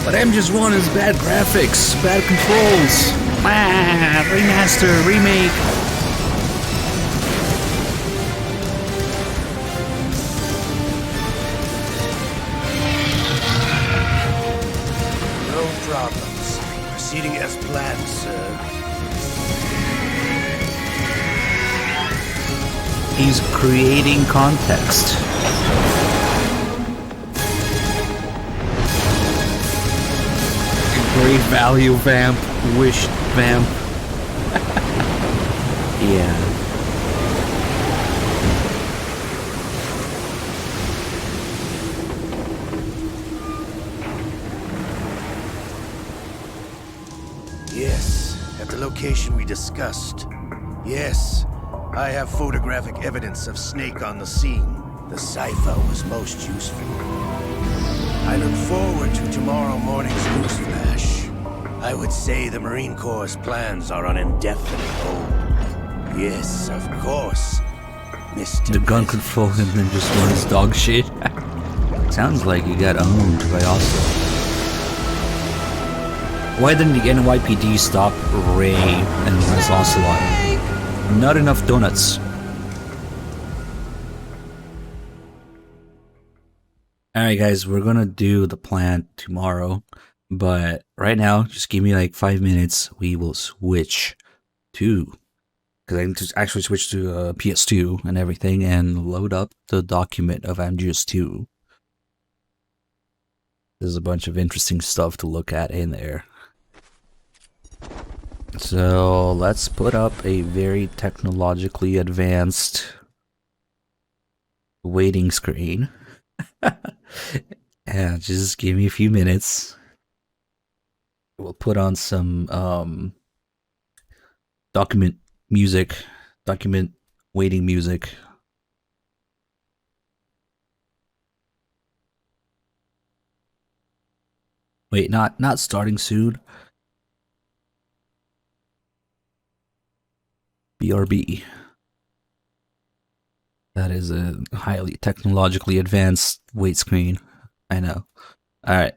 But MGS1 is bad graphics, bad controls. Remaster, remake. He's creating context. Great value vamp, wished vamp. Yeah. Yes, at the location we discussed. Yes, I have photographic evidence of Snake on the scene. The cipher was most useful. I look forward to tomorrow morning's news flash. I would say the Marine Corps' plans are on indefinite hold. Yes, of course, Mr. The gun control him and just runs dog shit. Sounds like you got owned by Ocelot. Why didn't the NYPD stop Ray and his Ocelot? Not enough donuts. Alright guys, we're gonna do the plant tomorrow, but right now, just give me like 5 minutes, we will switch to, because I need to actually switch to PS2 and everything and load up the document of MGS2. There's a bunch of interesting stuff to look at in there. So let's put up a very technologically advanced waiting screen. And just give me a few minutes. We'll put on some document music, document waiting music. Wait, not starting soon. BRB. That is a highly technologically advanced wait screen. I know. Alright.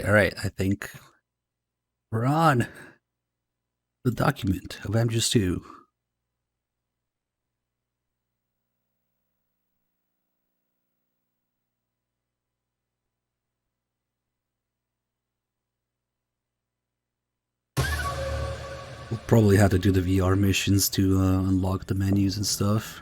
Alright. I think we're on the document of MGS2. We'll probably have to do the VR missions to unlock the menus and stuff.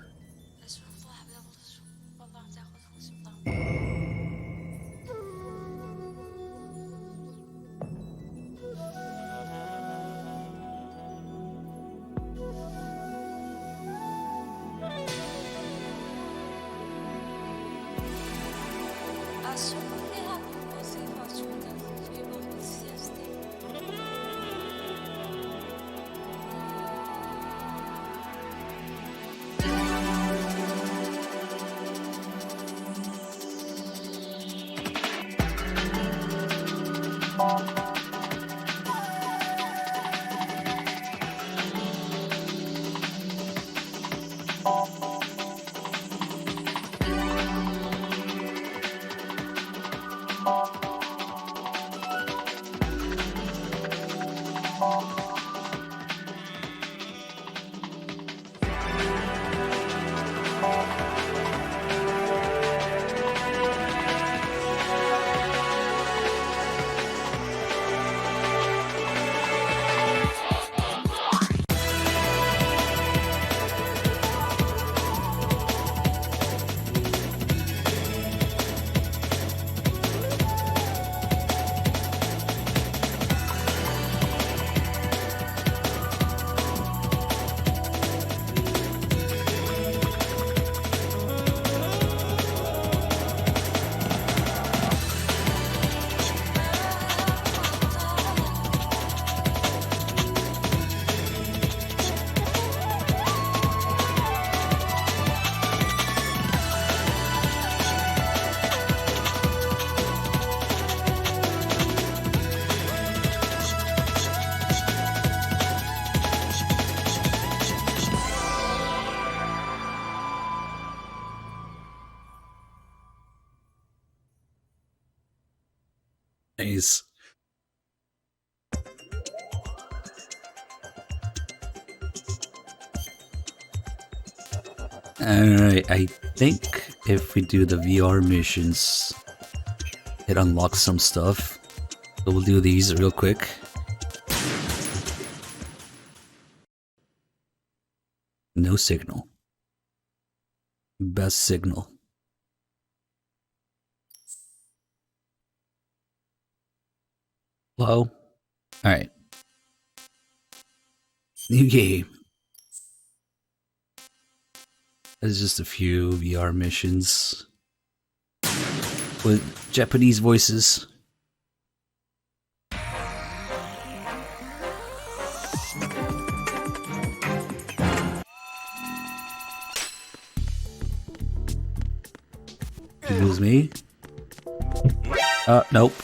Nice. Alright, I think if we do the VR missions, it unlocks some stuff. So we'll do these real quick. No signal. Best signal. Hello? Alright. New game. There's just a few VR missions with Japanese voices. It was me. Nope.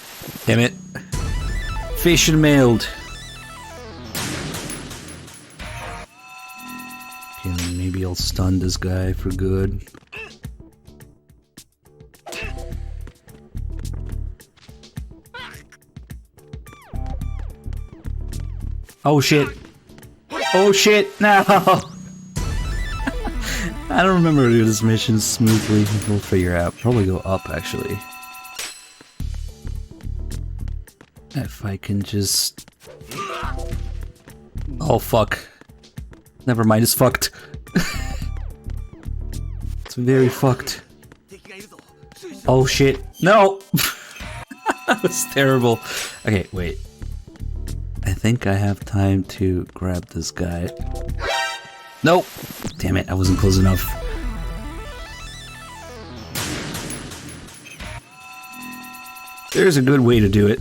Damn it. Fish and mailed. Okay, maybe I'll stun this guy for good. Oh shit. Oh shit, no! I don't remember how to do this mission smoothly. We'll figure out. Probably go up, actually. If I can just... Oh fuck. Never mind, it's fucked. It's very fucked. Oh shit. No! That was terrible. Okay, wait. I think I have time to grab this guy. Nope! Damn it, I wasn't close enough. There's a good way to do it.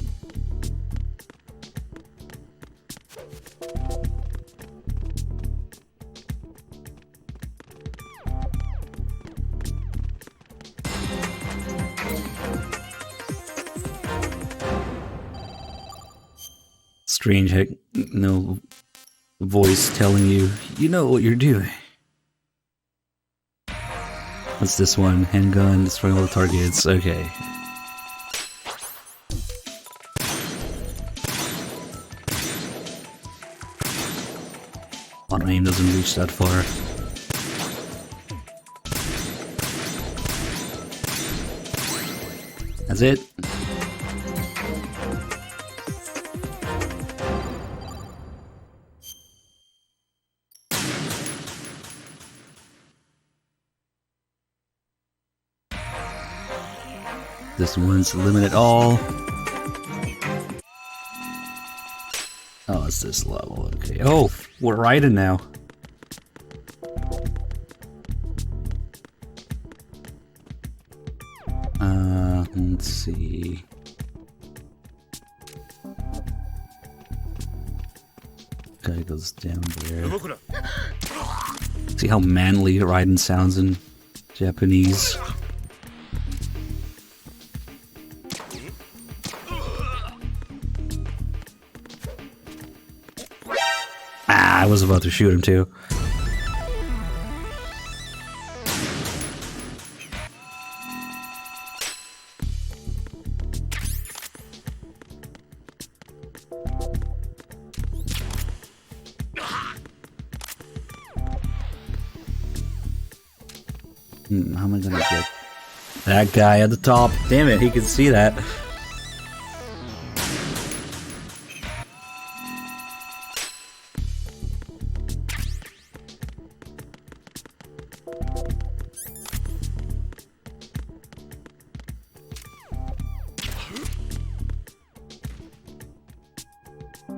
Strange, heck, no voice telling you, you know what you're doing. What's this one? Handgun, destroying all the targets. Okay. My aim doesn't reach that far. That's it. This one's limited all. Oh, it's this level. Okay. Oh, we're riding now. Let's see. Guy goes down there. See how manly Raiden sounds in Japanese. Ah, I was about to shoot him too. How am I gonna get that guy at the top? Damn it, he can see that.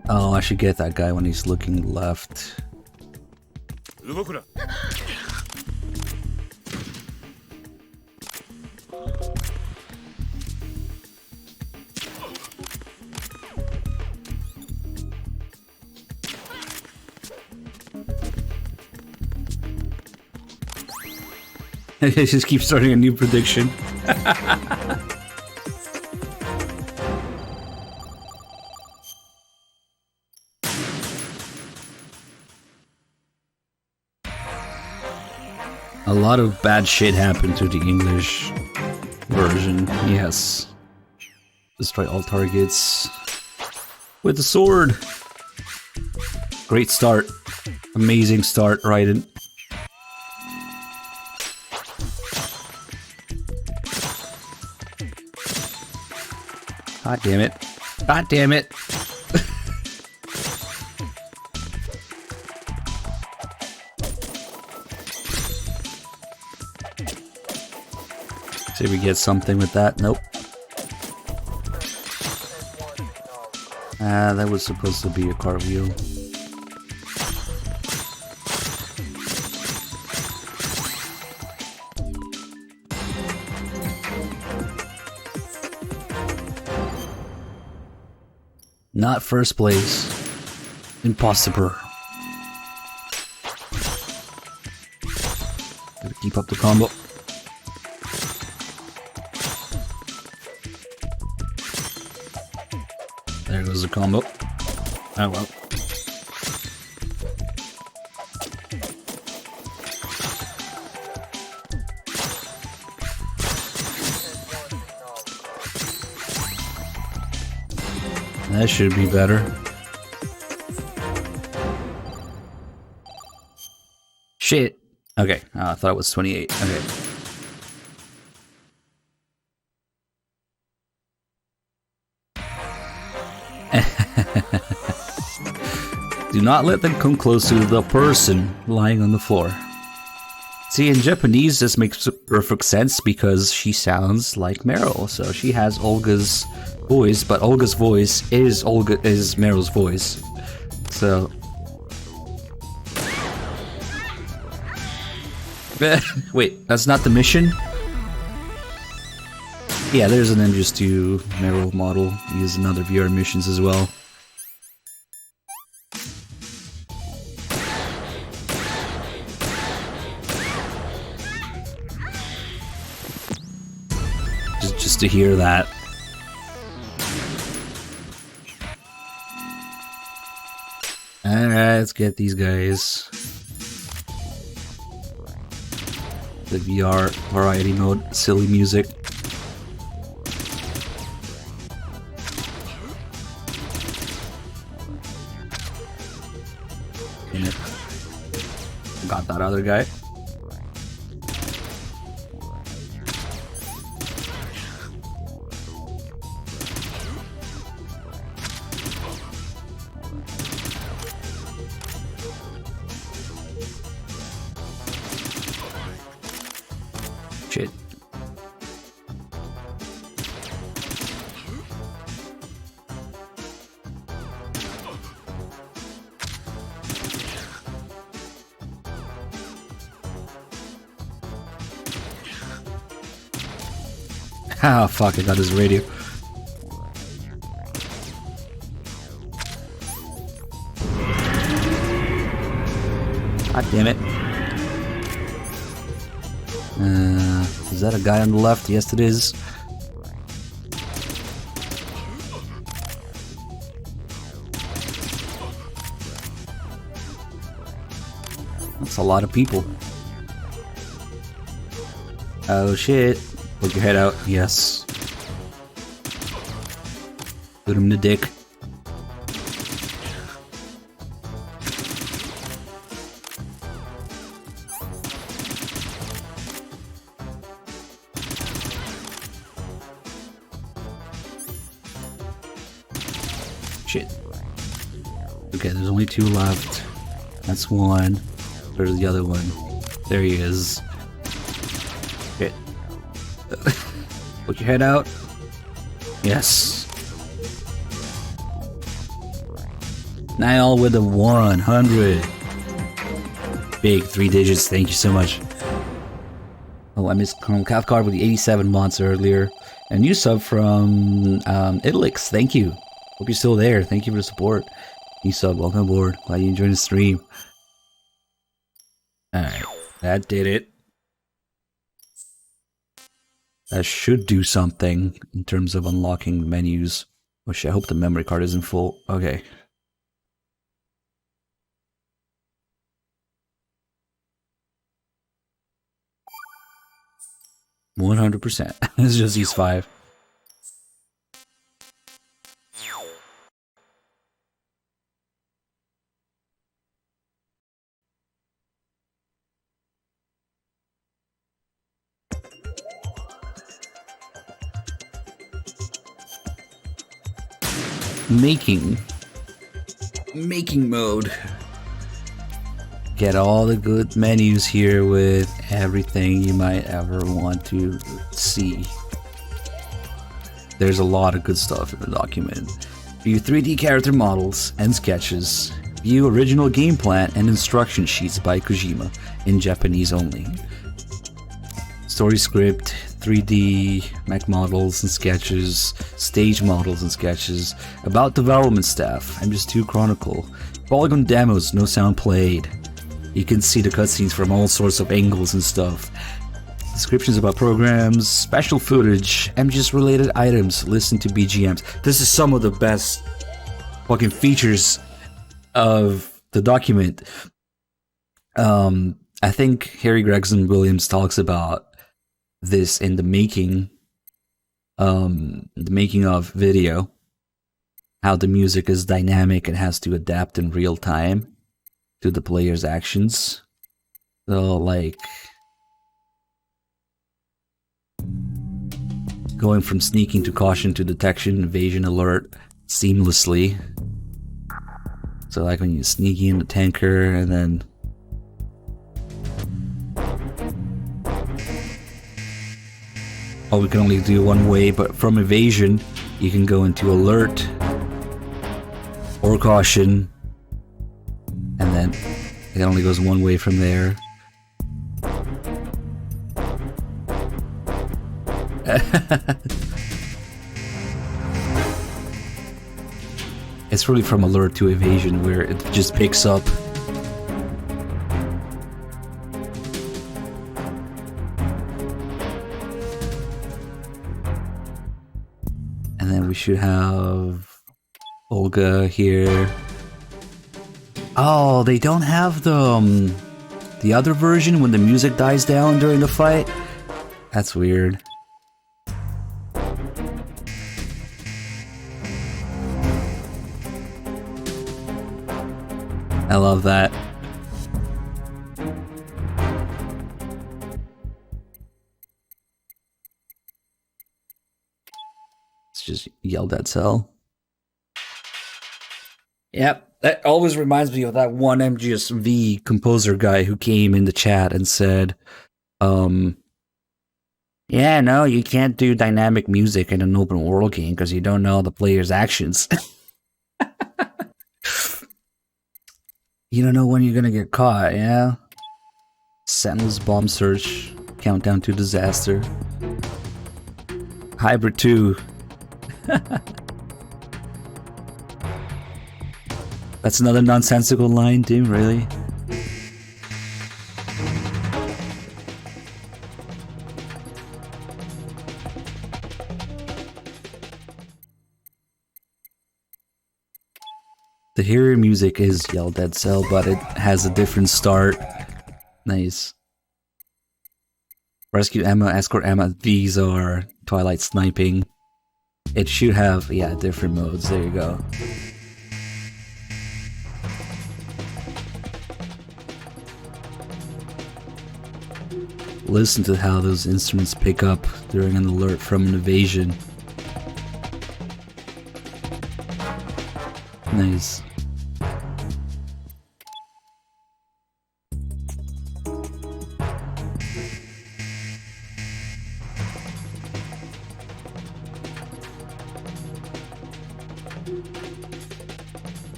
Oh, I should get that guy when he's looking left. I just keep starting a new prediction. A lot of bad shit happened to the English version, yes. Destroy all targets with the sword. Great start. Amazing start, Raiden. God damn it. God damn it. See if we get something with that. Nope. That was supposed to be a cartwheel. Not first place. Impossible. Gotta keep up the combo. There goes the combo. Oh well. That should be better. Shit. Okay. I thought it was 28. Okay. Do not let them come close to the person lying on the floor. See, in Japanese, this makes perfect sense because she sounds like Meryl. So she has Olga's voice, but Olga's voice is Meryl's voice. So wait, that's not the mission? Yeah, there's an MGS2 Meryl model. He has another VR missions as well. Just to hear that. Alright, let's get these guys. The VR variety mode, silly music. In it. Got that other guy. Shit. Ah, fuck, I got his radio. God damn it. Is that a guy on the left? Yes, it is. That's a lot of people. Oh shit. Poke your head out. Yes. Put him in the dick. Shit. Okay, there's only 2 left. That's one. Where's the other one? There he is. Shit. Put your head out. Yes. 9 with a 100. Big 3 digits. Thank you so much. Oh, I missed Cathcart with the 87 months earlier. A new sub from Idlix. Thank you. Hope you're still there. Thank you for the support. New sub. Welcome aboard. Glad you enjoyed the stream. Alright. That did it. That should do something in terms of unlocking menus. Which I hope the memory card isn't full. Okay. %. It's just these 5. Making mode. Get all the good menus here with everything you might ever want to see. There's a lot of good stuff in the document. View 3D character models and sketches. View original game plan and instruction sheets by Kojima in Japanese only. Story script, 3D mech models and sketches, stage models and sketches, about development staff, MGS2 Chronicle, polygon demos, no sound played. You can see the cutscenes from all sorts of angles and stuff. Descriptions about programs, special footage, MGS related items, listen to BGMs. This is some of the best fucking features of the document. I think Harry Gregson Williams talks about this in the making of video, how the music is dynamic and has to adapt in real time to the player's actions. So like going from sneaking to caution to detection, evasion, alert seamlessly. So like when you sneak in the tanker and then we can only do one way, but from evasion, you can go into alert or caution, and then it only goes one way from there. It's really from alert to evasion where it just picks up. And then we should have Olga here. Oh, they don't have the other version when the music dies down during the fight? That's weird. I love that. Yell Dead Cell. Yep, that always reminds me of that one MGS2 composer guy who came in the chat and said, yeah, no, you can't do dynamic music in an open world game because you don't know the player's actions. You don't know when you're gonna get caught, yeah? Sentinel's bomb search, countdown to disaster. Hybrid 2. That's another nonsensical line, dude, really? The hero music is Yell Dead Cell, but it has a different start. Nice. Rescue Emma, Escort Emma, these are Twilight Sniping. It should have, yeah, different modes. There you go. Listen to how those instruments pick up during an alert from an invasion. Nice.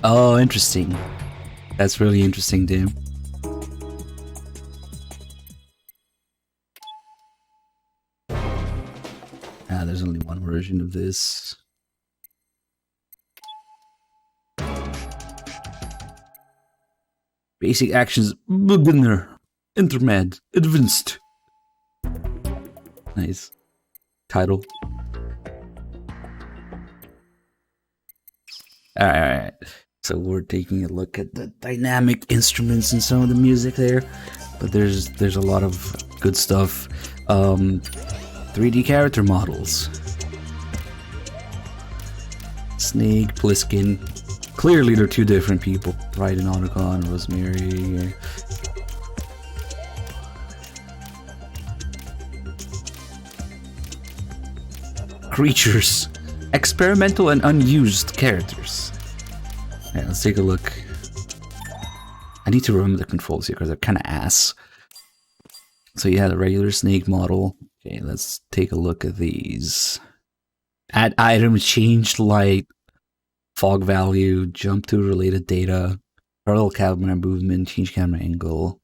Oh, interesting. That's really interesting, dude. Ah, there's only one version of this. Basic actions, beginner, intermed, advanced. Nice. Title. Alright. So we're taking a look at the dynamic instruments and some of the music there. But there's a lot of good stuff. 3D character models. Snake, Pliskin. Clearly they're two different people. Raiden, Otacon, Rosemary. Creatures. Experimental and unused characters. Yeah, let's take a look. I need to remember the controls here because they're kind of ass. So you had a regular snake model. Okay, let's take a look at these. Add item, change light, fog value, jump to related data, parallel camera movement, change camera angle.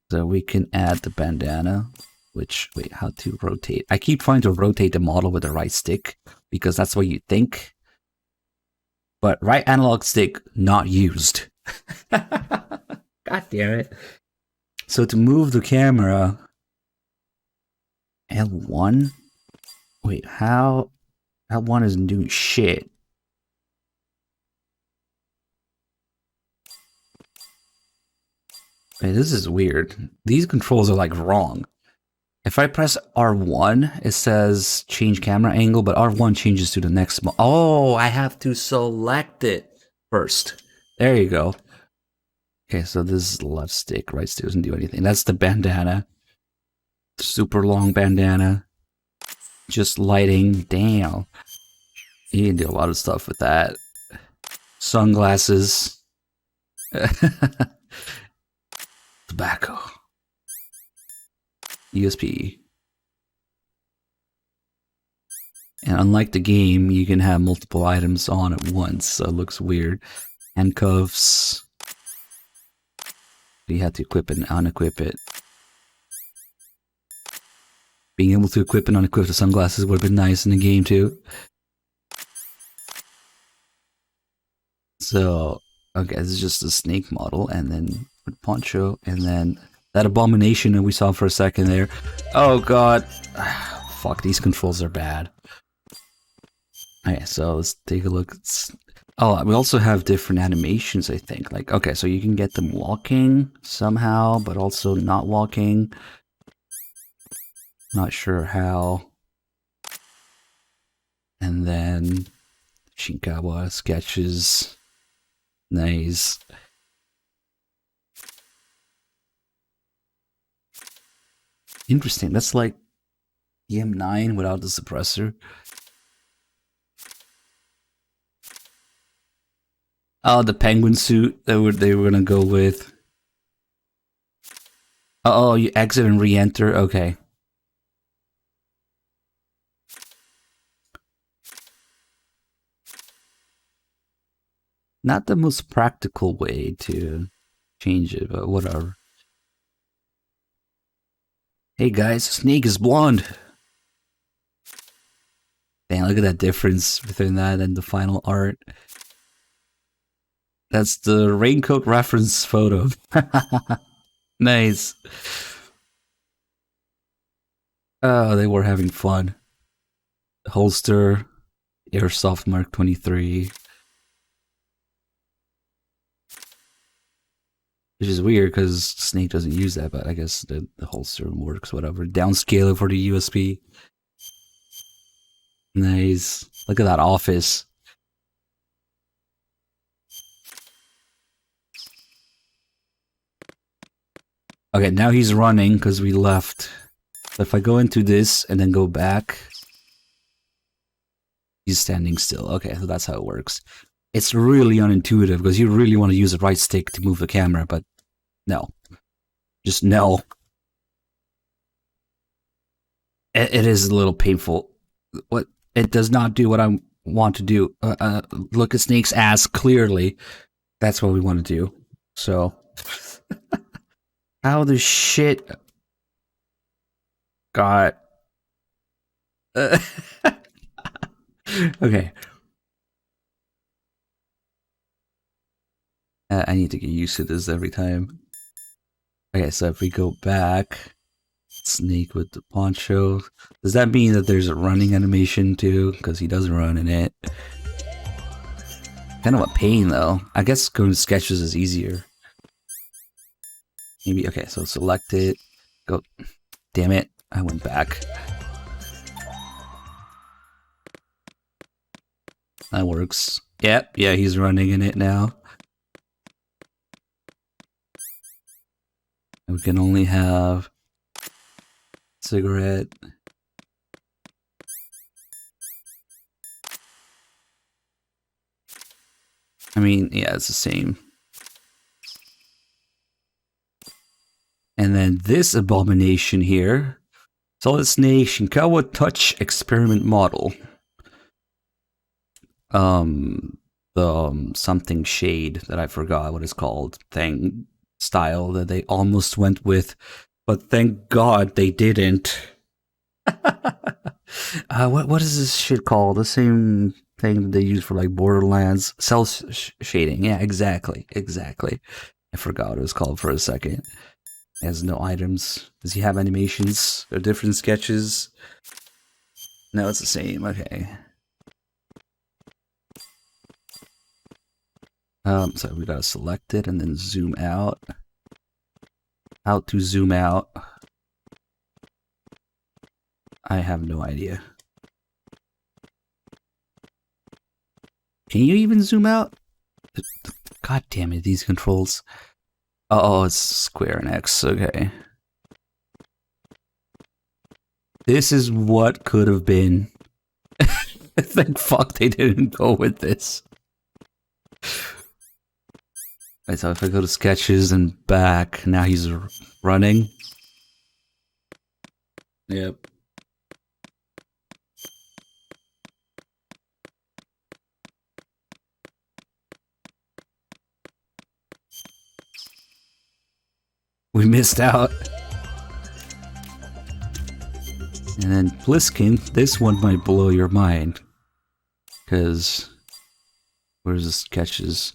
So we can add the bandana, which, wait, how to rotate? I keep trying to rotate the model with the right stick because that's what you think. But right analog stick, not used. God damn it. So to move the camera, L1? Wait, how? L1 isn't doing shit. Wait, this is weird. These controls are like wrong. If I press R1, it says change camera angle, but R1 changes to the next. Oh, I have to select it first. There you go. Okay, so this is the left stick, right stick doesn't do anything. That's the bandana. Super long bandana. Just lighting. Damn. You can do a lot of stuff with that. Sunglasses. Tobacco. ESP. And unlike the game, you can have multiple items on at once, so it looks weird. Handcuffs. You had to equip it and unequip it. Being able to equip and unequip the sunglasses would have been nice in the game too. So, okay, this is just a snake model, and then poncho, and then that abomination that we saw for a second there. Oh god. Fuck, these controls are bad. Okay, so let's take a look. Oh, we also have different animations, I think. Like, okay, so you can get them walking somehow, but also not walking. Not sure how. And then Shinkawa sketches. Nice. Interesting. That's like EM9 without the suppressor. Oh, the penguin suit that they were gonna go with. Oh, you exit and re-enter. Okay. Not the most practical way to change it, but whatever. Hey guys, Snake is blonde. Damn, look at that difference between that and the final art. That's the raincoat reference photo. Nice. Oh, they were having fun. Holster, Airsoft Mark 23. Which is weird because Snake doesn't use that, but I guess the holster works, whatever. Downscaler for the USB. Nice. Look at that office. Okay, now he's running because we left. So if I go into this and then go back, he's standing still. Okay, so that's how it works. It's really unintuitive because you really want to use the right stick to move the camera, but no. Just no. It is a little painful. What it does not do what I want to do. Look at Snake's ass clearly. That's what we want to do. So, how the shit got? Okay. I need to get used to this every time. Okay, so if we go back, Snake with the poncho. Does that mean that there's a running animation too? Because he doesn't run in it. Kind of a pain though. I guess going to sketches is easier. Maybe, okay, so select it. Go. Damn it, I went back. That works. Yep, yeah, he's running in it now. We can only have cigarette. I mean, yeah, it's the same. And then this abomination here. Solid Snake Shinkawa Touch Experiment Model. The something shade that I forgot what it's called thing style that they almost went with, but thank God they didn't. What is this shit called? The same thing that they use for like Borderlands cell shading. Yeah, exactly. I forgot what it was called for a second. It has no items. Does he have animations or different sketches? No, it's the same. Okay. So we gotta select it and then zoom out. How to zoom out? I have no idea. Can you even zoom out? God damn it, these controls. Oh, it's square and X, okay. This is what could have been. Thank fuck they didn't go with this. Right, so if I go to sketches and back, now he's running. Yep. We missed out. And then Pliskin, this one might blow your mind. Because where's the sketches?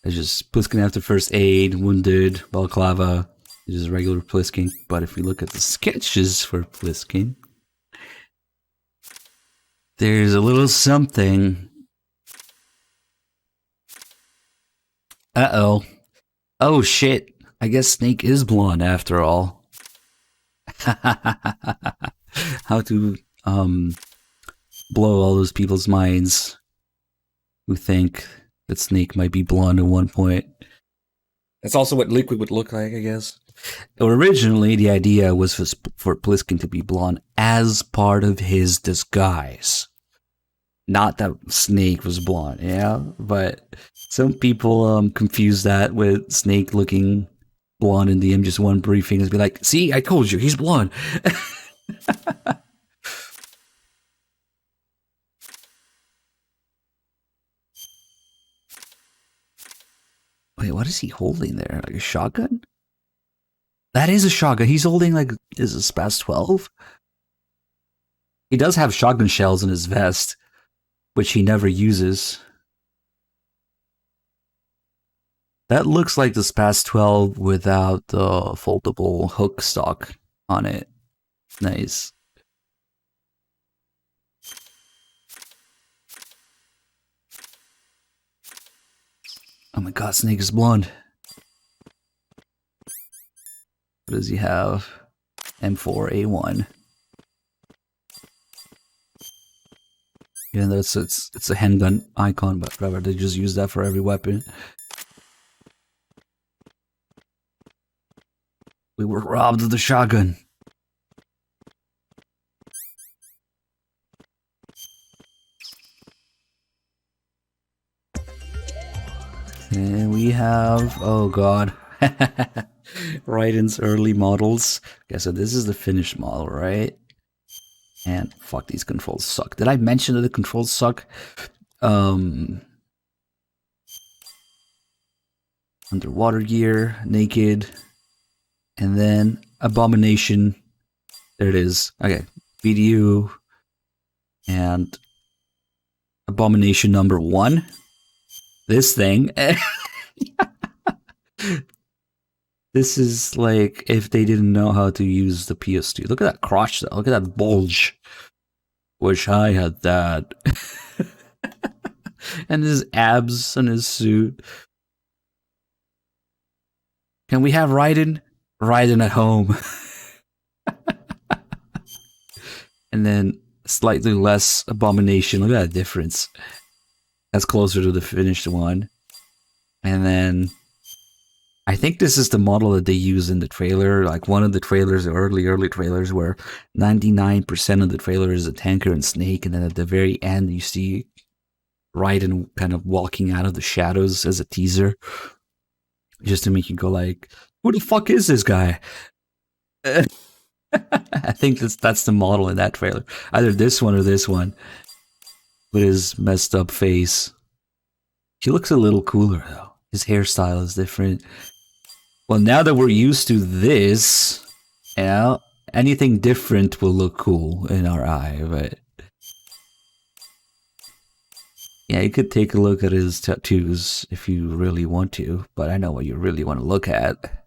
It's just Pliskin after first aid, wounded, balaclava, it's just regular Pliskin. But if we look at the sketches for Pliskin, there's a little something. Uh-oh. Oh shit. I guess Snake is blonde after all. How to blow all those people's minds who think that Snake might be blonde at one point. That's also what Liquid would look like, I guess. Originally, the idea was for Pliskin to be blonde as part of his disguise. Not that Snake was blonde, yeah? But some people confuse that with Snake looking blonde in the MGS1 briefing and be like, see, I told you, he's blonde. Wait, what is he holding there? Like a shotgun? That is a shotgun. He's holding like, is it SPAS 12? He does have shotgun shells in his vest, which he never uses. That looks like the SPAS 12 without the foldable hook stock on it. Nice. Oh my god, Snake is blonde. What does he have? M4A1. Even though it's a handgun icon, but whatever, they just use that for every weapon. We were robbed of the shotgun. And we have, oh god, Raiden's early models. Okay, so this is the finished model, right? And fuck, these controls suck. Did I mention that the controls suck? Underwater gear, naked, and then Abomination. There it is. Okay, BDU and Abomination number 1. This thing. This is like if they didn't know how to use the PS2. Look at that crotch though. Look at that bulge. Wish I had that. And his abs and his suit. Can we have Raiden? Raiden at home. And then slightly less Abomination. Look at that difference. That's closer to the finished one. And then I think this is the model that they use in the trailer. Like one of the trailers, the early trailers, where 99% of the trailer is a tanker and Snake, and then at the very end you see Raiden kind of walking out of the shadows as a teaser, just to make you go like, "Who the fuck is this guy?" I think that's the model in that trailer. Either this one or this one, with his messed up face. He looks a little cooler though. His hairstyle is different. Well, now that we're used to this, yeah, anything different will look cool in our eye, but yeah, you could take a look at his tattoos if you really want to, but I know what you really want to look at.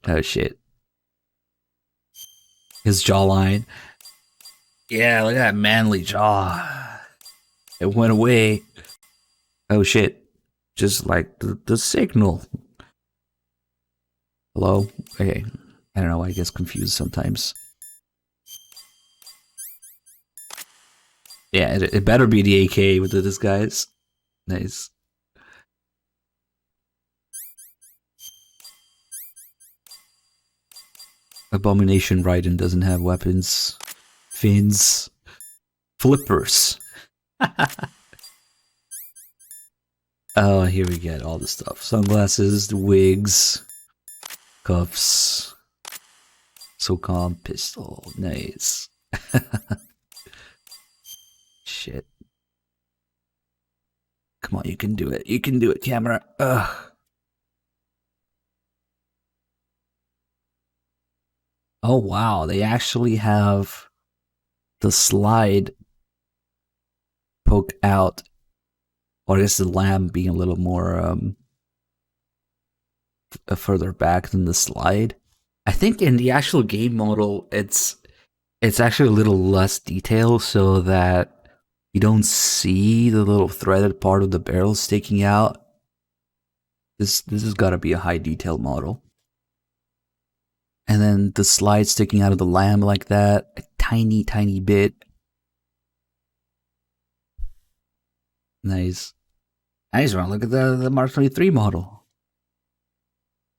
Oh shit. His jawline. Yeah, look at that manly jaw. It went away. Oh shit. Just like the signal. Hello? Okay. I don't know, I get confused sometimes. Yeah, it better be the AK with the disguise. Nice. Abomination Raiden doesn't have weapons. Fins. Flippers. Oh, here we get all the stuff. Sunglasses, the wigs, cuffs, SOCOM pistol. Nice. Shit. Come on, you can do it. You can do it, camera. Ugh. Oh, wow. They actually have the slide poke out. Or I guess the lamb being a little more further back than the slide. I think in the actual game model, it's actually a little less detail so that you don't see the little threaded part of the barrel sticking out. This has got to be a high detail model. And then the slide sticking out of the lamb like that, a tiny, tiny bit. Nice. Nice one. Look at the Mark 23 model.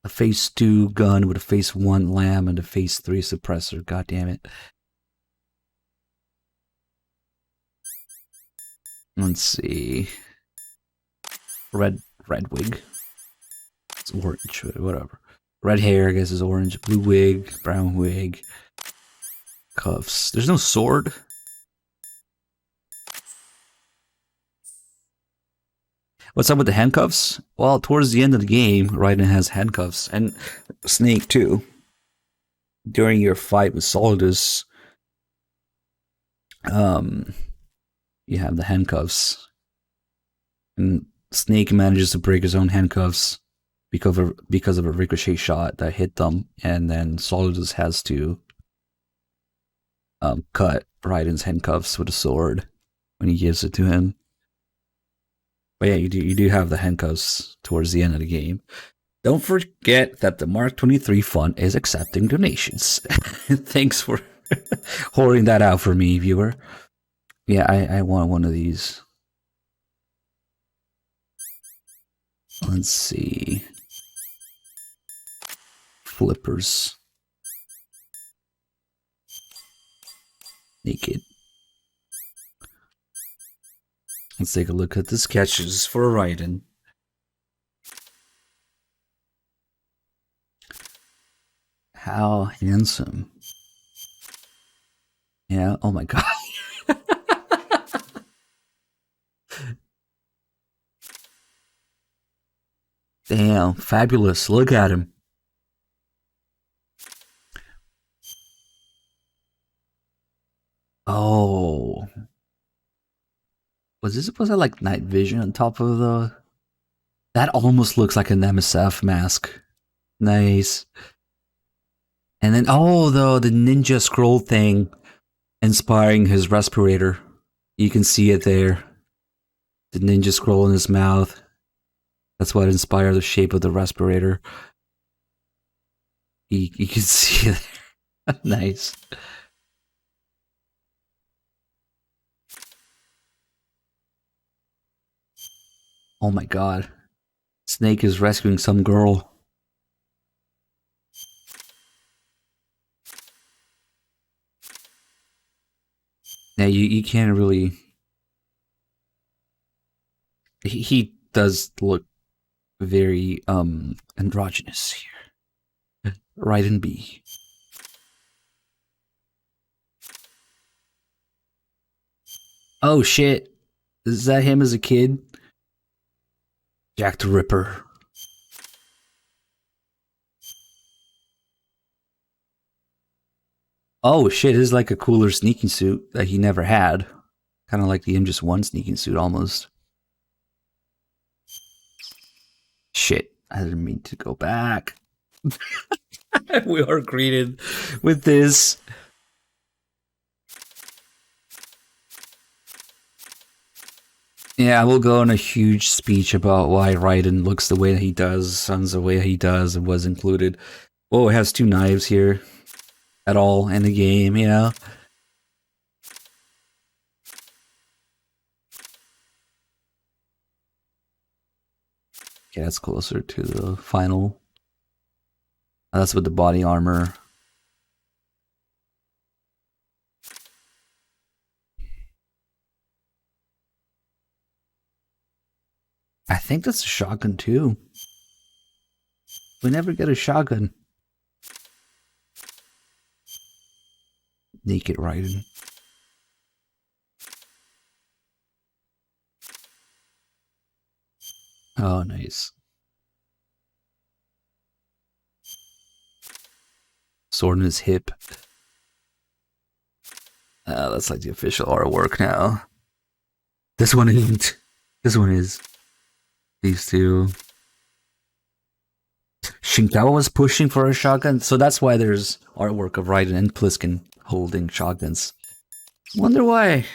A phase 2 gun with a phase 1 lamb and a phase 3 suppressor. God damn it. Let's see. Red wig. It's orange, whatever. Red hair, I guess, is orange. Blue wig, brown wig. Cuffs. There's no sword. What's up with the handcuffs? Well, towards the end of the game, Raiden has handcuffs. And Snake, too. During your fight with Solidus, you have the handcuffs. And Snake manages to break his own handcuffs because of a ricochet shot that hit them. And then Solidus has to cut Raiden's handcuffs with a sword when he gives it to him. But yeah, you do have the handcuffs towards the end of the game. Don't forget that the Mark 23 Fund is accepting donations. Thanks for hoarding that out for me, viewer. Yeah, I want one of these. Let's see. Flippers. Naked. Let's take a look at the sketches for Raiden. How handsome. Yeah, oh my god. Damn, fabulous. Look at him. Oh. Was this supposed to have like night vision on top of the... That almost looks like an MSF mask. Nice. And then, oh, the ninja scroll thing inspiring his respirator. You can see it there. The ninja scroll in his mouth. That's what inspired the shape of the respirator. You can see it there. Nice. Oh my god. Snake is rescuing some girl. Now you can't really... He does look very androgynous here. Raiden B. Oh shit. Is that him as a kid? Jack the Ripper. Oh shit, this is like a cooler sneaking suit that he never had. Kind of like the MGS1 sneaking suit almost. Shit, I didn't mean to go back. We are greeted with this. Yeah, I will go on a huge speech about why Raiden looks the way that he does, sounds the way he does, and was included. Oh, it has 2 knives here. At all in the game, you know? Okay, that's closer to the final. That's with the body armor. I think that's a shotgun too. We never get a shotgun. Naked Raiden. Oh, nice. Sword in his hip. That's like the official artwork now. This one isn't. This one is. These two. Shinkawa was pushing for a shotgun, so that's why there's artwork of Raiden and Pliskin holding shotguns. Wonder why.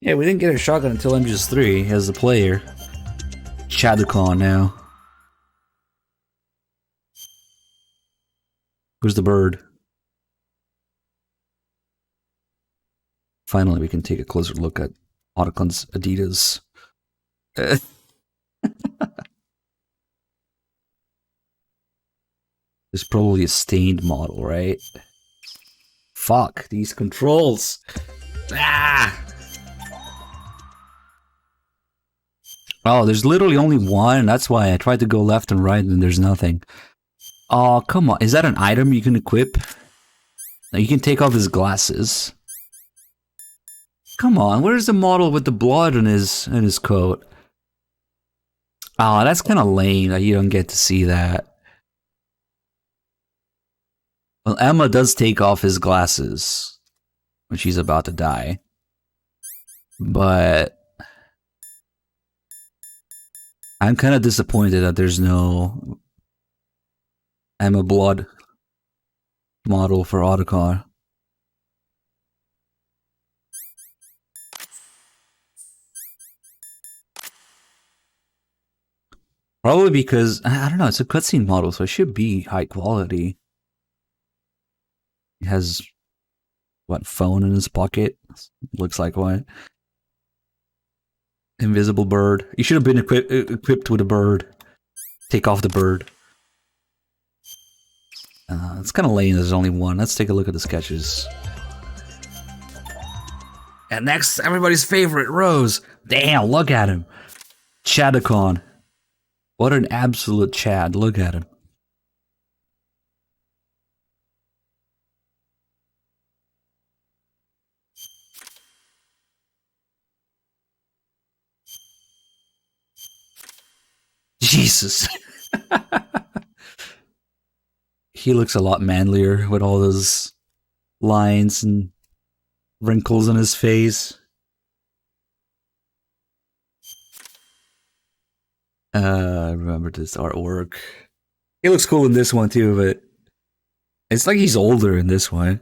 Yeah, we didn't get a shotgun until MGS3 as the player. Shadowcon now. Who's the bird? Finally, we can take a closer look at Otacon's Adidas. There's probably a stained model, right? Fuck, these controls! Ah! Oh, there's literally only one. That's why I tried to go left and right and there's nothing. Oh, come on. Is that an item you can equip? No, you can take off his glasses. Come on, where's the model with the blood in his coat? Oh, that's kind of lame that you don't get to see that. Well, Emma does take off his glasses when she's about to die. But I'm kind of disappointed that there's no Emma Blood model for Autocar. Probably because, I don't know, it's a cutscene model, so it should be high quality. He has, what, phone in his pocket? Looks like one. Invisible bird. You should have been equipped with a bird. Take off the bird. It's kind of lame there's only one. Let's take a look at the sketches. And next, everybody's favorite, Rose. Damn, look at him. Chadicon. What an absolute Chad. Look at him. Jesus. He looks a lot manlier with all those lines and wrinkles in his face. I remember this artwork. He looks cool in this one too, but it's like he's older in this one.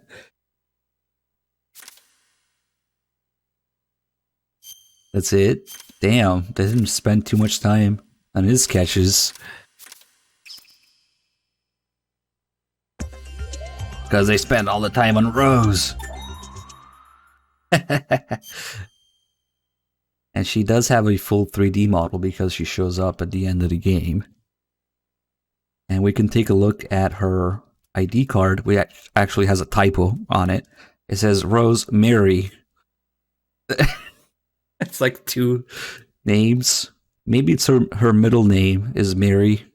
That's it. Damn, they didn't spend too much time on his sketches. Because they spend all the time on Rose. And she does have a full 3D model because she shows up at the end of the game. And we can take a look at her ID card. We actually has a typo on it. It says Rose Mary. It's like two names. Maybe it's her middle name is Mary.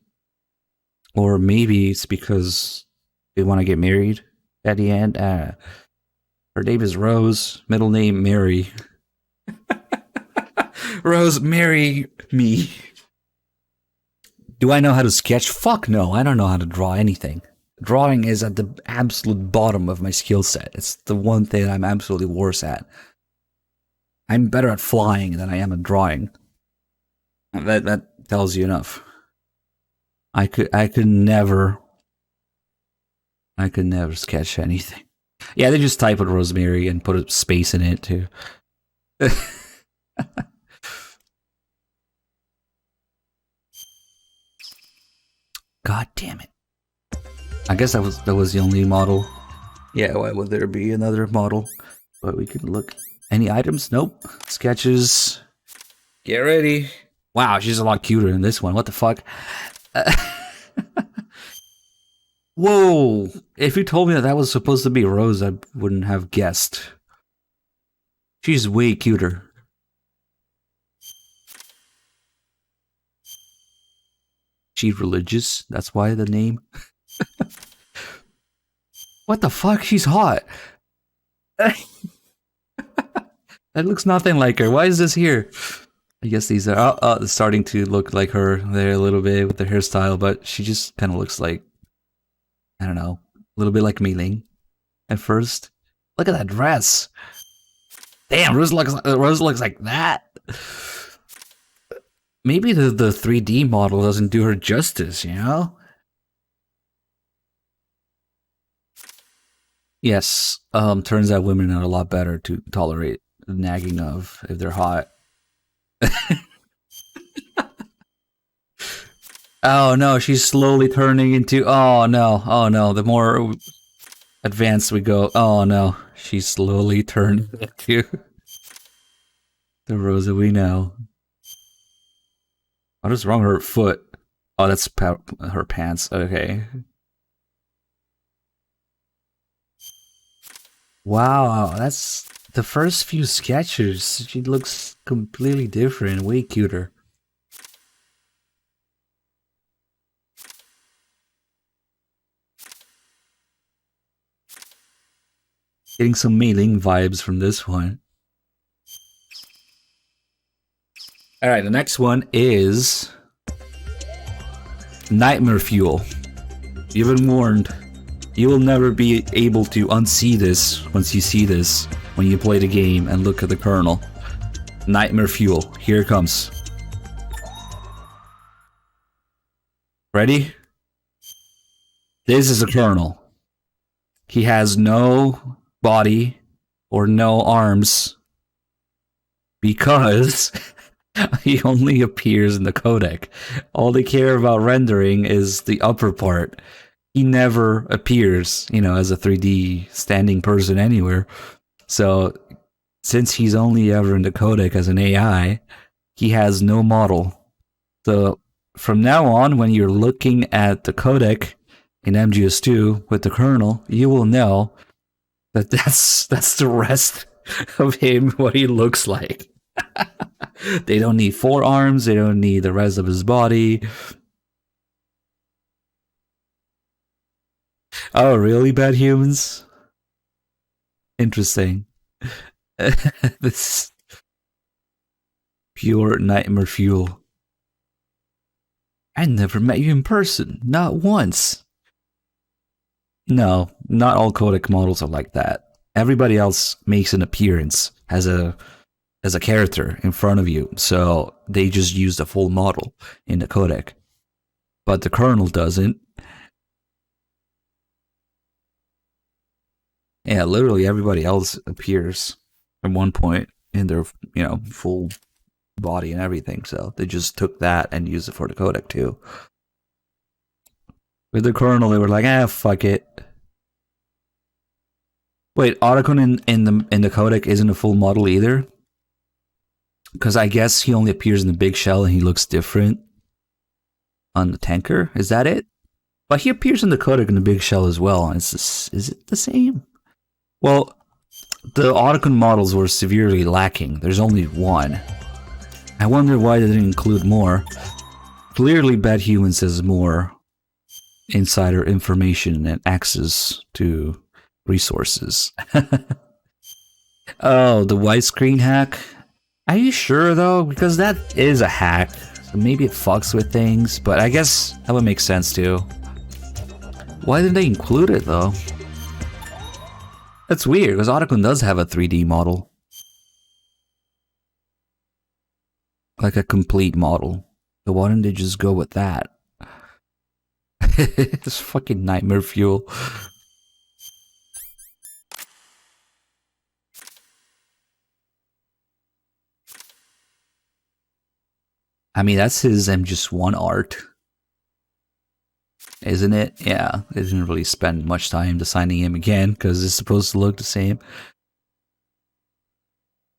Or maybe it's because they want to get married at the end. Her name is Rose, middle name Mary. Rose, marry me. Do I know how to sketch? Fuck no, I don't know how to draw anything. Drawing is at the absolute bottom of my skill set. It's the one thing I'm absolutely worse at. I'm better at flying than I am at drawing. That tells you enough. I could never sketch anything. Yeah, they just type with Rosemary and put a space in it too. God damn it. I guess that was the only model. Yeah, why would there be another model? But we can look. Any items? Nope. Sketches. Get ready. Wow, she's a lot cuter in this one. What the fuck? Whoa. If you told me that was supposed to be Rose, I wouldn't have guessed. She's way cuter. She's religious. That's why the name. What the fuck? She's hot. That looks nothing like her. Why is this here? I guess these are starting to look like her there a little bit with the hairstyle, but she just kind of looks like, I don't know, a little bit like Mei-Ling at first. Look at that dress. Damn, Rose looks like that. Maybe the 3D model doesn't do her justice, you know? Yes, turns out women are a lot better to tolerate the nagging of if they're hot. Oh no, she's slowly turning into, oh no, the more advanced we go, oh no, she's slowly turning into the Rosa we know. What is wrong with her foot? Oh, that's her pants, okay. Wow, that's the first few sketches. She looks completely different, way cuter. Getting some Mei Ling vibes from this one. Alright, the next one is Nightmare Fuel. You've been warned. You will never be able to unsee this once you see this when you play the game and look at the kernel. Nightmare Fuel. Here it comes. Ready? This is a kernel. He has no body or no arms because he only appears in the codec. All they care about rendering is the upper part. He never appears, you know, as a 3D standing person anywhere. So, since he's only ever in the codec as an AI, he has no model. So, from now on, when you're looking at the codec in MGS2 with the kernel, you will know that that's the rest of him, what he looks like. They don't need 4 arms, they don't need the rest of his body. Oh, really, bad humans? Interesting. This pure nightmare fuel. I never met you in person, not once. No, not all codec models are like that. Everybody else makes an appearance as a character in front of you, so they just use the full model in the codec. But the kernel doesn't. Yeah, literally everybody else appears at one point in their, you know, full body and everything, so they just took that and used it for the codec too. With the kernel, they were like, fuck it. Wait, Otacon in the codec isn't a full model either? Because I guess he only appears in the big shell and he looks different on the tanker. Is that it? But he appears in the codec in the big shell as well. Is it the same? Well, the Otacon models were severely lacking. There's only one. I wonder why they didn't include more. Clearly, Bad Humans has more insider information and access to resources. Oh, the widescreen hack? Are you sure though? Because that is a hack. So maybe it fucks with things, but I guess that would make sense too. Why didn't they include it though? That's weird, because Otacon does have a 3D model. Like a complete model. So why didn't they just go with that? It's fucking nightmare fuel. I mean, that's his MGS1 art. Isn't it? Yeah, they didn't really spend much time designing him again, because it's supposed to look the same.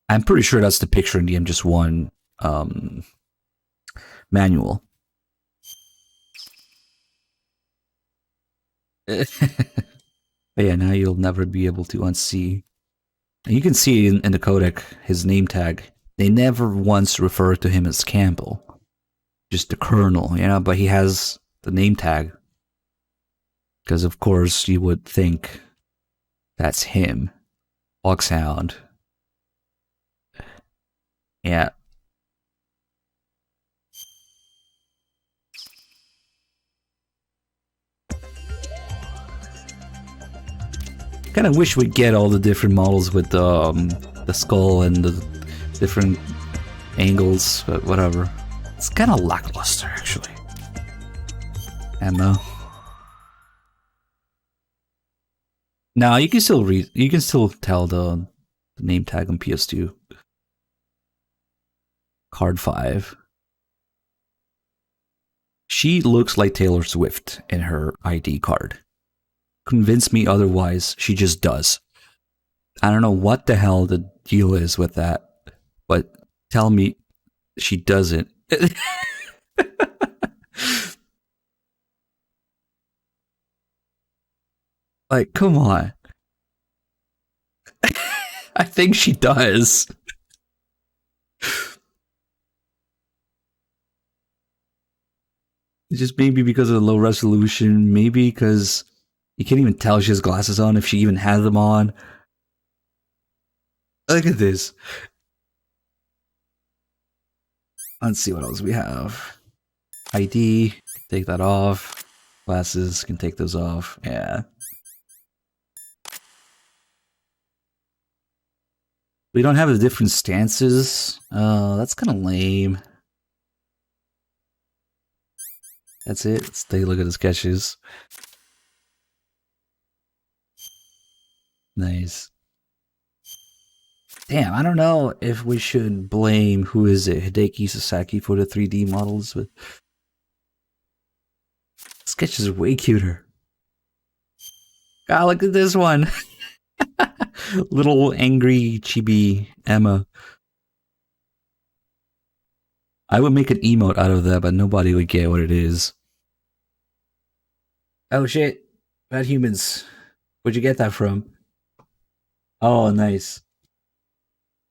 I'm pretty sure that's the picture in the MGS1 manual. But yeah, now you'll never be able to unsee. And you can see in the codec his name tag. They never once refer to him as Campbell. Just the Colonel, you know, but he has the name tag. Because of course you would think that's him. Foxhound. Yeah. Kind of wish we'd get all the different models with the skull and the different angles, but whatever. It's kind of lackluster, actually. Ammo. Now you can still read. You can still tell the name tag on PS2. Card 5. She looks like Taylor Swift in her ID card. Convince me otherwise, she just does. I don't know what the hell the deal is with that, but tell me she doesn't. Like, come on. I think she does. Just maybe because of the low resolution, maybe because you can't even tell she has glasses on if she even has them on. Look at this. Let's see what else we have. ID, take that off. Glasses, can take those off. Yeah. We don't have the different stances. That's kind of lame. That's it. Let's take a look at the sketches. Nice. Damn, I don't know if we should blame, who is it, Hideki Sasaki for the 3D models, but sketches are way cuter. God, look at this one. Little angry chibi Emma. I would make an emote out of that, but nobody would get what it is. Oh shit. Bad humans. Where'd you get that from? Oh, nice.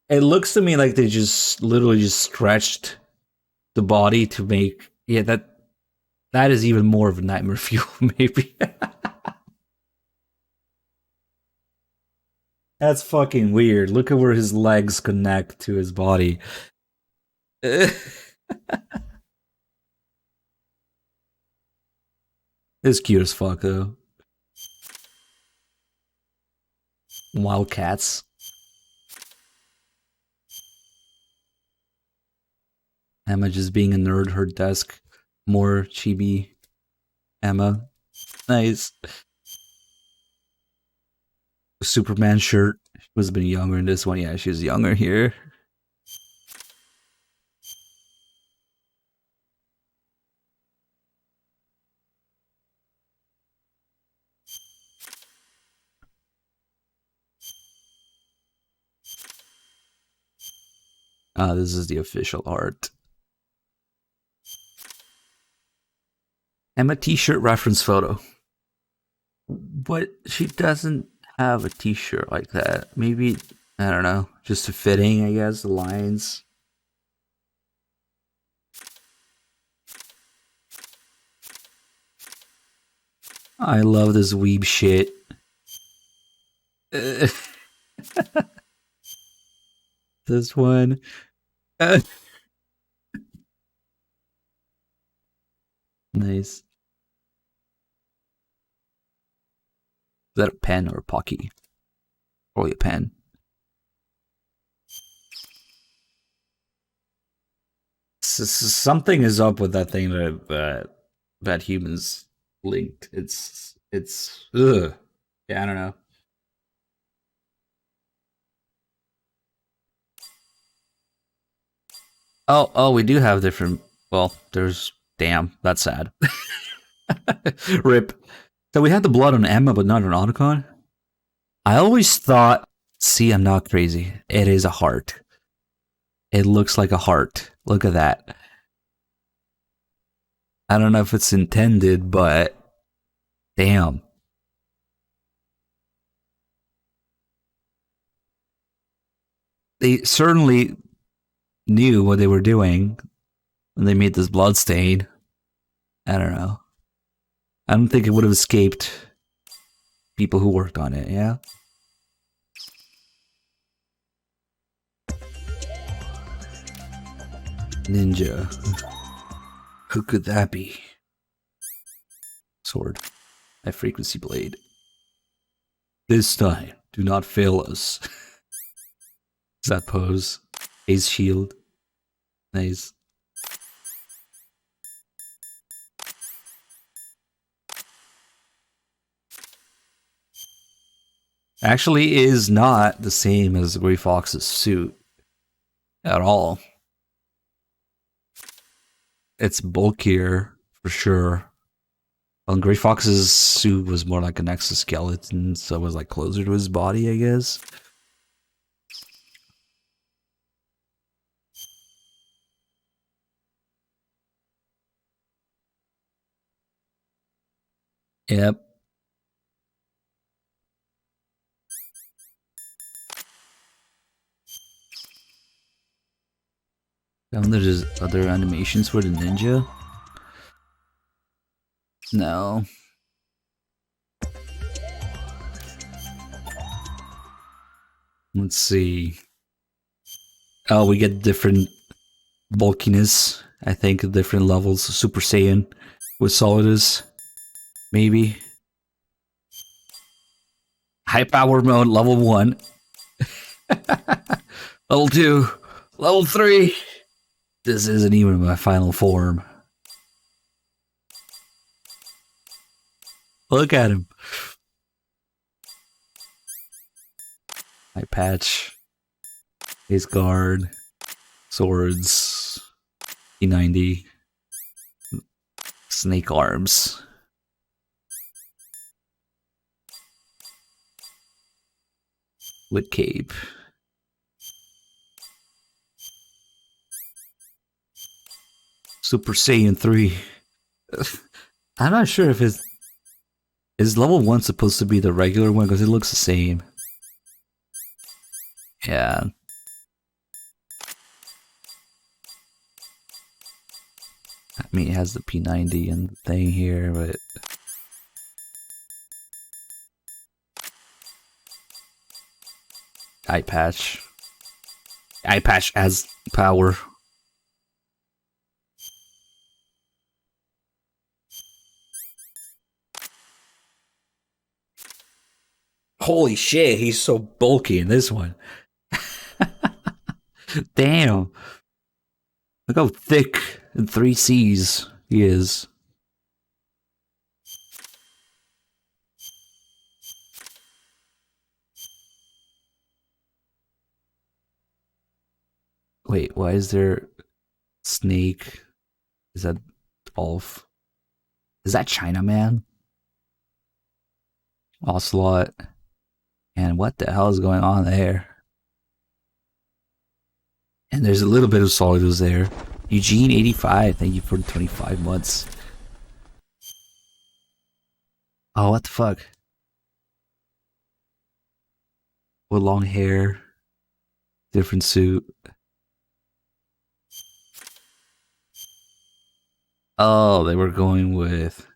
It looks to me like they just literally just stretched the body to make... Yeah, that is even more of a nightmare fuel, maybe. That's fucking weird. Look at where his legs connect to his body. It's cute as fuck, though. Wildcats. Emma just being a nerd, her desk. More chibi Emma. Nice. Superman shirt. She must have been younger in this one. Yeah, she's younger here. Ah, this is the official art. Emma t-shirt reference photo. But she doesn't have a t-shirt like that. Maybe, I don't know, just a fitting, I guess, the lines. I love this weeb shit. This one. Nice. Is that a pen or a pocky? Probably a pen. Something is up with that thing that humans linked. It's ugh. Yeah, I don't know. Oh, we do have different. Well, there's. Damn, that's sad. Rip. So we had the blood on Emma, but not on Otacon? I always thought. See, I'm not crazy. It is a heart. It looks like a heart. Look at that. I don't know if it's intended, but. Damn. They certainly knew what they were doing when they made this blood stain. I don't know. I don't think it would have escaped people who worked on it, yeah? Ninja. Who could that be? Sword. High frequency blade. This time, do not fail us. Is that pose? Ace shield. Nice. Actually is not the same as Gray Fox's suit. At all. It's bulkier, for sure. Well, Gray Fox's suit was more like an exoskeleton, so it was like closer to his body, I guess. Yep. And there's other animations for the ninja? No. Let's see. Oh, we get different bulkiness. I think different levels. Super Saiyan with Solidus. Maybe. High power mode, level 1. Level 2. Level 3. This isn't even my final form. Look at him. Eye patch. His guard. Swords. P90. Snake arms. With cape. Super Saiyan 3. I'm not sure if it's... Is level 1 supposed to be the regular one? Because it looks the same. Yeah. I mean, it has the P90 and the thing here, but... Eye patch. Eye patch has power. Holy shit, he's so bulky in this one. Damn. Look how thick in 3 C's he is. Wait, why is there Snake? Is that Dolph? Is that Chinaman? Ocelot? And what the hell is going on there? And there's a little bit of Solidus there. Eugene 85, thank you for 25 months. Oh, what the fuck? With long hair. Different suit. Oh, they were going with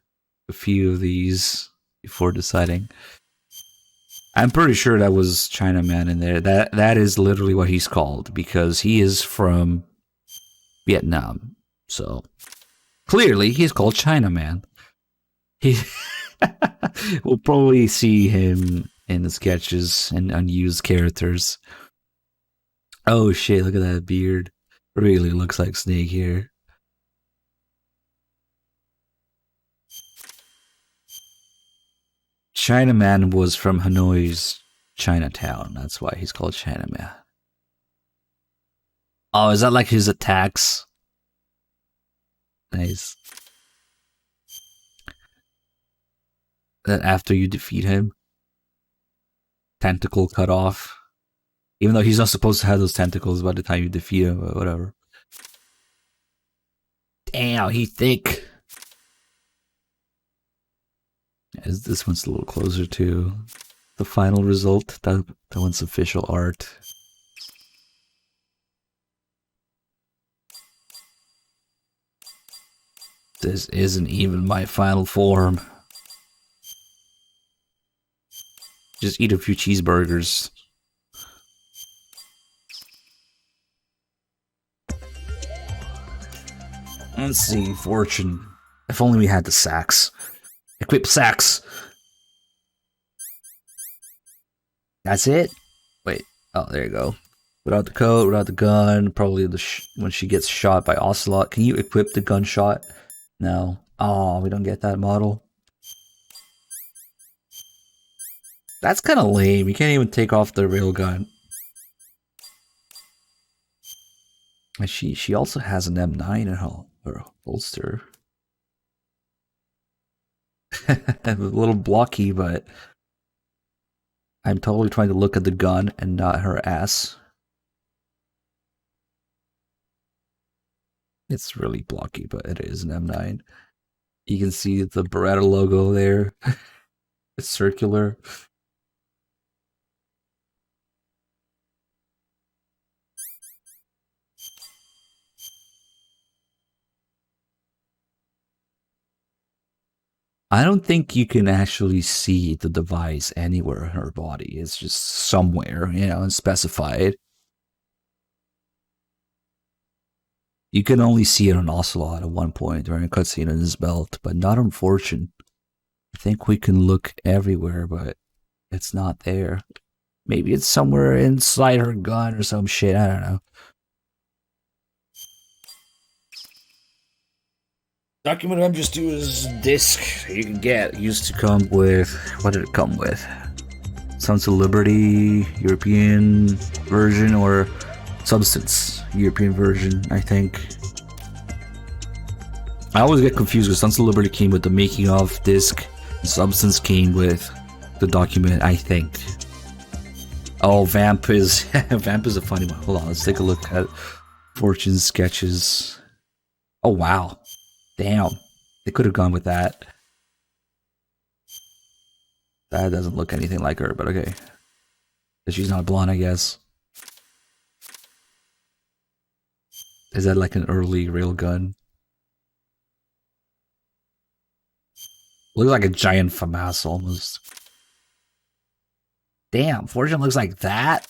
a few of these before deciding. I'm pretty sure that was Chinaman in there. That is literally what he's called because he is from Vietnam. So clearly he's called Chinaman. He we'll probably see him in the sketches and unused characters. Oh shit, look at that beard. Really looks like Snake here. Chinaman was from Hanoi's Chinatown. That's why he's called Chinaman. Oh, is that like his attacks? Nice. That after you defeat him, tentacle cut off. Even though he's not supposed to have those tentacles by the time you defeat him, but whatever. Damn, he's thick. As this one's a little closer to the final result. That one's official art. This isn't even my final form. Just eat a few cheeseburgers. Let's see, fortune. If only we had the sacks. Equip sacks. That's it? Wait. Oh, there you go. Without the coat, without the gun, probably when she gets shot by Ocelot. Can you equip the gunshot? No. Oh, we don't get that model. That's kind of lame. You can't even take off the railgun. And she also has an M9 in her holster. A little blocky, but I'm totally trying to look at the gun and not her ass. It's really blocky, but it is an M9. You can see the Beretta logo there. It's circular. I don't think you can actually see the device anywhere in her body. It's just somewhere, you know, unspecified. You can only see it on Ocelot at one point during a cutscene in his belt, but not on Fortune. I think we can look everywhere, but it's not there. Maybe it's somewhere inside her gun or some shit, I don't know. Document MGS2 is a disc you can get. It used to come with, what did it come with? Sons of Liberty, European version, or Substance, European version, I think. I always get confused because Sons of Liberty came with the making of disc, and Substance came with the document, I think. Oh, Vamp is Vamp is a funny one. Hold on, let's take a look at Fortune's sketches. Oh wow. Damn. They could have gone with that. That doesn't look anything like her, but okay. She's not blonde, I guess. Is that like an early railgun? Looks like a giant FAMAS almost. Damn, Fortune looks like that?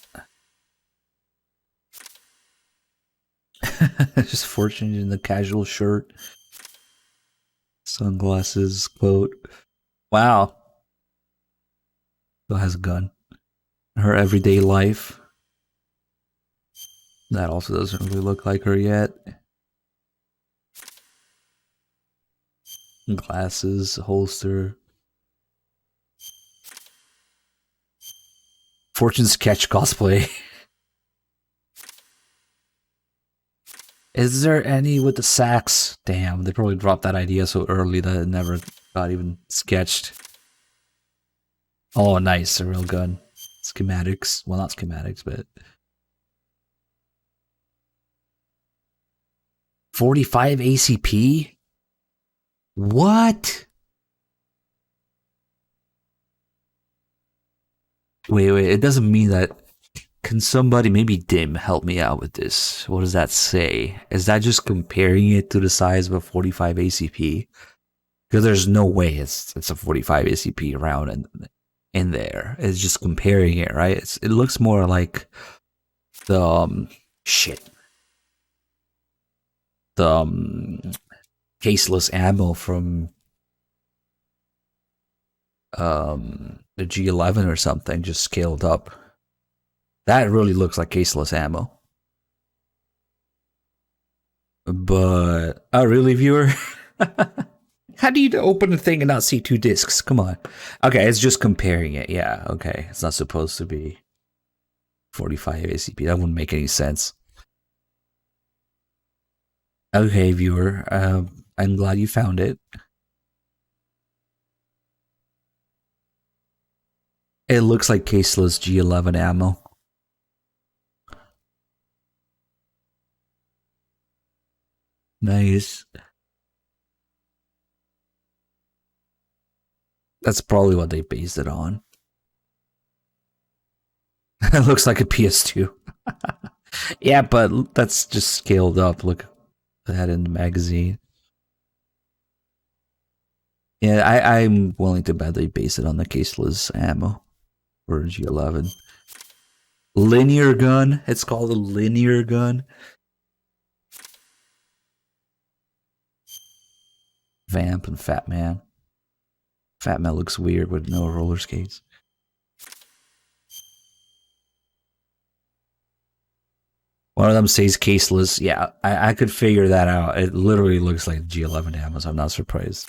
Just Fortune in the casual shirt. Sunglasses, quote. Wow. Still has a gun. Her everyday life. That also doesn't really look like her yet. Glasses, holster. Fortune sketch cosplay. Is there any with the sax? Damn, they probably dropped that idea so early that it never got even sketched. Oh, nice, a real gun. Schematics. Well, not schematics, but... 45 ACP? What? Wait, it doesn't mean that... Can somebody, maybe Dim, help me out with this? What does that say? Is that just comparing it to the size of a 45 ACP? Because there's no way it's a 45 ACP round in there. It's just comparing it, right? It looks more like the caseless ammo from the G11 or something, just scaled up. That really looks like caseless ammo. But, oh really, viewer? How do you open the thing and not see two discs? Come on. Okay, it's just comparing it. Yeah, okay. It's not supposed to be 45 ACP. That wouldn't make any sense. Okay, viewer. I'm glad you found it. It looks like caseless G11 ammo. Nice. That's probably what they based it on. It looks like a PS2. Yeah, but that's just scaled up. Look at that in the magazine. Yeah, I'm willing to bet they base it on the caseless ammo for G11. Linear gun. It's called a linear gun. Vamp and Fat Man. Fat Man looks weird with no roller skates. One of them says caseless. Yeah, I could figure that out. It literally looks like G11 ammo, so I'm not surprised.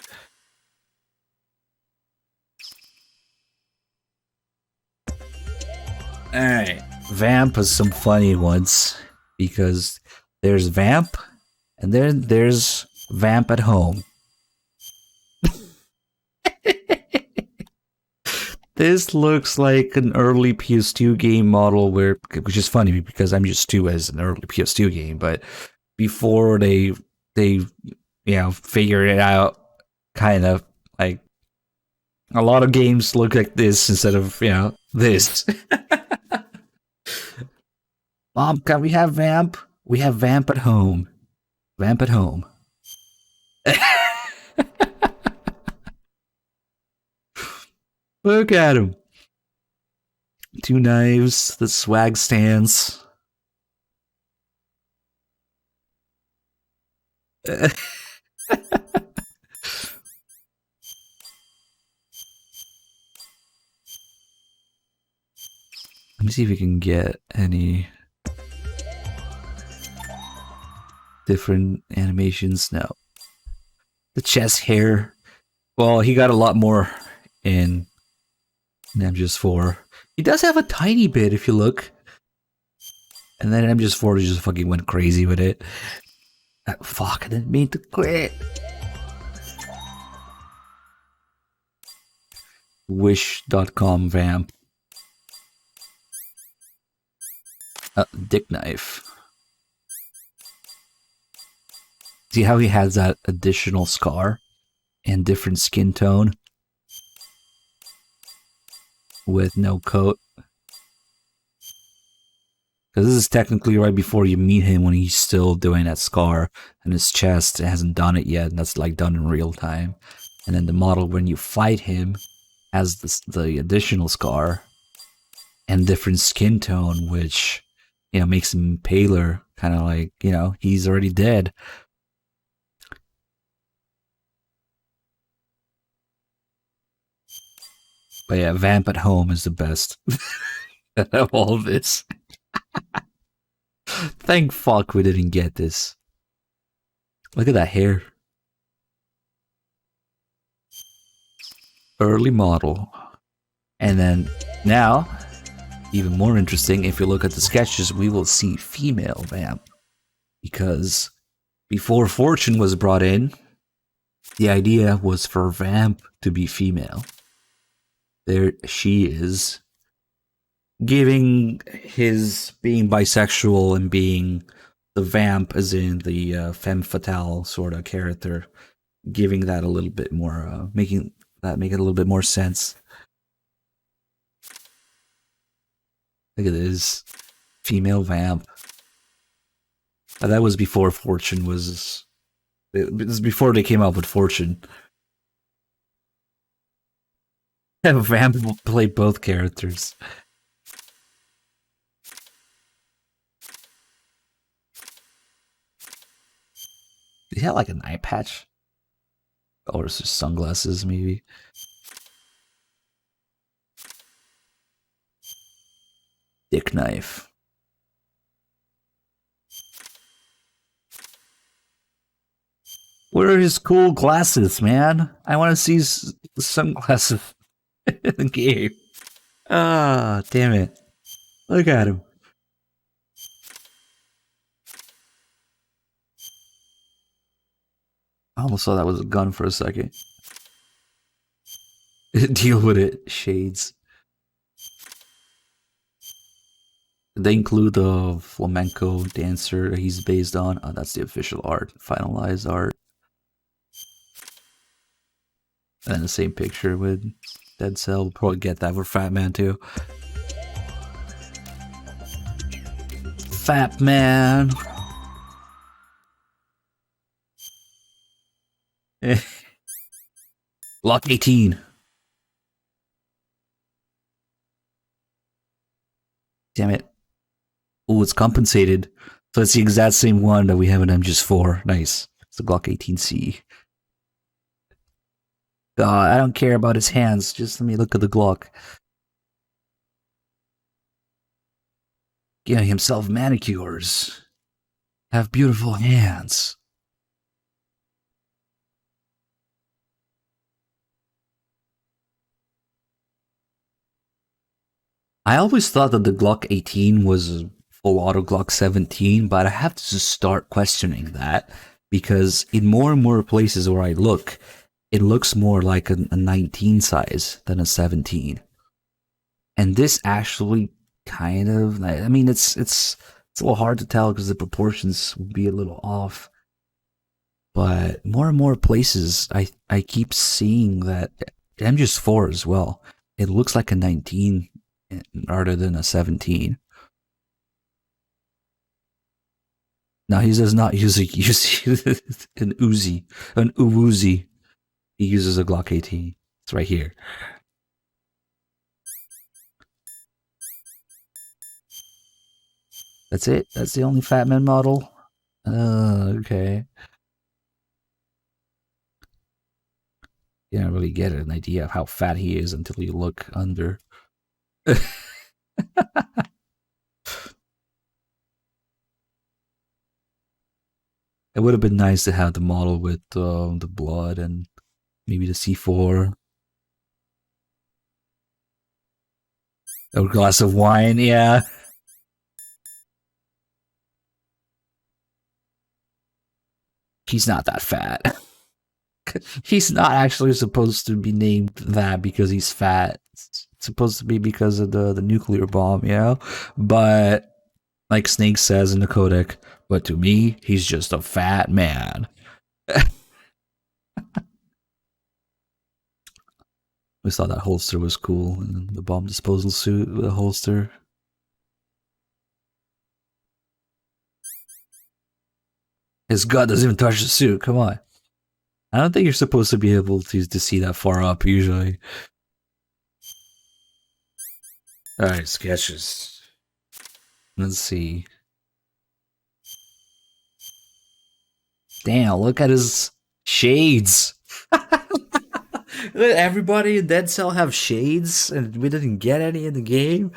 Alright, Vamp has some funny ones, because there's Vamp, and then there's Vamp at home. This looks like an early PS2 game model, which is funny because MGS2 is an early PS2 game, but before they figured it out, kind of like a lot of games look like this instead of this. Mom, can we have Vamp? We have Vamp at home. Vamp at home. Look at him. 2 knives, the swag stance. Let me see if we can get any different animations. No. The chest hair. Well, he got a lot more in MGS4. He does have a tiny bit if you look. And then MGS4 just fucking went crazy with it. Fuck, I didn't mean to quit. Wish.com vamp. Dick knife. See how he has that additional scar and different skin tone with no coat? Because this is technically right before you meet him when he's still doing that scar in his chest. It hasn't done it yet, and that's like done in real time. And then the model when you fight him has the additional scar and different skin tone, which, you know, makes him paler, kind of like, you know, he's already dead. But yeah, Vamp at home is the best of all of this. Thank fuck we didn't get this. Look at that hair. Early model. And then now, even more interesting, if you look at the sketches, we will see female Vamp. Because before Fortune was brought in, the idea was for Vamp to be female. There she is, giving his being bisexual and being the vamp, as in the femme fatale sort of character, giving that a little bit more, making that make it a little bit more sense. Look at this female vamp. That was before Fortune was. It was before they came out with Fortune. Vamp will play both characters. Did he have like an eye patch? Or is it sunglasses, maybe? Dick knife. Where are his cool glasses, man? I want to see sunglasses in the game. Ah, damn it. Look at him. I almost thought that was a gun for a second. Deal with it, shades. Did they include the flamenco dancer that he's based on? Oh, that's the official art, finalized art. And the same picture with Dead Cell. We'll probably get that for Fat Man too. Fat Man. Lock 18. Damn it. Oh, it's compensated. So it's the exact same one that we have in MGS4. Nice. It's the Glock 18C. God, I don't care about his hands. Just let me look at the Glock. Getting himself manicures. Have beautiful hands. I always thought that the Glock 18 was a full auto Glock 17, but I have to just start questioning that because in more and more places where I look, it looks more like a 19 size than a 17. And this actually kind of, I mean, it's a little hard to tell because the proportions will be a little off. But more and more places, I keep seeing that MGS4 as well. It looks like a 19 rather than a 17. Now he does not use an Uzi. He uses a Glock 18. It's right here. That's it? That's the only Fat Man model? Okay. You don't really get an idea of how fat he is until you look under. It would have been nice to have the model with the blood and maybe the C4. A glass of wine, yeah. He's not that fat. He's not actually supposed to be named that because he's fat. It's supposed to be because of the nuclear bomb, you know? But, like Snake says in the Codec, but to me, he's just a fat man. We thought that holster was cool. And the bomb disposal suit with a holster. His gut doesn't even touch the suit. Come on. I don't think you're supposed to be able to see that far up, usually. Alright, sketches. Let's see. Damn, look at his shades. Everybody in Dead Cell have shades, and we didn't get any in the game?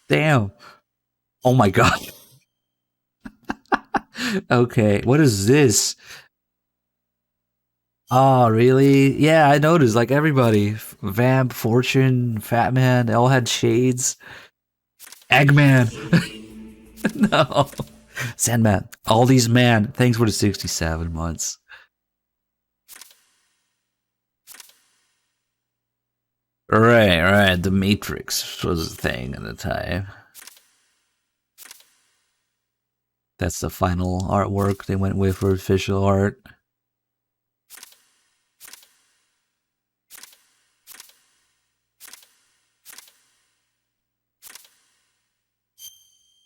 Damn. Oh my god. Okay, what is this? Oh, really? Yeah, I noticed, like, everybody. Vamp, Fortune, Fat Man, they all had shades. Eggman! No. Sandman. All these man. Thanks for the 67 months. Right. The Matrix was a thing at the time. That's the final artwork they went with for official art.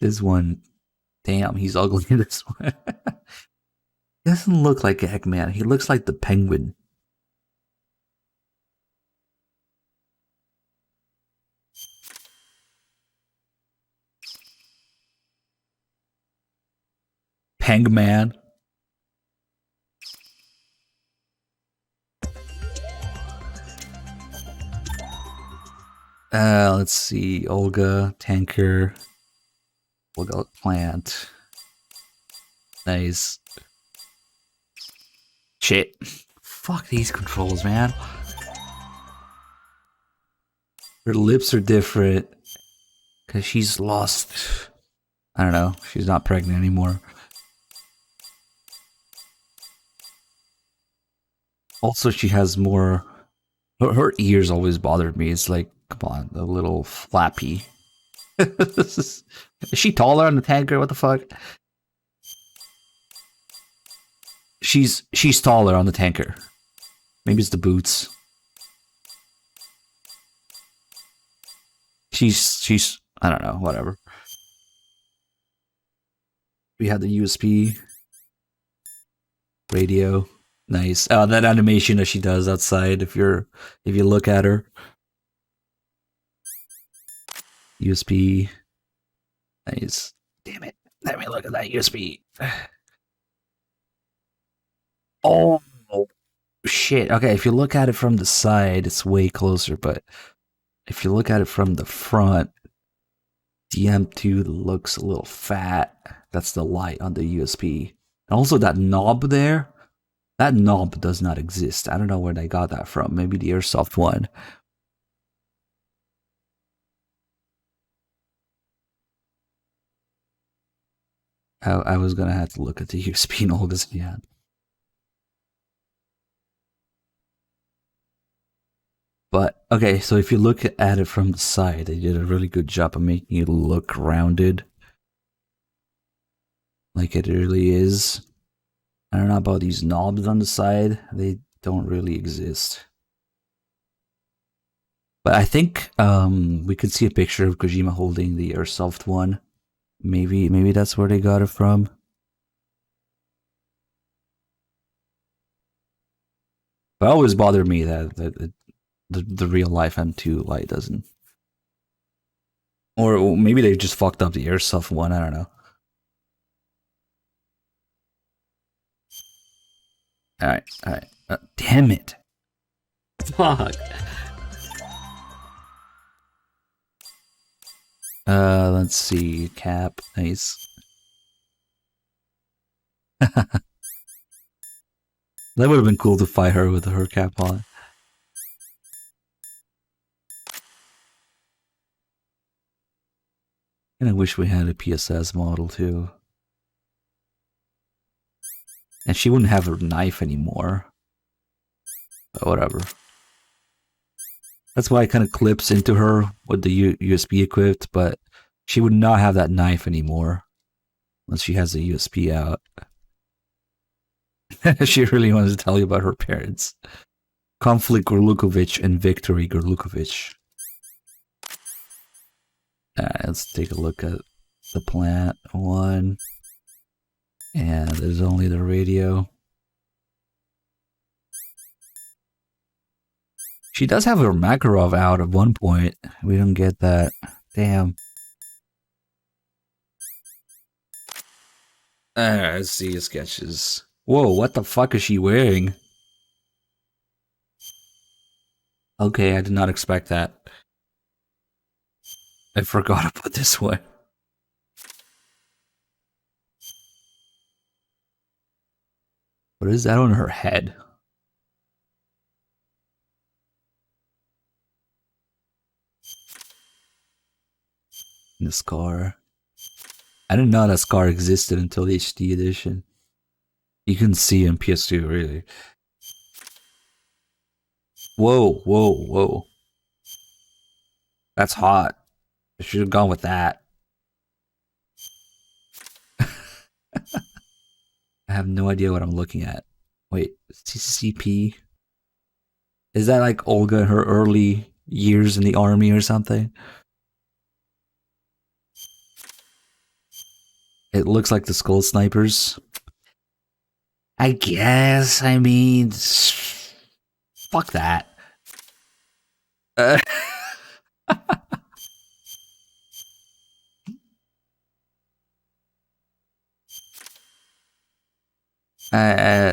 This one, damn, he's ugly in this one. He doesn't look like Eggman. He looks like the Penguin. Pengman. Let's see. Olga, Tanker. Olga, Plant. Nice. Shit. Fuck these controls, man. Her lips are different. Because she's lost. I don't know. She's not pregnant anymore. Also, she has more... Her ears always bothered me. It's like, come on, a little flappy. Is she taller on the tanker? What the fuck? She's taller on the tanker. Maybe it's the boots. She's I don't know, whatever. We have the USB radio. Nice. Oh, that animation that she does outside if you look at her. USB. Nice. Damn it. Let me look at that USB. Oh shit. Okay, if you look at it from the side, it's way closer, but if you look at it from the front, the M2 looks a little fat. That's the light on the USB. And also that knob there, that knob does not exist. I don't know where they got that from. Maybe the Airsoft one. I was gonna have to look at the USB in Olga's hand. But, okay, so if you look at it from the side, they did a really good job of making it look rounded. Like it really is. I don't know about these knobs on the side. They don't really exist. But I think we could see a picture of Kojima holding the Airsoft one. Maybe that's where they got it from. But it always bothered me that the real life M2 light doesn't Or maybe they just fucked up the airsoft one, I don't know. Alright, alright. Damn it. Fuck. Let's see. Cap. Nice. That would have been cool to fight her with her cap on. And I wish we had a PSS model too. And she wouldn't have her knife anymore. But whatever. That's why it kind of clips into her with the USB equipped, but she would not have that knife anymore once she has the USB out. She really wants to tell you about her parents. Conflict Gorlukovich and Victory Gorlukovich. Let's take a look at the plant one. And there's only the radio. She does have her Makarov out at one point. We don't get that. Damn. Let's see his sketches. Whoa, what the fuck is she wearing? Okay, I did not expect that. I forgot about this one. What is that on her head? The scar. I didn't know that scar existed until the HD edition. You can see in PS2, really. Whoa, whoa, whoa. That's hot. I should have gone with that. I have no idea what I'm looking at. Wait, CCP? Is that like Olga in her early years in the army or something? It looks like the Skull Snipers. I guess, I mean... Fuck that.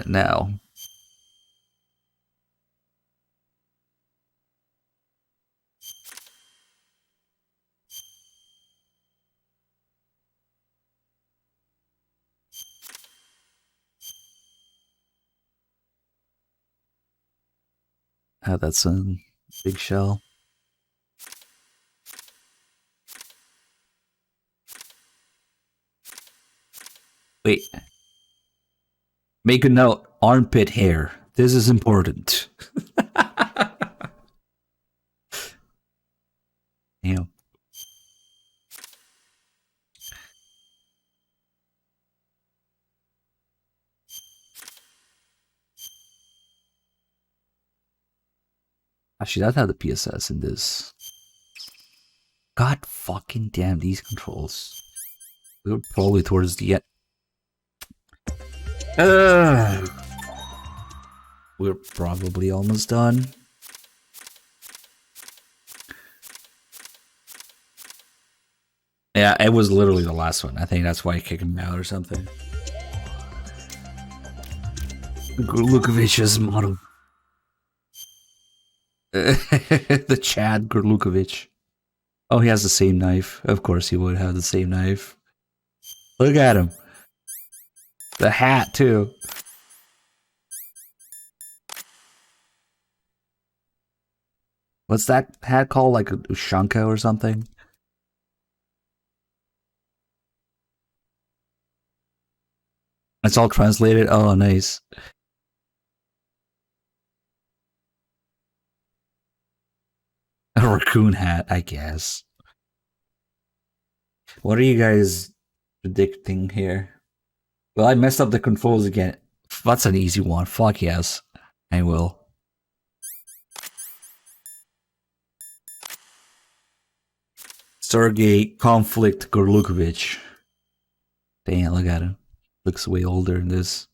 No. That's a big shell. Wait. Make a note. Armpit hair. This is important. Damn. Actually, that had the PSS in this. God fucking damn these controls. We were probably towards the end. We're probably almost done. Yeah, it was literally the last one. I think that's why I kicked him out or something. Gorlukovich's model. The Chad Gorlukovich. Oh, he has the same knife. Of course he would have the same knife. Look at him. The hat, too. What's that hat called? Like a Ushanka or something? It's all translated? Oh, nice. A raccoon hat, I guess. What are you guys predicting here? Well, I messed up the controls again. That's an easy one. Fuck yes. I will. Sergei Conflict Gorlukovich. Damn, look at him. Looks way older in this.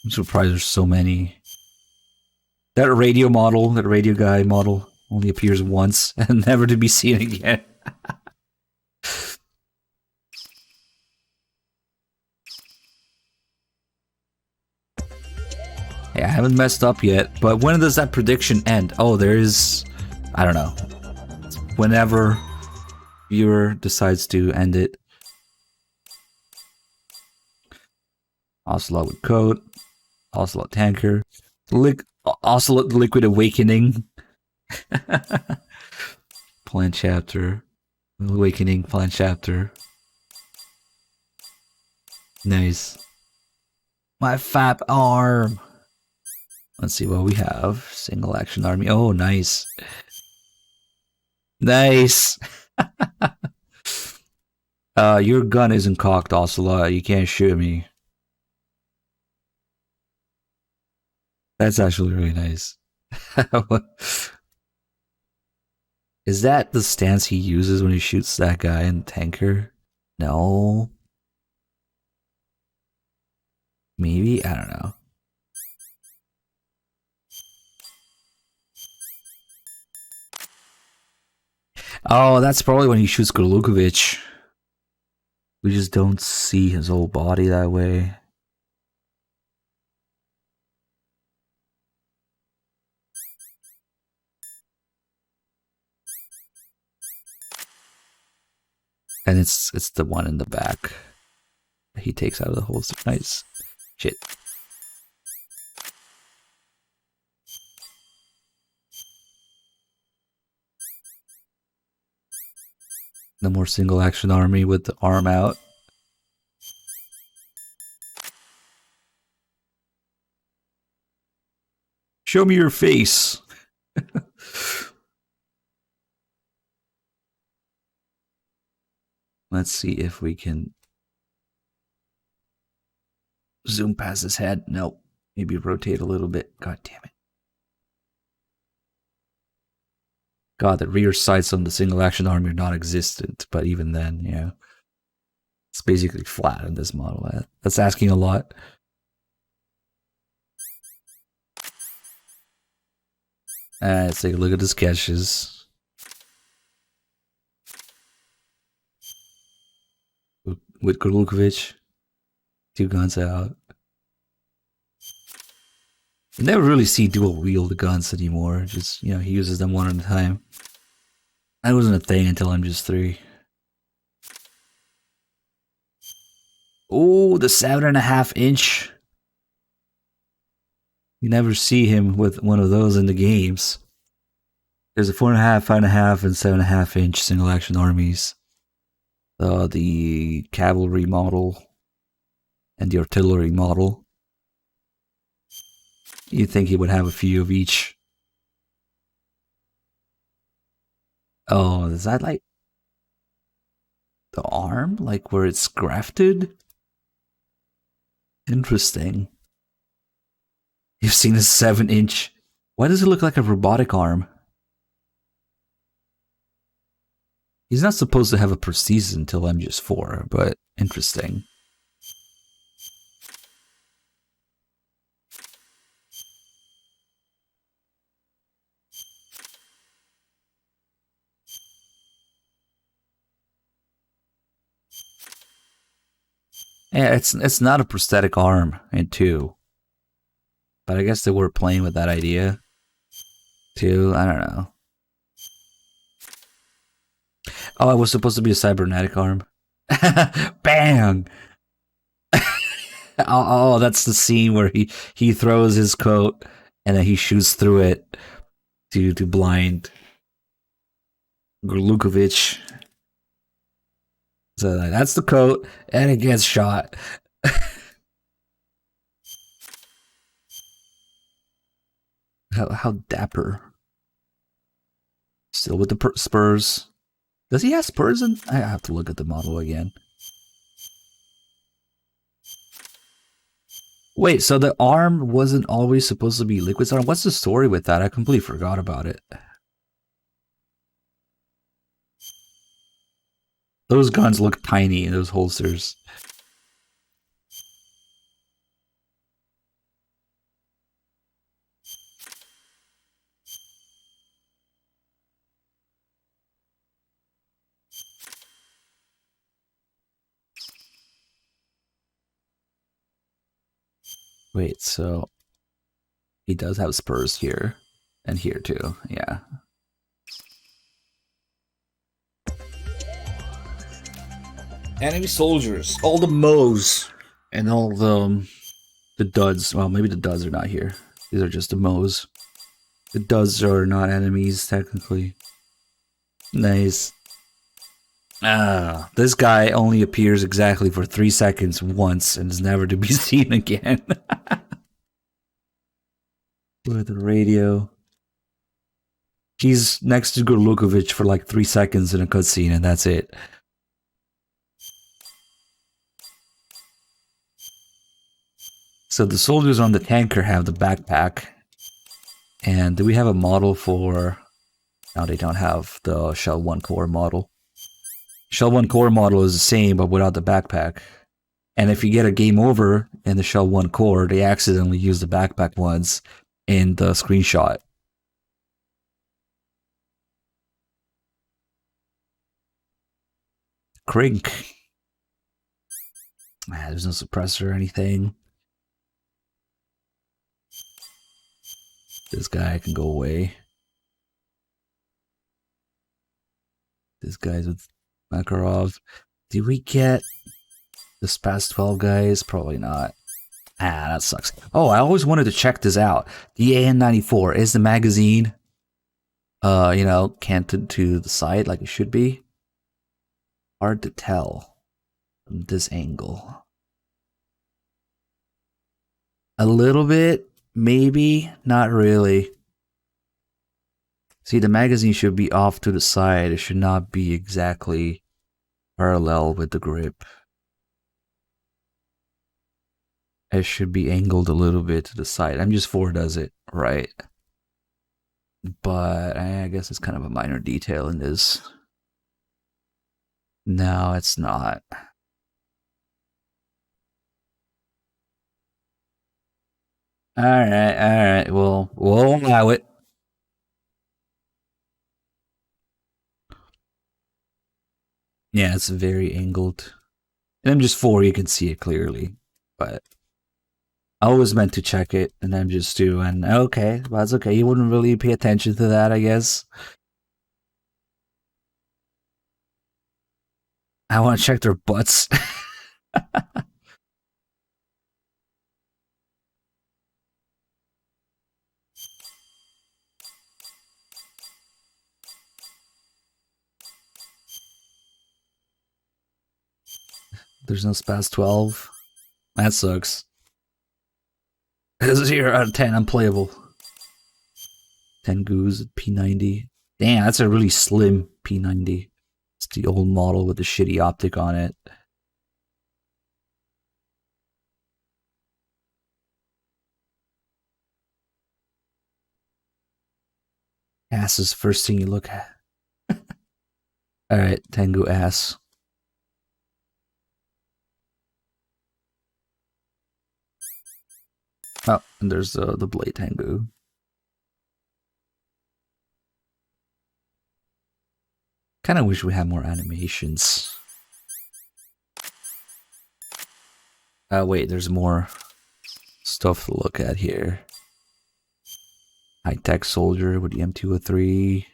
I'm surprised there's so many. That radio model, that radio guy model, only appears once and never to be seen again. Hey, I haven't messed up yet, but when does that prediction end? Oh, there is... I don't know. Whenever viewer decides to end it. Ocelot with code. Ocelot tanker. Ocelot liquid awakening. Plan chapter. Awakening plan chapter. Nice. My fab arm. Let's see what we have. Single action army. Oh, nice. Nice. Your gun isn't cocked, Ocelot. You can't shoot me. That's actually really nice. Is that the stance he uses when he shoots that guy in tanker? No. Maybe? I don't know. Oh, that's probably when he shoots Gorlukovich. We just don't see his whole body that way. And it's the one in the back that he takes out of the holster. Nice. Shit. No more single action army with the arm out. Show me your face. Let's see if we can zoom past his head. Nope. Maybe rotate a little bit. God damn it. God, the rear sights on the single action army are non-existent, but even then, yeah. It's basically flat in this model. That's asking a lot. Let's take a look at the sketches. With Gorlukovich. 2 guns out. You never really see dual wield guns anymore. Just, you know, he uses them one at a time. That wasn't a thing until MGS3. Oh, the 7.5 inch. You never see him with one of those in the games. There's a 4.5, 5.5, and 7.5 inch single action armies. The cavalry model and the artillery model. You'd think he would have a few of each. Oh, is that like the arm? Like where it's grafted? Interesting. You've seen a 7 inch. Why does it look like a robotic arm? He's not supposed to have a prosthesis until MGS4, but interesting. Yeah, it's not a prosthetic arm in 2. But I guess they were playing with that idea. 2, I don't know. Oh, it was supposed to be a cybernetic arm. Bang! Oh, that's the scene where he throws his coat and then he shoots through it to blind Gorlukovich. So that's the coat, and it gets shot. How dapper. Still with the spurs. Does he have spurs in? I have to look at the model again. Wait, so the arm wasn't always supposed to be Liquid's arm? What's the story with that? I completely forgot about it. Those guns look tiny in those holsters. Wait, so he does have spurs here and here too. Yeah. Enemy soldiers, all the Moes and all the duds. Well, maybe the duds are not here. These are just the Moes. The duds are not enemies technically. Nice. Ah, this guy only appears exactly for 3 seconds once and is never to be seen again. With the radio. He's next to Gorlukovich for like 3 seconds in a cutscene and that's it. So the soldiers on the tanker have the backpack. And do we have a model for... No, they don't have the Shell 1 core model. Shell 1 core model is the same, but without the backpack. And if you get a game over in the Shell 1 core, they accidentally use the backpack ones in the screenshot. Crink. There's no suppressor or anything. This guy can go away. This guy's with Makarov. Did we get this past 12 guys? Probably not. Ah, that sucks. Oh, I always wanted to check this out. The AN-94, is the magazine, you know, canted to the side like it should be? Hard to tell from this angle. A little bit, maybe, not really. See, the magazine should be off to the side. It should not be exactly parallel with the grip. It should be angled a little bit to the side. MGS4 does it right. But I guess it's kind of a minor detail in this. No, it's not. Alright, we'll allow it. Yeah, it's very angled. In MGS4 you can see it clearly, but I always meant to check it in MGS2, and okay, well, that's okay. You wouldn't really pay attention to that, I guess. I want to check their butts. There's no Spaz 12. That sucks. This is 0 out of 10, unplayable. 10 goos at P90. Damn, that's a really slim P90. It's the old model with the shitty optic on it. Ass is the first thing you look at. Alright, Tengu ass. Oh, and there's the Blade Tengu. Kinda wish we had more animations. Wait, there's more stuff to look at here. High-tech soldier with the M203.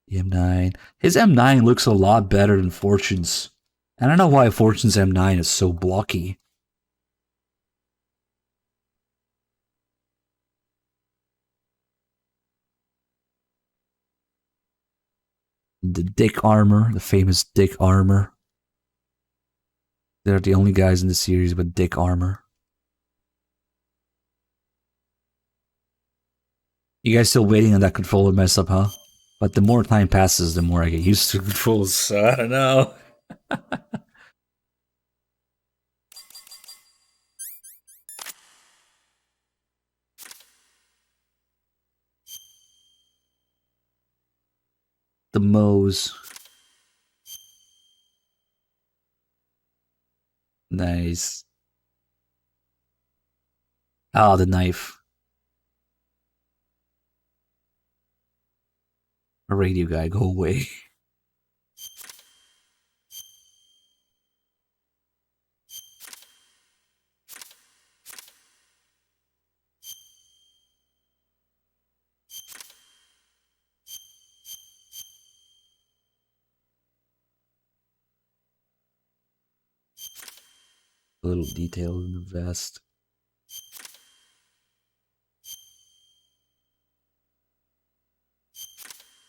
The M9. His M9 looks a lot better than Fortune's. I don't know why Fortune's M9 is so blocky. The Dick armor, the famous Dick armor. They're the only guys in the series with Dick armor. You guys still waiting on that controller mess up, huh? But the more time passes, the more I get used to controls, so I don't know. The Moes. Nice. Oh, the knife. A radio guy, go away. A little detail in the vest.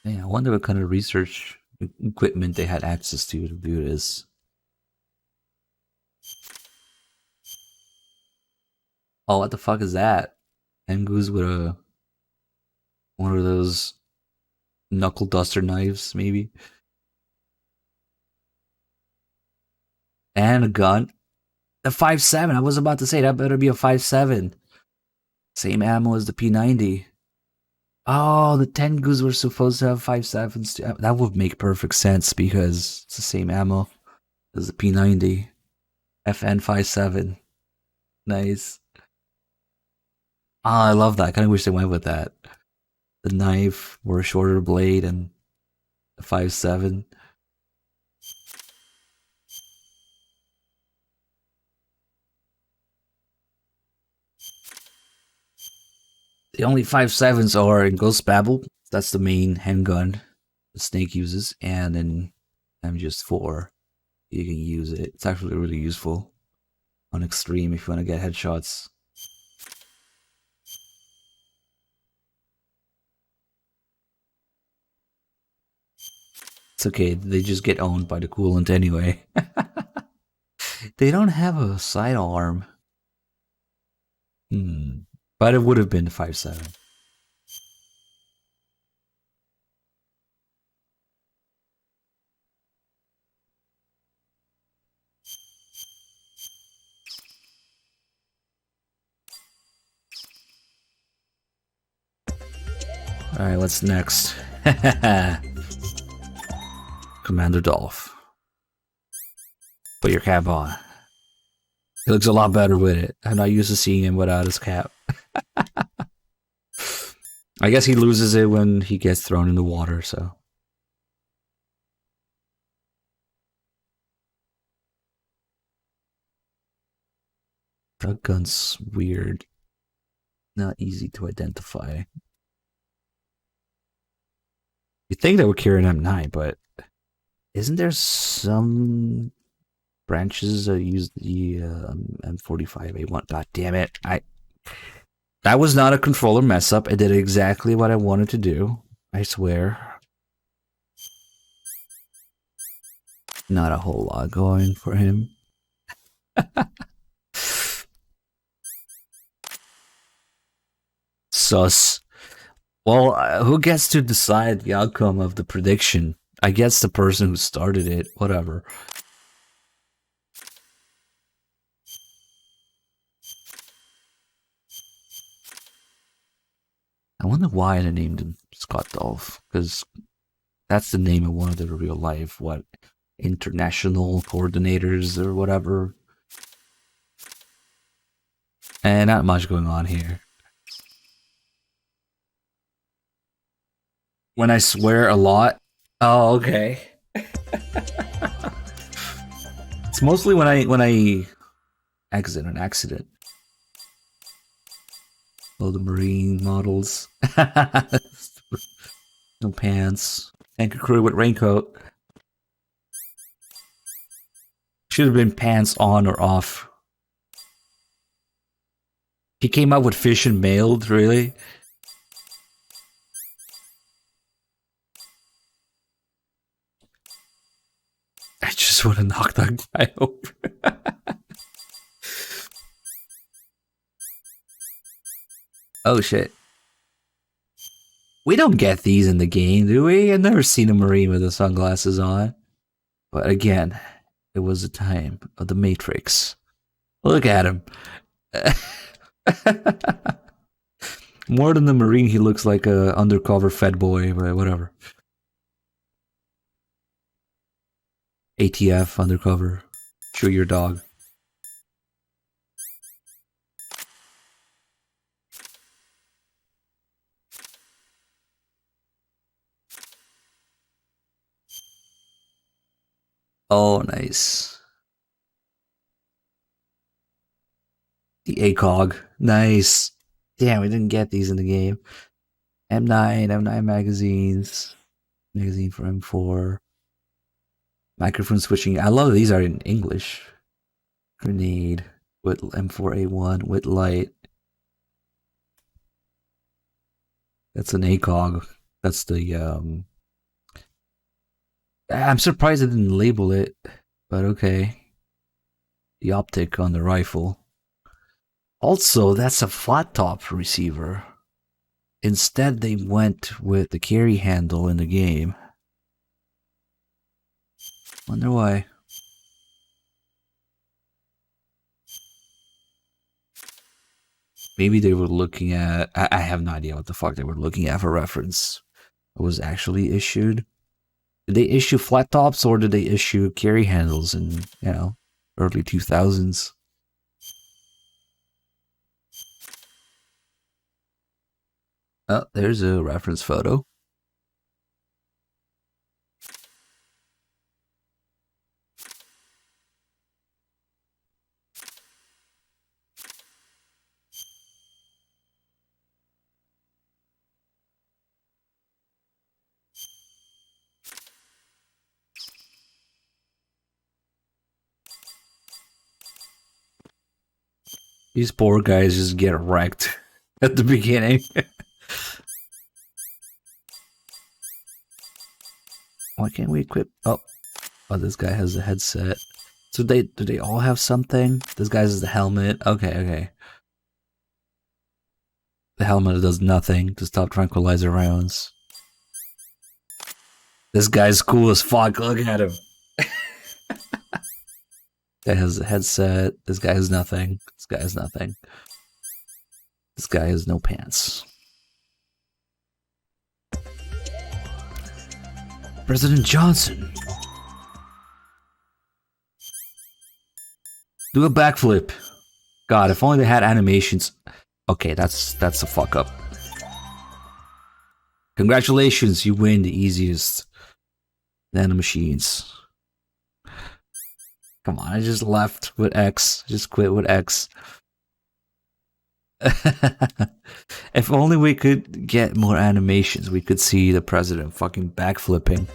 Man, I wonder what kind of research equipment they had access to do this. Oh, what the fuck is that? Goose with one of those knuckle duster knives, maybe. And a gun. A 5.7. I was about to say that better be a 5.7. Same ammo as the P90. Oh, the Tengus were supposed to have 5.7s too. That would make perfect sense because it's the same ammo as the P90. FN 5.7. Nice. Ah, I love that. I kind of wish they went with that. The knife or a shorter blade and a 5.7. The only 5.7s are in Ghost Babel. That's the main handgun the Snake uses. And in MGS4, you can use it. It's actually really useful on Extreme if you want to get headshots. It's okay, they just get owned by the coolant anyway. They don't have a sidearm. But it would have been 5.7. Alright, what's next? Commander Dolph. Put your cap on. He looks a lot better with it. I'm not used to seeing him without his cap. I guess he loses it when he gets thrown in the water, so. That gun's weird. Not easy to identify. You'd think they would carry an M9, but isn't there some branches that use the M45A1? God damn it. That was not a controller mess up. I did exactly what I wanted to do. I swear. Not a whole lot going for him. Sus. Well, who gets to decide the outcome of the prediction? I guess the person who started it. Whatever. I wonder why they named him Scott Dolph, because that's the name of one of the real life, international coordinators or whatever. And not much going on here. When I swear a lot. Oh, okay. It's mostly when I exit an accident. Oh, the marine models. No pants. Anchor crew with raincoat. Should have been pants on or off. He came out with fish and mailed, really? I just want to knock that guy over. Oh shit. We don't get these in the game, do we? I've never seen a Marine with the sunglasses on. But again, it was a time of the Matrix. Look at him. More than the Marine, he looks like a undercover Fed boy, but whatever. ATF undercover. Shoot your dog. Oh, nice. The ACOG. Nice. Damn, we didn't get these in the game. M9 magazines. Magazine for M4. Microphone switching. I love these are in English. Grenade with M4A1 with light. That's an ACOG. That's the I'm surprised I didn't label it, but okay. The optic on the rifle. Also, that's a flat top receiver. Instead, they went with the carry handle in the game. Wonder why. Maybe they were looking at... I have no idea what the fuck they were looking at for reference. It was actually issued. Did they issue flat tops or did they issue carry handles in, you know, early 2000s? Oh, there's a reference photo. These poor guys just get wrecked at the beginning. Why can't we equip? Oh, this guy has a headset. So do they all have something? This guy has the helmet. Okay. The helmet does nothing to stop tranquilizer rounds. This guy's cool as fuck. Look at him. Guy has a headset. This guy has nothing. This guy has nothing. This guy has no pants. President Johnson. Do a backflip. God, if only they had animations. Okay, that's a fuck up. Congratulations, you win the easiest nanomachines. Come on, I just left with X. Just quit with X. If only we could get more animations, we could see the president fucking backflipping.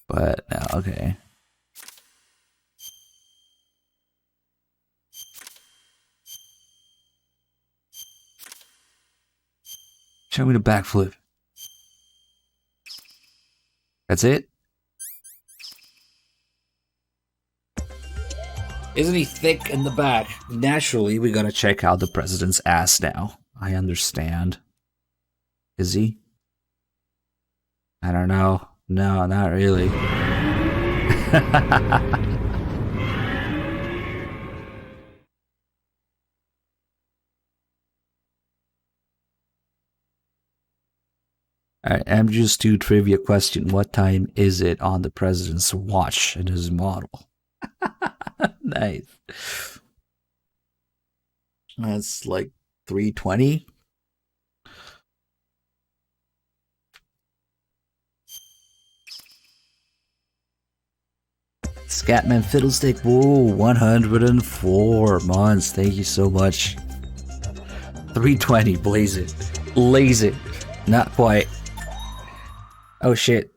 But, okay. Show me the backflip. That's it? Isn't he thick in the back? Naturally, we gotta check out the president's ass now. I understand. Is he? I don't know. No, not really. Alright, MGS2 trivia question. What time is it on the president's watch in his model? Nice. That's like 3:20. Scatman Fiddlestick, whoa, 104 months. Thank you so much. 3:20, blaze it. Laze it. Not quite. Oh shit.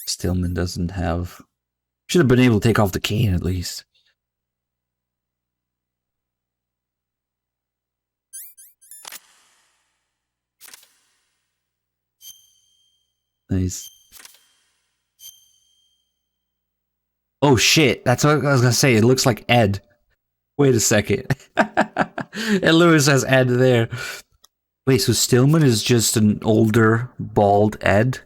Stillman doesn't have... Should have been able to take off the cane at least. Nice. Oh shit, that's what I was gonna say. It looks like Ed. Wait a second. It literally says Ed there. Wait, so Stillman is just an older, bald Ed?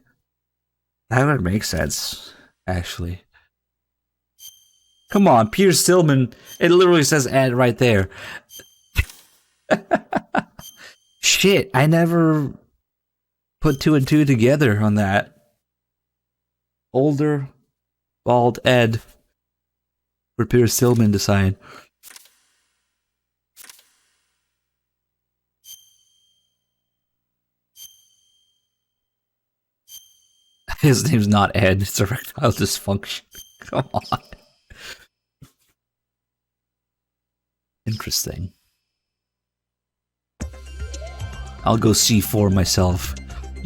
That would make sense, actually. Come on, Peter Stillman. It literally says Ed right there. Shit, I never put 2 and 2 together on that. Older, bald Ed. For Peter Stillman to sign. His name's not Ed, it's erectile dysfunction. Come on. Interesting. I'll go C4 myself.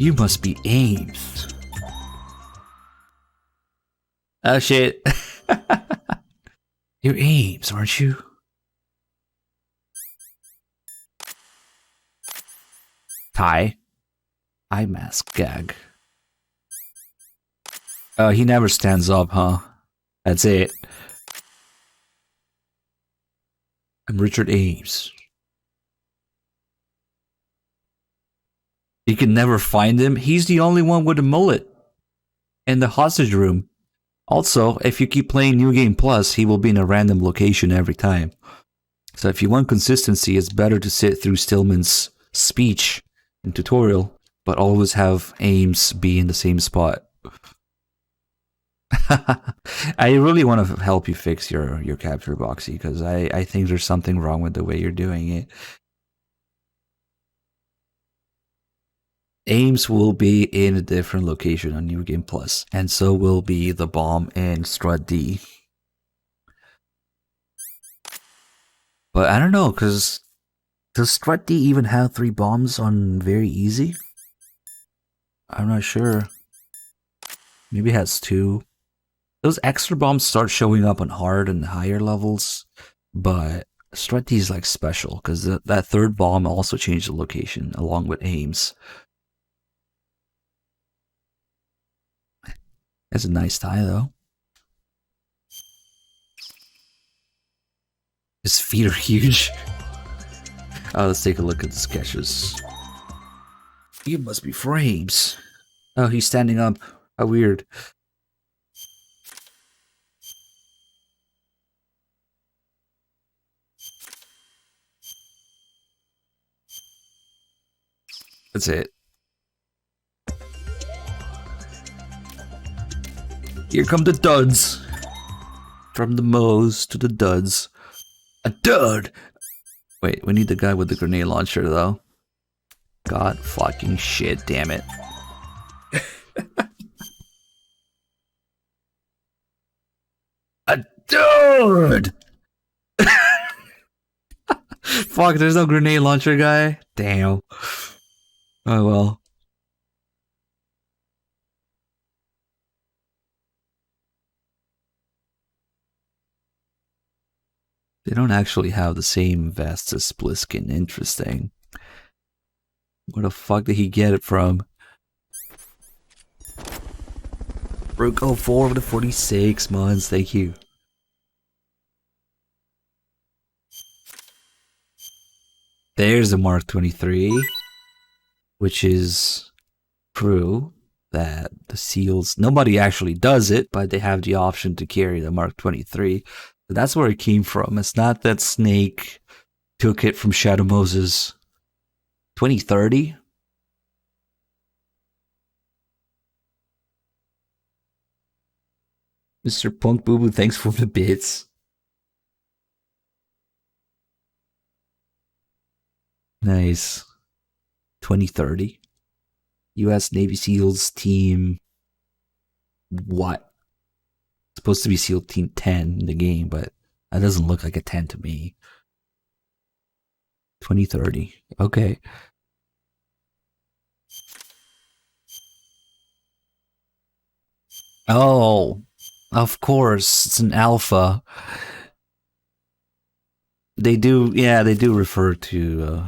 You must be Ames. Oh shit. You're Ames, aren't you? Tie. Eye mask gag. Oh, he never stands up, huh? That's it. I'm Richard Ames. You can never find him. He's the only one with a mullet in the hostage room. Also, if you keep playing New Game Plus, he will be in a random location every time. So if you want consistency, it's better to sit through Stillman's speech and tutorial, but always have Ames be in the same spot. I really want to help you fix your capture boxy, because I think there's something wrong with the way you're doing it. Ames will be in a different location on New Game Plus, and so will be the bomb in Strut D. But I don't know, because does Strut D even have 3 bombs on very easy? I'm not sure. Maybe it has 2. Those extra bombs start showing up on hard and higher levels, but Strut D is like special, because that 3rd bomb also changed the location along with Ames. That's a nice tie, though. His feet are huge. Oh, let's take a look at the sketches. You must be frames. Oh, he's standing up. How weird. That's it. Here come the duds. From the mows to the duds. A dud! Wait, we need the guy with the grenade launcher, though. God fucking shit, damn it. A dud! Fuck, there's no grenade launcher guy? Damn. Oh well. They don't actually have the same vest as Bliskin. Interesting. Where the fuck did he get it from? Ruko 4 with the 46 months, thank you. There's a Mark 23, which is true that the SEALs, nobody actually does it, but they have the option to carry the Mark 23. So that's where it came from. It's not that Snake took it from Shadow Moses. 2030? Mr. Punk Boo Boo, thanks for the bits. Nice. 2030. US Navy SEALs team. What? It's supposed to be SEAL Team 10 in the game, but that doesn't look like a 10 to me. 2030. Okay. Oh, of course. It's an alpha. They do, yeah, they do refer to,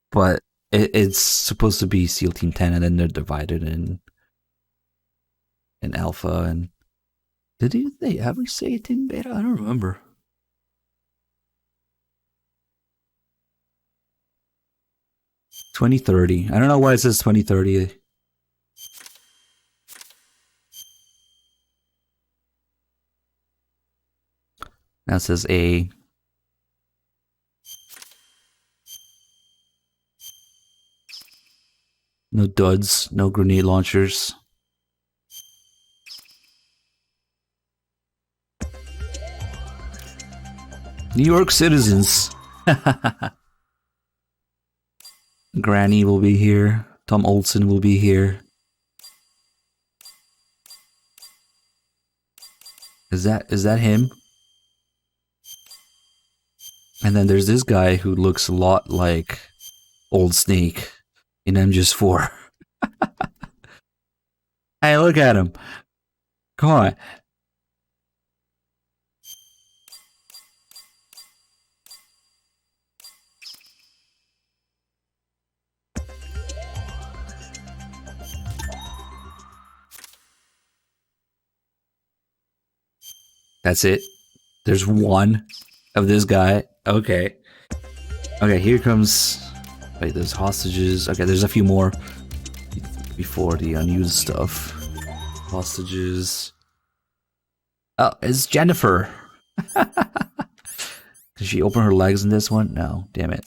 but it's supposed to be SEAL Team 10, and then they're divided in alpha. And did they ever say Team Beta? I don't remember. $2030. I don't know why it says 2030. Now it says A. No duds, no grenade launchers. New York citizens. Granny will be here. Tom Olsen will be here. Is that him? And then there's this guy who looks a lot like Old Snake in MGS4. Hey, look at him. Come on. That's it. There's one of this guy. Okay. Okay, here comes... Wait, there's hostages. Okay, there's a few more before the unused stuff. Hostages. Oh, it's Jennifer. Did she open her legs in this one? No, damn it.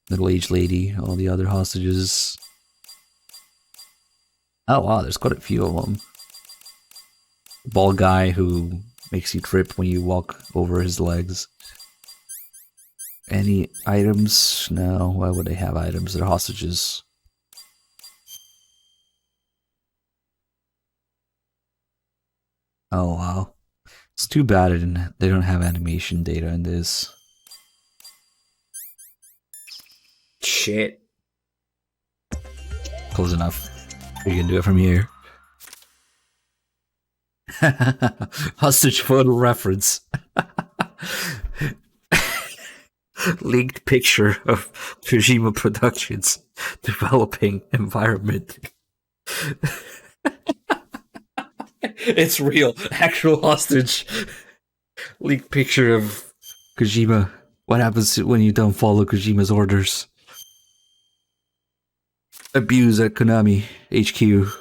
Middle-aged lady, all the other hostages. Oh wow, there's quite a few of them. Bald guy who makes you trip when you walk over his legs. Any items? No, why would they have items? They're hostages. Oh wow. It's too bad they don't have animation data in this. Shit. Close enough. You can do it from here. Hostage photo reference. Leaked picture of Kojima Productions developing environment. It's real. Actual hostage. Leaked picture of Kojima. What happens when you don't follow Kojima's orders? Abuse at Konami HQ.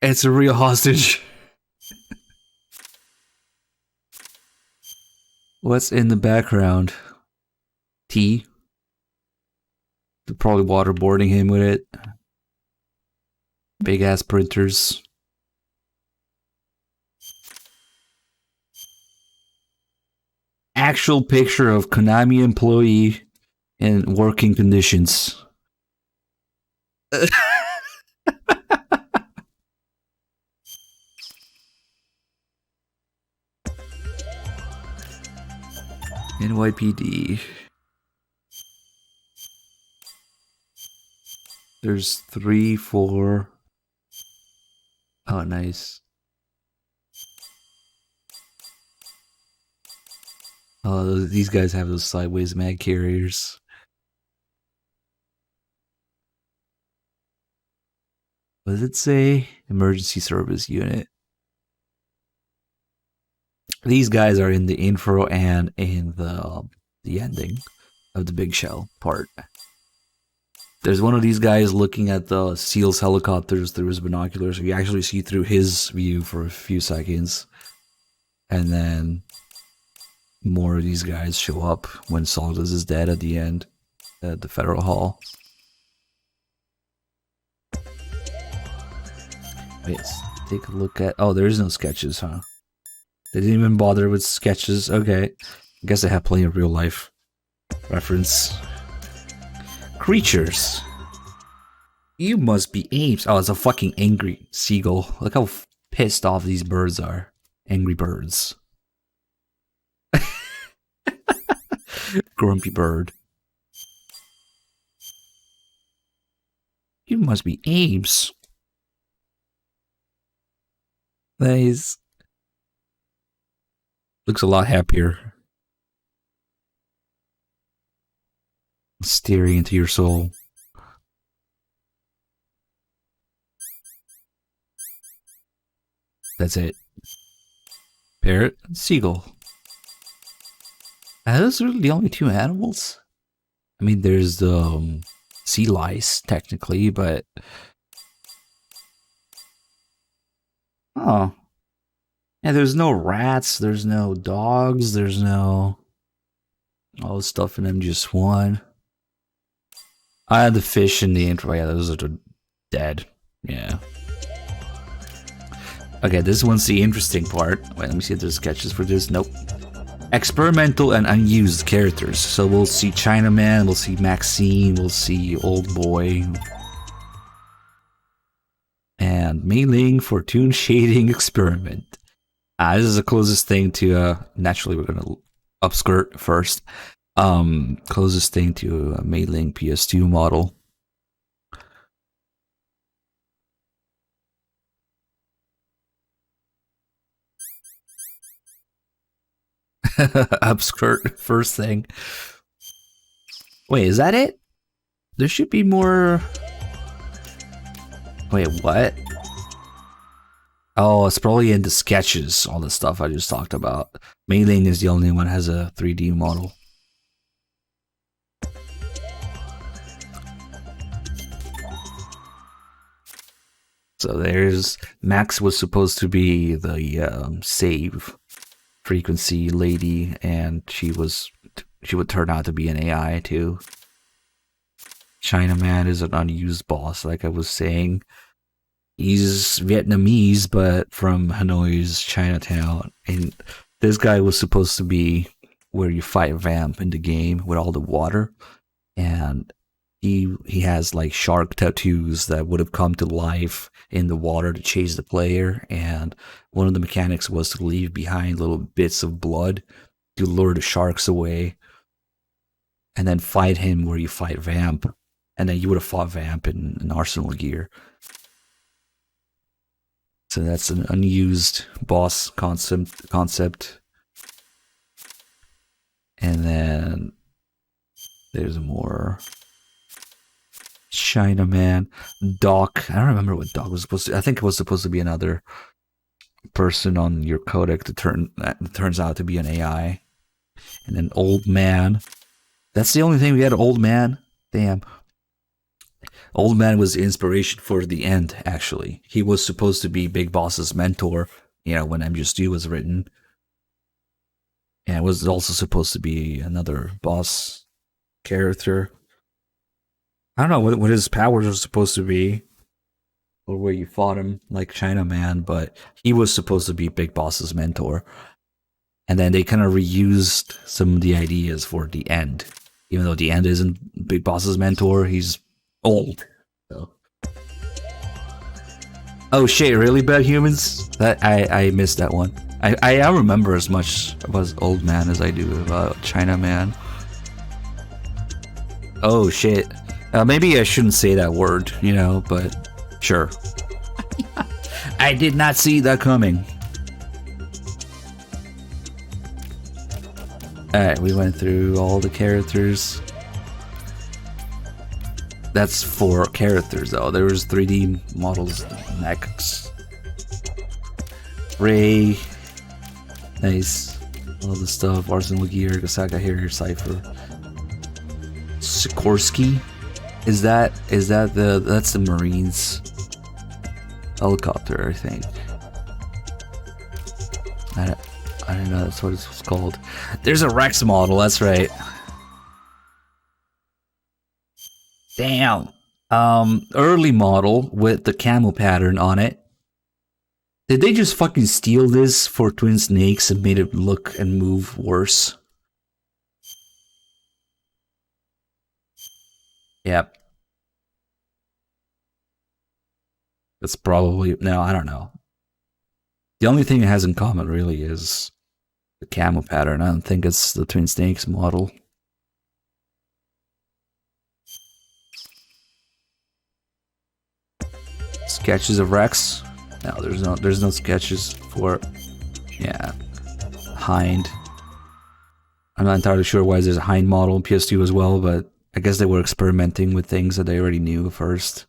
It's a real hostage. What's in the background? Tea? They're probably waterboarding him with it. Big ass printers. Actual picture of Konami employee in working conditions. NYPD. There's 3, 4. Oh, nice. Oh, these guys have those sideways mag carriers. What does it say? Emergency service unit. These guys are in the intro and in the ending of the big shell part. There's one of these guys looking at the SEALs helicopters through his binoculars. So you actually see through his view for a few seconds. And then more of these guys show up when Solidus is dead at the end at the Federal Hall. Wait, let's take a look at... Oh, there is no sketches, huh? They didn't even bother with sketches. Okay. I guess they have plenty of real life reference. Creatures. You must be apes. Oh, it's a fucking angry seagull. Look how pissed off these birds are. Angry birds. Grumpy bird. You must be apes. Nice. Looks a lot happier. Staring into your soul. That's it. Parrot, seagull. Are those really the only two animals? I mean, there's the sea lice, technically, but... Oh. Yeah, there's no rats, there's no dogs, there's no... all the stuff in MGS1. I had the fish in the intro. Yeah, those are dead. Yeah. Okay, this one's the interesting part. Wait, let me see if there's sketches for this. Nope. Experimental and unused characters. So we'll see Chinaman, we'll see Maxine, we'll see Old Boy. And Mei-Ling for Toon Shading Experiment. This is the closest thing to, naturally we're gonna upskirt first. Closest thing to a Mailing PS2 model. Upskirt first thing. Wait, is that it? There should be more. Wait, what? Oh, it's probably in the sketches, all the stuff I just talked about. Mailing is the only one that has a 3D model. So there's Max was supposed to be the save frequency lady, and she would turn out to be an AI too. Chinaman is an unused boss, like I was saying. He's Vietnamese, but from Hanoi's Chinatown. And this guy was supposed to be where you fight Vamp in the game with all the water. And he has like shark tattoos that would have come to life in the water to chase the player. And one of the mechanics was to leave behind little bits of blood to lure the sharks away. And then fight him where you fight Vamp. And then you would have fought Vamp in Arsenal gear. So that's an unused boss concept. And then there's more. Chinaman. Doc. I don't remember what Doc was supposed to. I think it was supposed to be another person on your codec that turns out to be an AI. And then Old Man. That's the only thing we had, Old Man? Damn. Old Man was the inspiration for the end, actually. He was supposed to be Big Boss's mentor, when MGS2 was written. And it was also supposed to be another boss character. I don't know what his powers were supposed to be, or where you fought him, like Chinaman, but he was supposed to be Big Boss's mentor. And then they kind of reused some of the ideas for the end. Even though the end isn't Big Boss's mentor, he's old. So. Oh shit, really, Bad Humans? I missed that one. I remember as much about Old Man as I do about Chinaman. Oh shit. Maybe I shouldn't say that word, but sure. I did not see that coming. Alright, we went through all the characters. That's 4 characters though. There was 3D models next. Ray. Nice. All the stuff. Arsenal gear, Gasaka here, Cypher. Sikorsky. That's the Marines helicopter, I think. I don't know, that's what it's called. There's a Rex model, that's right. Damn. Early model with the camo pattern on it. Did they just fucking steal this for Twin Snakes and made it look and move worse? Yep. That's probably... No, I don't know. The only thing it has in common, really, is the camo pattern. I don't think it's the Twin Snakes model. Sketches of Rex? No, there's no sketches for... Yeah. Hind. I'm not entirely sure why there's a Hind model in PS2 as well, but I guess they were experimenting with things that they already knew first.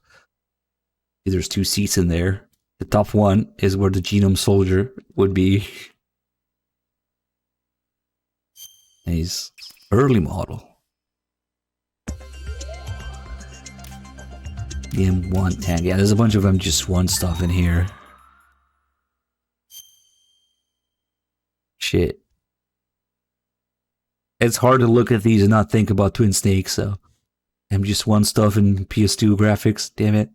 There's 2 seats in there. The top one is where the Genome Soldier would be. And he's early model. The M1 tank. Yeah, there's a bunch of MGS1 stuff in here. Shit. It's hard to look at these and not think about Twin Snakes, so. MGS1 stuff and PS2 graphics, damn it.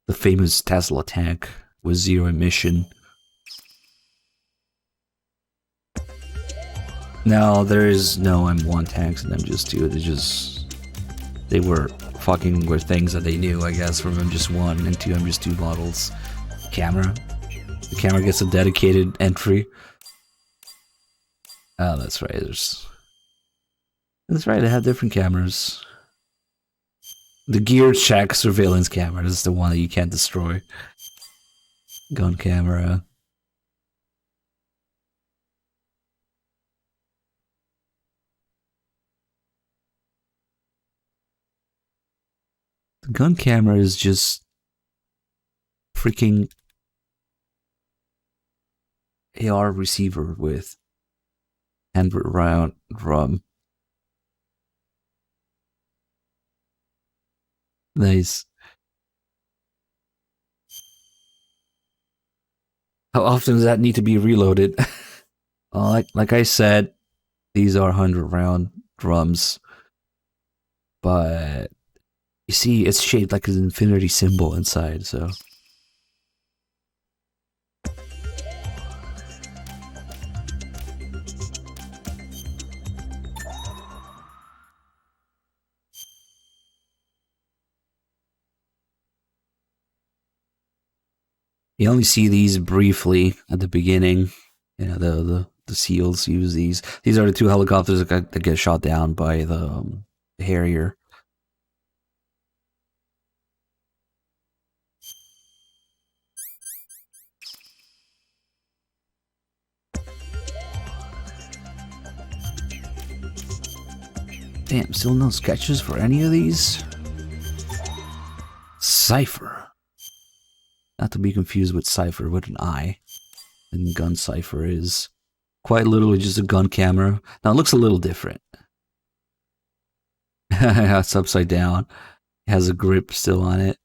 The famous Tesla tank with 0 emission. No, there is no M1 tanks in MGS2. They were fucking with things that they knew, I guess, from MGS1 and 2 MGS2 models. Camera. The camera gets a dedicated entry. Oh, that's right. That's right. They have different cameras. The gear check surveillance camera is the one that you can't destroy. Gun camera. The gun camera is just freaking AR receiver with 100-round drum. Nice. How often does that need to be reloaded? Like I said, these are 100-round drums, but you see, it's shaped like an infinity symbol inside, so. You only see these briefly at the beginning. You know, the SEALs use these. These are the two helicopters that get shot down by the Harrier. Damn, still no sketches for any of these? Cipher. Not to be confused with Cipher with an I. And Gun Cipher is quite literally just a gun camera. Now it looks a little different. It's upside down. It has a grip still on it.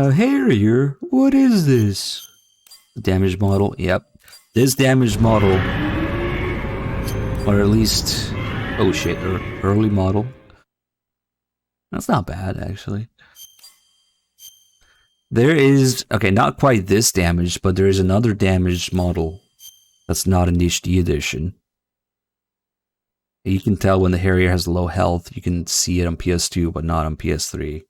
A Harrier? What is this? Damaged model? Yep. This damaged model, or at least, oh shit, early model. That's not bad, actually. There is, okay, not quite this damaged, but there is another damaged model that's not an HD edition. You can tell when the Harrier has low health. You can see it on PS2, but not on PS3.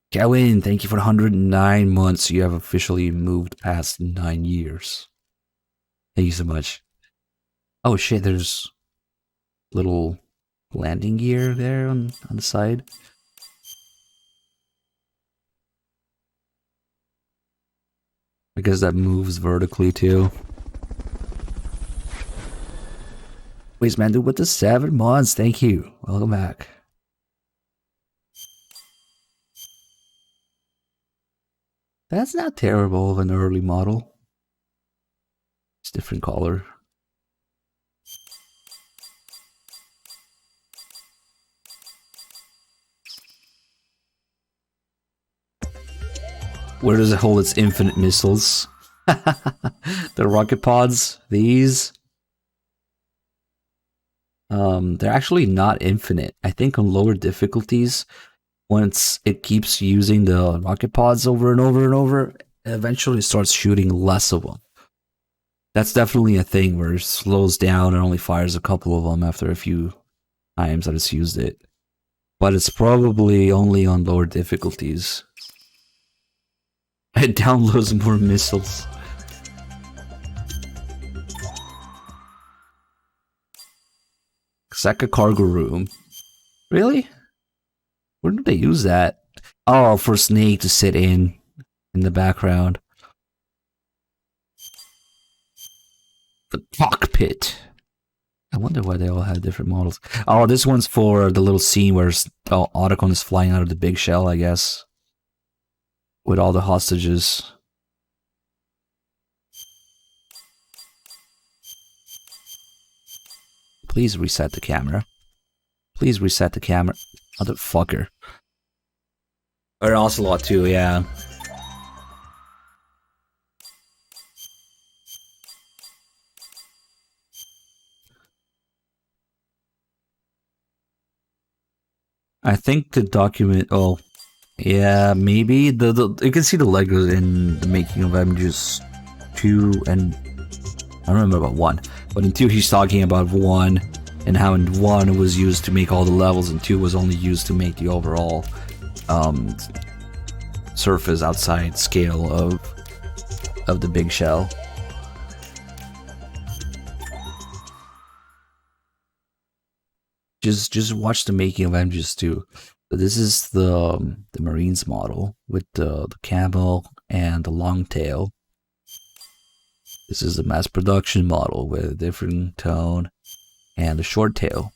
Kevin, thank you for 109 months. You have officially moved past 9 years. Thank you so much. Oh shit, there's little landing gear there on the side. I guess that moves vertically too. Wait, man, dude, with the 7 months, thank you. Welcome back. That's not terrible of an early model. It's different color. Where does it hold its infinite missiles? The rocket pods, these. They're actually not infinite. I think on lower difficulties, once it keeps using the rocket pods over and over and over, eventually it starts shooting less of them. That's definitely a thing where it slows down and only fires a couple of them after a few times that it's used it. But it's probably only on lower difficulties. It downloads more missiles. Saka cargo room. Really? Where do they use that? Oh, for Snake to sit in the background. The cockpit. I wonder why they all have different models. Oh, this one's for the little scene where Otacon is flying out of the big shell, I guess. With all the hostages. Please reset the camera. Please reset the camera. Motherfucker. Or Ocelot too, yeah. I think the document, oh, yeah, maybe. You can see the Legos in the making of MGS2 2 and I don't remember about 1, but in 2 he's talking about 1 and how in 1 it was used to make all the levels and 2 was only used to make the overall surface outside scale of the big shell. Just watch the making of MGS2. So this is the Marines model with the camel and the long tail. This is the mass production model with a different tone and the short tail.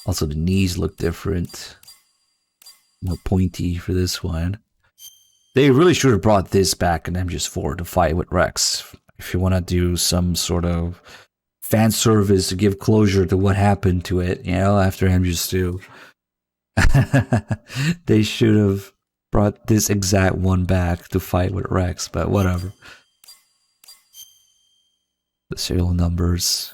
Also the knees look different, more pointy for this one. They really should have brought this back in MGS4 to fight with Rex. If you want to do some sort of fan service to give closure to what happened to it, you know, after MGS2. They should have brought this exact one back to fight with Rex, but whatever. The serial numbers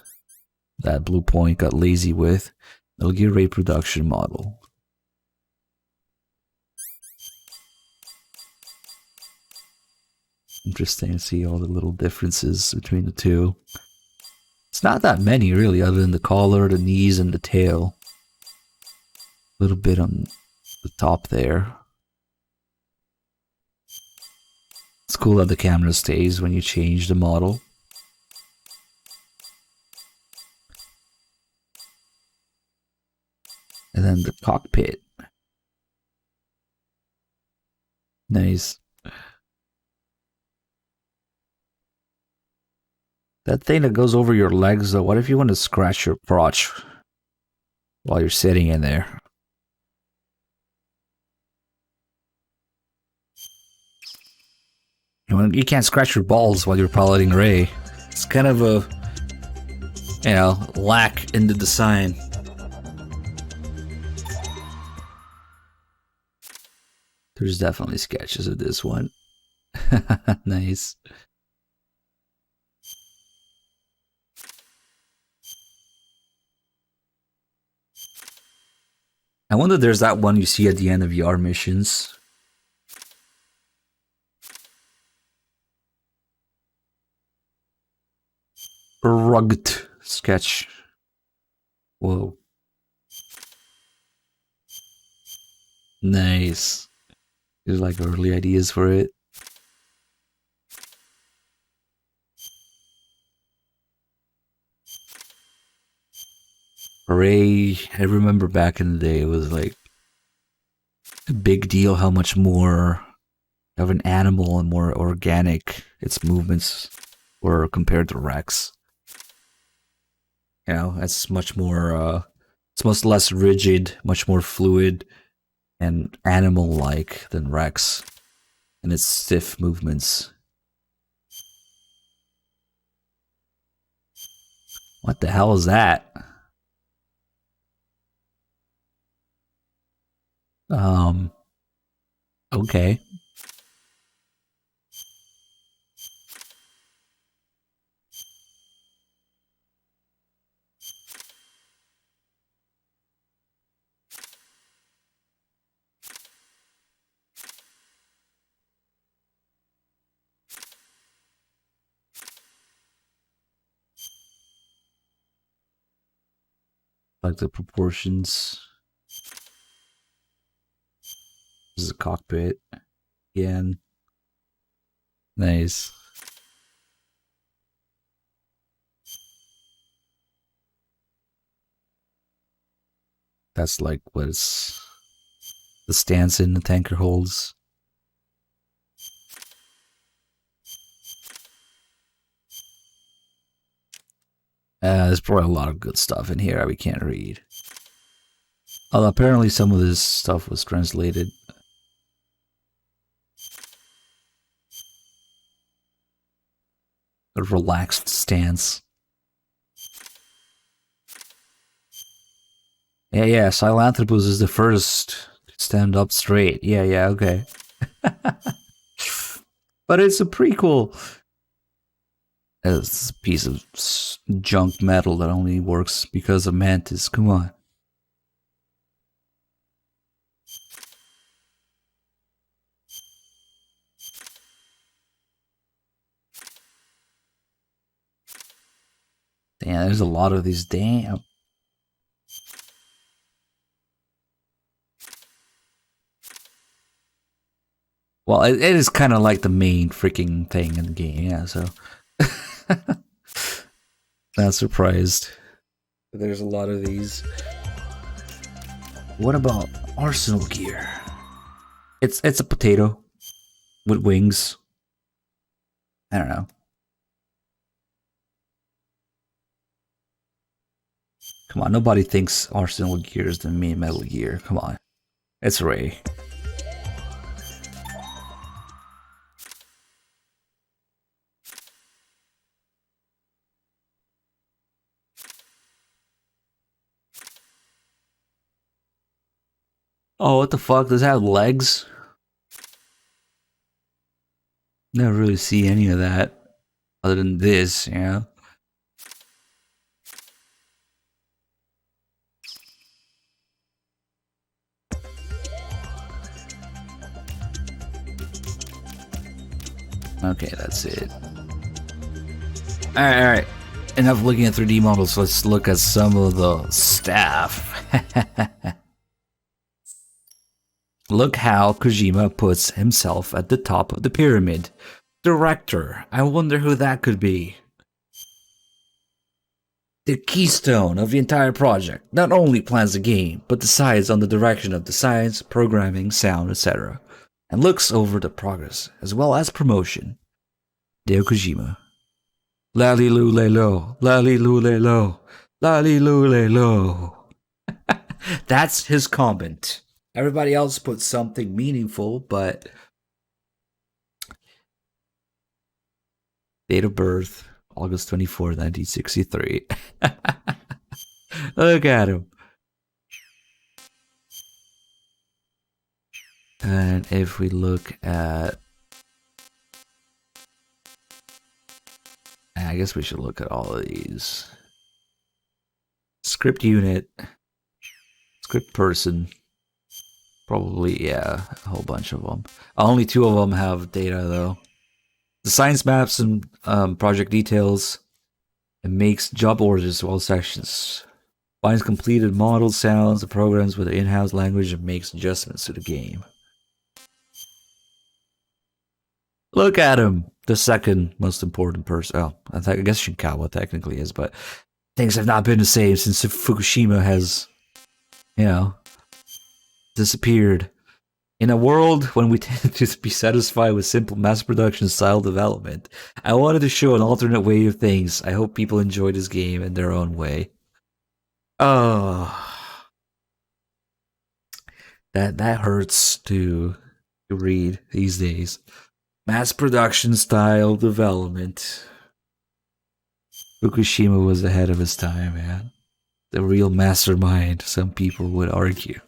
that Blue Point got lazy with. Metal Gear Ray production model. Interesting to see all the little differences between the two. It's not that many really, other than the collar, the knees, and the tail. A little bit on the top there. It's cool that the camera stays when you change the model. And then the cockpit. Nice. That thing that goes over your legs though, what if you want to scratch your crotch while you're sitting in there? You can't scratch your balls while you're piloting Ray. It's kind of a, you know, lack in the design. There's definitely sketches of this one. Nice. I wonder if there's that one you see at the end of your missions. Rugged sketch. Whoa. Nice. There's like early ideas for it. Ray, I remember back in the day, it was like a big deal how much more of an animal and more organic its movements were compared to Rex. You know, it's much more, it's much less rigid, much more fluid and animal-like than Rex and its stiff movements. What the hell is that? Okay. Like the proportions. This is a cockpit. Again. Nice. That's like what it's the stance in the tanker holds. There's probably a lot of good stuff in here that we can't read. Although apparently some of this stuff was translated. A relaxed stance. Yeah, Silanthropus is the first to stand up straight. Yeah, okay. But it's a prequel. It's a piece of junk metal that only works because of Mantis. Come on. Yeah, there's a lot of these. Damn. Well, it is kind of like the main freaking thing in the game, yeah, so. Not surprised. There's a lot of these. What about arsenal gear? It's a potato with wings. I don't know. Come on, nobody thinks arsenal gear is the main Metal Gear. Come on. It's Ray. Oh, what the fuck? Does it have legs? Never really see any of that. Other than this, yeah. Okay, that's it. Alright. Enough looking at 3D models, let's look at some of the staff. Look how Kojima puts himself at the top of the pyramid. Director. I wonder who that could be. The keystone of the entire project. Not only plans the game, but decides on the direction of the science, programming, sound, etc. And looks over the progress, as well as promotion. Hideo Kojima. Lali-lu-le-lo, lali-lu-le-lo, lali-lu-le-lo. That's his comment. Everybody else put something meaningful, but date of birth, August 24, 1963. Look at him. And if we look at... I guess we should look at all of these. Script unit. Script person. Probably, yeah, a whole bunch of them. Only 2 of them have data, though. The science maps and project details. It makes job orders to all sections. Finds completed model sounds, the programs with the in-house language, and makes adjustments to the game. Look at him! The second most important person. Oh, I guess Shinkawa technically is, but things have not been the same since Fukushima has, you know, disappeared. In a world when we tend to be satisfied with simple mass production style development, I wanted to show an alternate way of things. I hope people enjoy this game in their own way. Oh, that hurts to read these days. Mass production style development. Fukushima was ahead of his time, man. The real mastermind, some people would argue.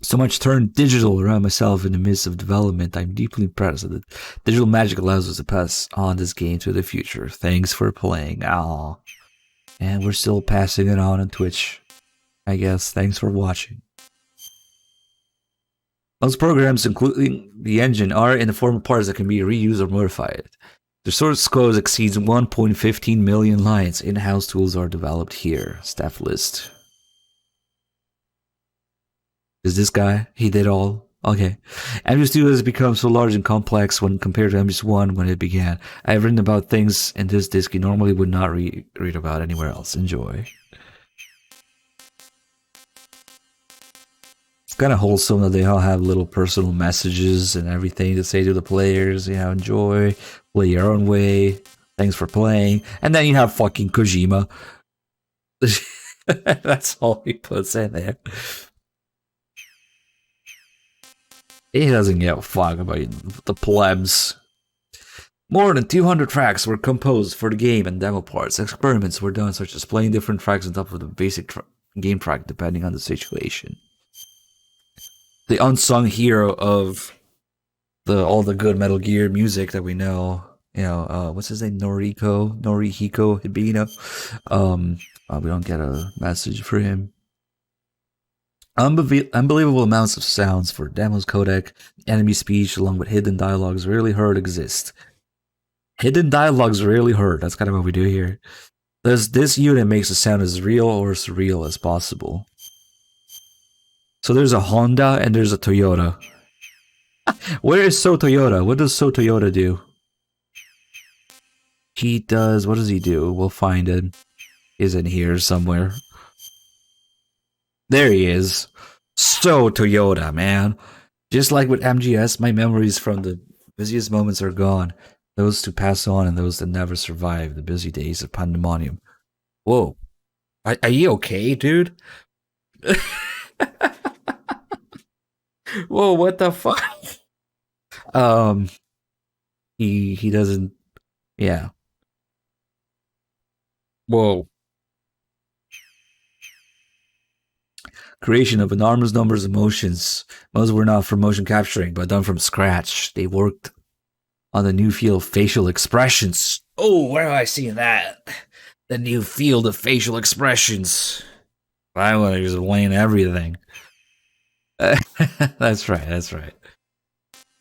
So much turned digital around myself in the midst of development. I'm deeply impressed that digital magic allows us to pass on this game to the future. Thanks for playing. Aww. And we're still passing it on Twitch, I guess. Thanks for watching. Most programs, including the engine, are in the form of parts that can be reused or modified. The source code exceeds 1.15 million lines. In-house tools are developed here. Staff list. Is this guy? He did all? Okay. MGS2 has become so large and complex when compared to MGS1 when it began. I have written about things in this disc you normally would not read about anywhere else. Enjoy. It's kind of wholesome that they all have little personal messages and everything to say to the players. You know, enjoy, play your own way, thanks for playing. And then you have fucking Kojima. That's all he puts in there. He doesn't give a fuck about the plebs. More than 200 tracks were composed for the game and demo parts. Experiments were done, such as playing different tracks on top of the basic game track, depending on the situation. The unsung hero of all the good Metal Gear music that we know. You know, what's his name? Norihiko Hibino. We don't get a message for him. Unbelievable amounts of sounds for demos codec, enemy speech, along with hidden dialogues rarely heard exist. Hidden dialogues rarely heard. That's kind of what we do here. This unit makes it sound as real or surreal as possible. So there's a Honda and there's a Toyota. Where is So Toyota? What does So Toyota do? He does... What does he do? We'll find him. He's in here somewhere. There he is. So Toyota, man. Just like with MGS, my memories from the busiest moments are gone. Those to pass on and those that never survive the busy days of pandemonium. Whoa. Are you okay, dude? Whoa, what the fuck? He doesn't... Yeah. Whoa. Creation of enormous numbers of motions. Most were not for motion capturing, but done from scratch. They worked on the new field of facial expressions. Oh, where have I seen that? The new field of facial expressions. I want to explain everything. That's right, that's right.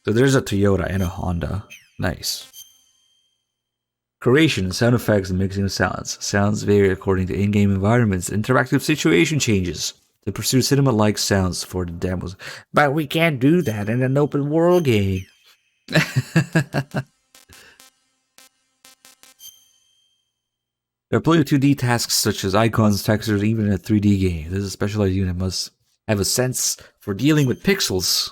So there's a Toyota and a Honda. Nice. Creation, sound effects, and mixing of sounds. Sounds vary according to in-game environments. Interactive situation changes to pursue cinema-like sounds for the demos. But we can't do that in an open world game. There are plenty of 2D tasks such as icons, textures, even in a 3D game. This is a specialized unit must have a sense for dealing with pixels.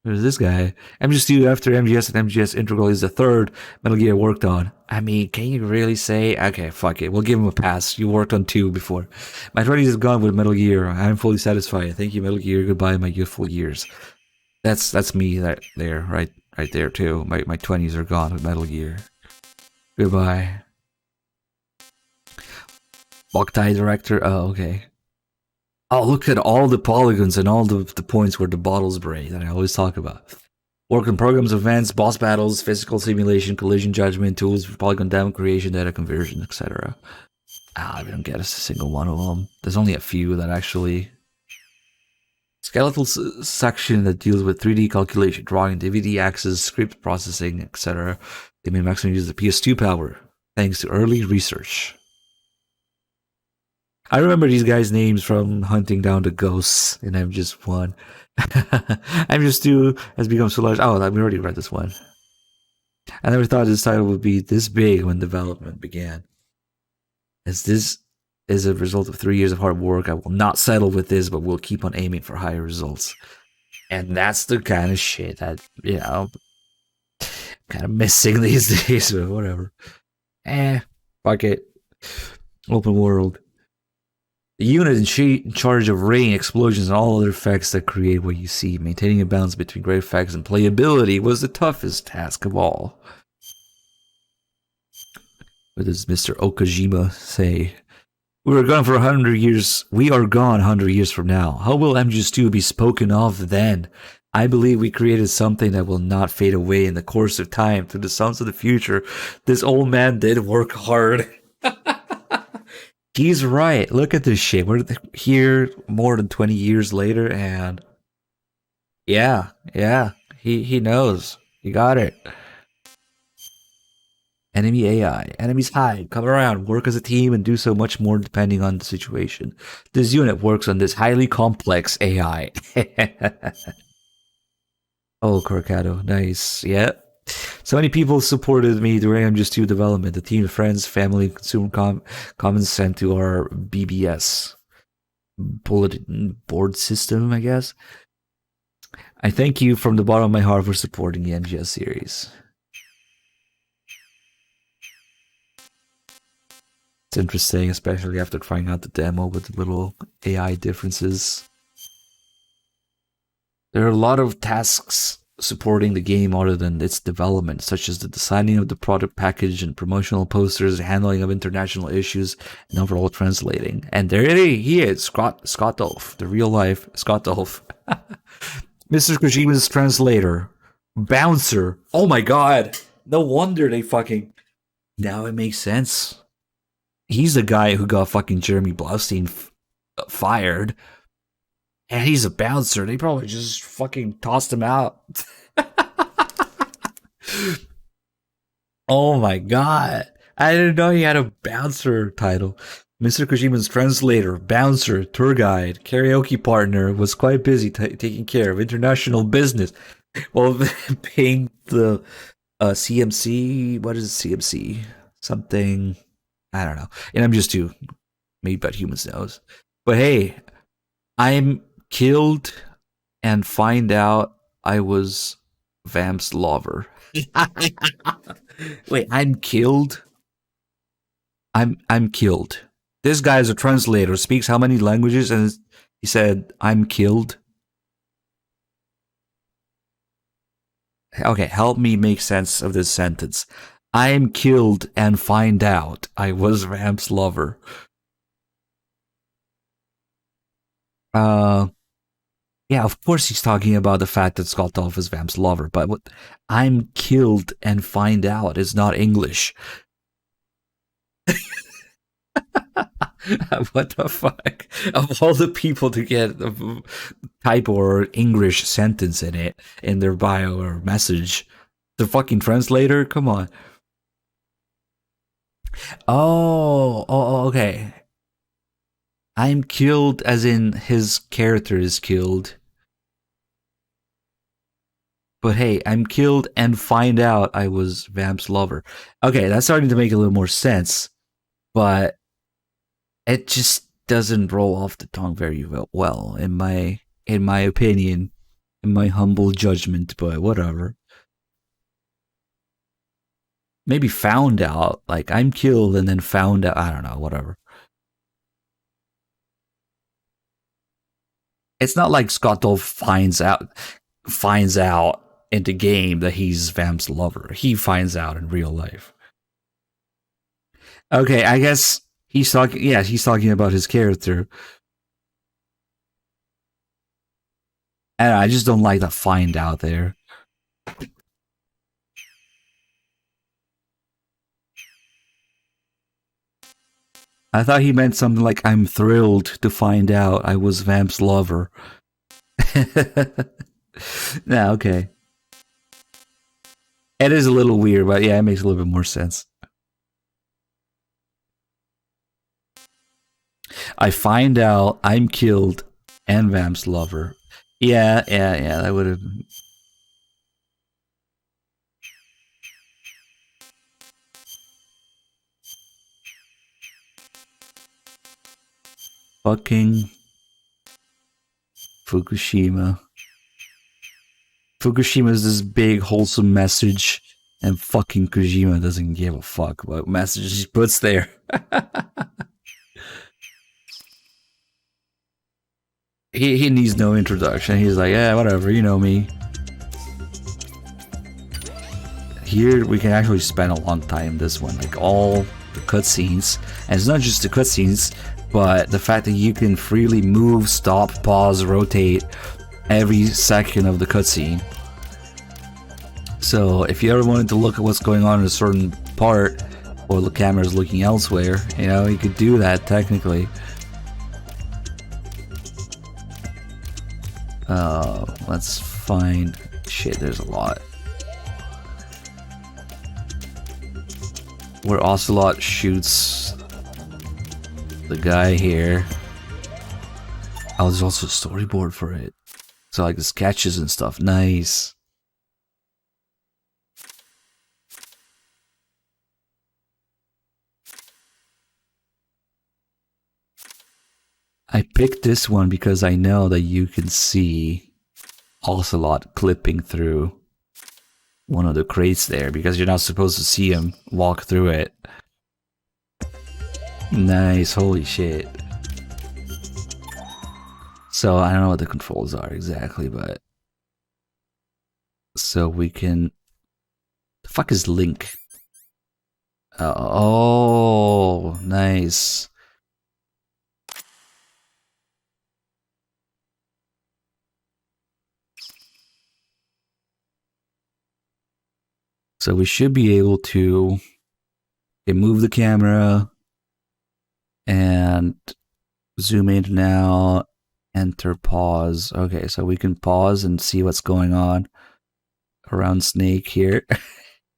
There's this guy. MGS2 after MGS and MGS Integral is the third Metal Gear worked on. I mean, can you really say? Okay, fuck it. We'll give him a pass. You worked on 2 before. My 20s is gone with Metal Gear. I'm fully satisfied. Thank you, Metal Gear. Goodbye, my youthful years. That's me right there too. My 20s are gone with Metal Gear. Goodbye. Boktai director. Oh, okay. Oh, look at all the polygons and all the points where the bottles break that I always talk about. Work on programs, events, boss battles, physical simulation, collision judgment, tools for polygon demo creation, data conversion, etc. I don't get a single one of them. There's only a few that actually... Skeletal section that deals with 3D calculation, drawing, DVD access, script processing, etc. They may maximally use the PS2 power, thanks to early research. I remember these guys' names from hunting down the ghosts in MGS1. MGS2 has become so large. Oh, we already read this one. I never thought this title would be this big when development began. As this is a result of 3 years of hard work, I will not settle with this, but will keep on aiming for higher results. And that's the kind of shit that, you know, kind of missing these days, but whatever. Fuck it. Open world. The unit in charge of rain, explosions, and all other effects that create what you see. Maintaining a balance between great effects and playability was the toughest task of all. What does Mr. Okajima say? We are gone for 100 years. We are gone 100 years from now. How will MGS2 be spoken of then? I believe we created something that will not fade away in the course of time. Through the sounds of the future, this old man did work hard. He's right. Look at this shit. We're here more than 20 years later, and yeah, he knows. He got it. Enemy AI. Enemies hide, come around, work as a team, and do so much more depending on the situation. This unit works on this highly complex AI. Oh, Corcado. Nice. Yeah. So many people supported me during MGS2 development. The team, friends, family, consumer comments sent to our BBS bulletin board system, I guess. I thank you from the bottom of my heart for supporting the MGS series. It's interesting, especially after trying out the demo with the little AI differences. There are a lot of tasks supporting the game other than its development, such as the designing of the product package and promotional posters, handling of international issues, and overall translating. And there he is, Scott Dolph, the real life Scott Dolph. Mr. Kojima's translator. Bouncer. Oh my god. No wonder they fucking... Now it makes sense. He's the guy who got fucking Jeremy Blaustein fired. And he's a bouncer. They probably just fucking tossed him out. Oh my god. I didn't know he had a bouncer title. Mr. Kojima's translator, bouncer, tour guide, karaoke partner was quite busy taking care of international business while paying the CMC. What is CMC? Something. I don't know. And I'm just too made but humans knows. But hey, I'm killed and find out I was Vamp's lover. Wait, I'm killed? I'm killed. This guy is a translator, speaks how many languages, and he said, I'm killed. Okay, help me make sense of this sentence. I'm killed and find out I was Vamp's lover. Yeah, of course he's talking about the fact that Scott Dolph is Vamp's lover, but what I'm killed and find out is not English. What the fuck? Of all the people to get a typo or English sentence in it, in their bio or message, the fucking translator? Come on. Oh, okay. I'm killed as in his character is killed. But hey, I'm killed and find out I was Vamp's lover. Okay, that's starting to make a little more sense. But it just doesn't roll off the tongue very well, in my opinion, in my humble judgment, but whatever. Maybe found out, like I'm killed and then found out, I don't know, whatever. It's not like Scott Dolph finds out in the game that he's Vamp's lover. He finds out in real life. Okay, I guess he's talking about his character. And I just don't like the find out there. I thought he meant something like, I'm thrilled to find out I was Vamp's lover. Nah, okay. It is a little weird, but yeah, it makes a little bit more sense. I find out I'm killed and Vamp's lover. Yeah, that would have... Fucking Fukushima. Fukushima is this big wholesome message, and fucking Kojima doesn't give a fuck what message he puts there. He needs no introduction. He's like, yeah, whatever, you know me. Here we can actually spend a long time in this one, like all the cutscenes, and it's not just the cutscenes, but the fact that you can freely move, stop, pause, rotate every second of the cutscene. So if you ever wanted to look at what's going on in a certain part, or the camera's looking elsewhere, you know, you could do that technically. Let's find... Shit, there's a lot. Where Ocelot shoots the guy here. Oh, there's also a storyboard for it. So like the sketches and stuff. Nice. I picked this one because I know that you can see Ocelot clipping through one of the crates there, because you're not supposed to see him walk through it. Nice, holy shit. So I don't know what the controls are exactly, but... So we can... The fuck is Link? Oh, nice. So we should be able to move the camera and zoom in now, enter pause. Okay, so we can pause and see what's going on around Snake here.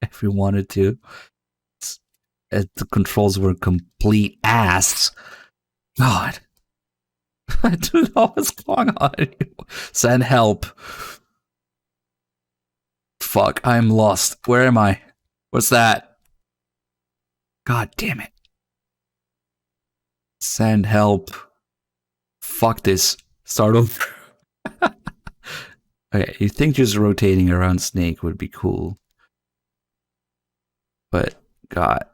if we wanted to. The controls were complete ass. God. I don't know what's going on here. Send help. Fuck, I'm lost. Where am I? What's that? God damn it. Send help. Fuck this. Start over. Okay, you think just rotating around Snake would be cool. But, God.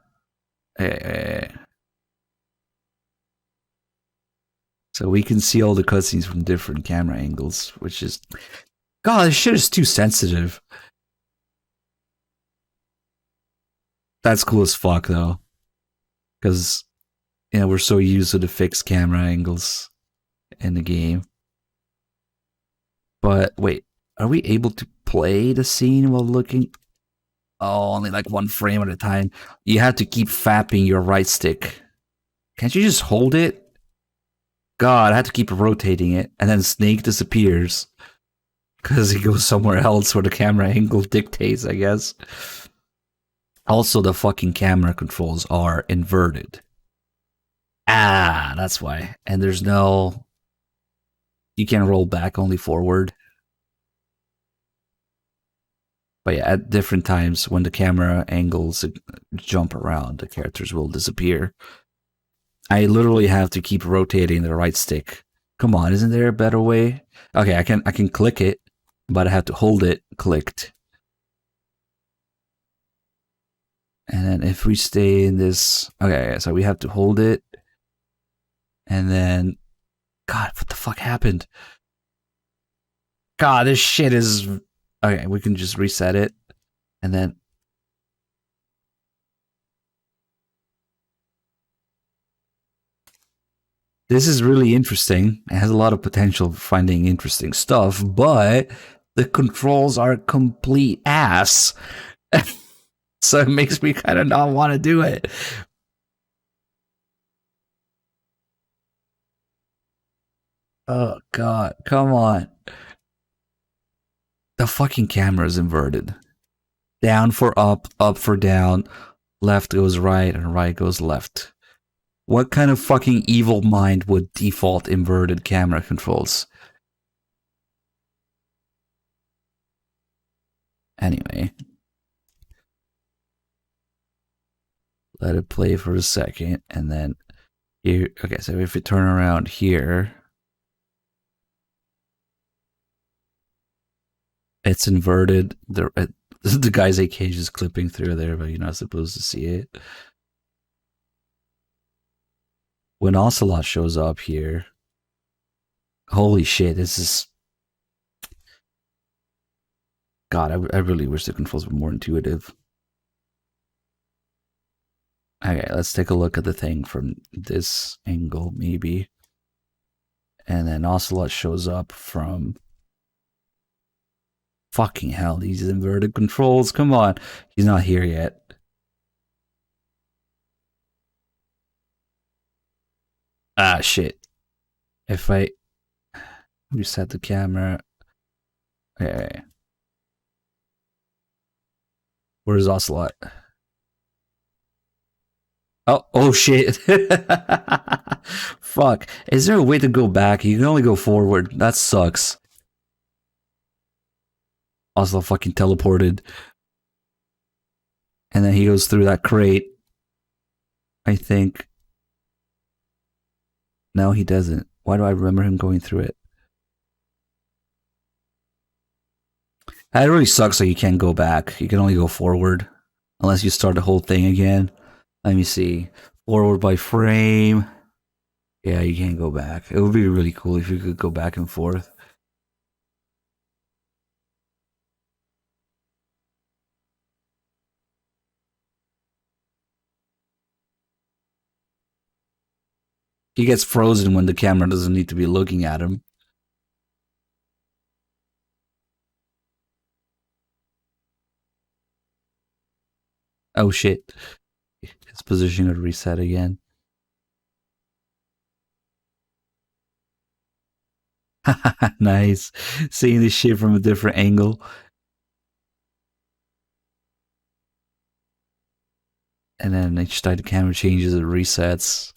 So we can see all the cutscenes from different camera angles, which is... God, this shit is too sensitive. That's cool as fuck, though. Because, you know, we're so used to the fixed camera angles in the game. But, wait. Are we able to play the scene while looking? Oh, only like one frame at a time. You have to keep fapping your right stick. Can't you just hold it? God, I had to keep rotating it. And then Snake disappears. Because he goes somewhere else where the camera angle dictates, I guess. Also, the fucking camera controls are inverted. Ah, that's why. And there's no... You can roll back, only forward. But yeah, at different times, when the camera angles jump around, the characters will disappear. I literally have to keep rotating the right stick. Come on, isn't there a better way? Okay, I can click it, but I have to hold it clicked. And then if we stay in this... Okay, so we have to hold it. And then... God, what the fuck happened? God, this shit is... Okay, we can just reset it. And then... This is really interesting. It has a lot of potential for finding interesting stuff, but the controls are complete ass. So it makes me kind of not want to do it. Oh, God. Come on. The fucking camera is inverted. Down for up for down, left goes right, and right goes left. What kind of fucking evil mind would default inverted camera controls? Anyway. Let it play for a second, and then here... Okay, so if we turn around here... It's inverted. The guy's AK is just clipping through there, but you're not supposed to see it. When Ocelot shows up here, holy shit, this is... God, I really wish the controls were more intuitive. Okay, let's take a look at the thing from this angle, maybe. And then Ocelot shows up from... Fucking hell, these inverted controls, come on. He's not here yet. Ah, shit. If I reset the camera... Okay. Where's Ocelot? Oh shit. Fuck. Is there a way to go back? You can only go forward. That sucks. Ocelot fucking teleported. And then he goes through that crate. I think. No, he doesn't. Why do I remember him going through it? That really sucks that you can't go back. You can only go forward. Unless you start the whole thing again. Let me see. Forward by frame. Yeah, you can't go back. It would be really cool if you could go back and forth. He gets frozen when the camera doesn't need to be looking at him. Oh shit. His position would reset again. Nice. Seeing this shit from a different angle. And then each time the camera changes, it resets.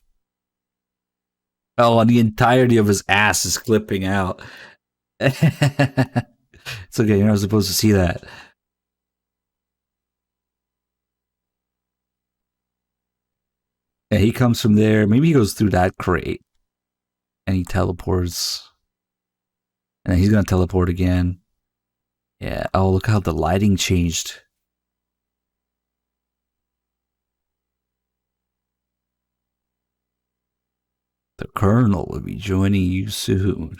Oh, and the entirety of his ass is clipping out. It's okay, you're not supposed to see that. Yeah, he comes from there. Maybe he goes through that crate. And he teleports. And he's gonna teleport again. Yeah, oh, look how the lighting changed. The Colonel will be joining you soon,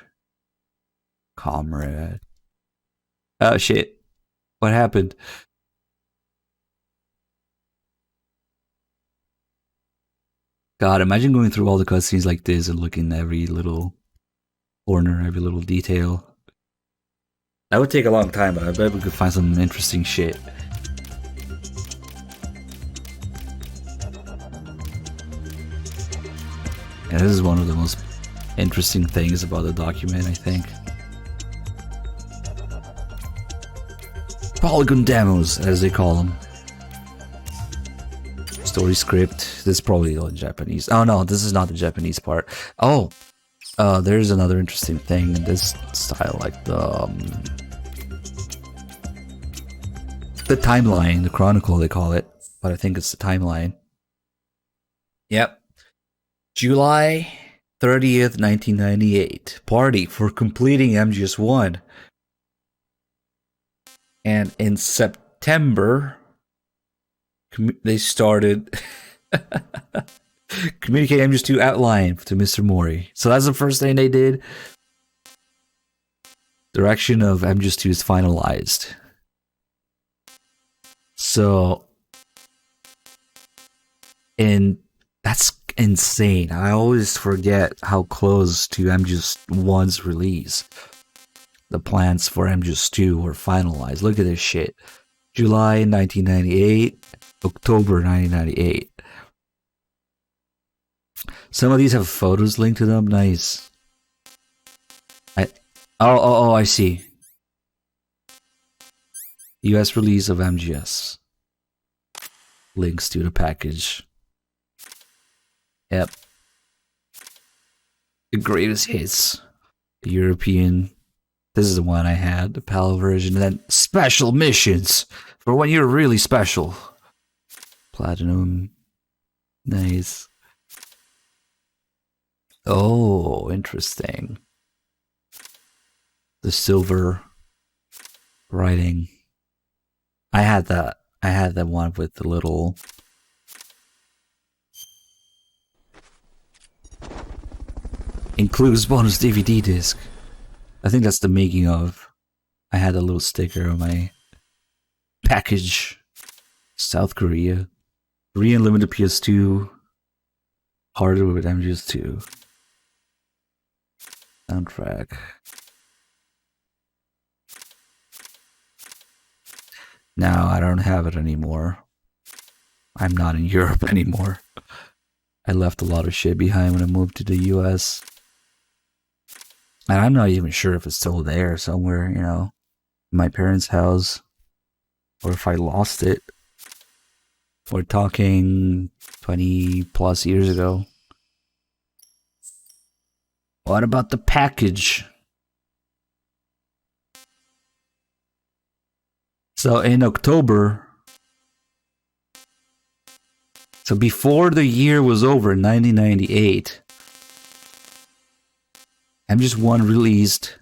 comrade. Oh shit. What happened? God, imagine going through all the cutscenes like this and looking at every little corner, every little detail. That would take a long time, but I bet we could find some interesting shit. Yeah, this is one of the most interesting things about the document, I think. Polygon demos, as they call them. Story script. This is probably all in Japanese. Oh no, this is not the Japanese part. Oh, there's another interesting thing in this style, like the timeline, the chronicle they call it, but I think it's the timeline. Yep. July 30th, 1998. Party for completing MGS1. And in September, they started communicate MGS2 outline to Mr. Mori. So that's the first thing they did. Direction of MGS2 is finalized. So, and that's insane. I always forget how close to MGS1's release the plans for MGS2 were finalized. Look at this shit. July 1998, October 1998. Some of these have photos linked to them. Nice. I see. US release of MGS. Links to the package. Yep. The greatest hits. The European. This is the one I had, the PAL version. And then special missions for when you're really special. Platinum. Nice. Oh, interesting. The silver writing. I had that one with the little includes bonus DVD disc. I think that's the making of. I had a little sticker on my package. South Korea. Korean limited PS2. Hardware with MGS2. Soundtrack. Now I don't have it anymore. I'm not in Europe anymore. I left a lot of shit behind when I moved to the US. And I'm not even sure if it's still there somewhere, you know, in my parents' house. Or if I lost it. We're talking 20 plus years ago. What about the package? So in October, so before the year was over, 1998, MGS1 released,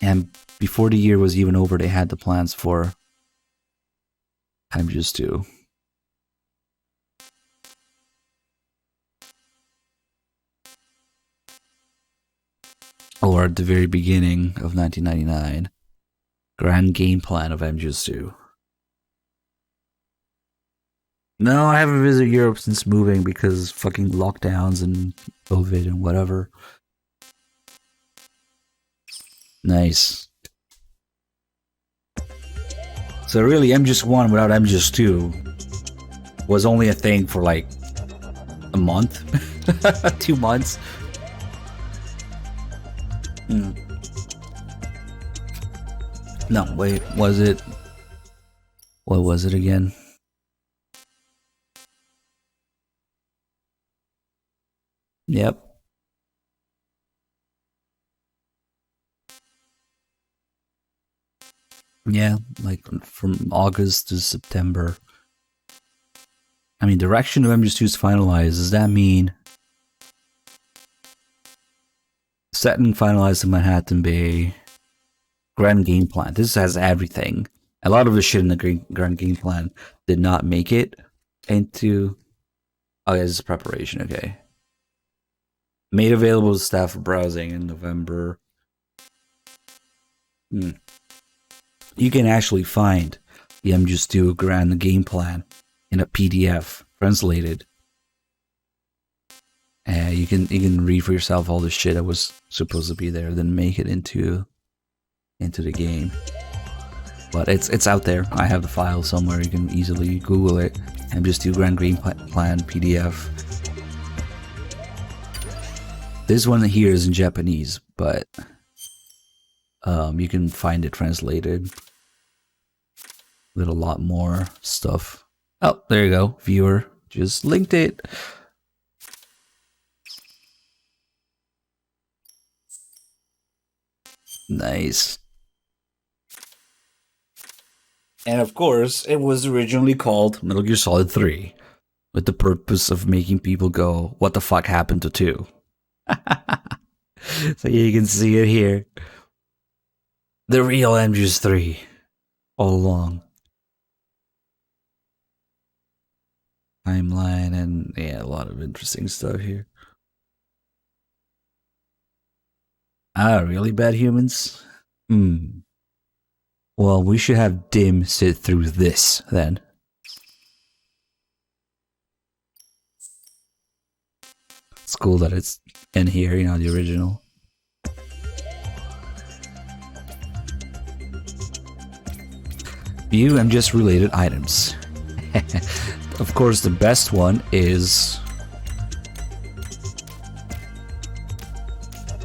and before the year was even over, they had the plans for MGS2. Or at the very beginning of 1999. Grand game plan of MGS2. No, I haven't visited Europe since moving because fucking lockdowns and COVID and whatever. Nice. So really, MGS1 without MGS2 was only a thing for like a month, 2 months. No, wait, was it? What was it again? Yep. Yeah, like from August to September. I mean, direction of MGS2 is finalized. Does that mean set and finalized in Manhattan Bay? Grand game plan. This has everything. A lot of the shit in the grand game plan did not make it into. Oh, yeah, this is preparation. Okay. Made available to staff for browsing in November. You can actually find the MGS2 grand game plan in a PDF translated. You can read for yourself all the shit that was supposed to be there, then make it into the game. But it's out there. I have the file somewhere. You can easily Google it. MGS2 grand game plan PDF. This one here is in Japanese, but you can find it translated with a lot more stuff. Oh, there you go, viewer. Just linked it. Nice. And of course, it was originally called Metal Gear Solid 3, with the purpose of making people go, what the fuck happened to 2? So you can see it here. The real MGS3 all along. Timeline and yeah, a lot of interesting stuff here. Really bad humans? Well, we should have Dim sit through this then. It's cool that it's in here, you know, the original. View MGS related items. Of course, the best one is...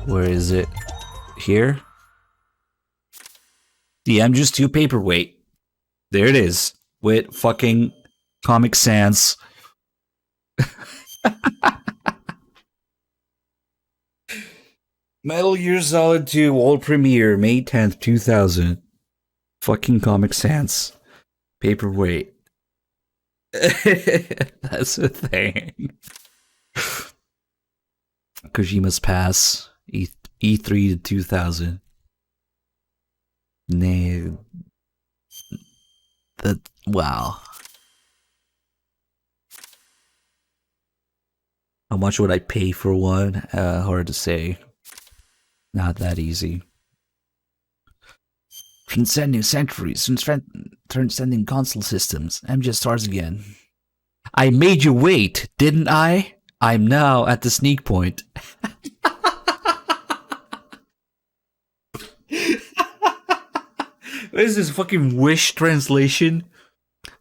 Where is it? Here? The MGS2 paperweight. There it is. With fucking Comic Sans. Metal Gear Solid 2 World Premiere, May 10th, 2000. Fucking Comic Sans. Paperweight. That's the thing. Kojima's Pass. E3 to 2000. Nay. Wow. How much would I pay for one? Hard to say. Not that easy. Transcending centuries, transcending console systems. MGS stars again. I made you wait, didn't I? I'm now at the sneak point. What is this fucking Wish translation?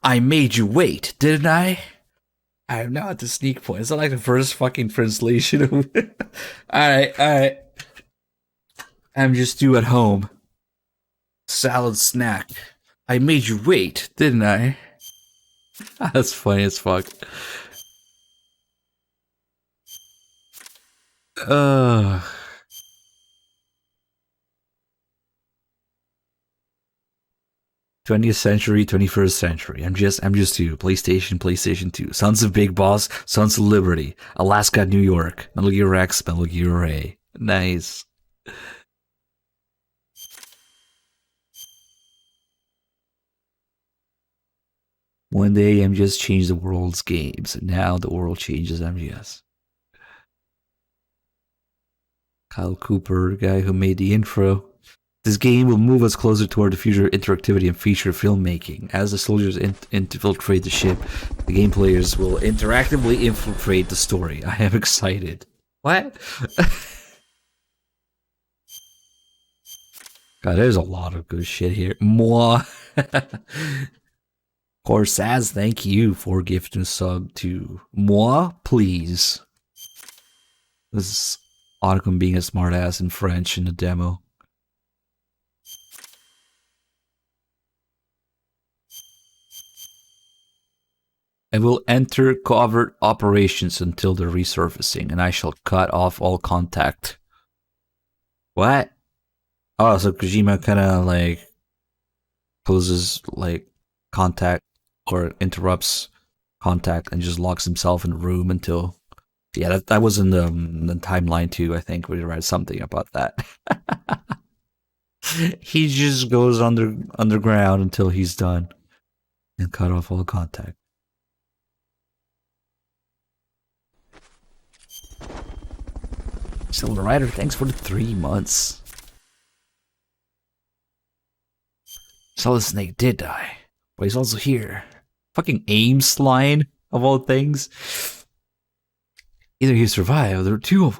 I made you wait, didn't I? I'm now at the sneak point. Is that like the first fucking translation of it? Alright. I'm just due at home. Salad snack. I made you wait, didn't I? That's funny as fuck. 20th century, 21st century. MGS 2, PlayStation 2. Sons of Big Boss, Sons of Liberty, Alaska, New York, Metal Gear X, Metal Gear Ray. Nice. One day MGS changed the world's games, and now the world changes MGS. Kyle Cooper, the guy who made the intro. This game will move us closer toward the future of interactivity and feature filmmaking. As the soldiers infiltrate the ship, the game players will interactively infiltrate the story. I am excited. What? God, there's a lot of good shit here. Moi. Corsaz, thank you for gifting a sub to Moi, please. This is Otacon being a smartass in French in the demo. I will enter covert operations until the resurfacing, and I shall cut off all contact. What? Oh, so Kojima kind of like closes like contact or interrupts contact and just locks himself in a room until. Yeah, that was in the timeline too. I think we read something about that. He just goes underground until he's done and cut off all contact. Silver Rider, thanks for the 3 months. Solid Snake did die, but he's also here. Fucking Ames line, of all things. Either he survived, or two of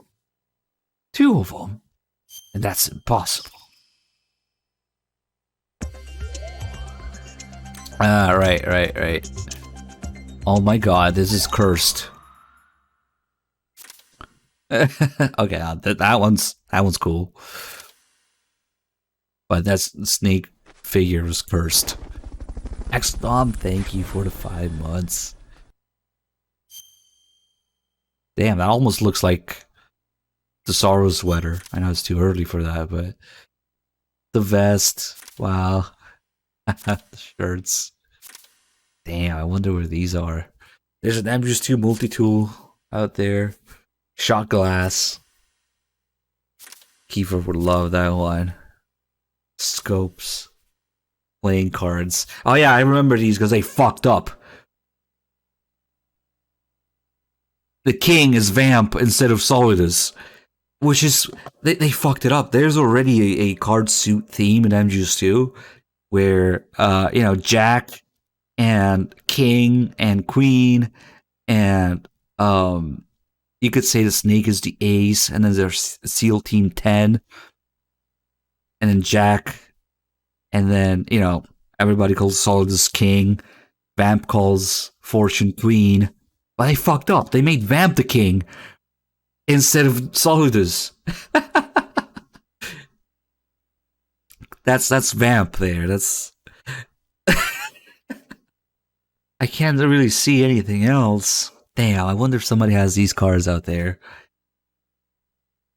them. And that's impossible. Ah, right. Oh my god, this is cursed. Okay, that one's cool. But that's Snake figure was cursed. XDOM, thank you for the 5 months. Damn, that almost looks like the Sorrow sweater. I know it's too early for that, but the vest, wow. The shirts. Damn, I wonder where these are. There's an MGS2 multi-tool out there. Shot glass. Kiefer would love that one. Scopes. Playing cards. Oh yeah, I remember these because they fucked up. The king is Vamp instead of Solidus. Which is... They fucked it up. There's already a card suit theme in MGS2 where, Jack and King and Queen and, you could say the Snake is the ace, and then there's SEAL Team 10, and then Jack, and then, everybody calls Solidus King, Vamp calls Fortune Queen. But they fucked up. They made Vamp the king instead of Solidus. That's Vamp there. That's I can't really see anything else. Damn, I wonder if somebody has these cards out there.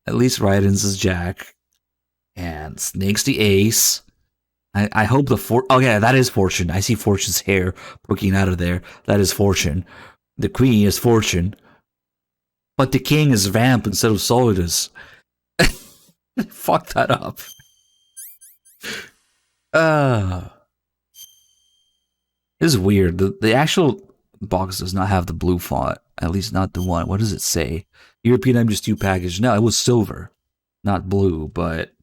At least Raiden's is Jack. And Snake's the ace. I hope the oh yeah, that is Fortune. I see Fortune's hair poking out of there. That is Fortune. The queen is Fortune. But the king is Vamp instead of Solidus. Fuck that up. This is weird. The actual box does not have the blue font. At least not the one. What does it say? European MGS2 package. No, it was silver. Not blue, but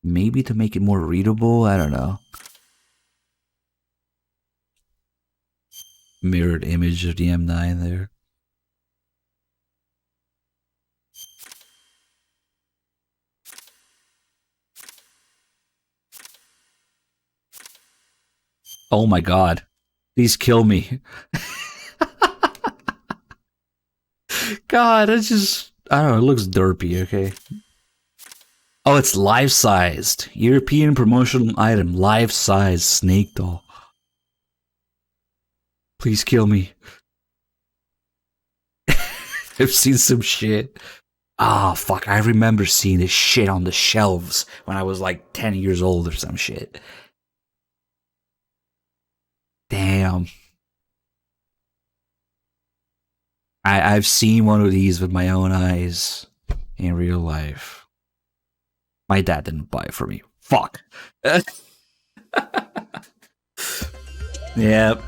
maybe to make it more readable? I don't know. Mirrored image of the M9 there. Oh my god. Please kill me. God, it's just... I don't know, it looks derpy, okay? Oh, it's life-sized. European promotional item. Life-sized snake doll. Please kill me. I've seen some shit. Ah, fuck. I remember seeing this shit on the shelves when I was like 10 years old or some shit. Damn. I've seen one of these with my own eyes in real life. My dad didn't buy it for me. Fuck. Yep.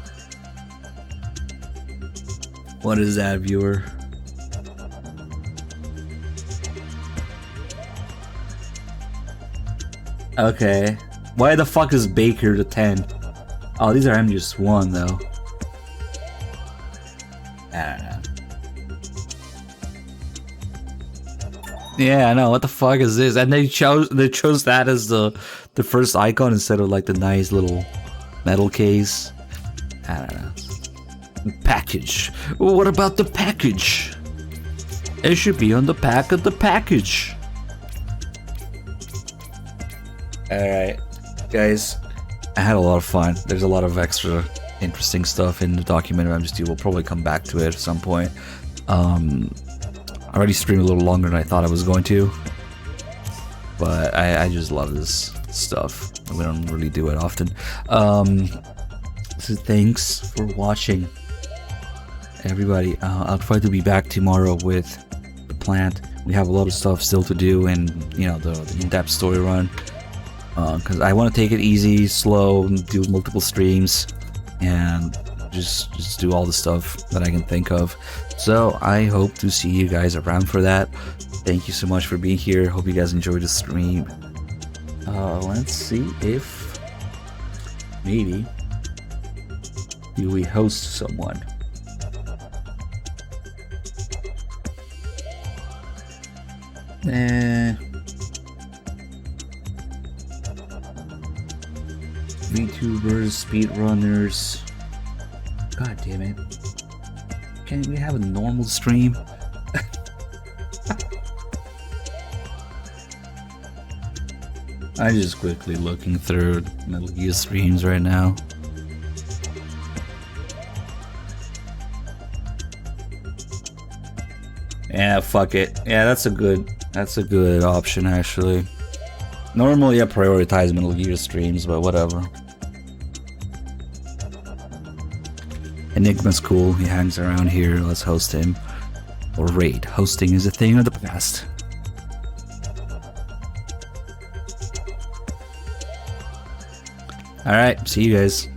What is that, viewer? Okay. Why the fuck is Baker the 10? Oh, these are MGS1 though. I don't know. Yeah, I know. What the fuck is this? And they chose that as the first icon instead of like the nice little metal case. I don't know. Package. What about the package? It should be on the back of the package. Alright, guys. I had a lot of fun. There's a lot of extra interesting stuff in the documentary MGS2. We'll probably come back to it at some point. I already streamed a little longer than I thought I was going to, but I just love this stuff. We don't really do it often. So thanks for watching, everybody. I'll try to be back tomorrow with the plant. We have a lot of stuff still to do, and you know, the in-depth story run. Because I want to take it easy, slow, do multiple streams, and just do all the stuff that I can think of. So I hope to see you guys around for that. Thank you so much for being here. Hope you guys enjoyed the stream. Let's see if maybe we host someone. VTubers, speedrunners. God damn it. Can't we have a normal stream? I'm just quickly looking through Metal Gear streams right now. Yeah, fuck it. Yeah, that's a good option actually. Normally I prioritize Metal Gear streams, but whatever. Enigma's cool, he hangs around here, let's host him. Or raid. Hosting is a thing of the past. Alright, see you guys.